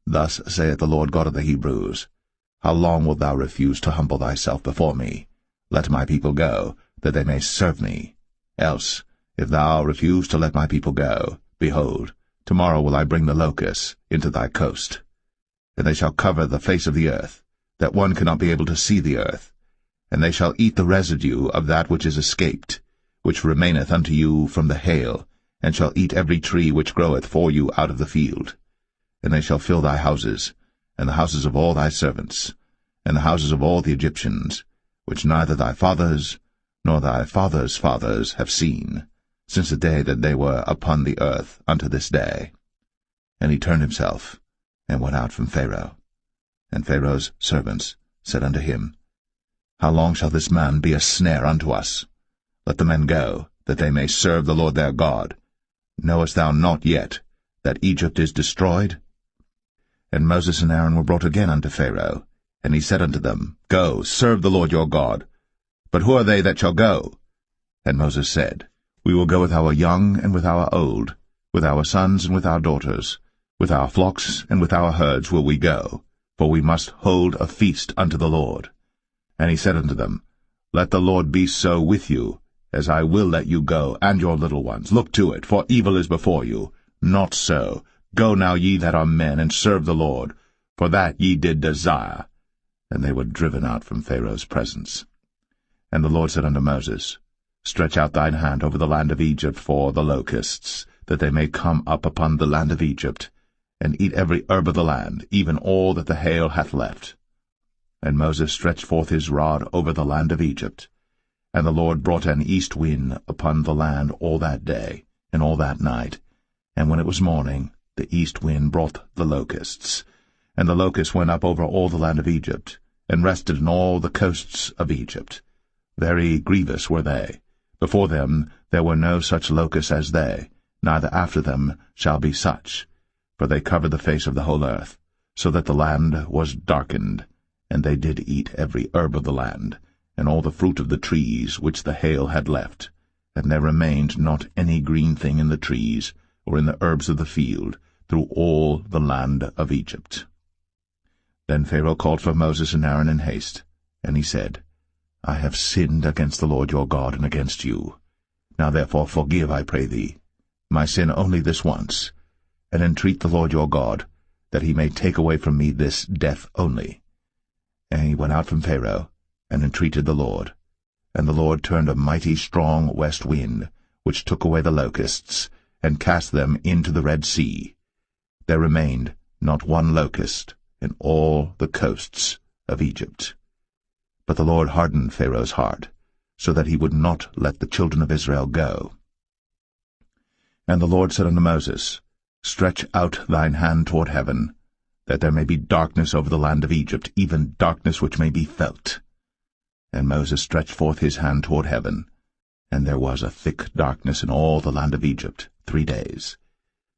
Thus saith the Lord God of the Hebrews, How long wilt thou refuse to humble thyself before me? Let my people go, that they may serve me. Else, if thou refuse to let my people go, behold, tomorrow will I bring the locusts into thy coast. And they shall cover the face of the earth, that one cannot be able to see the earth. And they shall eat the residue of that which is escaped, which remaineth unto you from the hail, and shall eat every tree which groweth for you out of the field. And they shall fill thy houses, and the houses of all thy servants, and the houses of all the Egyptians, which neither thy fathers nor thy fathers' fathers have seen, since the day that they were upon the earth unto this day. And he turned himself, and went out from Pharaoh. And Pharaoh's servants said unto him, How long shall this man be a snare unto us? Let the men go, that they may serve the Lord their God. Knowest thou not yet that Egypt is destroyed? And Moses and Aaron were brought again unto Pharaoh, And he said unto them, Go, serve the Lord your God. But who are they that shall go? And Moses said, We will go with our young and with our old, with our sons and with our daughters, with our flocks and with our herds will we go, for we must hold a feast unto the Lord. And he said unto them, Let the Lord be so with you, as I will let you go, and your little ones. Look to it, for evil is before you. Not so. Go now, ye that are men, and serve the Lord, for that ye did desire. And they were driven out from Pharaoh's presence. And the Lord said unto Moses, Stretch out thine hand over the land of Egypt for the locusts, that they may come up upon the land of Egypt, and eat every herb of the land, even all that the hail hath left. And Moses stretched forth his rod over the land of Egypt. And the Lord brought an east wind upon the land all that day, and all that night. And when it was morning, the east wind brought the locusts. And the locusts went up over all the land of Egypt, and rested in all the coasts of Egypt. Very grievous were they. Before them there were no such locusts as they, neither after them shall be such. For they covered the face of the whole earth, so that the land was darkened. And they did eat every herb of the land, and all the fruit of the trees which the hail had left. And there remained not any green thing in the trees, or in the herbs of the field, through all the land of Egypt. Then Pharaoh called for Moses and Aaron in haste, and he said, I have sinned against the Lord your God and against you. Now therefore forgive, I pray thee, my sin only this once, and entreat the Lord your God, that he may take away from me this death only. And he went out from Pharaoh, and entreated the Lord. And the Lord turned a mighty strong west wind, which took away the locusts, and cast them into the Red Sea. There remained not one locust in all the coasts of Egypt. But the Lord hardened Pharaoh's heart, so that he would not let the children of Israel go. And the Lord said unto Moses, Stretch out thine hand toward heaven, that there may be darkness over the land of Egypt, even darkness which may be felt. And Moses stretched forth his hand toward heaven, and there was a thick darkness in all the land of Egypt 3 days.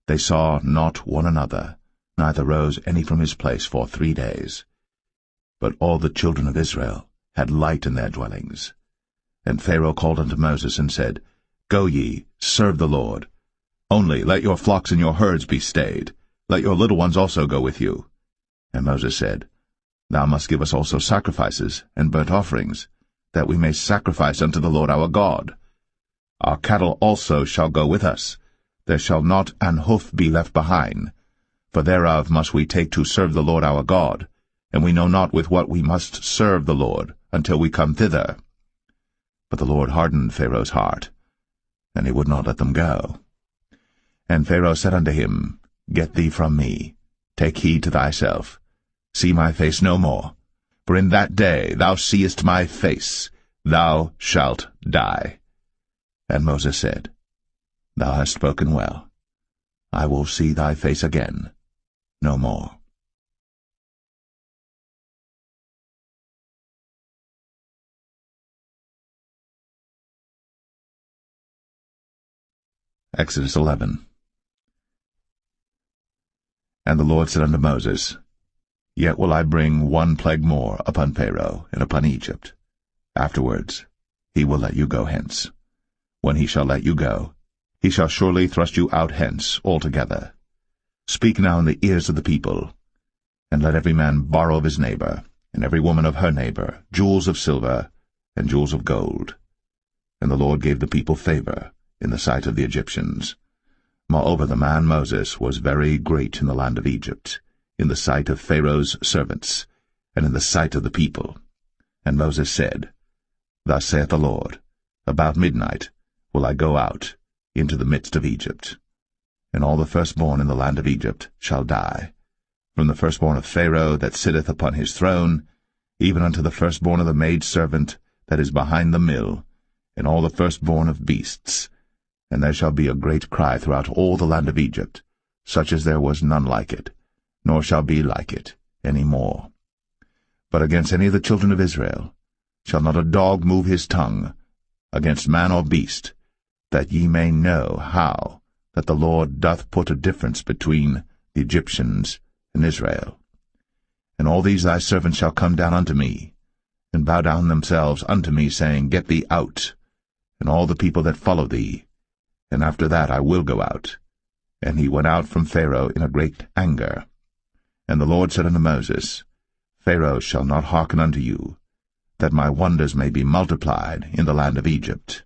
They saw not one another, neither rose any from his place for 3 days. But all the children of Israel had light in their dwellings. And Pharaoh called unto Moses, and said, Go ye, serve the Lord. Only let your flocks and your herds be stayed. Let your little ones also go with you. And Moses said, Thou must give us also sacrifices and burnt offerings, that we may sacrifice unto the Lord our God. Our cattle also shall go with us. There shall not an hoof be left behind, for thereof must we take to serve the Lord our God, and we know not with what we must serve the Lord until we come thither. But the Lord hardened Pharaoh's heart, and he would not let them go. And Pharaoh said unto him, Get thee from me, take heed to thyself, see my face no more, for in that day thou seest my face, thou shalt die. And Moses said, Thou hast spoken well. I will see thy face again no more. Exodus 11. And the Lord said unto Moses, Yet will I bring one plague more upon Pharaoh and upon Egypt. Afterwards he will let you go hence. When he shall let you go, he shall surely thrust you out hence altogether. Speak now in the ears of the people, and let every man borrow of his neighbor, and every woman of her neighbor, jewels of silver and jewels of gold. And the Lord gave the people favor in the sight of the Egyptians. Moreover, the man Moses was very great in the land of Egypt, in the sight of Pharaoh's servants, and in the sight of the people. And Moses said, Thus saith the Lord, About midnight will I go out into the midst of Egypt, and all the firstborn in the land of Egypt shall die, from the firstborn of Pharaoh that sitteth upon his throne, even unto the firstborn of the maidservant that is behind the mill, and all the firstborn of beasts. And there shall be a great cry throughout all the land of Egypt, such as there was none like it, nor shall be like it any more. But against any of the children of Israel shall not a dog move his tongue, against man or beast, that ye may know how that the Lord doth put a difference between the Egyptians and Israel. And all these thy servants shall come down unto me, and bow down themselves unto me, saying, Get thee out, and all the people that follow thee, and after that I will go out. And he went out from Pharaoh in a great anger. And the Lord said unto Moses, Pharaoh shall not hearken unto you, that my wonders may be multiplied in the land of Egypt.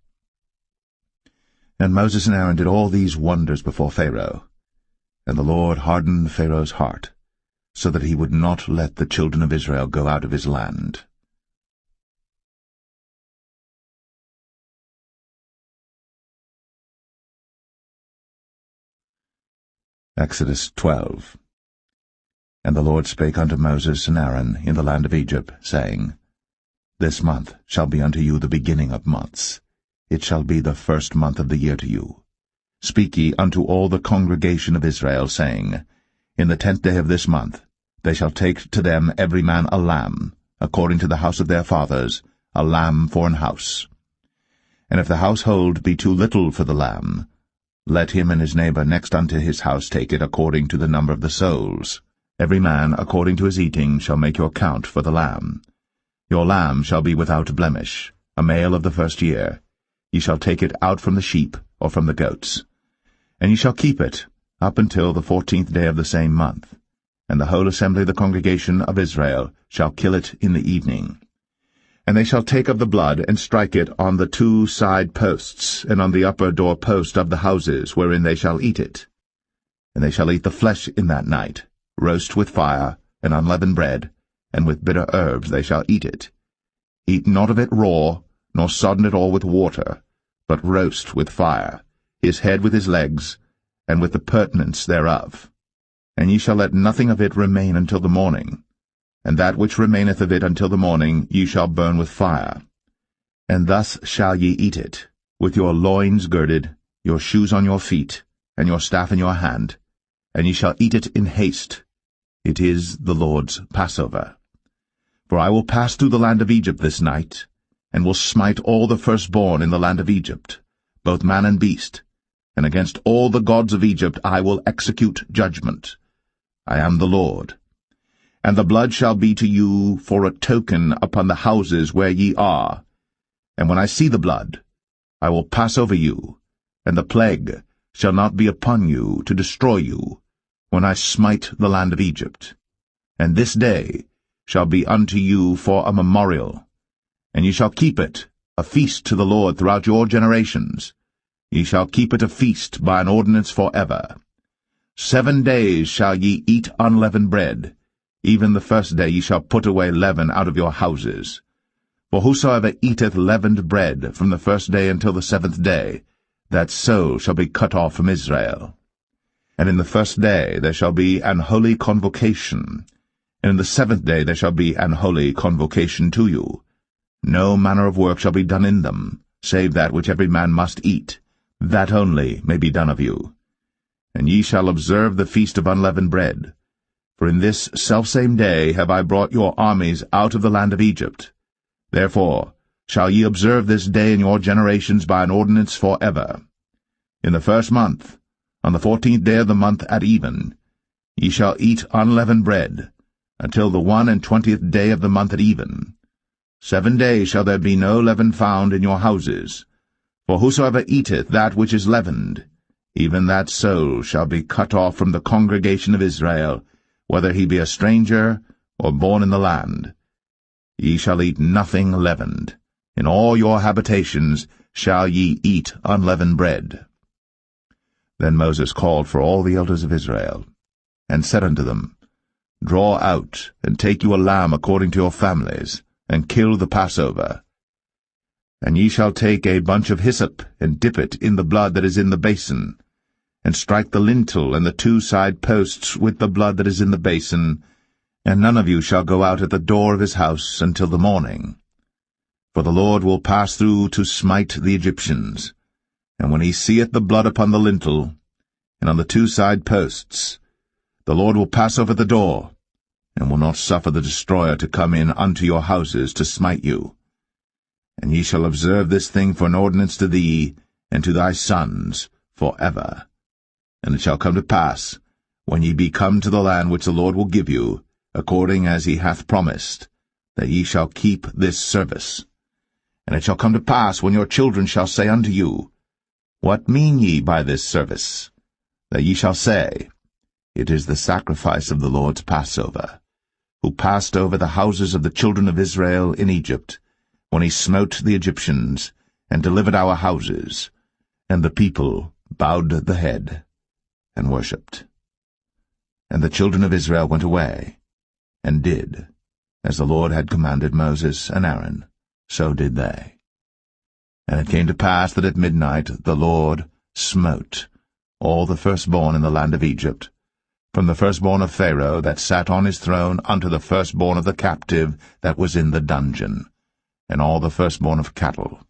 And Moses and Aaron did all these wonders before Pharaoh. And the Lord hardened Pharaoh's heart, so that he would not let the children of Israel go out of his land. Exodus 12. And the Lord spake unto Moses and Aaron in the land of Egypt, saying, This month shall be unto you the beginning of months. It shall be the first month of the year to you. Speak ye unto all the congregation of Israel, saying, In the 10th day of this month they shall take to them every man a lamb, according to the house of their fathers, a lamb for an house. And if the household be too little for the lamb, let him and his neighbor next unto his house take it according to the number of the souls. Every man according to his eating shall make your count for the lamb. Your lamb shall be without blemish, a male of the first year. Ye shall take it out from the sheep or from the goats. And ye shall keep it up until the 14th day of the same month. And the whole assembly of the congregation of Israel shall kill it in the evening. And they shall take of the blood, and strike it on the 2 side posts, and on the upper door post of the houses wherein they shall eat it. And they shall eat the flesh in that night, roast with fire, and unleavened bread, and with bitter herbs they shall eat it. Eat not of it raw, nor sodden it all with water, but roast with fire, his head with his legs, and with the purtenance thereof. And ye shall let nothing of it remain until the morning. And that which remaineth of it until the morning ye shall burn with fire. And thus shall ye eat it, with your loins girded, your shoes on your feet, and your staff in your hand, and ye shall eat it in haste. It is the Lord's Passover. For I will pass through the land of Egypt this night, and will smite all the firstborn in the land of Egypt, both man and beast, and against all the gods of Egypt I will execute judgment. I am the Lord. And the blood shall be to you for a token upon the houses where ye are. And when I see the blood, I will pass over you, and the plague shall not be upon you to destroy you, when I smite the land of Egypt. And this day shall be unto you for a memorial, and ye shall keep it a feast to the Lord throughout your generations. Ye shall keep it a feast by an ordinance for ever. 7 days shall ye eat unleavened bread. Even the first day ye shall put away leaven out of your houses. For whosoever eateth leavened bread from the first day until the 7th day, that soul shall be cut off from Israel. And in the first day there shall be an holy convocation, and in the 7th day there shall be an holy convocation to you. No manner of work shall be done in them, save that which every man must eat, that only may be done of you. And ye shall observe the feast of unleavened bread. For in this selfsame day have I brought your armies out of the land of Egypt. Therefore shall ye observe this day in your generations by an ordinance for ever. In the 1st month, on the 14th day of the month at even, ye shall eat unleavened bread, until the 21st day of the month at even. 7 days shall there be no leaven found in your houses. For whosoever eateth that which is leavened, even that soul shall be cut off from the congregation of Israel, whether he be a stranger or born in the land. Ye shall eat nothing leavened. In all your habitations shall ye eat unleavened bread. Then Moses called for all the elders of Israel, and said unto them, Draw out, and take you a lamb according to your families, and kill the Passover. And ye shall take a bunch of hyssop, and dip it in the blood that is in the basin, and strike the lintel and the 2 side posts with the blood that is in the basin, and none of you shall go out at the door of his house until the morning. For the Lord will pass through to smite the Egyptians. And when he seeth the blood upon the lintel, and on the 2 side posts, the Lord will pass over the door, and will not suffer the destroyer to come in unto your houses to smite you. And ye shall observe this thing for an ordinance to thee, and to thy sons, for ever. And it shall come to pass, when ye be come to the land which the Lord will give you, according as he hath promised, that ye shall keep this service. And it shall come to pass, when your children shall say unto you, What mean ye by this service? That ye shall say, It is the sacrifice of the Lord's Passover, who passed over the houses of the children of Israel in Egypt, when he smote the Egyptians, and delivered our houses. And the people bowed the head, and worshipped. And the children of Israel went away, and did, as the Lord had commanded Moses and Aaron, so did they. And it came to pass that at midnight the Lord smote all the firstborn in the land of Egypt, from the firstborn of Pharaoh that sat on his throne unto the firstborn of the captive that was in the dungeon, and all the firstborn of cattle.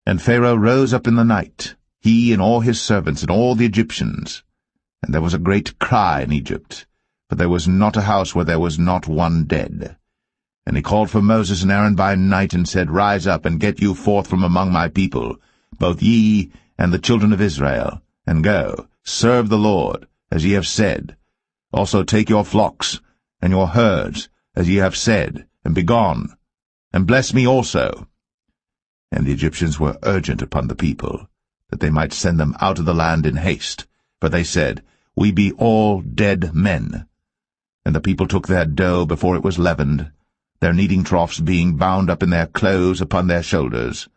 And Pharaoh rose up in the night, he and all his servants and all the Egyptians. And there was a great cry in Egypt, for there was not a house where there was not one dead. And he called for Moses and Aaron by night, and said, Rise up, and get you forth from among my people, both ye and the children of Israel, and go, serve the Lord, as ye have said. Also take your flocks and your herds, as ye have said, and be gone, and bless me also. And the Egyptians were urgent upon the people, that they might send them out of the land in haste. For they said, We be all dead men. And the people took their dough before it was leavened, their kneading troughs being bound up in their clothes upon their shoulders.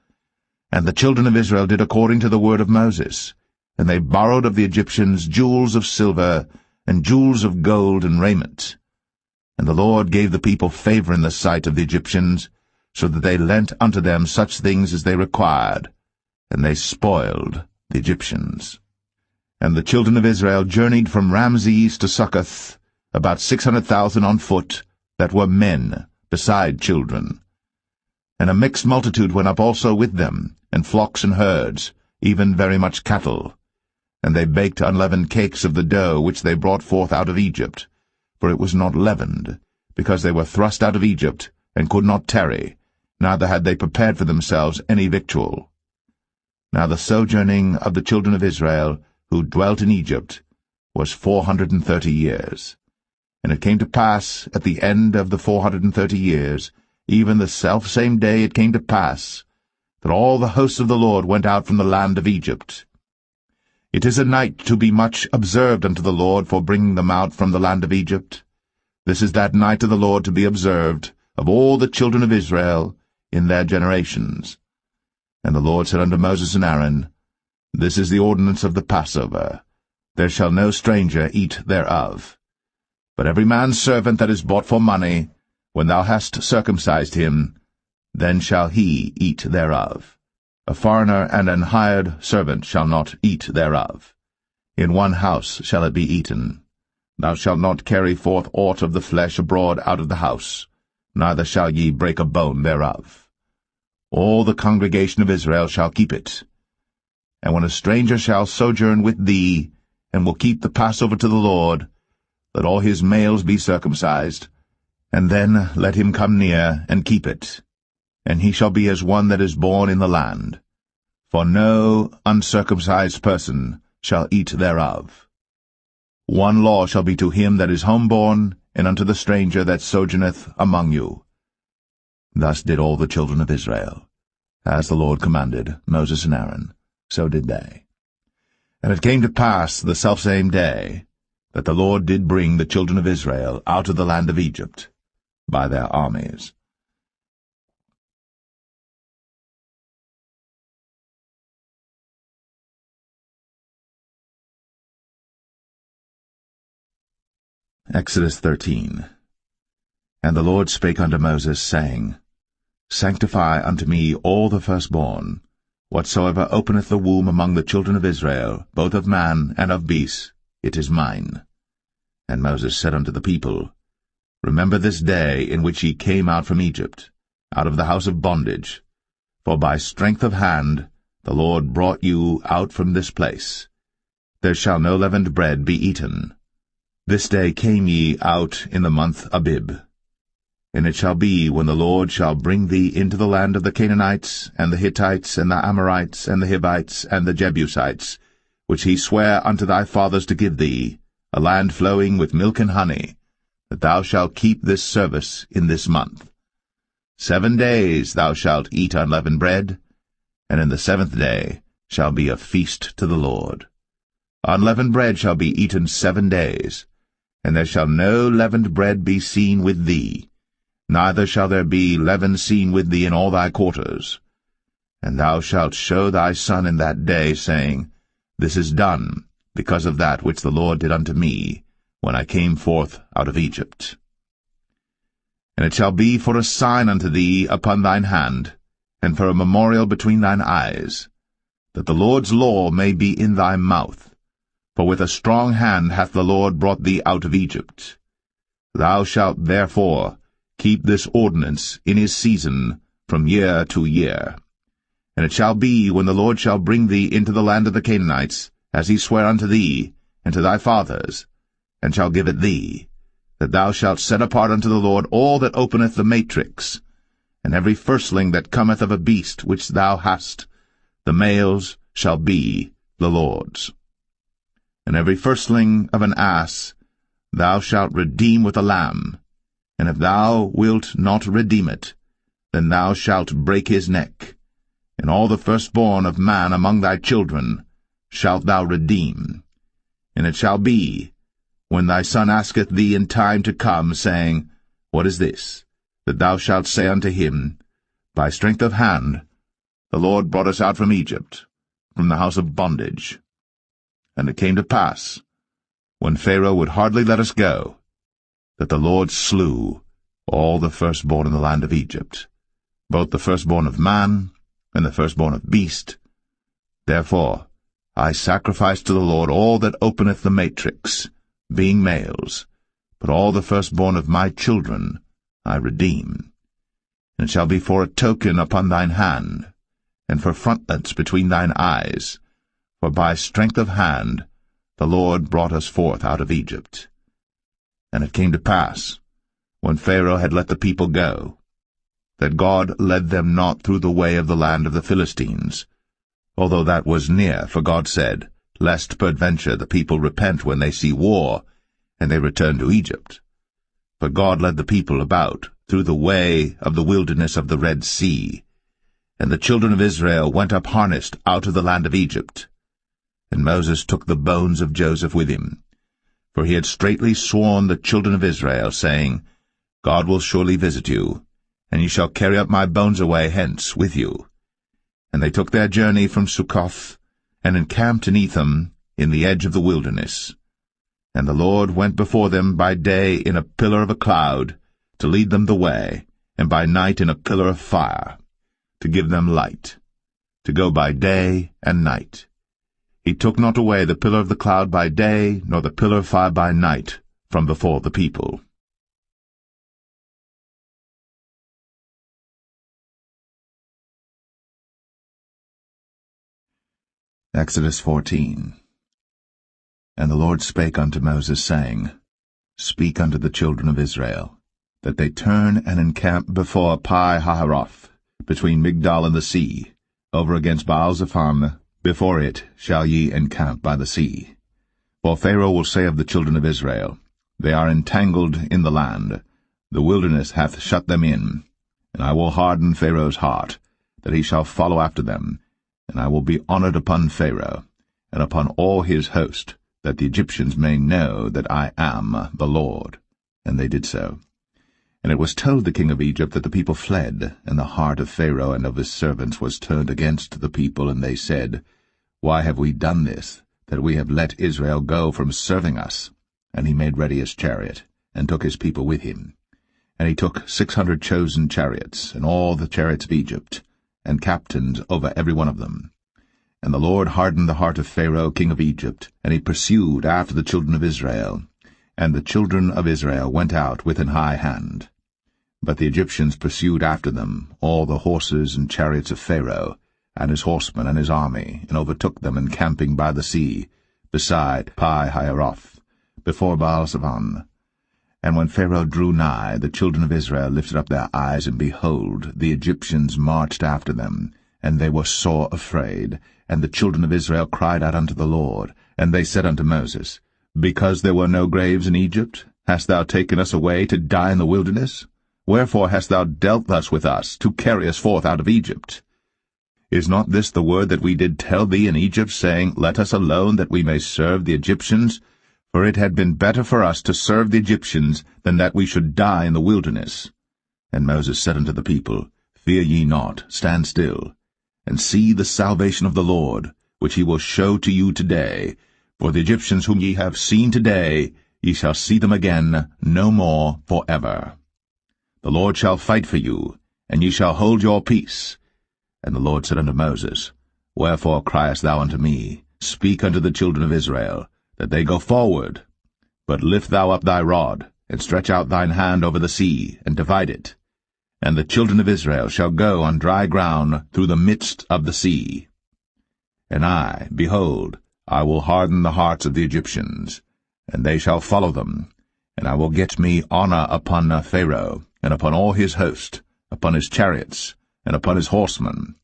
And the children of Israel did according to the word of Moses. And they borrowed of the Egyptians jewels of silver, and jewels of gold and raiment. And the Lord gave the people favor in the sight of the Egyptians, so that they lent unto them such things as they required, and they spoiled the Egyptians. And the children of Israel journeyed from Ramses to Succoth, about 600,000 on foot, that were men, beside children. And a mixed multitude went up also with them, and flocks and herds, even very much cattle. And they baked unleavened cakes of the dough which they brought forth out of Egypt, for it was not leavened, because they were thrust out of Egypt, and could not tarry, neither had they prepared for themselves any victual. Now the sojourning of the children of Israel, who dwelt in Egypt, was 430 years. And it came to pass, at the end of the 430 years, even the selfsame day it came to pass, that all the hosts of the Lord went out from the land of Egypt. It is a night to be much observed unto the Lord for bringing them out from the land of Egypt. This is that night of the Lord to be observed of all the children of Israel in their generations. And the Lord said unto Moses and Aaron, This is the ordinance of the Passover. There shall no stranger eat thereof. But every man's servant that is bought for money, when thou hast circumcised him, then shall he eat thereof. A foreigner and an hired servant shall not eat thereof. In one house shall it be eaten. Thou shalt not carry forth aught of the flesh abroad out of the house, neither shall ye break a bone thereof. All the congregation of Israel shall keep it. And when a stranger shall sojourn with thee, and will keep the Passover to the Lord, let all his males be circumcised, and then let him come near and keep it. And he shall be as one that is born in the land. For no uncircumcised person shall eat thereof. One law shall be to him that is homeborn, and unto the stranger that sojourneth among you. Thus did all the children of Israel. As the Lord commanded Moses and Aaron, so did they. And it came to pass the selfsame day, that the Lord did bring the children of Israel out of the land of Egypt by their armies. Exodus 13. And the Lord spake unto Moses, saying, Sanctify unto me all the firstborn, whatsoever openeth the womb among the children of Israel, both of man and of beast, it is mine. And Moses said unto the people, Remember this day in which ye came out from Egypt, out of the house of bondage, for by strength of hand the Lord brought you out from this place. There shall no leavened bread be eaten. This day came ye out in the month Abib. And it shall be, when the Lord shall bring thee into the land of the Canaanites, and the Hittites, and the Amorites, and the Hivites, and the Jebusites, which he sware unto thy fathers to give thee, a land flowing with milk and honey, that thou shalt keep this service in this month. 7 days thou shalt eat unleavened bread, and in the 7th day shall be a feast to the Lord. Unleavened bread shall be eaten 7 days, and there shall no leavened bread be seen with thee, neither shall there be leaven seen with thee in all thy quarters. And thou shalt show thy son in that day, saying, This is done, because of that which the Lord did unto me, when I came forth out of Egypt. And it shall be for a sign unto thee upon thine hand, and for a memorial between thine eyes, that the Lord's law may be in thy mouth. For with a strong hand hath the Lord brought thee out of Egypt. Thou shalt therefore keep this ordinance in his season from year to year. And it shall be, when the Lord shall bring thee into the land of the Canaanites, as he sware unto thee and to thy fathers, and shall give it thee, that thou shalt set apart unto the Lord all that openeth the matrix, and every firstling that cometh of a beast which thou hast, the males shall be the Lord's. And every firstling of an ass thou shalt redeem with a lamb, and if thou wilt not redeem it, then thou shalt break his neck. And all the firstborn of man among thy children shalt thou redeem. And it shall be, when thy son asketh thee in time to come, saying, What is this? That thou shalt say unto him, By strength of hand the Lord brought us out from Egypt, from the house of bondage. And it came to pass, when Pharaoh would hardly let us go, that the Lord slew all the firstborn in the land of Egypt, both the firstborn of man and the firstborn of beast. Therefore I sacrifice to the Lord all that openeth the matrix, being males, but all the firstborn of my children I redeem. And it shall be for a token upon thine hand, and for frontlets between thine eyes, for by strength of hand the Lord brought us forth out of Egypt. And it came to pass, when Pharaoh had let the people go, that God led them not through the way of the land of the Philistines, although that was near, for God said, Lest peradventure the people repent when they see war, and they return to Egypt. But God led the people about through the way of the wilderness of the Red Sea, and the children of Israel went up harnessed out of the land of Egypt. And Moses took the bones of Joseph with him, for he had straitly sworn the children of Israel, saying, God will surely visit you, and ye shall carry up my bones away hence with you. And they took their journey from Succoth, and encamped in Etham, in the edge of the wilderness. And the Lord went before them by day in a pillar of a cloud, to lead them the way, and by night in a pillar of fire, to give them light, to go by day and night. He took not away the pillar of the cloud by day, nor the pillar of fire by night, from before the people. Exodus 14. And the Lord spake unto Moses, saying, Speak unto the children of Israel, that they turn and encamp before Pi-hahiroth, between Migdol and the sea, over against Baal-zephon. Before it shall ye encamp by the sea. For Pharaoh will say of the children of Israel, They are entangled in the land, the wilderness hath shut them in, and I will harden Pharaoh's heart, that he shall follow after them, and I will be honored upon Pharaoh, and upon all his host, that the Egyptians may know that I am the Lord. And they did so. And it was told the king of Egypt that the people fled, and the heart of Pharaoh and of his servants was turned against the people, and they said, Why have we done this, that we have let Israel go from serving us? And he made ready his chariot, and took his people with him. And he took 600 chosen chariots, and all the chariots of Egypt, and captains over every one of them. And the Lord hardened the heart of Pharaoh king of Egypt, and he pursued after the children of Israel. And the children of Israel went out with an high hand. But the Egyptians pursued after them all the horses and chariots of Pharaoh, and his horsemen and his army, and overtook them encamping by the sea, beside Pi-hahiroth, before Baal-zephon. And when Pharaoh drew nigh, the children of Israel lifted up their eyes, and behold, the Egyptians marched after them, and they were sore afraid. And the children of Israel cried out unto the Lord, and they said unto Moses, Because there were no graves in Egypt, Hast thou taken us away to die in the wilderness? Wherefore hast thou dealt thus with us, to carry us forth out of Egypt? Is not this the word that we did tell thee in Egypt, saying, Let us alone, that we may serve the Egyptians? For it had been better for us to serve the Egyptians than that we should die in the wilderness. And Moses said unto the people, Fear ye not, stand still, and see the salvation of the Lord, which he will show to you today. For the Egyptians whom ye have seen today, ye shall see them again no more for ever. The Lord shall fight for you, and ye shall hold your peace. And the Lord said unto Moses, Wherefore criest thou unto me? Speak unto the children of Israel, that they go forward. But lift thou up thy rod, and stretch out thine hand over the sea, and divide it. And the children of Israel shall go on dry ground through the midst of the sea. And I, behold, I will harden the hearts of the Egyptians, and they shall follow them. And I will get me honor upon Pharaoh, and upon all his host, upon his chariots, and upon his horsemen.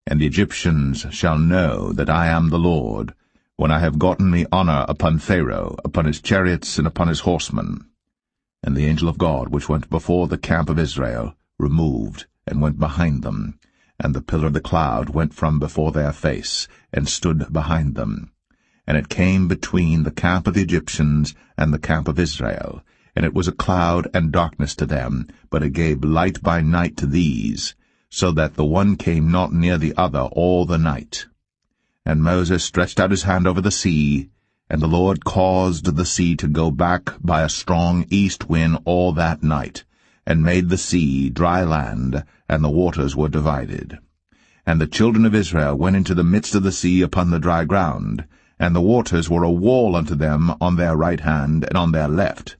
And the Egyptians shall know that I am the Lord, when I have gotten me honor upon Pharaoh, upon his chariots, and upon his horsemen. And the angel of God, which went before the camp of Israel, removed, and went behind them. And the pillar of the cloud went from before their face, and stood behind them. And it came between the camp of the Egyptians and the camp of Israel. And it was a cloud and darkness to them, but it gave light by night to these, so that the one came not near the other all the night. And Moses stretched out his hand over the sea, and the Lord caused the sea to go back by a strong east wind all that night, and made the sea dry land, and the waters were divided. And the children of Israel went into the midst of the sea upon the dry ground, and the waters were a wall unto them on their right hand and on their left.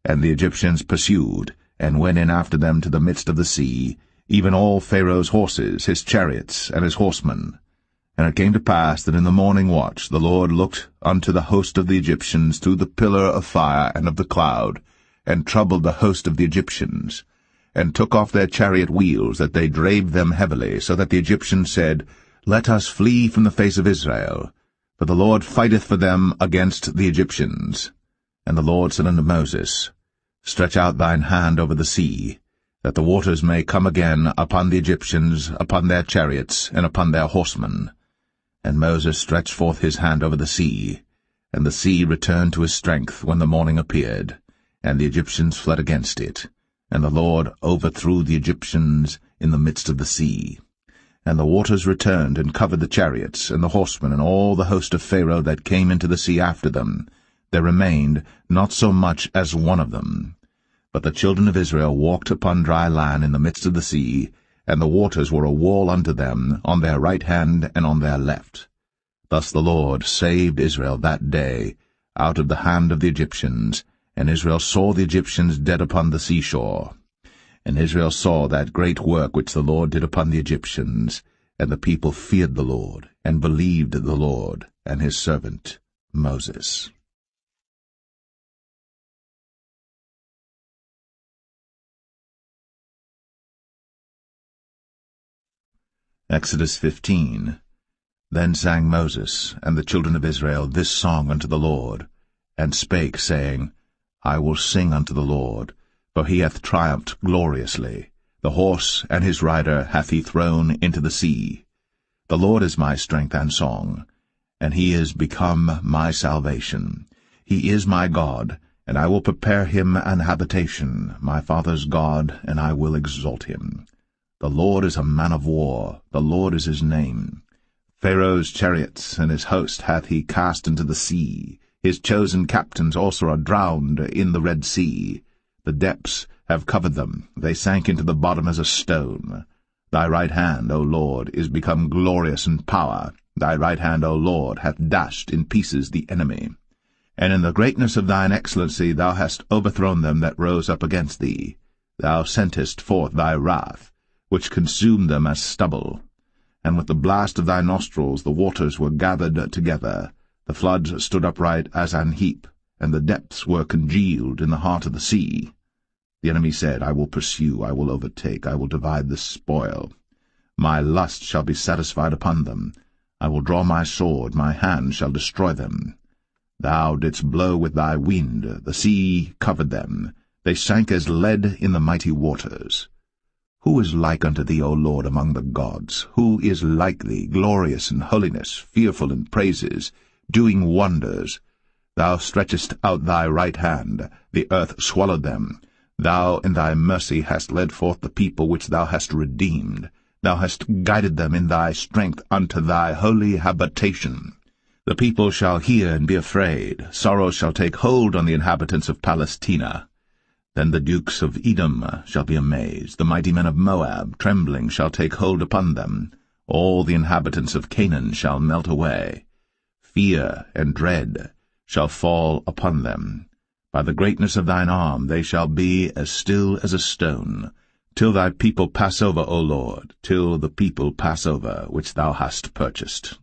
And the Egyptians pursued, and went in after them to the midst of the sea, even all Pharaoh's horses, his chariots, and his horsemen. And it came to pass that in the morning watch the Lord looked unto the host of the Egyptians through the pillar of fire and of the cloud, and troubled the host of the Egyptians, and took off their chariot wheels, that they drave them heavily, so that the Egyptians said, Let us flee from the face of Israel, for the Lord fighteth for them against the Egyptians. And the Lord said unto Moses, Stretch out thine hand over the sea, that the waters may come again upon the Egyptians, upon their chariots, and upon their horsemen. And Moses stretched forth his hand over the sea, and the sea returned to his strength when the morning appeared, and the Egyptians fled against it. And the Lord overthrew the Egyptians in the midst of the sea. And the waters returned and covered the chariots, and the horsemen, and all the host of Pharaoh that came into the sea after them. There remained not so much as one of them. But the children of Israel walked upon dry land in the midst of the sea, and the waters were a wall unto them on their right hand and on their left. Thus the Lord saved Israel that day out of the hand of the Egyptians, and Israel saw the Egyptians dead upon the seashore. And Israel saw that great work which the Lord did upon the Egyptians, and the people feared the Lord, and believed the Lord and his servant Moses. Exodus 15. Then sang Moses and the children of Israel this song unto the Lord, and spake, saying, I will sing unto the Lord, for he hath triumphed gloriously. The horse and his rider hath he thrown into the sea. The Lord is my strength and song, and he is become my salvation. He is my God, and I will prepare him an habitation, my father's God, and I will exalt him. The Lord is a man of war, the Lord is his name. Pharaoh's chariots and his host hath he cast into the sea. His chosen captains also are drowned in the Red Sea. The depths have covered them, they sank into the bottom as a stone. Thy right hand, O Lord, is become glorious in power. Thy right hand, O Lord, hath dashed in pieces the enemy. And in the greatness of thine excellency thou hast overthrown them that rose up against thee. Thou sentest forth thy wrath, which consumed them as stubble. And with the blast of thy nostrils the waters were gathered together. The floods stood upright as an heap, and the depths were congealed in the heart of the sea. The enemy said, I will pursue, I will overtake, I will divide the spoil. My lust shall be satisfied upon them. I will draw my sword, my hand shall destroy them. Thou didst blow with thy wind, the sea covered them. They sank as lead in the mighty waters. Who is like unto thee, O Lord, among the gods? Who is like thee, glorious in holiness, fearful in praises, doing wonders? Thou stretchest out thy right hand, the earth swallowed them. Thou in thy mercy hast led forth the people which thou hast redeemed. Thou hast guided them in thy strength unto thy holy habitation. The people shall hear and be afraid. Sorrow shall take hold on the inhabitants of Palestina. Then the dukes of Edom shall be amazed. The mighty men of Moab, trembling, shall take hold upon them. All the inhabitants of Canaan shall melt away. Fear and dread shall fall upon them. By the greatness of thine arm they shall be as still as a stone, till thy people pass over, O Lord, till the people pass over, which thou hast purchased.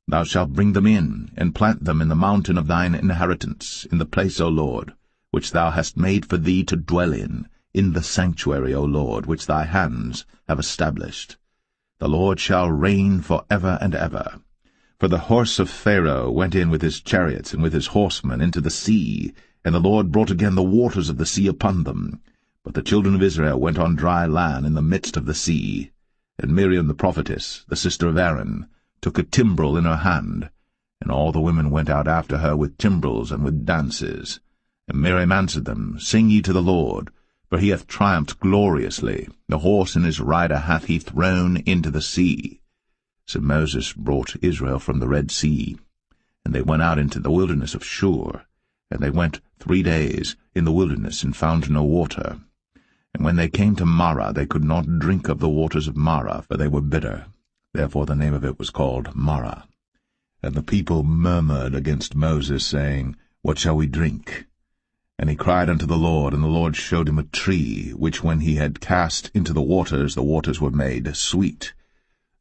Thou shalt bring them in, and plant them in the mountain of thine inheritance, in the place, O Lord, which thou hast made for thee to dwell in the sanctuary, O Lord, which thy hands have established. The Lord shall reign for ever and ever. For the horse of Pharaoh went in with his chariots and with his horsemen into the sea, and the Lord brought again the waters of the sea upon them. But the children of Israel went on dry land in the midst of the sea. And Miriam the prophetess, the sister of Aaron, took a timbrel in her hand, and all the women went out after her with timbrels and with dances. And Miriam answered them, Sing ye to the Lord, for he hath triumphed gloriously. The horse and his rider hath he thrown into the sea. So Moses brought Israel from the Red Sea, and they went out into the wilderness of Shur. And they went 3 days in the wilderness, and found no water. And when they came to Marah, they could not drink of the waters of Marah, for they were bitter. Therefore the name of it was called Marah. And the people murmured against Moses, saying, What shall we drink? And he cried unto the Lord, and the Lord showed him a tree, which when he had cast into the waters were made sweet.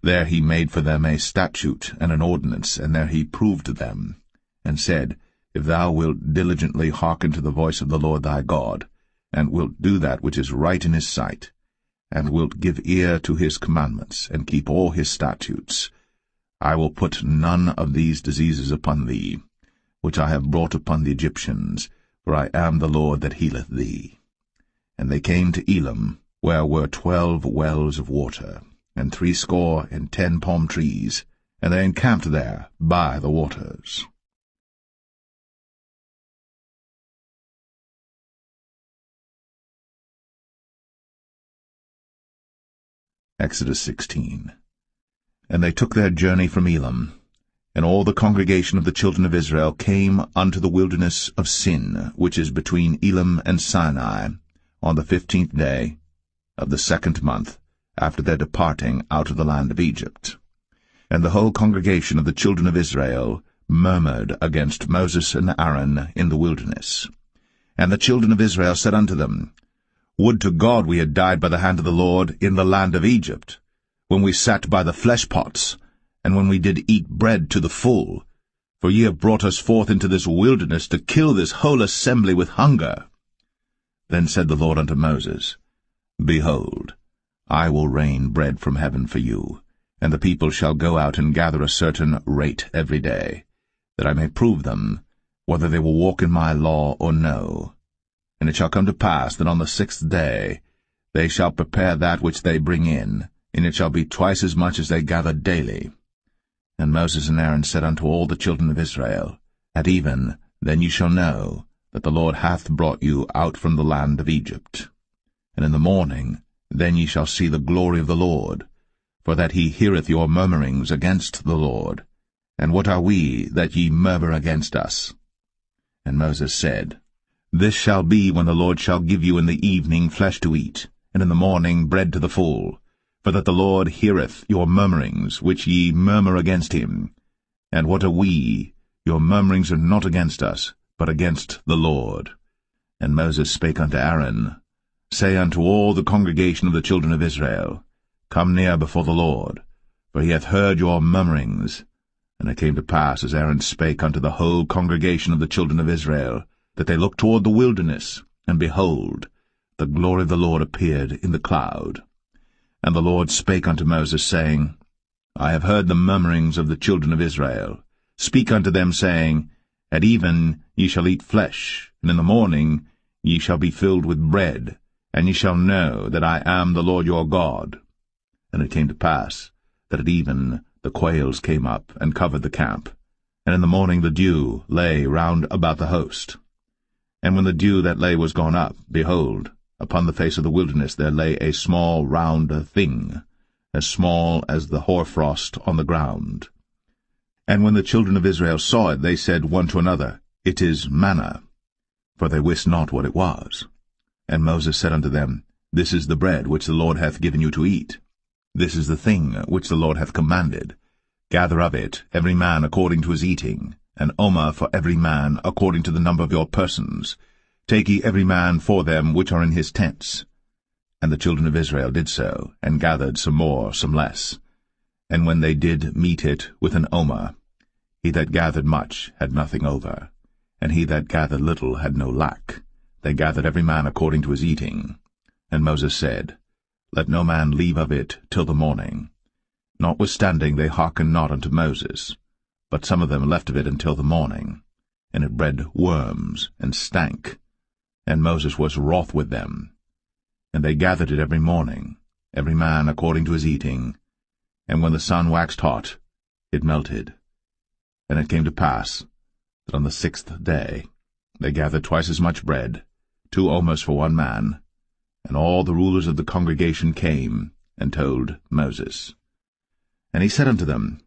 There he made for them a statute and an ordinance, and there he proved them, and said, If thou wilt diligently hearken to the voice of the Lord thy God, and wilt do that which is right in his sight, and wilt give ear to his commandments, and keep all his statutes, I will put none of these diseases upon thee, which I have brought upon the Egyptians, for I am the Lord that healeth thee. And they came to Elim, where were 12 wells of water, and 70 palm trees, and they encamped there by the waters. Exodus 16. And they took their journey from Elim, and all the congregation of the children of Israel came unto the wilderness of Sin, which is between Elim and Sinai, on the 15th day of the 2nd month, after their departing out of the land of Egypt. And the whole congregation of the children of Israel murmured against Moses and Aaron in the wilderness. And the children of Israel said unto them, Would to God we had died by the hand of the Lord in the land of Egypt, when we sat by the flesh pots, and when we did eat bread to the full. For ye have brought us forth into this wilderness to kill this whole assembly with hunger. Then said the Lord unto Moses, Behold, I will rain bread from heaven for you, and the people shall go out and gather a certain rate every day, that I may prove them, whether they will walk in my law or no. And it shall come to pass that on the 6th day they shall prepare that which they bring in, and it shall be twice as much as they gather daily. And Moses and Aaron said unto all the children of Israel, At even then ye shall know that the Lord hath brought you out from the land of Egypt. And in the morning then ye shall see the glory of the Lord, for that he heareth your murmurings against the Lord. And what are we, that ye murmur against us? And Moses said, This shall be when the Lord shall give you in the evening flesh to eat, and in the morning bread to the full, for that the Lord heareth your murmurings, which ye murmur against him. And what are we? Your murmurings are not against us, but against the Lord. And Moses spake unto Aaron, Say unto all the congregation of the children of Israel, Come near before the Lord, for he hath heard your murmurings. And it came to pass, as Aaron spake unto the whole congregation of the children of Israel, that they looked toward the wilderness, and behold, the glory of the Lord appeared in the cloud. And the Lord spake unto Moses, saying, I have heard the murmurings of the children of Israel. Speak unto them, saying, At even ye shall eat flesh, and in the morning ye shall be filled with bread, and ye shall know that I am the Lord your God. And it came to pass that at even the quails came up and covered the camp, and in the morning the dew lay round about the host. And when the dew that lay was gone up, behold, upon the face of the wilderness there lay a small round thing, as small as the hoarfrost on the ground. And when the children of Israel saw it, they said one to another, It is manna, for they wist not what it was. And Moses said unto them, This is the bread which the Lord hath given you to eat. This is the thing which the Lord hath commanded. Gather of it every man according to his eating, an omer for every man according to the number of your persons. Take ye every man for them which are in his tents. And the children of Israel did so, and gathered some more, some less. And when they did mete it with an omer, he that gathered much had nothing over, and he that gathered little had no lack. They gathered every man according to his eating. And Moses said, Let no man leave of it till the morning. Notwithstanding they hearkened not unto Moses, but some of them left of it until the morning, and it bred worms, and stank. And Moses was wroth with them. And they gathered it every morning, every man according to his eating. And when the sun waxed hot, it melted. And it came to pass that on the 6th day they gathered twice as much bread, 2 omers for one man. And all the rulers of the congregation came and told Moses. And he said unto them,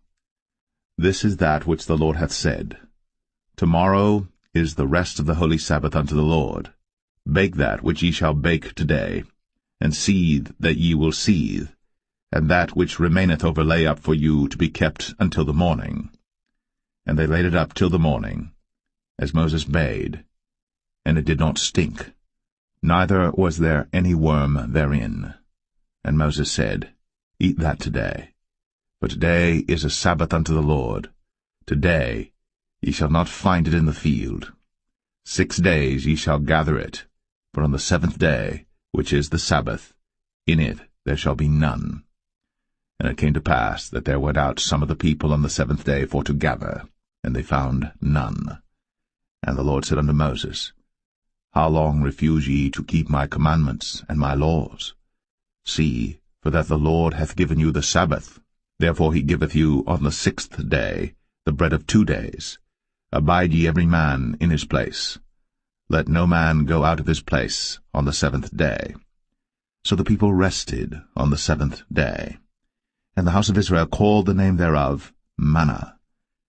This is that which the Lord hath said. Tomorrow is the rest of the holy Sabbath unto the Lord. Bake that which ye shall bake today, and seethe that ye will seethe, and that which remaineth over lay up for you to be kept until the morning. And they laid it up till the morning, as Moses bade, and it did not stink, neither was there any worm therein. And Moses said, Eat that today. For today is a Sabbath unto the Lord. Today ye shall not find it in the field. 6 days ye shall gather it, but on the 7th day, which is the Sabbath, in it there shall be none. And it came to pass that there went out some of the people on the 7th day for to gather, and they found none. And the Lord said unto Moses, How long refuse ye to keep my commandments and my laws? See, for that the Lord hath given you the Sabbath. Therefore he giveth you on the 6th day the bread of 2 days. Abide ye every man in his place. Let no man go out of his place on the 7th day. So the people rested on the 7th day. And the house of Israel called the name thereof manna.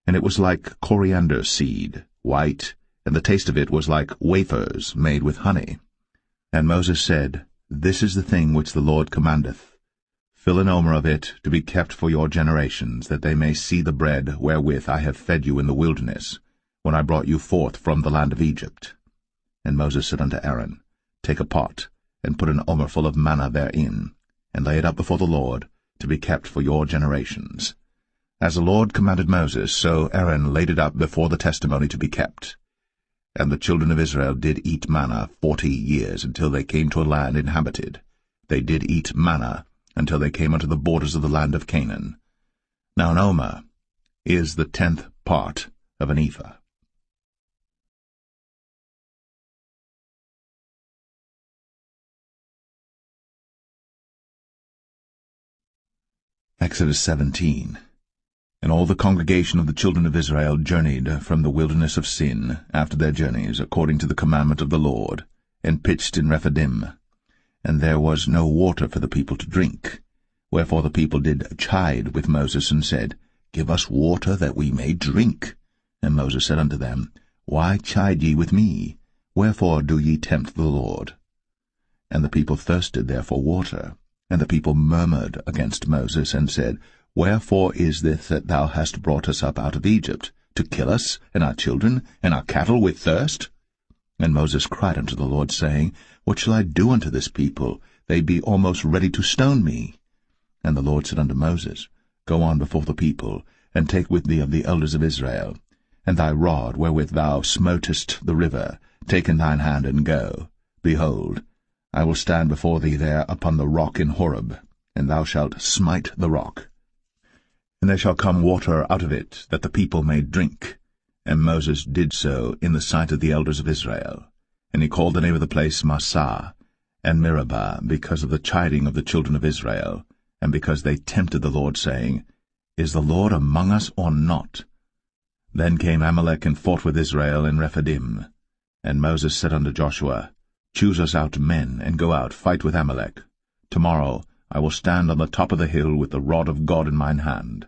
And it was like coriander seed, white, and the taste of it was like wafers made with honey. And Moses said, This is the thing which the Lord commandeth. Fill an omer of it to be kept for your generations, that they may see the bread wherewith I have fed you in the wilderness, when I brought you forth from the land of Egypt. And Moses said unto Aaron, Take a pot, and put an omer full of manna therein, and lay it up before the Lord, to be kept for your generations. As the Lord commanded Moses, so Aaron laid it up before the testimony to be kept. And the children of Israel did eat manna 40 years, until they came to a land inhabited. They did eat manna until they came unto the borders of the land of Canaan. Now an omer is the 10th part of an ephah. Exodus 17. And all the congregation of the children of Israel journeyed from the wilderness of Sin after their journeys, according to the commandment of the Lord, and pitched in Rephidim. And there was no water for the people to drink. Wherefore the people did chide with Moses, and said, Give us water that we may drink. And Moses said unto them, Why chide ye with me? Wherefore do ye tempt the Lord? And the people thirsted there for water. And the people murmured against Moses, and said, Wherefore is this that thou hast brought us up out of Egypt, to kill us, and our children, and our cattle with thirst? And Moses cried unto the Lord, saying, What shall I do unto this people? They be almost ready to stone me. And the Lord said unto Moses, Go on before the people, and take with thee of the elders of Israel, and thy rod wherewith thou smotest the river, take in thine hand, and go. Behold, I will stand before thee there upon the rock in Horeb, and thou shalt smite the rock. And there shall come water out of it, that the people may drink. And Moses did so in the sight of the elders of Israel. And he called the name of the place Massah and Meribah, because of the chiding of the children of Israel, and because they tempted the Lord, saying, Is the Lord among us or not? Then came Amalek and fought with Israel in Rephidim. And Moses said unto Joshua, Choose us out men, and go out, fight with Amalek. Tomorrow I will stand on the top of the hill with the rod of God in mine hand.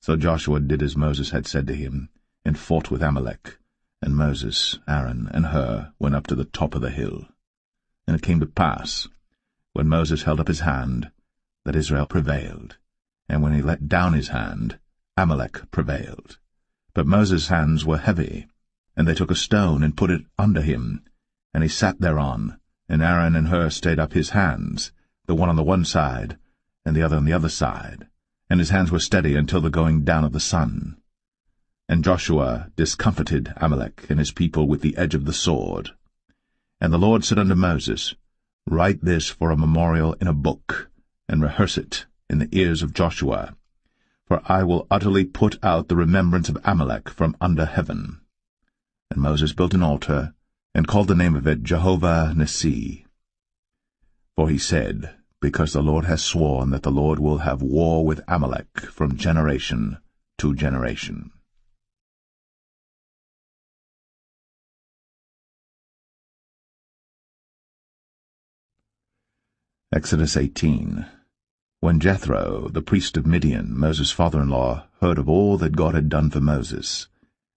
So Joshua did as Moses had said to him, and fought with Amalek. And Moses, Aaron, and Hur went up to the top of the hill. And it came to pass, when Moses held up his hand, that Israel prevailed. And when he let down his hand, Amalek prevailed. But Moses' hands were heavy, and they took a stone and put it under him, and he sat thereon. And Aaron and Hur stayed up his hands, the one on the one side, and the other on the other side. And his hands were steady until the going down of the sun. And Joshua discomfited Amalek and his people with the edge of the sword. And the Lord said unto Moses, Write this for a memorial in a book, and rehearse it in the ears of Joshua. For I will utterly put out the remembrance of Amalek from under heaven. And Moses built an altar, and called the name of it Jehovah Nissi. For he said, Because the Lord has sworn that the Lord will have war with Amalek from generation to generation. Exodus 18. When Jethro, the priest of Midian, Moses' father-in-law, heard of all that God had done for Moses,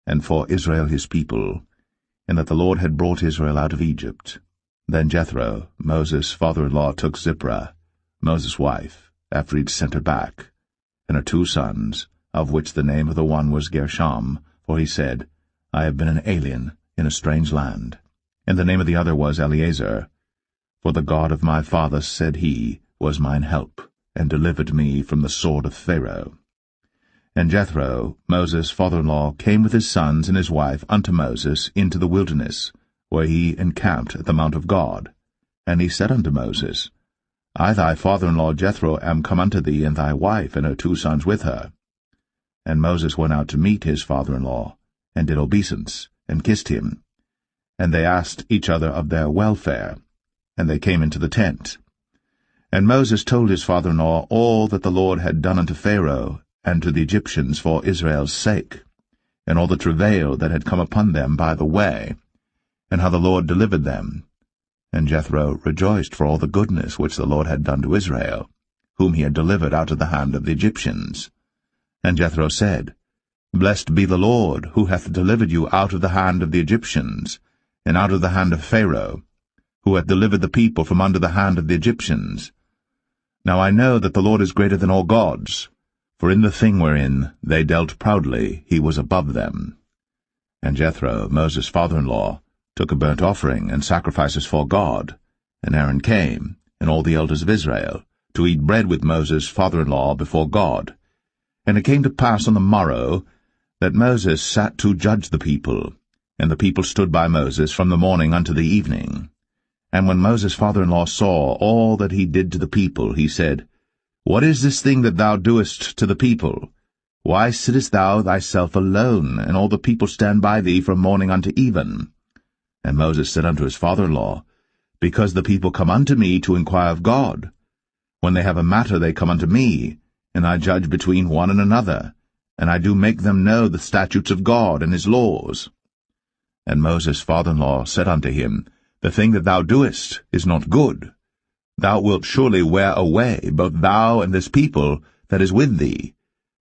and for Israel his people, and that the Lord had brought Israel out of Egypt, then Jethro, Moses' father-in-law, took Zipporah, Moses' wife, after he had sent her back, and her 2 sons, of which the name of the one was Gershom, for he said, I have been an alien in a strange land. And the name of the other was Eleazar, for the God of my father, said he, was mine help, and delivered me from the sword of Pharaoh. And Jethro, Moses' father-in-law, came with his sons and his wife unto Moses into the wilderness, where he encamped at the mount of God. And he said unto Moses, I thy father-in-law Jethro am come unto thee, and thy wife and her 2 sons with her. And Moses went out to meet his father-in-law, and did obeisance, and kissed him. And they asked each other of their welfare, and they came into the tent. And Moses told his father-in-law all that the Lord had done unto Pharaoh and to the Egyptians for Israel's sake, and all the travail that had come upon them by the way, and how the Lord delivered them. And Jethro rejoiced for all the goodness which the Lord had done to Israel, whom he had delivered out of the hand of the Egyptians. And Jethro said, Blessed be the Lord, who hath delivered you out of the hand of the Egyptians, and out of the hand of Pharaoh, who hath delivered the people from under the hand of the Egyptians. Now I know that the Lord is greater than all gods, for in the thing wherein they dealt proudly he was above them. And Jethro, Moses' father-in-law, took a burnt offering and sacrifices for God. And Aaron came, and all the elders of Israel, to eat bread with Moses' father-in-law before God. And it came to pass on the morrow that Moses sat to judge the people, and the people stood by Moses from the morning unto the evening. And when Moses' father-in-law saw all that he did to the people, he said, What is this thing that thou doest to the people? Why sittest thou thyself alone, and all the people stand by thee from morning unto even? And Moses said unto his father-in-law, Because the people come unto me to inquire of God. When they have a matter they come unto me, and I judge between one and another, and I do make them know the statutes of God and his laws. And Moses' father-in-law said unto him, The thing that thou doest is not good. Thou wilt surely wear away both thou and this people that is with thee.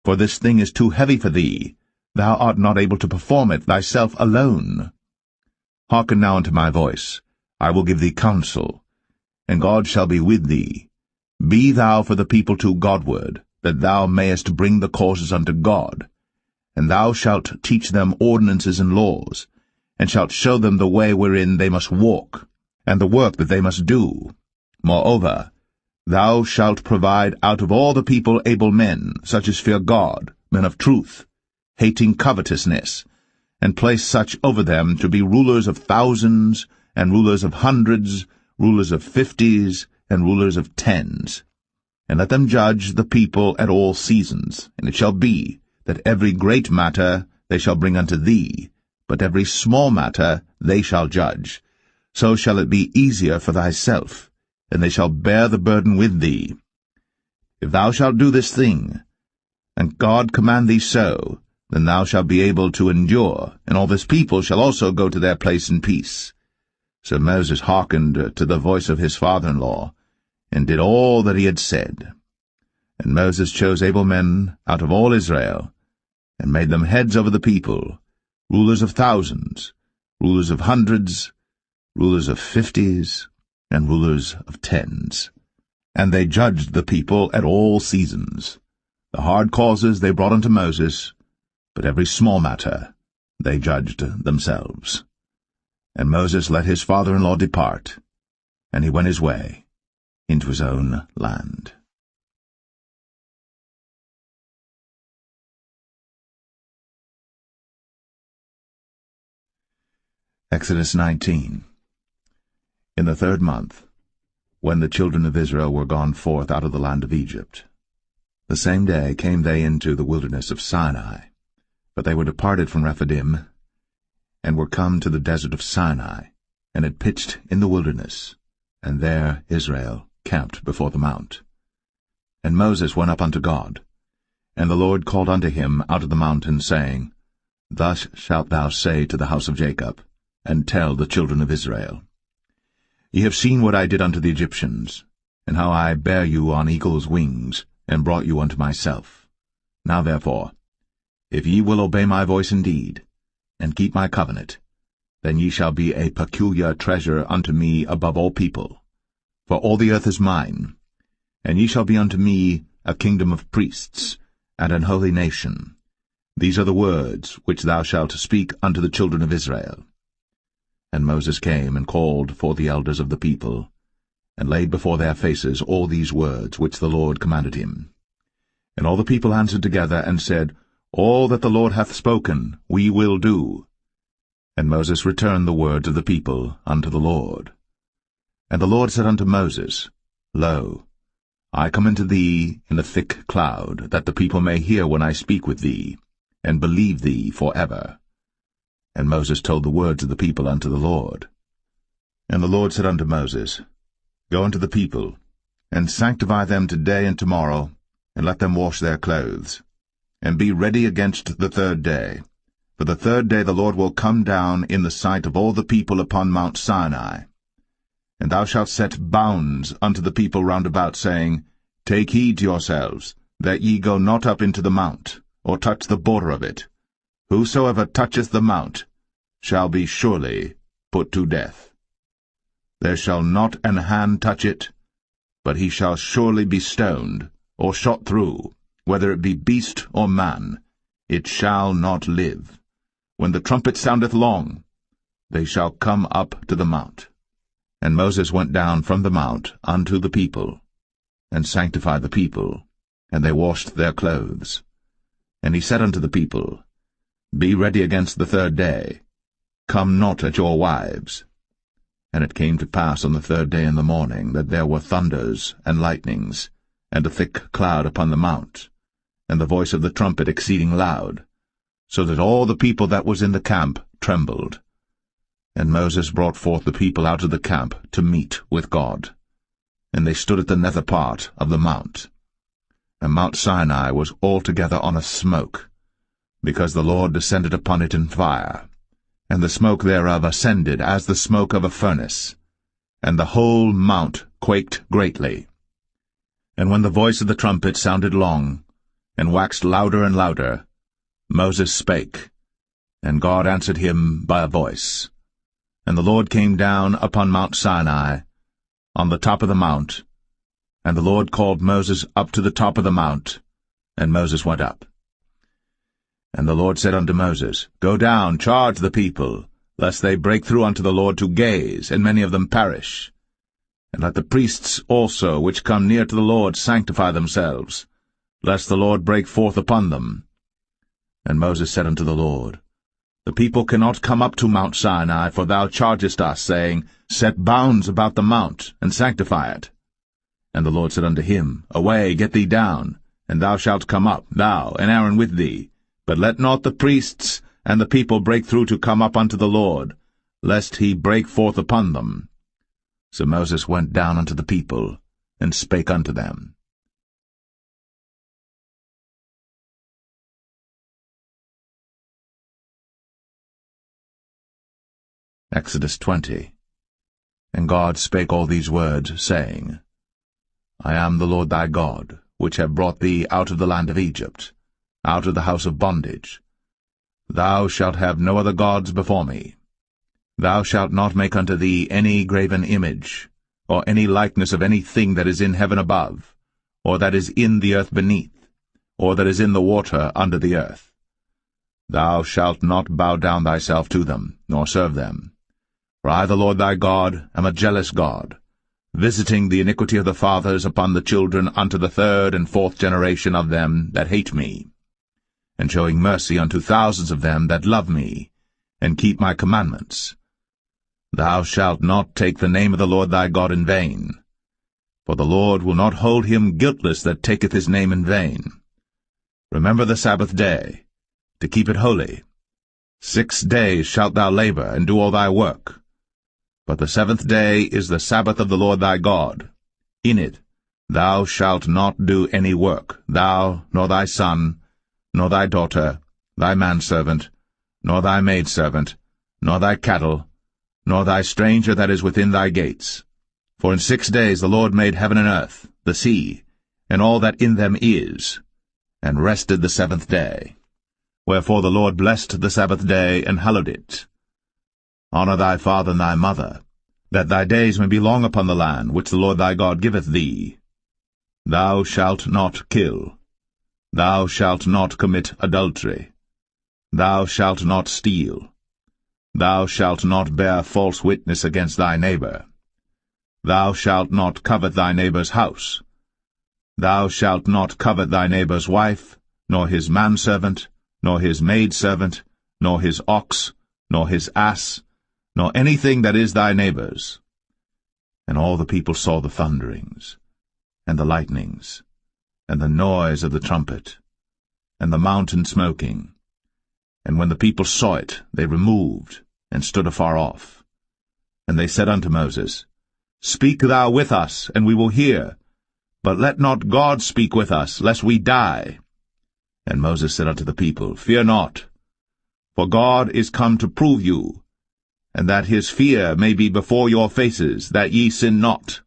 For this thing is too heavy for thee. Thou art not able to perform it thyself alone. Hearken now unto my voice. I will give thee counsel, and God shall be with thee. Be thou for the people to Godward, that thou mayest bring the causes unto God. And thou shalt teach them ordinances and laws, and shalt show them the way wherein they must walk, and the work that they must do. Moreover, thou shalt provide out of all the people able men, such as fear God, men of truth, hating covetousness, and place such over them to be rulers of thousands, and rulers of hundreds, rulers of 50s, and rulers of 10s. And let them judge the people at all seasons, and it shall be that every great matter they shall bring unto thee, but every small matter they shall judge. So shall it be easier for thyself, and they shall bear the burden with thee. If thou shalt do this thing, and God command thee so, then thou shalt be able to endure, and all this people shall also go to their place in peace. So Moses hearkened to the voice of his father-in-law, and did all that he had said. And Moses chose able men out of all Israel, and made them heads over the people, rulers of thousands, rulers of hundreds, rulers of 50s, and rulers of 10s. And they judged the people at all seasons. The hard causes they brought unto Moses, but every small matter they judged themselves. And Moses let his father-in-law depart, and he went his way into his own land. Exodus 19. In the 3rd month, when the children of Israel were gone forth out of the land of Egypt, the same day came they into the wilderness of Sinai. But they were departed from Rephidim, and were come to the desert of Sinai, and had pitched in the wilderness, and there Israel camped before the mount. And Moses went up unto God, and the Lord called unto him out of the mountain, saying, Thus shalt thou say to the house of Jacob, and tell the children of Israel, Ye have seen what I did unto the Egyptians, and how I bare you on eagle's wings, and brought you unto myself. Now therefore, if ye will obey my voice indeed, and keep my covenant, then ye shall be a peculiar treasure unto me above all people. For all the earth is mine, and ye shall be unto me a kingdom of priests, and an holy nation. These are the words which thou shalt speak unto the children of Israel. And Moses came and called for the elders of the people, and laid before their faces all these words which the Lord commanded him. And all the people answered together, and said, All that the Lord hath spoken we will do. And Moses returned the words of the people unto the Lord. And the Lord said unto Moses, Lo, I come unto thee in a thick cloud, that the people may hear when I speak with thee, and believe thee for ever. And Moses told the words of the people unto the Lord. And the Lord said unto Moses, Go unto the people, and sanctify them today and tomorrow, and let them wash their clothes, and be ready against the 3rd day. For the 3rd day the Lord will come down in the sight of all the people upon Mount Sinai. And thou shalt set bounds unto the people round about, saying, Take heed to yourselves, that ye go not up into the mount, or touch the border of it. Whosoever toucheth the mount shall be surely put to death. There shall not an hand touch it, but he shall surely be stoned, or shot through, whether it be beast or man, it shall not live. When the trumpet soundeth long, they shall come up to the mount. And Moses went down from the mount unto the people, and sanctified the people, and they washed their clothes. And he said unto the people, Be ready against the 3rd day, come not at your wives. And it came to pass on the 3rd day in the morning, that there were thunders and lightnings, and a thick cloud upon the mount, and the voice of the trumpet exceeding loud, so that all the people that was in the camp trembled. And Moses brought forth the people out of the camp to meet with God. And they stood at the nether part of the mount. And Mount Sinai was altogether on a smoke, because the Lord descended upon it in fire, and the smoke thereof ascended as the smoke of a furnace, and the whole mount quaked greatly. And when the voice of the trumpet sounded long, and waxed louder and louder, Moses spake, and God answered him by a voice. And the Lord came down upon Mount Sinai, on the top of the mount, and the Lord called Moses up to the top of the mount, and Moses went up. And the Lord said unto Moses, Go down, charge the people, lest they break through unto the Lord to gaze, and many of them perish. And let the priests also which come near to the Lord sanctify themselves, lest the Lord break forth upon them. And Moses said unto the Lord, The people cannot come up to Mount Sinai, for thou chargest us, saying, Set bounds about the mount, and sanctify it. And the Lord said unto him, Away, get thee down, and thou shalt come up, thou and Aaron with thee, But let not the priests and the people break through to come up unto the Lord, lest he break forth upon them. So Moses went down unto the people, and spake unto them. Exodus 20. And God spake all these words, saying, I am the Lord thy God, which have brought thee out of the land of Egypt, out of the house of bondage. Thou shalt have no other gods before me. Thou shalt not make unto thee any graven image, or any likeness of any thing that is in heaven above, or that is in the earth beneath, or that is in the water under the earth. Thou shalt not bow down thyself to them, nor serve them. For I, the Lord thy God, am a jealous God, visiting the iniquity of the fathers upon the children unto the third and fourth generation of them that hate me, and showing mercy unto thousands of them that love me, and keep my commandments. Thou shalt not take the name of the Lord thy God in vain, for the Lord will not hold him guiltless that taketh his name in vain. Remember the Sabbath day, to keep it holy. 6 days shalt thou labor, and do all thy work. But the 7th day is the Sabbath of the Lord thy God. In it thou shalt not do any work, thou, nor thy son, nor thy daughter, thy manservant, nor thy maidservant, nor thy cattle, nor thy stranger that is within thy gates. For in 6 days the Lord made heaven and earth, the sea, and all that in them is, and rested the 7th day. Wherefore the Lord blessed the Sabbath day, and hallowed it. Honor thy father and thy mother, that thy days may be long upon the land which the Lord thy God giveth thee. Thou shalt not kill. Thou shalt not commit adultery. Thou shalt not steal. Thou shalt not bear false witness against thy neighbor. Thou shalt not covet thy neighbor's house. Thou shalt not covet thy neighbor's wife, nor his manservant, nor his maidservant, nor his ox, nor his ass, nor anything that is thy neighbor's. And all the people saw the thunderings, and the lightnings, and the noise of the trumpet, and the mountain smoking. And when the people saw it, they removed, and stood afar off. And they said unto Moses, Speak thou with us, and we will hear, but let not God speak with us, lest we die. And Moses said unto the people, Fear not, for God is come to prove you, and that his fear may be before your faces, that ye sin not.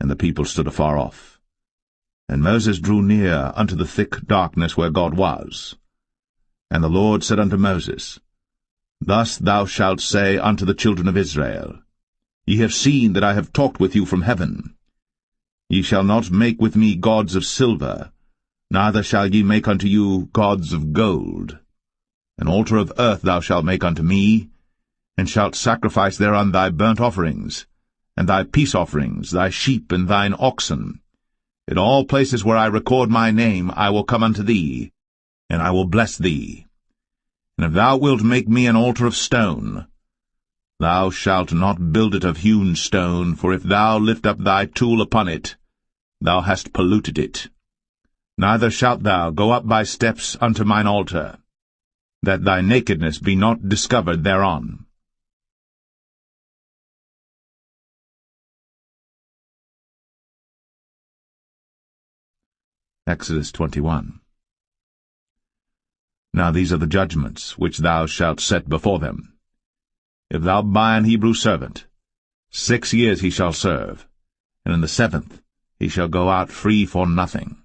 And the people stood afar off. And Moses drew near unto the thick darkness where God was. And the Lord said unto Moses, Thus thou shalt say unto the children of Israel, Ye have seen that I have talked with you from heaven. Ye shall not make with me gods of silver, neither shall ye make unto you gods of gold. An altar of earth thou shalt make unto me, and shalt sacrifice thereon thy burnt offerings, and thy peace offerings, thy sheep and thine oxen. In all places where I record my name I will come unto thee, and I will bless thee. And if thou wilt make me an altar of stone, thou shalt not build it of hewn stone, for if thou lift up thy tool upon it, thou hast polluted it. Neither shalt thou go up by steps unto mine altar, that thy nakedness be not discovered thereon. Exodus 21. Now these are the judgments which thou shalt set before them. If thou buy an Hebrew servant, 6 years he shall serve, and in the 7th he shall go out free for nothing.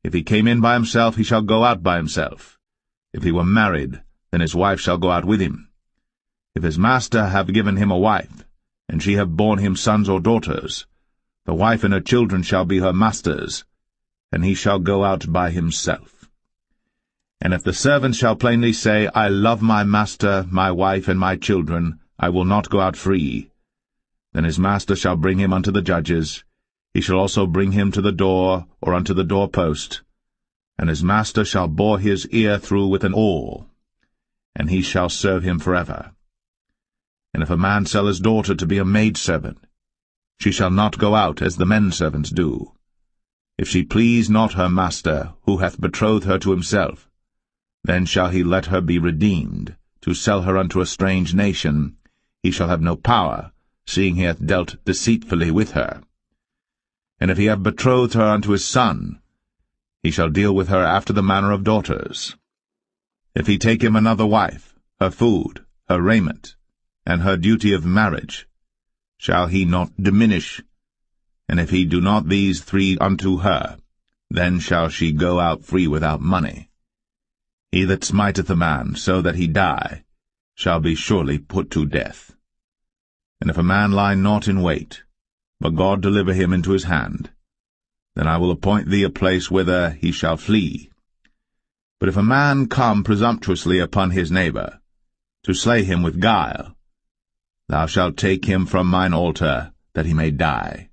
If he came in by himself, he shall go out by himself. If he were married, then his wife shall go out with him. If his master have given him a wife, and she have borne him sons or daughters, the wife and her children shall be her master's, and he shall go out by himself. And if the servant shall plainly say, I love my master, my wife, and my children, I will not go out free, then his master shall bring him unto the judges. He shall also bring him to the door, or unto the doorpost, and his master shall bore his ear through with an awl, and he shall serve him forever. And if a man sell his daughter to be a maidservant, she shall not go out as the men servants do. If she please not her master, who hath betrothed her to himself, then shall he let her be redeemed, to sell her unto a strange nation. He shall have no power, seeing he hath dealt deceitfully with her. And if he have betrothed her unto his son, he shall deal with her after the manner of daughters. If he take him another wife, her food, her raiment, and her duty of marriage, shall he not diminish? And if he do not these three unto her, then shall she go out free without money. He that smiteth a man so that he die shall be surely put to death. And if a man lie not in wait, but God deliver him into his hand, then I will appoint thee a place whither he shall flee. But if a man come presumptuously upon his neighbor, to slay him with guile, thou shalt take him from mine altar, that he may die.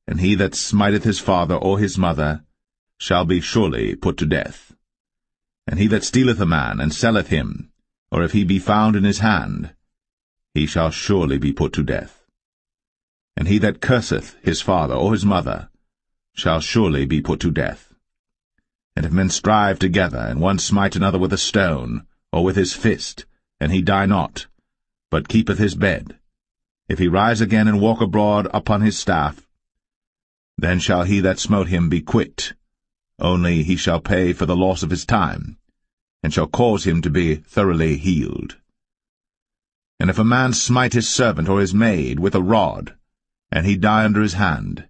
And he that smiteth his father or his mother shall be surely put to death. And he that stealeth a man, and selleth him, or if he be found in his hand, he shall surely be put to death. And he that curseth his father or his mother shall surely be put to death. And if men strive together, and one smite another with a stone, or with his fist, and he die not, but keepeth his bed, if he rise again and walk abroad upon his staff, then shall he that smote him be quit, only he shall pay for the loss of his time, and shall cause him to be thoroughly healed. And if a man smite his servant or his maid with a rod, and he die under his hand,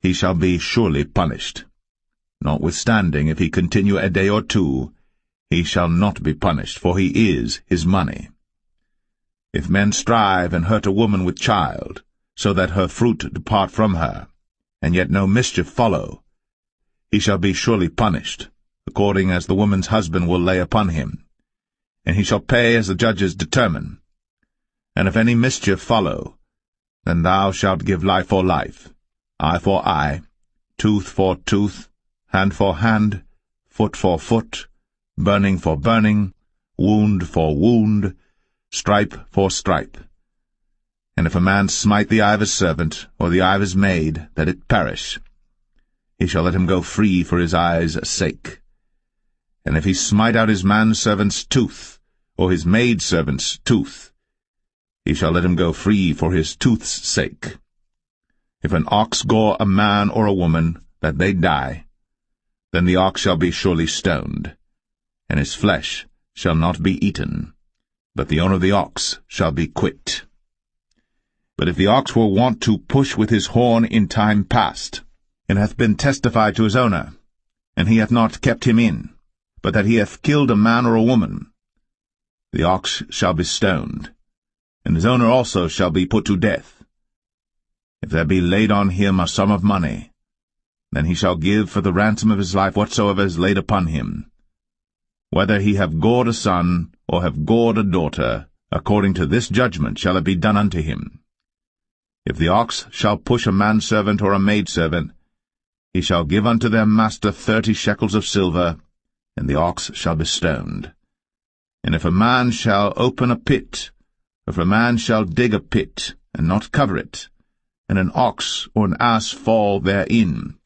he shall be surely punished. Notwithstanding, if he continue a day or two, he shall not be punished, for he is his money. If men strive and hurt a woman with child, so that her fruit depart from her, and yet no mischief follow, he shall be surely punished, according as the woman's husband will lay upon him, and he shall pay as the judges determine. And if any mischief follow, then thou shalt give life for life, eye for eye, tooth for tooth, hand for hand, foot for foot, burning for burning, wound for wound, stripe for stripe. And if a man smite the eye of his servant, or the eye of his maid, that it perish, he shall let him go free for his eye's sake. And if he smite out his manservant's tooth, or his maidservant's tooth, he shall let him go free for his tooth's sake. If an ox gore a man or a woman, that they die, then the ox shall be surely stoned, and his flesh shall not be eaten, but the owner of the ox shall be quit. But if the ox were wont to push with his horn in time past, and hath been testified to his owner, and he hath not kept him in, but that he hath killed a man or a woman, the ox shall be stoned, and his owner also shall be put to death. If there be laid on him a sum of money, then he shall give for the ransom of his life whatsoever is laid upon him. Whether he have gored a son, or have gored a daughter, according to this judgment shall it be done unto him. If the ox shall push a manservant or a maidservant, he shall give unto their master 30 shekels of silver, and the ox shall be stoned. And if a man shall open a pit, or if a man shall dig a pit, and not cover it, and an ox or an ass fall therein,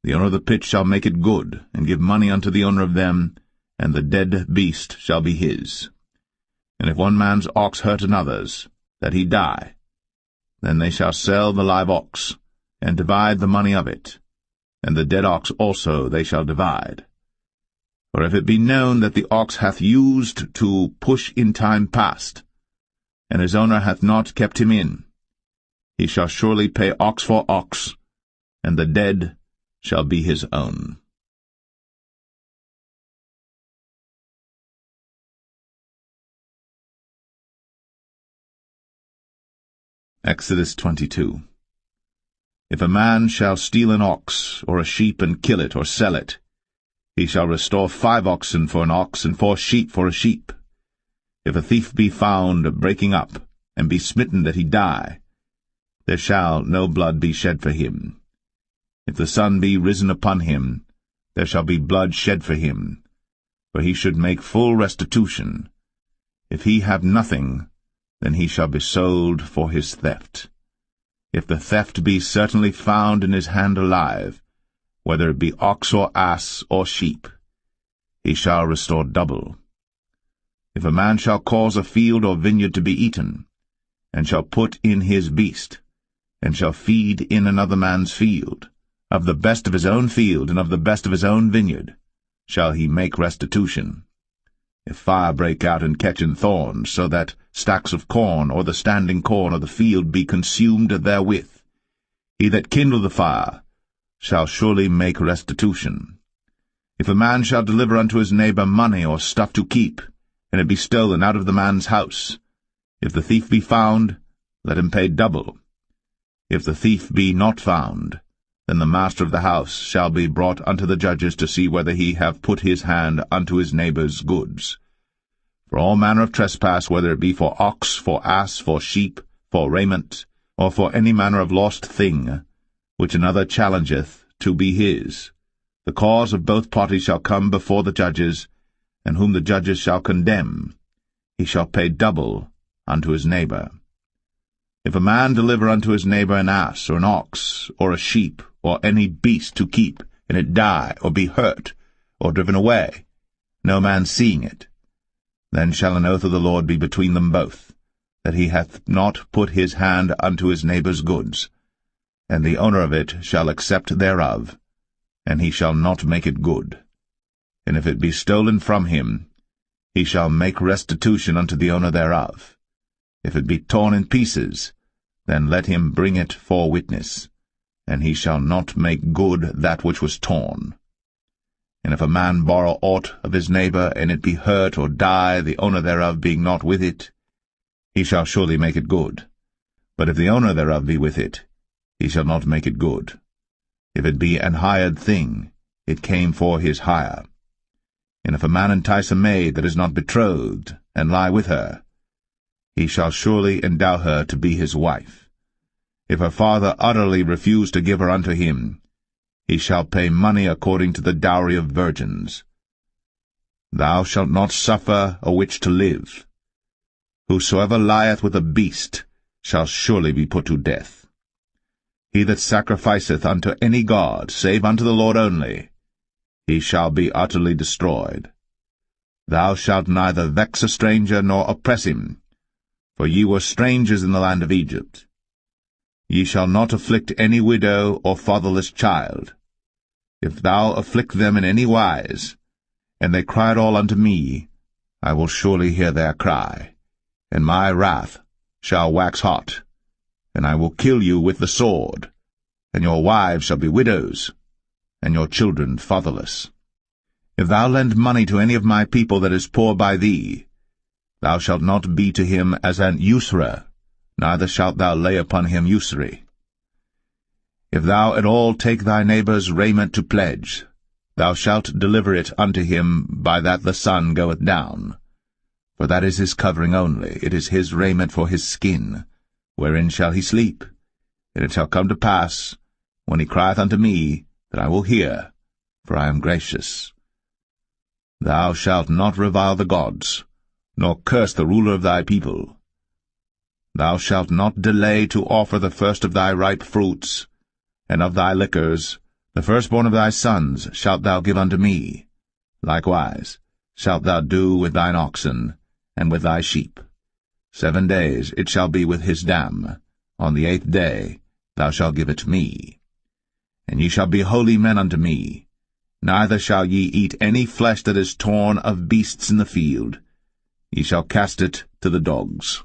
the owner of the pit shall make it good, and give money unto the owner of them, and the dead beast shall be his. And if one man's ox hurt another's, that he die, then they shall sell the live ox, and divide the money of it, and the dead ox also they shall divide. For if it be known that the ox hath used to push in time past, and his owner hath not kept him in, he shall surely pay ox for ox, and the dead shall be his own. Exodus 22. If a man shall steal an ox, or a sheep, and kill it, or sell it, he shall restore 5 oxen for an ox, and 4 sheep for a sheep. If a thief be found breaking up, and be smitten that he die, there shall no blood be shed for him. If the sun be risen upon him, there shall be blood shed for him, for he should make full restitution. If he have nothing, then he shall be sold for his theft. If the theft be certainly found in his hand alive, whether it be ox or ass or sheep, he shall restore double. If a man shall cause a field or vineyard to be eaten, and shall put in his beast, and shall feed in another man's field, of the best of his own field and of the best of his own vineyard shall he make restitution. If fire break out and catch in thorns, so that stacks of corn or the standing corn of the field be consumed therewith, he that kindled the fire shall surely make restitution. If a man shall deliver unto his neighbor money or stuff to keep, and it be stolen out of the man's house, if the thief be found, let him pay double. If the thief be not found, then the master of the house shall be brought unto the judges to see whether he have put his hand unto his neighbor's goods. For all manner of trespass, whether it be for ox, for ass, for sheep, for raiment, or for any manner of lost thing, which another challengeth to be his, the cause of both parties shall come before the judges, and whom the judges shall condemn, he shall pay double unto his neighbor. If a man deliver unto his neighbor an ass, or an ox, or a sheep, or any beast to keep, and it die, or be hurt, or driven away, no man seeing it, then shall an oath of the Lord be between them both, that he hath not put his hand unto his neighbor's goods, and the owner of it shall accept thereof, and he shall not make it good. And if it be stolen from him, he shall make restitution unto the owner thereof. If it be torn in pieces, then let him bring it for witness, and he shall not make good that which was torn. And if a man borrow aught of his neighbor, and it be hurt or die, the owner thereof being not with it, he shall surely make it good. But if the owner thereof be with it, he shall not make it good. If it be an hired thing, it came for his hire. And if a man entice a maid that is not betrothed, and lie with her, he shall surely endow her to be his wife. If her father utterly refuse to give her unto him, he shall pay money according to the dowry of virgins. Thou shalt not suffer a witch to live. Whosoever lieth with a beast shall surely be put to death. He that sacrificeth unto any god, save unto the Lord only, he shall be utterly destroyed. Thou shalt neither vex a stranger nor oppress him, for ye were strangers in the land of Egypt. Ye shall not afflict any widow or fatherless child. If thou afflict them in any wise, and they cry at all unto me, I will surely hear their cry, and my wrath shall wax hot, and I will kill you with the sword, and your wives shall be widows, and your children fatherless. If thou lend money to any of my people that is poor by thee, thou shalt not be to him as an usurer, neither shalt thou lay upon him usury. If thou at all take thy neighbor's raiment to pledge, thou shalt deliver it unto him by that the sun goeth down. For that is his covering only, it is his raiment for his skin, wherein shall he sleep. And it shall come to pass, when he crieth unto me, that I will hear, for I am gracious. Thou shalt not revile the gods, nor curse the ruler of thy people. Thou shalt not delay to offer the first of thy ripe fruits, and of thy liquors, the firstborn of thy sons shalt thou give unto me. Likewise shalt thou do with thine oxen, and with thy sheep. 7 days it shall be with his dam. On the 8th day thou shalt give it me. And ye shall be holy men unto me. Neither shall ye eat any flesh that is torn of beasts in the field. Ye shall cast it to the dogs.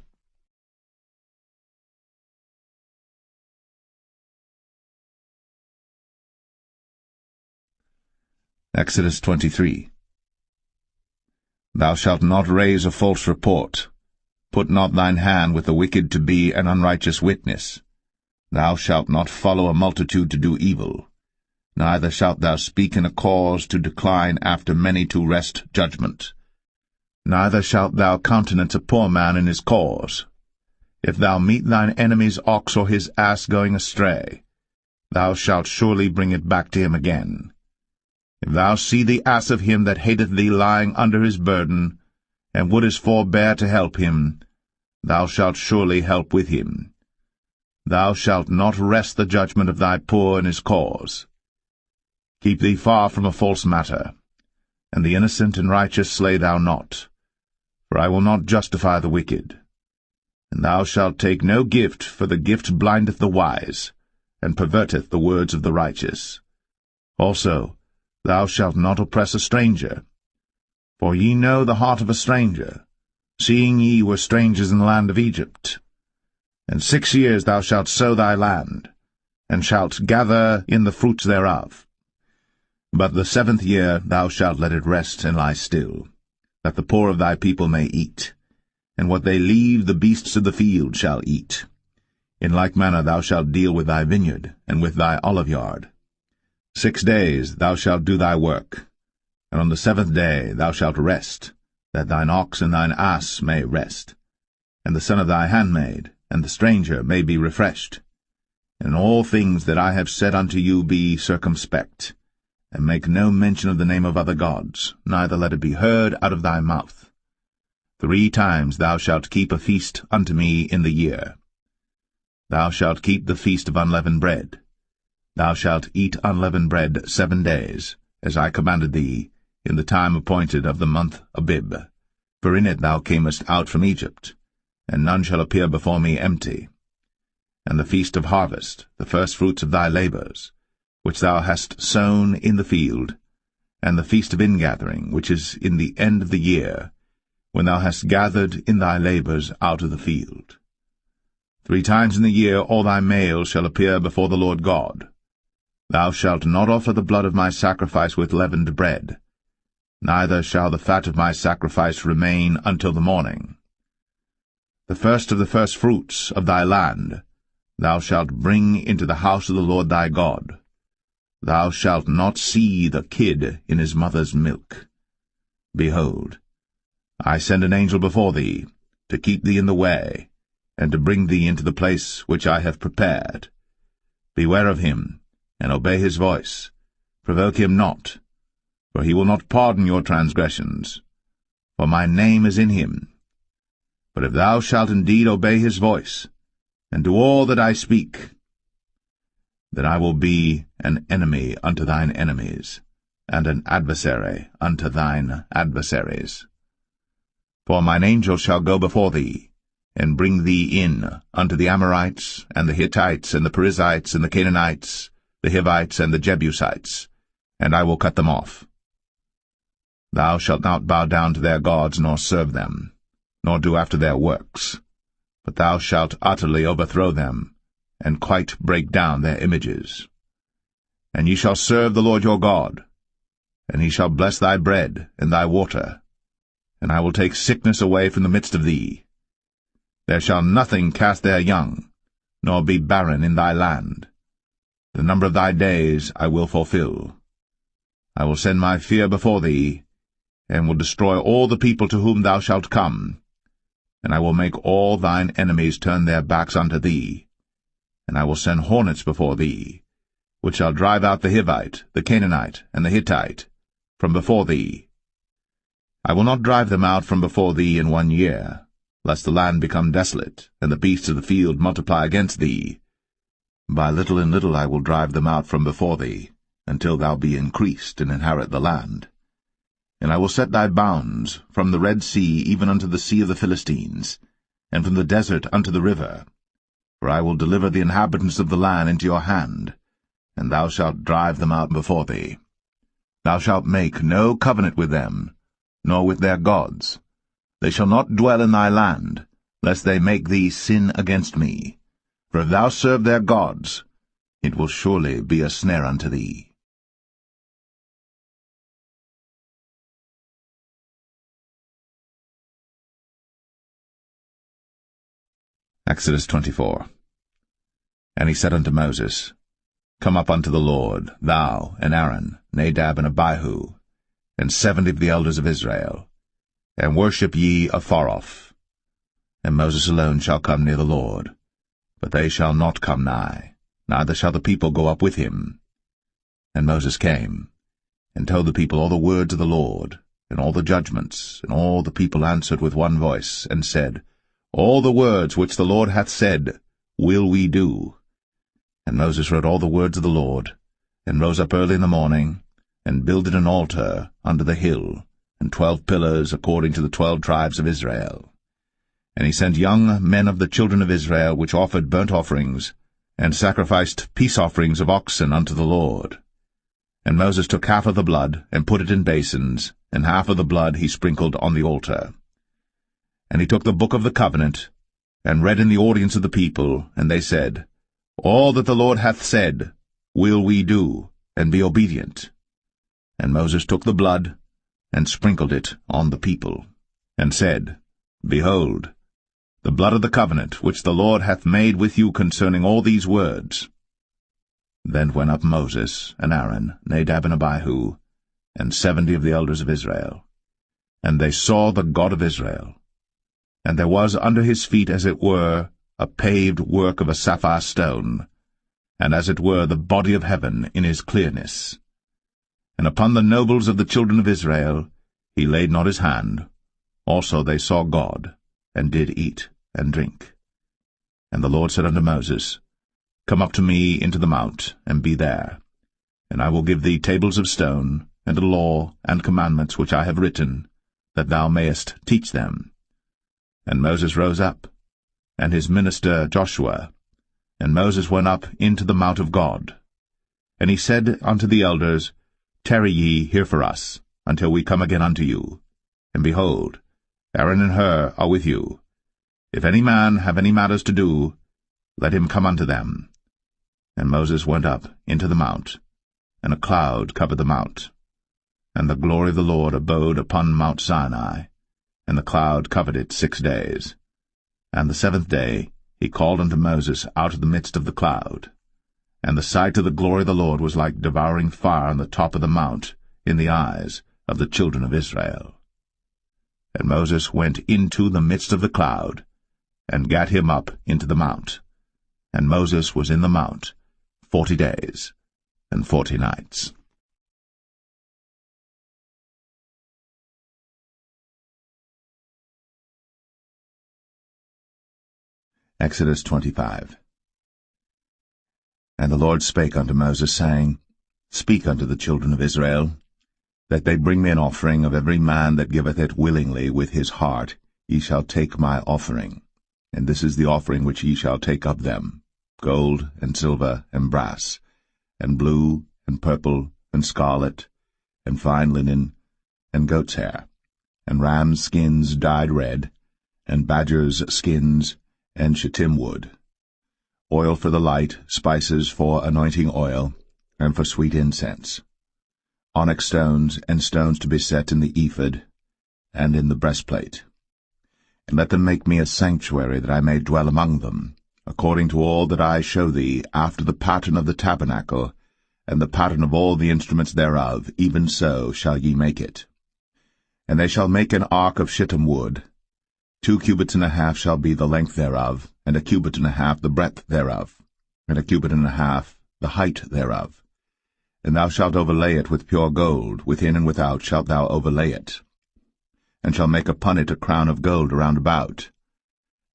Exodus 23. Thou shalt not raise a false report. Put not thine hand with the wicked to be an unrighteous witness. Thou shalt not follow a multitude to do evil. Neither shalt thou speak in a cause to decline after many to wrest judgment. Neither shalt thou countenance a poor man in his cause. If thou meet thine enemy's ox or his ass going astray, thou shalt surely bring it back to him again. If thou see the ass of him that hateth thee lying under his burden, and wouldest forbear to help him, thou shalt surely help with him. Thou shalt not wrest the judgment of thy poor in his cause. Keep thee far from a false matter. and the innocent and righteous slay thou not, for I will not justify the wicked. And thou shalt take no gift, for the gift blindeth the wise, and perverteth the words of the righteous. Also, thou shalt not oppress a stranger. For ye know the heart of a stranger, seeing ye were strangers in the land of Egypt. And 6 years thou shalt sow thy land, and shalt gather in the fruits thereof. But the 7th year thou shalt let it rest and lie still, that the poor of thy people may eat, and what they leave the beasts of the field shall eat. In like manner thou shalt deal with thy vineyard, and with thy oliveyard. 6 days thou shalt do thy work, and on the 7th day thou shalt rest, that thine ox and thine ass may rest, and the son of thy handmaid, and the stranger may be refreshed. And in all things that I have said unto you be circumspect, and make no mention of the name of other gods, neither let it be heard out of thy mouth. 3 times thou shalt keep a feast unto me in the year. Thou shalt keep the feast of unleavened bread. Thou shalt eat unleavened bread 7 days, as I commanded thee, in the time appointed of the month Abib. For in it thou camest out from Egypt, and none shall appear before me empty. And the feast of harvest, the firstfruits of thy labours, which thou hast sown in the field, and the feast of ingathering, which is in the end of the year, when thou hast gathered in thy labours out of the field. 3 times in the year all thy males shall appear before the Lord God. Thou shalt not offer the blood of my sacrifice with leavened bread, neither shall the fat of my sacrifice remain until the morning. The first of the firstfruits of thy land thou shalt bring into the house of the Lord thy God. Thou shalt not see the kid in his mother's milk. Behold, I send an angel before thee, to keep thee in the way, and to bring thee into the place which I have prepared. Beware of him, and obey his voice. Provoke him not, for he will not pardon your transgressions, for my name is in him. But if thou shalt indeed obey his voice, and do all that I speak, then I will be an enemy unto thine enemies, and an adversary unto thine adversaries. For mine angel shall go before thee, and bring thee in unto the Amorites, and the Hittites, and the Perizzites, and the Canaanites, the Hivites, and the Jebusites, and I will cut them off. Thou shalt not bow down to their gods, nor serve them, nor do after their works, but thou shalt utterly overthrow them, and quite break down their images. And ye shall serve the Lord your God, and he shall bless thy bread and thy water, and I will take sickness away from the midst of thee. There shall nothing cast their young, nor be barren in thy land. The number of thy days I will fulfill. I will send my fear before thee, and will destroy all the people to whom thou shalt come, and I will make all thine enemies turn their backs unto thee, and I will send hornets before thee, which shall drive out the Hivite, the Canaanite, and the Hittite from before thee. I will not drive them out from before thee in 1 year, lest the land become desolate, and the beasts of the field multiply against thee. By little and little I will drive them out from before thee, until thou be increased and inherit the land. And I will set thy bounds from the Red Sea even unto the sea of the Philistines, and from the desert unto the river. For I will deliver the inhabitants of the land into your hand, and thou shalt drive them out before thee. Thou shalt make no covenant with them, nor with their gods. They shall not dwell in thy land, lest they make thee sin against me. For if thou serve their gods, it will surely be a snare unto thee. Exodus 24. And he said unto Moses, Come up unto the Lord, thou, and Aaron, Nadab, and Abihu, and 70 of the elders of Israel, and worship ye afar off. And Moses alone shall come near the Lord, but they shall not come nigh, neither shall the people go up with him. And Moses came, and told the people all the words of the Lord, and all the judgments, and all the people answered with one voice, and said, All the words which the Lord hath said will we do. And Moses wrote all the words of the Lord, and rose up early in the morning, and builded an altar under the hill, and 12 pillars according to the 12 tribes of Israel. And he sent young men of the children of Israel, which offered burnt offerings, and sacrificed peace offerings of oxen unto the Lord. And Moses took half of the blood, and put it in basins, and half of the blood he sprinkled on the altar. And he took the book of the covenant, and read in the audience of the people, and they said, All that the Lord hath said will we do, and be obedient. And Moses took the blood, and sprinkled it on the people, and said, Behold, the blood of the covenant which the Lord hath made with you concerning all these words. Then went up Moses, and Aaron, Nadab and Abihu, and 70 of the elders of Israel. And they saw the God of Israel. And there was under his feet, as it were, a paved work of a sapphire stone, and as it were the body of heaven in his clearness. And upon the nobles of the children of Israel he laid not his hand. Also they saw God, and did eat and drink. And the Lord said unto Moses, Come up to me into the mount, and be there. And I will give thee tables of stone, and a law and commandments which I have written, that thou mayest teach them. And Moses rose up, and his minister Joshua. And Moses went up into the mount of God. And he said unto the elders, Tarry ye here for us, until we come again unto you. And behold, Aaron and Hur are with you. If any man have any matters to do, let him come unto them. And Moses went up into the mount, and a cloud covered the mount. And the glory of the Lord abode upon Mount Sinai, and the cloud covered it 6 days. And the 7th day he called unto Moses out of the midst of the cloud. And the sight of the glory of the Lord was like devouring fire on the top of the mount in the eyes of the children of Israel. And Moses went into the midst of the cloud, and gat him up into the mount. And Moses was in the mount 40 days and 40 nights. Exodus 25. And the Lord spake unto Moses, saying, Speak unto the children of Israel, that they bring me an offering of every man that giveth it willingly with his heart. Ye shall take my offering. And this is the offering which ye shall take of them, gold, and silver, and brass, and blue, and purple, and scarlet, and fine linen, and goat's hair, and rams' skins dyed red, and badgers' skins, and shittim wood, oil for the light, spices for anointing oil, and for sweet incense, onyx stones, and stones to be set in the ephod, and in the breastplate. And let them make me a sanctuary, that I may dwell among them, according to all that I show thee, after the pattern of the tabernacle, and the pattern of all the instruments thereof, even so shall ye make it. And they shall make an ark of shittim wood. 2 cubits and a half shall be the length thereof, and 1 cubit and a half the breadth thereof, and 1 cubit and a half the height thereof. And thou shalt overlay it with pure gold, within and without shalt thou overlay it, and shall make upon it a crown of gold round about.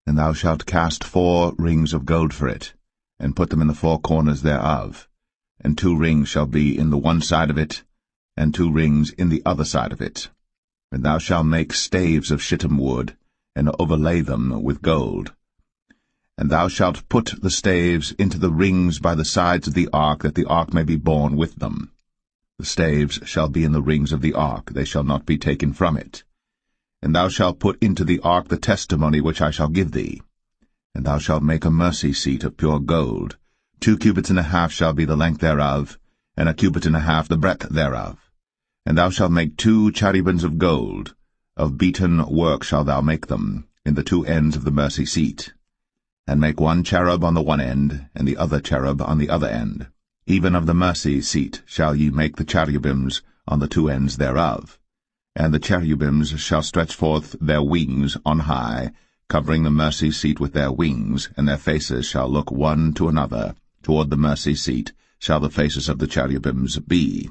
And thou shalt cast 4 rings of gold for it, and put them in the 4 corners thereof, and 2 rings shall be in the one side of it, and 2 rings in the other side of it. And thou shalt make staves of shittim wood, and overlay them with gold. And thou shalt put the staves into the rings by the sides of the ark, that the ark may be borne with them. The staves shall be in the rings of the ark, they shall not be taken from it. And thou shalt put into the ark the testimony which I shall give thee. And thou shalt make a mercy seat of pure gold. 2 cubits and a half shall be the length thereof, and 1 cubit and a half the breadth thereof. And thou shalt make 2 cherubims of gold. Of beaten work shalt thou make them, in the 2 ends of the mercy seat. And make 1 cherub on the one end, and the other cherub on the other end. Even of the mercy seat shall ye make the cherubims on the 2 ends thereof. And the cherubims shall stretch forth their wings on high, covering the mercy seat with their wings, and their faces shall look one to another. Toward the mercy seat shall the faces of the cherubims be.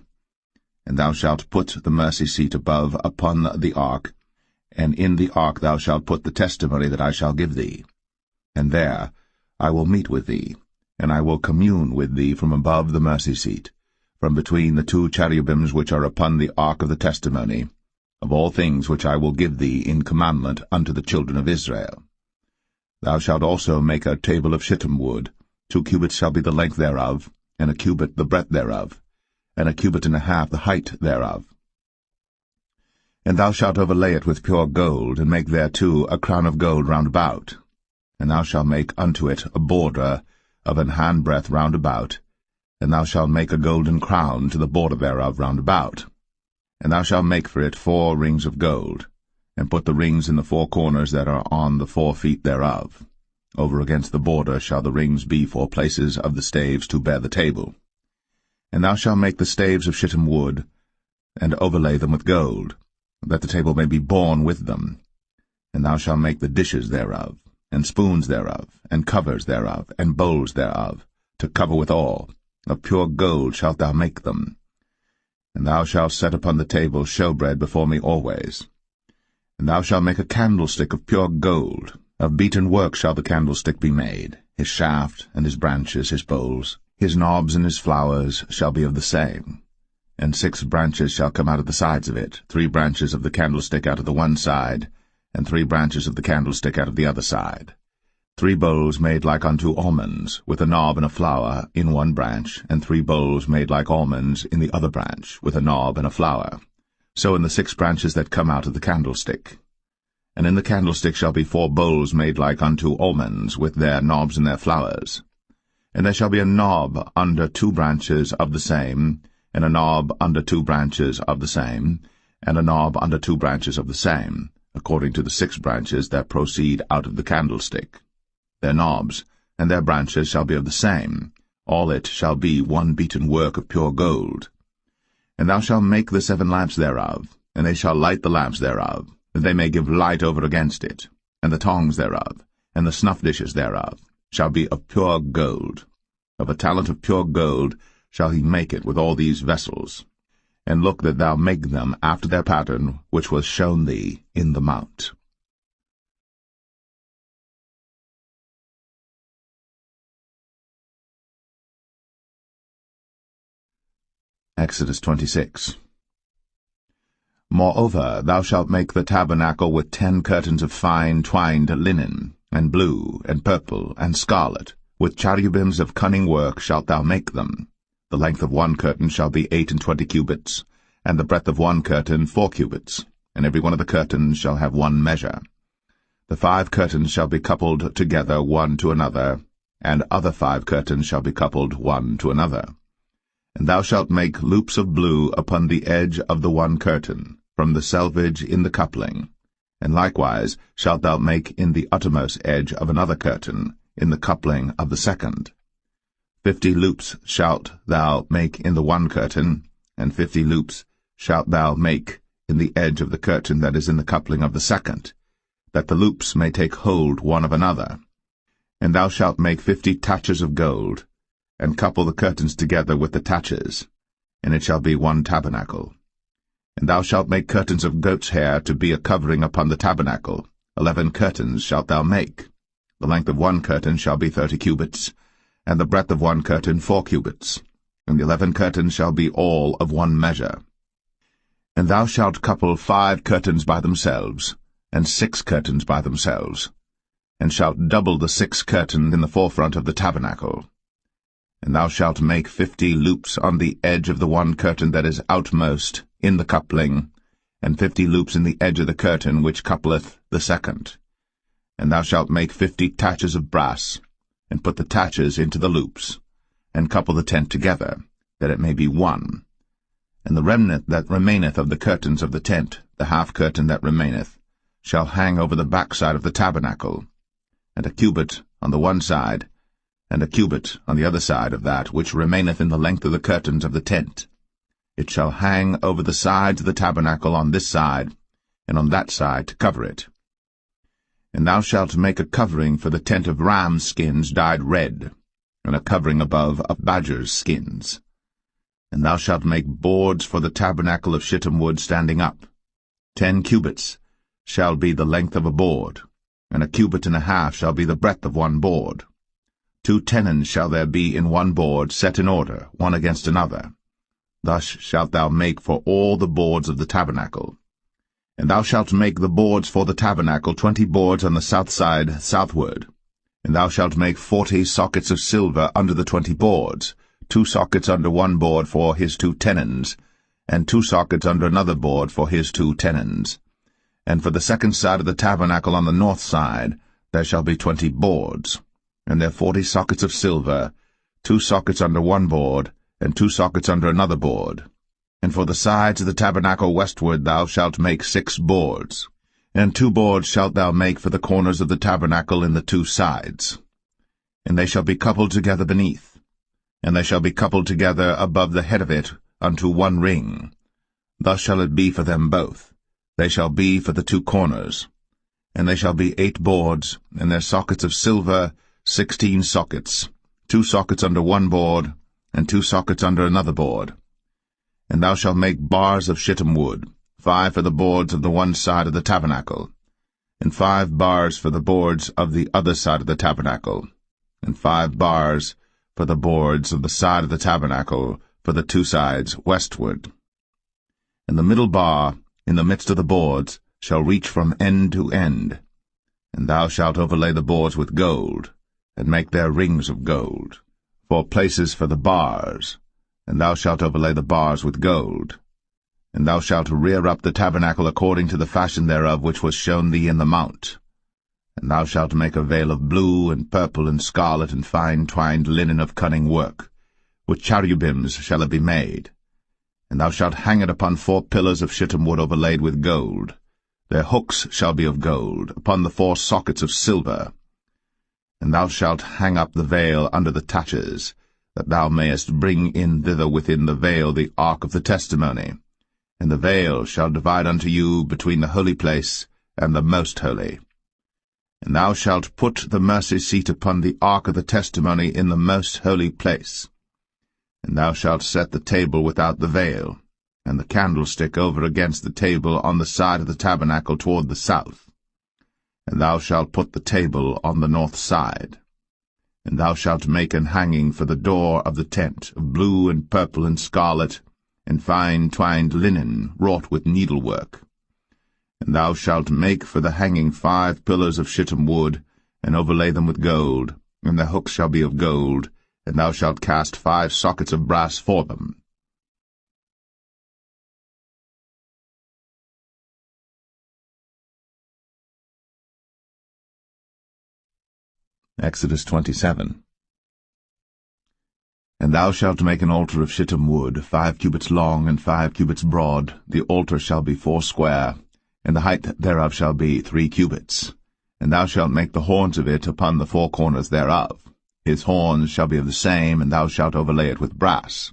And thou shalt put the mercy seat above upon the ark, and in the ark thou shalt put the testimony that I shall give thee. And there I will meet with thee, and I will commune with thee from above the mercy seat. from between the two cherubims which are upon the ark of the testimony, of all things which I will give thee in commandment unto the children of Israel. Thou shalt also make a table of shittim wood. 2 cubits shall be the length thereof, and a cubit the breadth thereof, and a cubit and a half the height thereof. And thou shalt overlay it with pure gold, and make thereto a crown of gold round about. And thou shalt make unto it a border of an handbreadth round about, and thou shalt make a golden crown to the border thereof round about. And thou shalt make for it 4 rings of gold, and put the rings in the 4 corners that are on the 4 feet thereof. Over against the border shall the rings be for places of the staves to bear the table. And thou shalt make the staves of shittim wood, and overlay them with gold, that the table may be borne with them. And thou shalt make the dishes thereof, and spoons thereof, and covers thereof, and bowls thereof, to cover withal. Of pure gold shalt thou make them. And thou shalt set upon the table showbread before me always. And thou shalt make a candlestick of pure gold. Of beaten work shall the candlestick be made. His shaft, and his branches, his bowls, his knobs and his flowers shall be of the same. And 6 branches shall come out of the sides of it, 3 branches of the candlestick out of the one side, and 3 branches of the candlestick out of the other side. 3 bowls made like unto almonds, with a knob and a flower in one branch, and 3 bowls made like almonds in the other branch, with a knob and a flower. So in the 6 branches that come out of the candlestick. And in the candlestick shall be 4 bowls made like unto almonds, with their knobs and their flowers. And there shall be a knob under 2 branches of the same, and a knob under 2 branches of the same, and a knob under 2 branches of the same, according to the 6 branches that proceed out of the candlestick. Their knobs and their branches shall be of the same. All it shall be one beaten work of pure gold. And thou shalt make the 7 lamps thereof, and they shall light the lamps thereof, that they may give light over against it. And the tongs thereof, and the snuff dishes thereof, shall be of pure gold. Of a talent of pure gold shall he make it with all these vessels. And look that thou make them after their pattern, which was shown thee in the mount. Exodus 26. Moreover, thou shalt make the tabernacle with 10 curtains of fine twined linen, and blue, and purple, and scarlet. With cherubims of cunning work shalt thou make them. The length of one curtain shall be 28 cubits, and the breadth of one curtain 4 cubits, and every one of the curtains shall have one measure. The 5 curtains shall be coupled together one to another, and other 5 curtains shall be coupled one to another. And thou shalt make loops of blue upon the edge of the one curtain, from the selvage in the coupling. And likewise shalt thou make in the uttermost edge of another curtain, in the coupling of the second. 50 loops shalt thou make in the one curtain, and 50 loops shalt thou make in the edge of the curtain that is in the coupling of the second, that the loops may take hold one of another. And thou shalt make 50 taches of gold, and couple the curtains together with the taches, and it shall be one tabernacle. And thou shalt make curtains of goat's hair to be a covering upon the tabernacle. 11 curtains shalt thou make. The length of one curtain shall be 30 cubits, and the breadth of one curtain 4 cubits, and the 11 curtains shall be all of one measure. And thou shalt couple 5 curtains by themselves, and 6 curtains by themselves, and shalt double the 6 curtain in the forefront of the tabernacle. And thou shalt make 50 loops on the edge of the one curtain that is outmost in the coupling, and 50 loops in the edge of the curtain which coupleth the second. And thou shalt make 50 taches of brass, and put the taches into the loops, and couple the tent together, that it may be one. And the remnant that remaineth of the curtains of the tent, the half curtain that remaineth, shall hang over the backside of the tabernacle, and a cubit on the one side, and a cubit on the other side of that which remaineth in the length of the curtains of the tent. It shall hang over the sides of the tabernacle on this side, and on that side to cover it. And thou shalt make a covering for the tent of ram's skins dyed red, and a covering above of badger's skins. And thou shalt make boards for the tabernacle of shittim wood standing up. 10 cubits shall be the length of a board, and a cubit and a half shall be the breadth of one board. 2 tenons shall there be in one board, set in order, one against another. Thus shalt thou make for all the boards of the tabernacle. And thou shalt make the boards for the tabernacle 20 boards on the south side southward. And thou shalt make 40 sockets of silver under the 20 boards, 2 sockets under one board for his 2 tenons, and 2 sockets under another board for his 2 tenons. And for the second side of the tabernacle on the north side there shall be 20 boards, and there 40 sockets of silver, 2 sockets under one board, and 2 sockets under another board. And for the sides of the tabernacle westward thou shalt make 6 boards. And 2 boards shalt thou make for the corners of the tabernacle in the 2 sides. And they shall be coupled together beneath, and they shall be coupled together above the head of it unto one ring. Thus shall it be for them both. They shall be for the 2 corners. And they shall be 8 boards, and their sockets of silver 16 sockets, 2 sockets under one board, and 2 sockets under another board. And thou shalt make bars of shittim wood, 5 for the boards of the one side of the tabernacle, and 5 bars for the boards of the other side of the tabernacle, and 5 bars for the boards of the side of the tabernacle for the 2 sides westward. And the middle bar in the midst of the boards shall reach from end to end. And thou shalt overlay the boards with gold, and make their rings of gold, for places for the bars, and thou shalt overlay the bars with gold. And thou shalt rear up the tabernacle according to the fashion thereof which was shown thee in the mount. And thou shalt make a veil of blue, and purple, and scarlet, and fine twined linen of cunning work. With cherubims shall it be made. And thou shalt hang it upon 4 pillars of shittim wood overlaid with gold. Their hooks shall be of gold, upon the 4 sockets of silver. And thou shalt hang up the veil under the taches, that thou mayest bring in thither within the veil the ark of the testimony. And the veil shall divide unto you between the holy place and the most holy. And thou shalt put the mercy seat upon the ark of the testimony in the most holy place. And thou shalt set the table without the veil, and the candlestick over against the table on the side of the tabernacle toward the south. And thou shalt put the table on the north side. And thou shalt make an hanging for the door of the tent, of blue and purple and scarlet, and fine twined linen, wrought with needlework. And thou shalt make for the hanging 5 pillars of shittim wood, and overlay them with gold, and their hooks shall be of gold, and thou shalt cast 5 sockets of brass for them. Exodus 27. And thou shalt make an altar of shittim wood, 5 cubits long and 5 cubits broad. The altar shall be 4 square, and the height thereof shall be 3 cubits. And thou shalt make the horns of it upon the 4 corners thereof. His horns shall be of the same, and thou shalt overlay it with brass.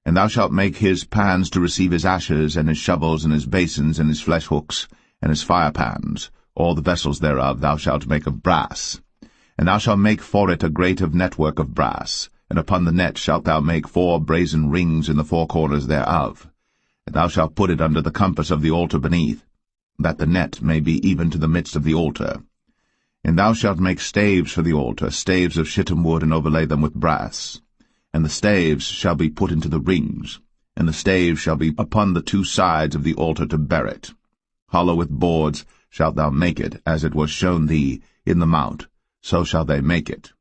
And thou shalt make his pans to receive his ashes, and his shovels, and his basins, and his flesh hooks, and his firepans. All the vessels thereof thou shalt make of brass. And thou shalt make for it a grate of network of brass, and upon the net shalt thou make 4 brazen rings in the 4 corners thereof. And thou shalt put it under the compass of the altar beneath, that the net may be even to the midst of the altar. And thou shalt make staves for the altar, staves of shittim wood, and overlay them with brass. And the staves shall be put into the rings, and the staves shall be upon the 2 sides of the altar to bear it. Hollow with boards shalt thou make it, as it was shown thee in the mount, so shall they make it.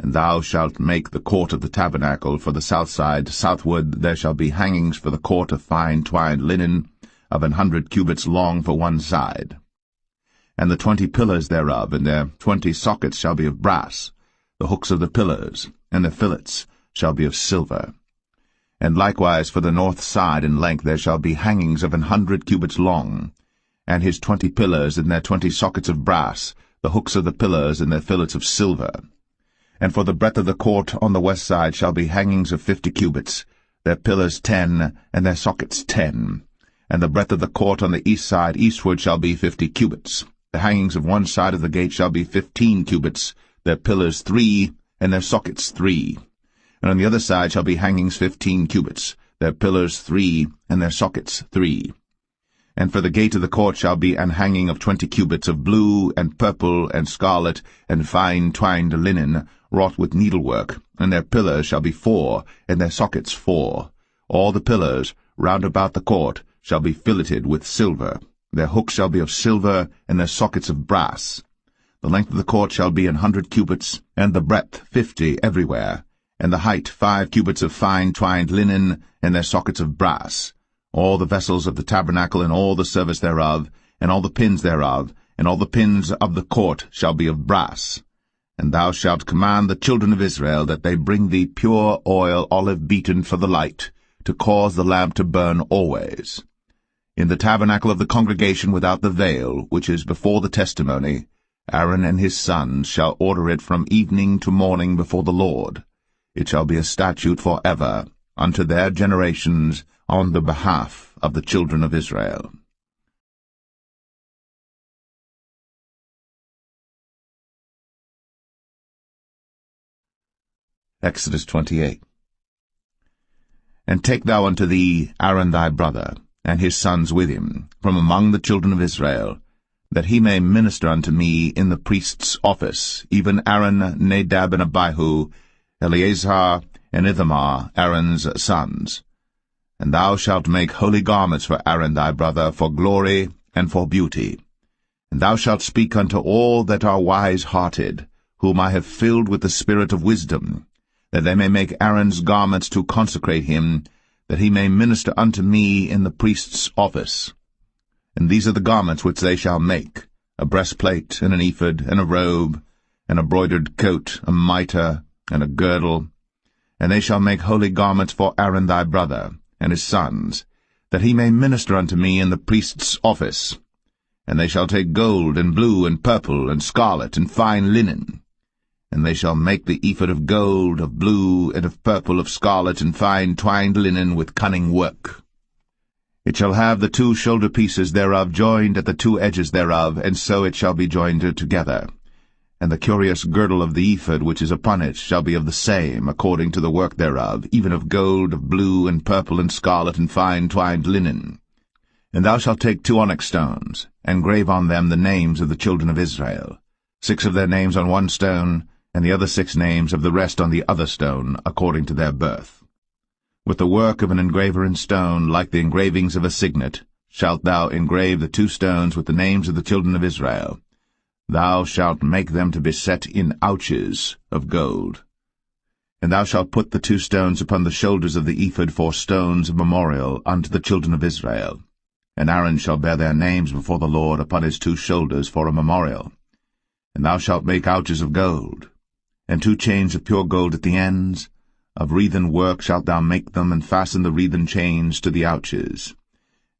And thou shalt make the court of the tabernacle for the south side southward. There shall be hangings for the court of fine twined linen, of 100 cubits long for one side. And the 20 pillars thereof, and their 20 sockets shall be of brass. The hooks of the pillars, and their fillets, shall be of silver. And likewise for the north side in length there shall be hangings of 100 cubits long, and his 20 pillars, and their 20 sockets of brass, the hooks of the pillars, and their fillets of silver. And for the breadth of the court on the west side shall be hangings of 50 cubits, their pillars 10, and their sockets 10. And the breadth of the court on the east side eastward shall be 50 cubits. The hangings of one side of the gate shall be 15 cubits, their pillars 3, and their sockets 3. And on the other side shall be hangings 15 cubits, their pillars 3, and their sockets 3. And for the gate of the court shall be an hanging of 20 cubits of blue, and purple, and scarlet, and fine twined linen, wrought with needlework, and their pillars shall be 4, and their sockets 4. All the pillars round about the court shall be filleted with silver. Their hooks shall be of silver, and their sockets of brass. The length of the court shall be 100 cubits, and the breadth 50 everywhere, and the height 5 cubits of fine twined linen, and their sockets of brass. All the vessels of the tabernacle, and all the service thereof, and all the pins thereof, and all the pins of the court shall be of brass. And thou shalt command the children of Israel that they bring thee pure oil olive beaten for the light, to cause the lamp to burn always. In the tabernacle of the congregation without the veil, which is before the testimony, Aaron and his sons shall order it from evening to morning before the Lord. It shall be a statute for ever, unto their generations, on the behalf of the children of Israel. Exodus 28. And take thou unto thee Aaron thy brother, and his sons with him, from among the children of Israel, that he may minister unto me in the priest's office, even Aaron, Nadab, and Abihu, Eleazar, and Ithamar, Aaron's sons. And thou shalt make holy garments for Aaron thy brother, for glory and for beauty. And thou shalt speak unto all that are wise-hearted, whom I have filled with the spirit of wisdom, that they may make Aaron's garments to consecrate him, that he may minister unto me in the priest's office. And these are the garments which they shall make, a breastplate, and an ephod, and a robe, and a broidered coat, a mitre, and a girdle. And they shall make holy garments for Aaron thy brother, and his sons, that he may minister unto me in the priest's office. And they shall take gold, and blue, and purple, and scarlet, and fine linen. And they shall make the ephod of gold, of blue, and of purple, of scarlet, and fine twined linen with cunning work. It shall have the 2 shoulder pieces thereof joined at the 2 edges thereof, and so it shall be joined together. And the curious girdle of the ephod which is upon it shall be of the same, according to the work thereof, even of gold, of blue, and purple, and scarlet, and fine twined linen. And thou shalt take 2 onyx stones, and grave on them the names of the children of Israel, 6 of their names on one stone, and the other 6 names of the rest on the other stone, according to their birth. With the work of an engraver in stone, like the engravings of a signet, shalt thou engrave the 2 stones with the names of the children of Israel. Thou shalt make them to be set in ouches of gold. And thou shalt put the 2 stones upon the shoulders of the ephod for stones of memorial unto the children of Israel. And Aaron shall bear their names before the Lord upon his 2 shoulders for a memorial. And thou shalt make ouches of gold, and 2 chains of pure gold at the ends. Of wreathen work shalt thou make them, and fasten the wreathen chains to the ouches.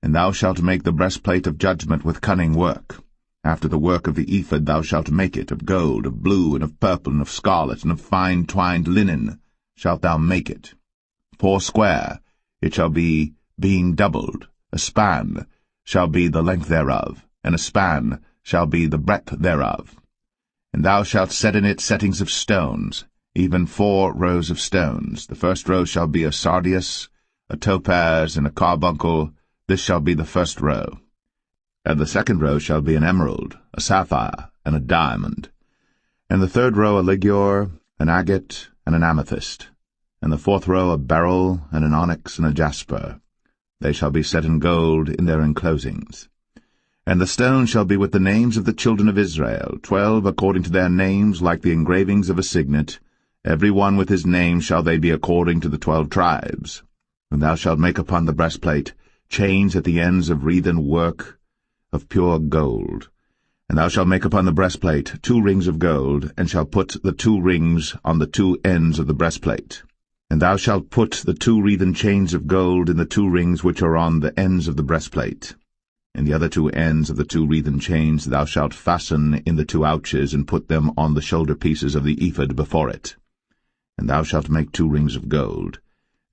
And thou shalt make the breastplate of judgment with cunning work. After the work of the ephod thou shalt make it, of gold, of blue, and of purple, and of scarlet, and of fine twined linen shalt thou make it. 4 square it shall be, being doubled. A span shall be the length thereof, and a span shall be the breadth thereof. And thou shalt set in it settings of stones, even 4 rows of stones. The first row shall be a sardius, a topaz, and a carbuncle. This shall be the first row. And the second row shall be an emerald, a sapphire, and a diamond. And the third row a ligure, an agate, and an amethyst. And the 4th row a beryl, and an onyx, and a jasper. They shall be set in gold in their enclosings. And the stones shall be with the names of the children of Israel, 12 according to their names, like the engravings of a signet. Every one with his name shall they be according to the 12 tribes. And thou shalt make upon the breastplate chains at the ends of wreathen work of pure gold. And thou shalt make upon the breastplate 2 rings of gold, and shalt put the 2 rings on the 2 ends of the breastplate. And thou shalt put the 2 wreathen chains of gold in the 2 rings which are on the ends of the breastplate. And the other 2 ends of the 2 wreathen chains thou shalt fasten in the 2 ouches, and put them on the shoulder pieces of the ephod before it. And thou shalt make 2 rings of gold,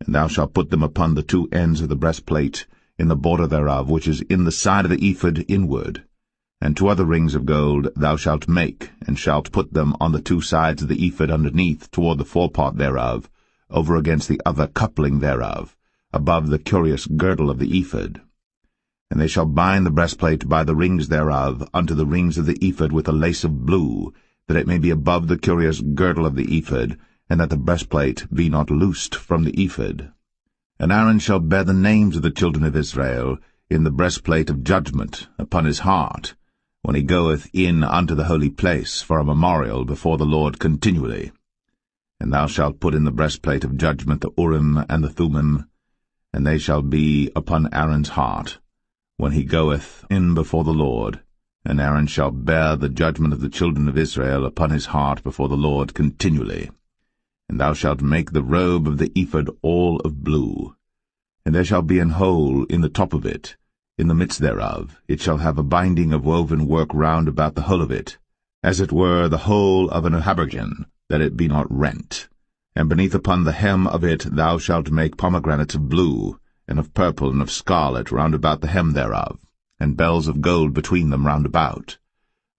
and thou shalt put them upon the 2 ends of the breastplate, in the border thereof, which is in the side of the ephod inward. And 2 other rings of gold thou shalt make, and shalt put them on the 2 sides of the ephod underneath, toward the forepart thereof, over against the other coupling thereof, above the curious girdle of the ephod. And they shall bind the breastplate by the rings thereof unto the rings of the ephod with a lace of blue, that it may be above the curious girdle of the ephod, and that the breastplate be not loosed from the ephod. And Aaron shall bear the names of the children of Israel in the breastplate of judgment upon his heart, when he goeth in unto the holy place for a memorial before the Lord continually. And thou shalt put in the breastplate of judgment the Urim and the Thummim, and they shall be upon Aaron's heart, when he goeth in before the Lord. And Aaron shall bear the judgment of the children of Israel upon his heart before the Lord continually. And thou shalt make the robe of the ephod all of blue. And there shall be an hole in the top of it, in the midst thereof. It shall have a binding of woven work round about the whole of it, as it were the whole of an habergeon, that it be not rent. And beneath upon the hem of it thou shalt make pomegranates of blue, and of purple, and of scarlet round about the hem thereof, and bells of gold between them round about.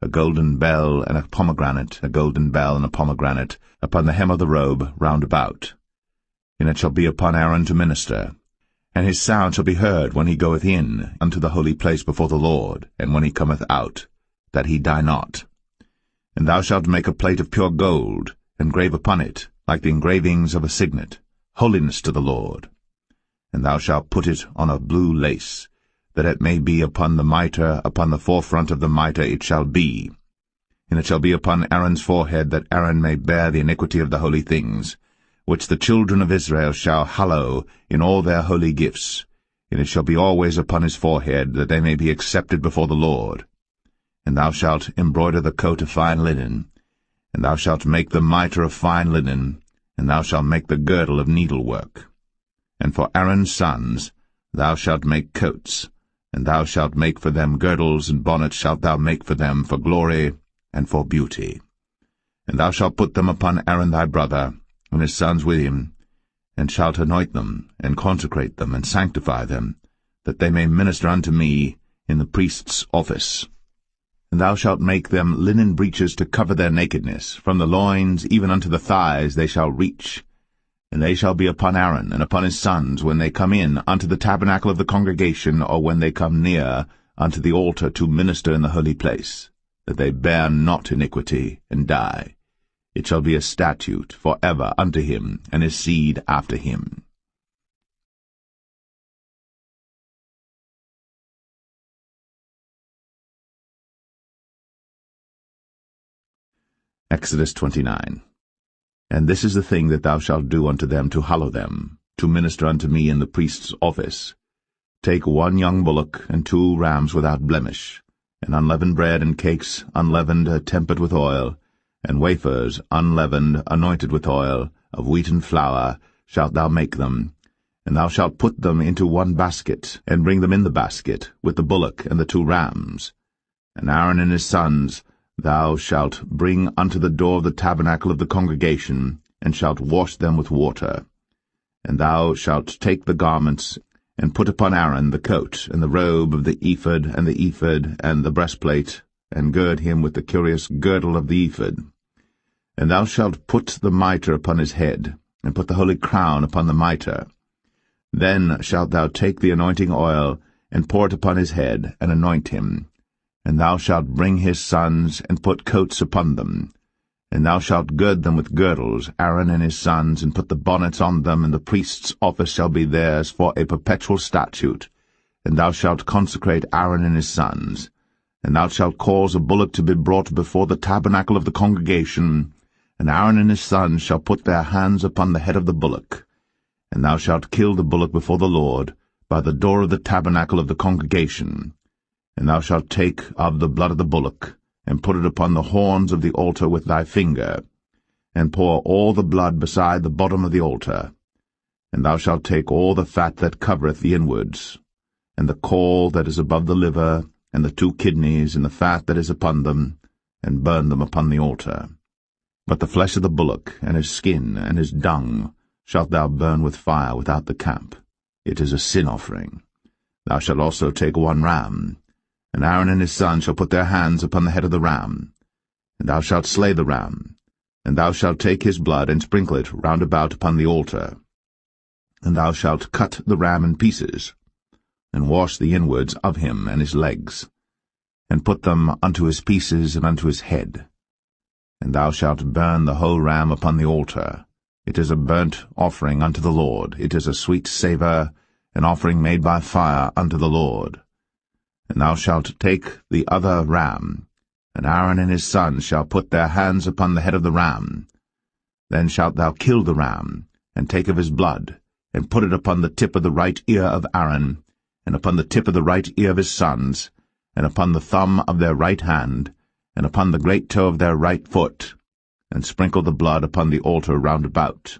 A golden bell and a pomegranate, a golden bell and a pomegranate, upon the hem of the robe round about. And it shall be upon Aaron to minister. And his sound shall be heard when he goeth in unto the holy place before the Lord, and when he cometh out, that he die not. And thou shalt make a plate of pure gold, and grave upon it, like the engravings of a signet, holiness to the Lord. And thou shalt put it on a blue lace, that it may be upon the mitre, upon the forefront of the mitre it shall be. And it shall be upon Aaron's forehead, that Aaron may bear the iniquity of the holy things, which the children of Israel shall hallow in all their holy gifts. And it shall be always upon his forehead, that they may be accepted before the Lord. And thou shalt embroider the coat of fine linen, and thou shalt make the mitre of fine linen, and thou shalt make the girdle of needlework. And for Aaron's sons thou shalt make coats, and thou shalt make for them girdles, and bonnets shalt thou make for them for glory and for beauty. And thou shalt put them upon Aaron thy brother, and his sons with him, and shalt anoint them, and consecrate them, and sanctify them, that they may minister unto me in the priest's office. And thou shalt make them linen breeches to cover their nakedness, from the loins even unto the thighs they shall reach. And they shall be upon Aaron and upon his sons when they come in unto the tabernacle of the congregation, or when they come near unto the altar to minister in the holy place, that they bear not iniquity, and die. It shall be a statute for ever unto him and his seed after him. Exodus 29. And this is the thing that thou shalt do unto them to hallow them, to minister unto me in the priest's office. Take 1 young bullock, and 2 rams without blemish, and unleavened bread and cakes unleavened tempered with oil, and wafers unleavened anointed with oil, of wheaten flour shalt thou make them. And thou shalt put them into 1 basket, and bring them in the basket, with the bullock and the 2 rams. And Aaron and his sons thou shalt bring unto the door of the tabernacle of the congregation, and shalt wash them with water. And thou shalt take the garments, and put upon Aaron the coat, and the robe of the ephod, and the breastplate, and gird him with the curious girdle of the ephod. And thou shalt put the mitre upon his head, and put the holy crown upon the mitre. Then shalt thou take the anointing oil, and pour it upon his head, and anoint him. And thou shalt bring his sons, and put coats upon them. And thou shalt gird them with girdles, Aaron and his sons, and put the bonnets on them, and the priest's office shall be theirs for a perpetual statute. And thou shalt consecrate Aaron and his sons. And thou shalt cause a bullock to be brought before the tabernacle of the congregation, and Aaron and his sons shall put their hands upon the head of the bullock. And thou shalt kill the bullock before the Lord, by the door of the tabernacle of the congregation. And thou shalt take of the blood of the bullock, and put it upon the horns of the altar with thy finger, and pour all the blood beside the bottom of the altar. And thou shalt take all the fat that covereth the inwards, and the caul that is above the liver, and the 2 kidneys, and the fat that is upon them, and burn them upon the altar. But the flesh of the bullock, and his skin, and his dung, shalt thou burn with fire without the camp. It is a sin offering. Thou shalt also take 1 ram, and Aaron and his sons shall put their hands upon the head of the ram. And thou shalt slay the ram, and thou shalt take his blood, and sprinkle it round about upon the altar. And thou shalt cut the ram in pieces, and wash the inwards of him and his legs, and put them unto his pieces and unto his head. And thou shalt burn the whole ram upon the altar, It is a burnt offering unto the Lord. It is a sweet savour, an offering made by fire unto the Lord. And thou shalt take the other ram, and Aaron and his sons shall put their hands upon the head of the ram. Then shalt thou kill the ram, and take of his blood, and put it upon the tip of the right ear of Aaron, and upon the tip of the right ear of his sons, and upon the thumb of their right hand, and upon the great toe of their right foot, and sprinkle the blood upon the altar round about.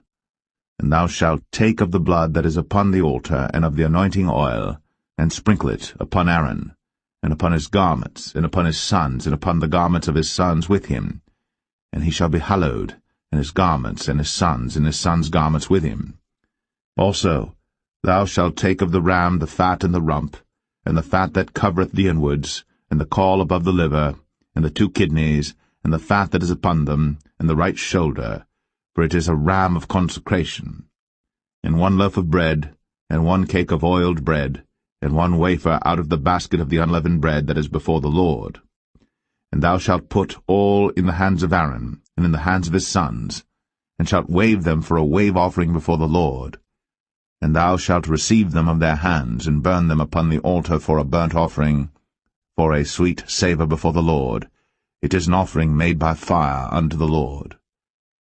And thou shalt take of the blood that is upon the altar, and of the anointing oil, and sprinkle it upon Aaron, and upon his garments, and upon his sons, and upon the garments of his sons with him. And he shall be hallowed, and his garments, and his sons' garments with him. Also thou shalt take of the ram the fat and the rump, and the fat that covereth the inwards, and the caul above the liver, and the 2 kidneys, and the fat that is upon them, and the right shoulder, for it is a ram of consecration. And 1 loaf of bread, and 1 cake of oiled bread, and 1 wafer out of the basket of the unleavened bread that is before the Lord. And thou shalt put all in the hands of Aaron, and in the hands of his sons, and shalt wave them for a wave offering before the Lord. And thou shalt receive them of their hands, and burn them upon the altar for a burnt offering, for a sweet savour before the Lord. It is an offering made by fire unto the Lord.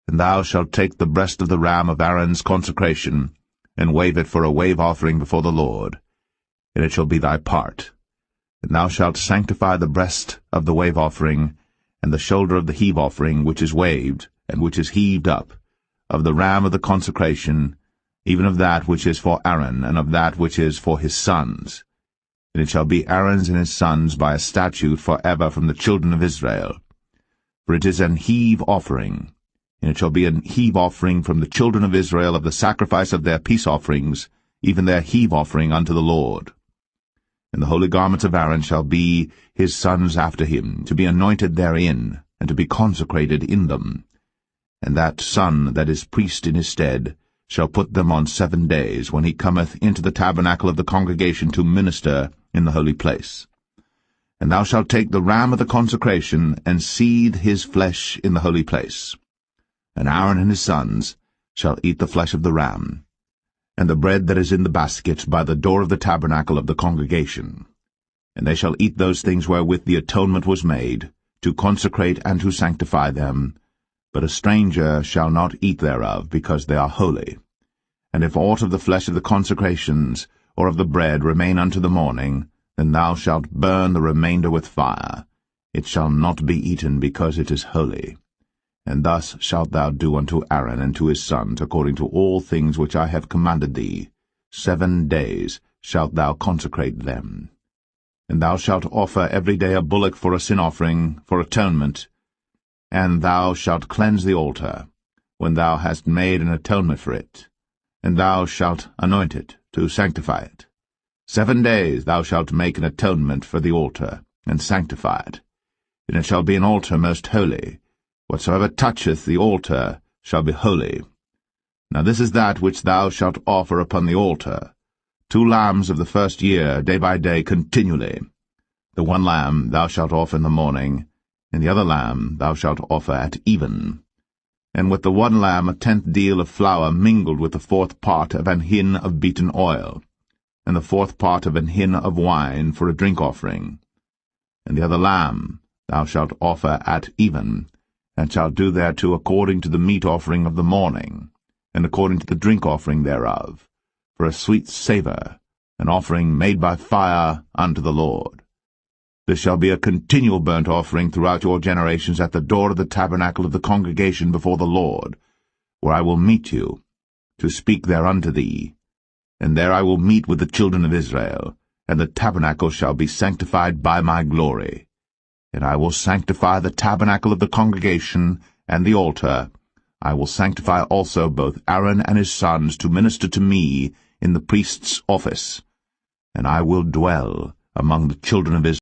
And thou shalt take the breast of the ram of Aaron's consecration, and wave it for a wave offering before the Lord, and it shall be thy part. And thou shalt sanctify the breast of the wave offering, and the shoulder of the heave offering which is waved, and which is heaved up, of the ram of the consecration, even of that which is for Aaron, and of that which is for his sons. And it shall be Aaron's and his sons by a statute for ever from the children of Israel. For it is an heave offering, and it shall be an heave offering from the children of Israel of the sacrifice of their peace offerings, even their heave offering unto the Lord. And the holy garments of Aaron shall be his sons after him, to be anointed therein, and to be consecrated in them. And that son that is priest in his stead shall put them on 7 days, when he cometh into the tabernacle of the congregation to minister in the holy place. And thou shalt take the ram of the consecration, and seethe his flesh in the holy place. And Aaron and his sons shall eat the flesh of the ram, and the bread that is in the basket by the door of the tabernacle of the congregation. And they shall eat those things wherewith the atonement was made, to consecrate and to sanctify them, but a stranger shall not eat thereof, because they are holy. And if aught of the flesh of the consecrations, or of the bread, remain unto the morning, then thou shalt burn the remainder with fire. It shall not be eaten, because it is holy. And thus shalt thou do unto Aaron and to his sons, according to all things which I have commanded thee. 7 days shalt thou consecrate them. And thou shalt offer every day a bullock for a sin offering, for atonement, and thou shalt cleanse the altar, when thou hast made an atonement for it, and thou shalt anoint it, to sanctify it. 7 days thou shalt make an atonement for the altar, and sanctify it. And it shall be an altar most holy. Whatsoever toucheth the altar shall be holy. Now this is that which thou shalt offer upon the altar: 2 lambs of the first year, day by day, continually. The 1 lamb thou shalt offer in the morning, and the other lamb thou shalt offer at even. And with the 1 lamb 1/10 deal of flour mingled with the 4th part of an hin of beaten oil, and the 4th part of an hin of wine for a drink offering. And the other lamb thou shalt offer at even, and shalt do thereto according to the meat offering of the morning, and according to the drink offering thereof, for a sweet savour, an offering made by fire unto the Lord. This shall be a continual burnt offering throughout your generations at the door of the tabernacle of the congregation before the Lord, where I will meet you, to speak there unto thee. And there I will meet with the children of Israel, and the tabernacle shall be sanctified by my glory. And I will sanctify the tabernacle of the congregation and the altar. I will sanctify also both Aaron and his sons to minister to me in the priest's office. And I will dwell among the children of Israel.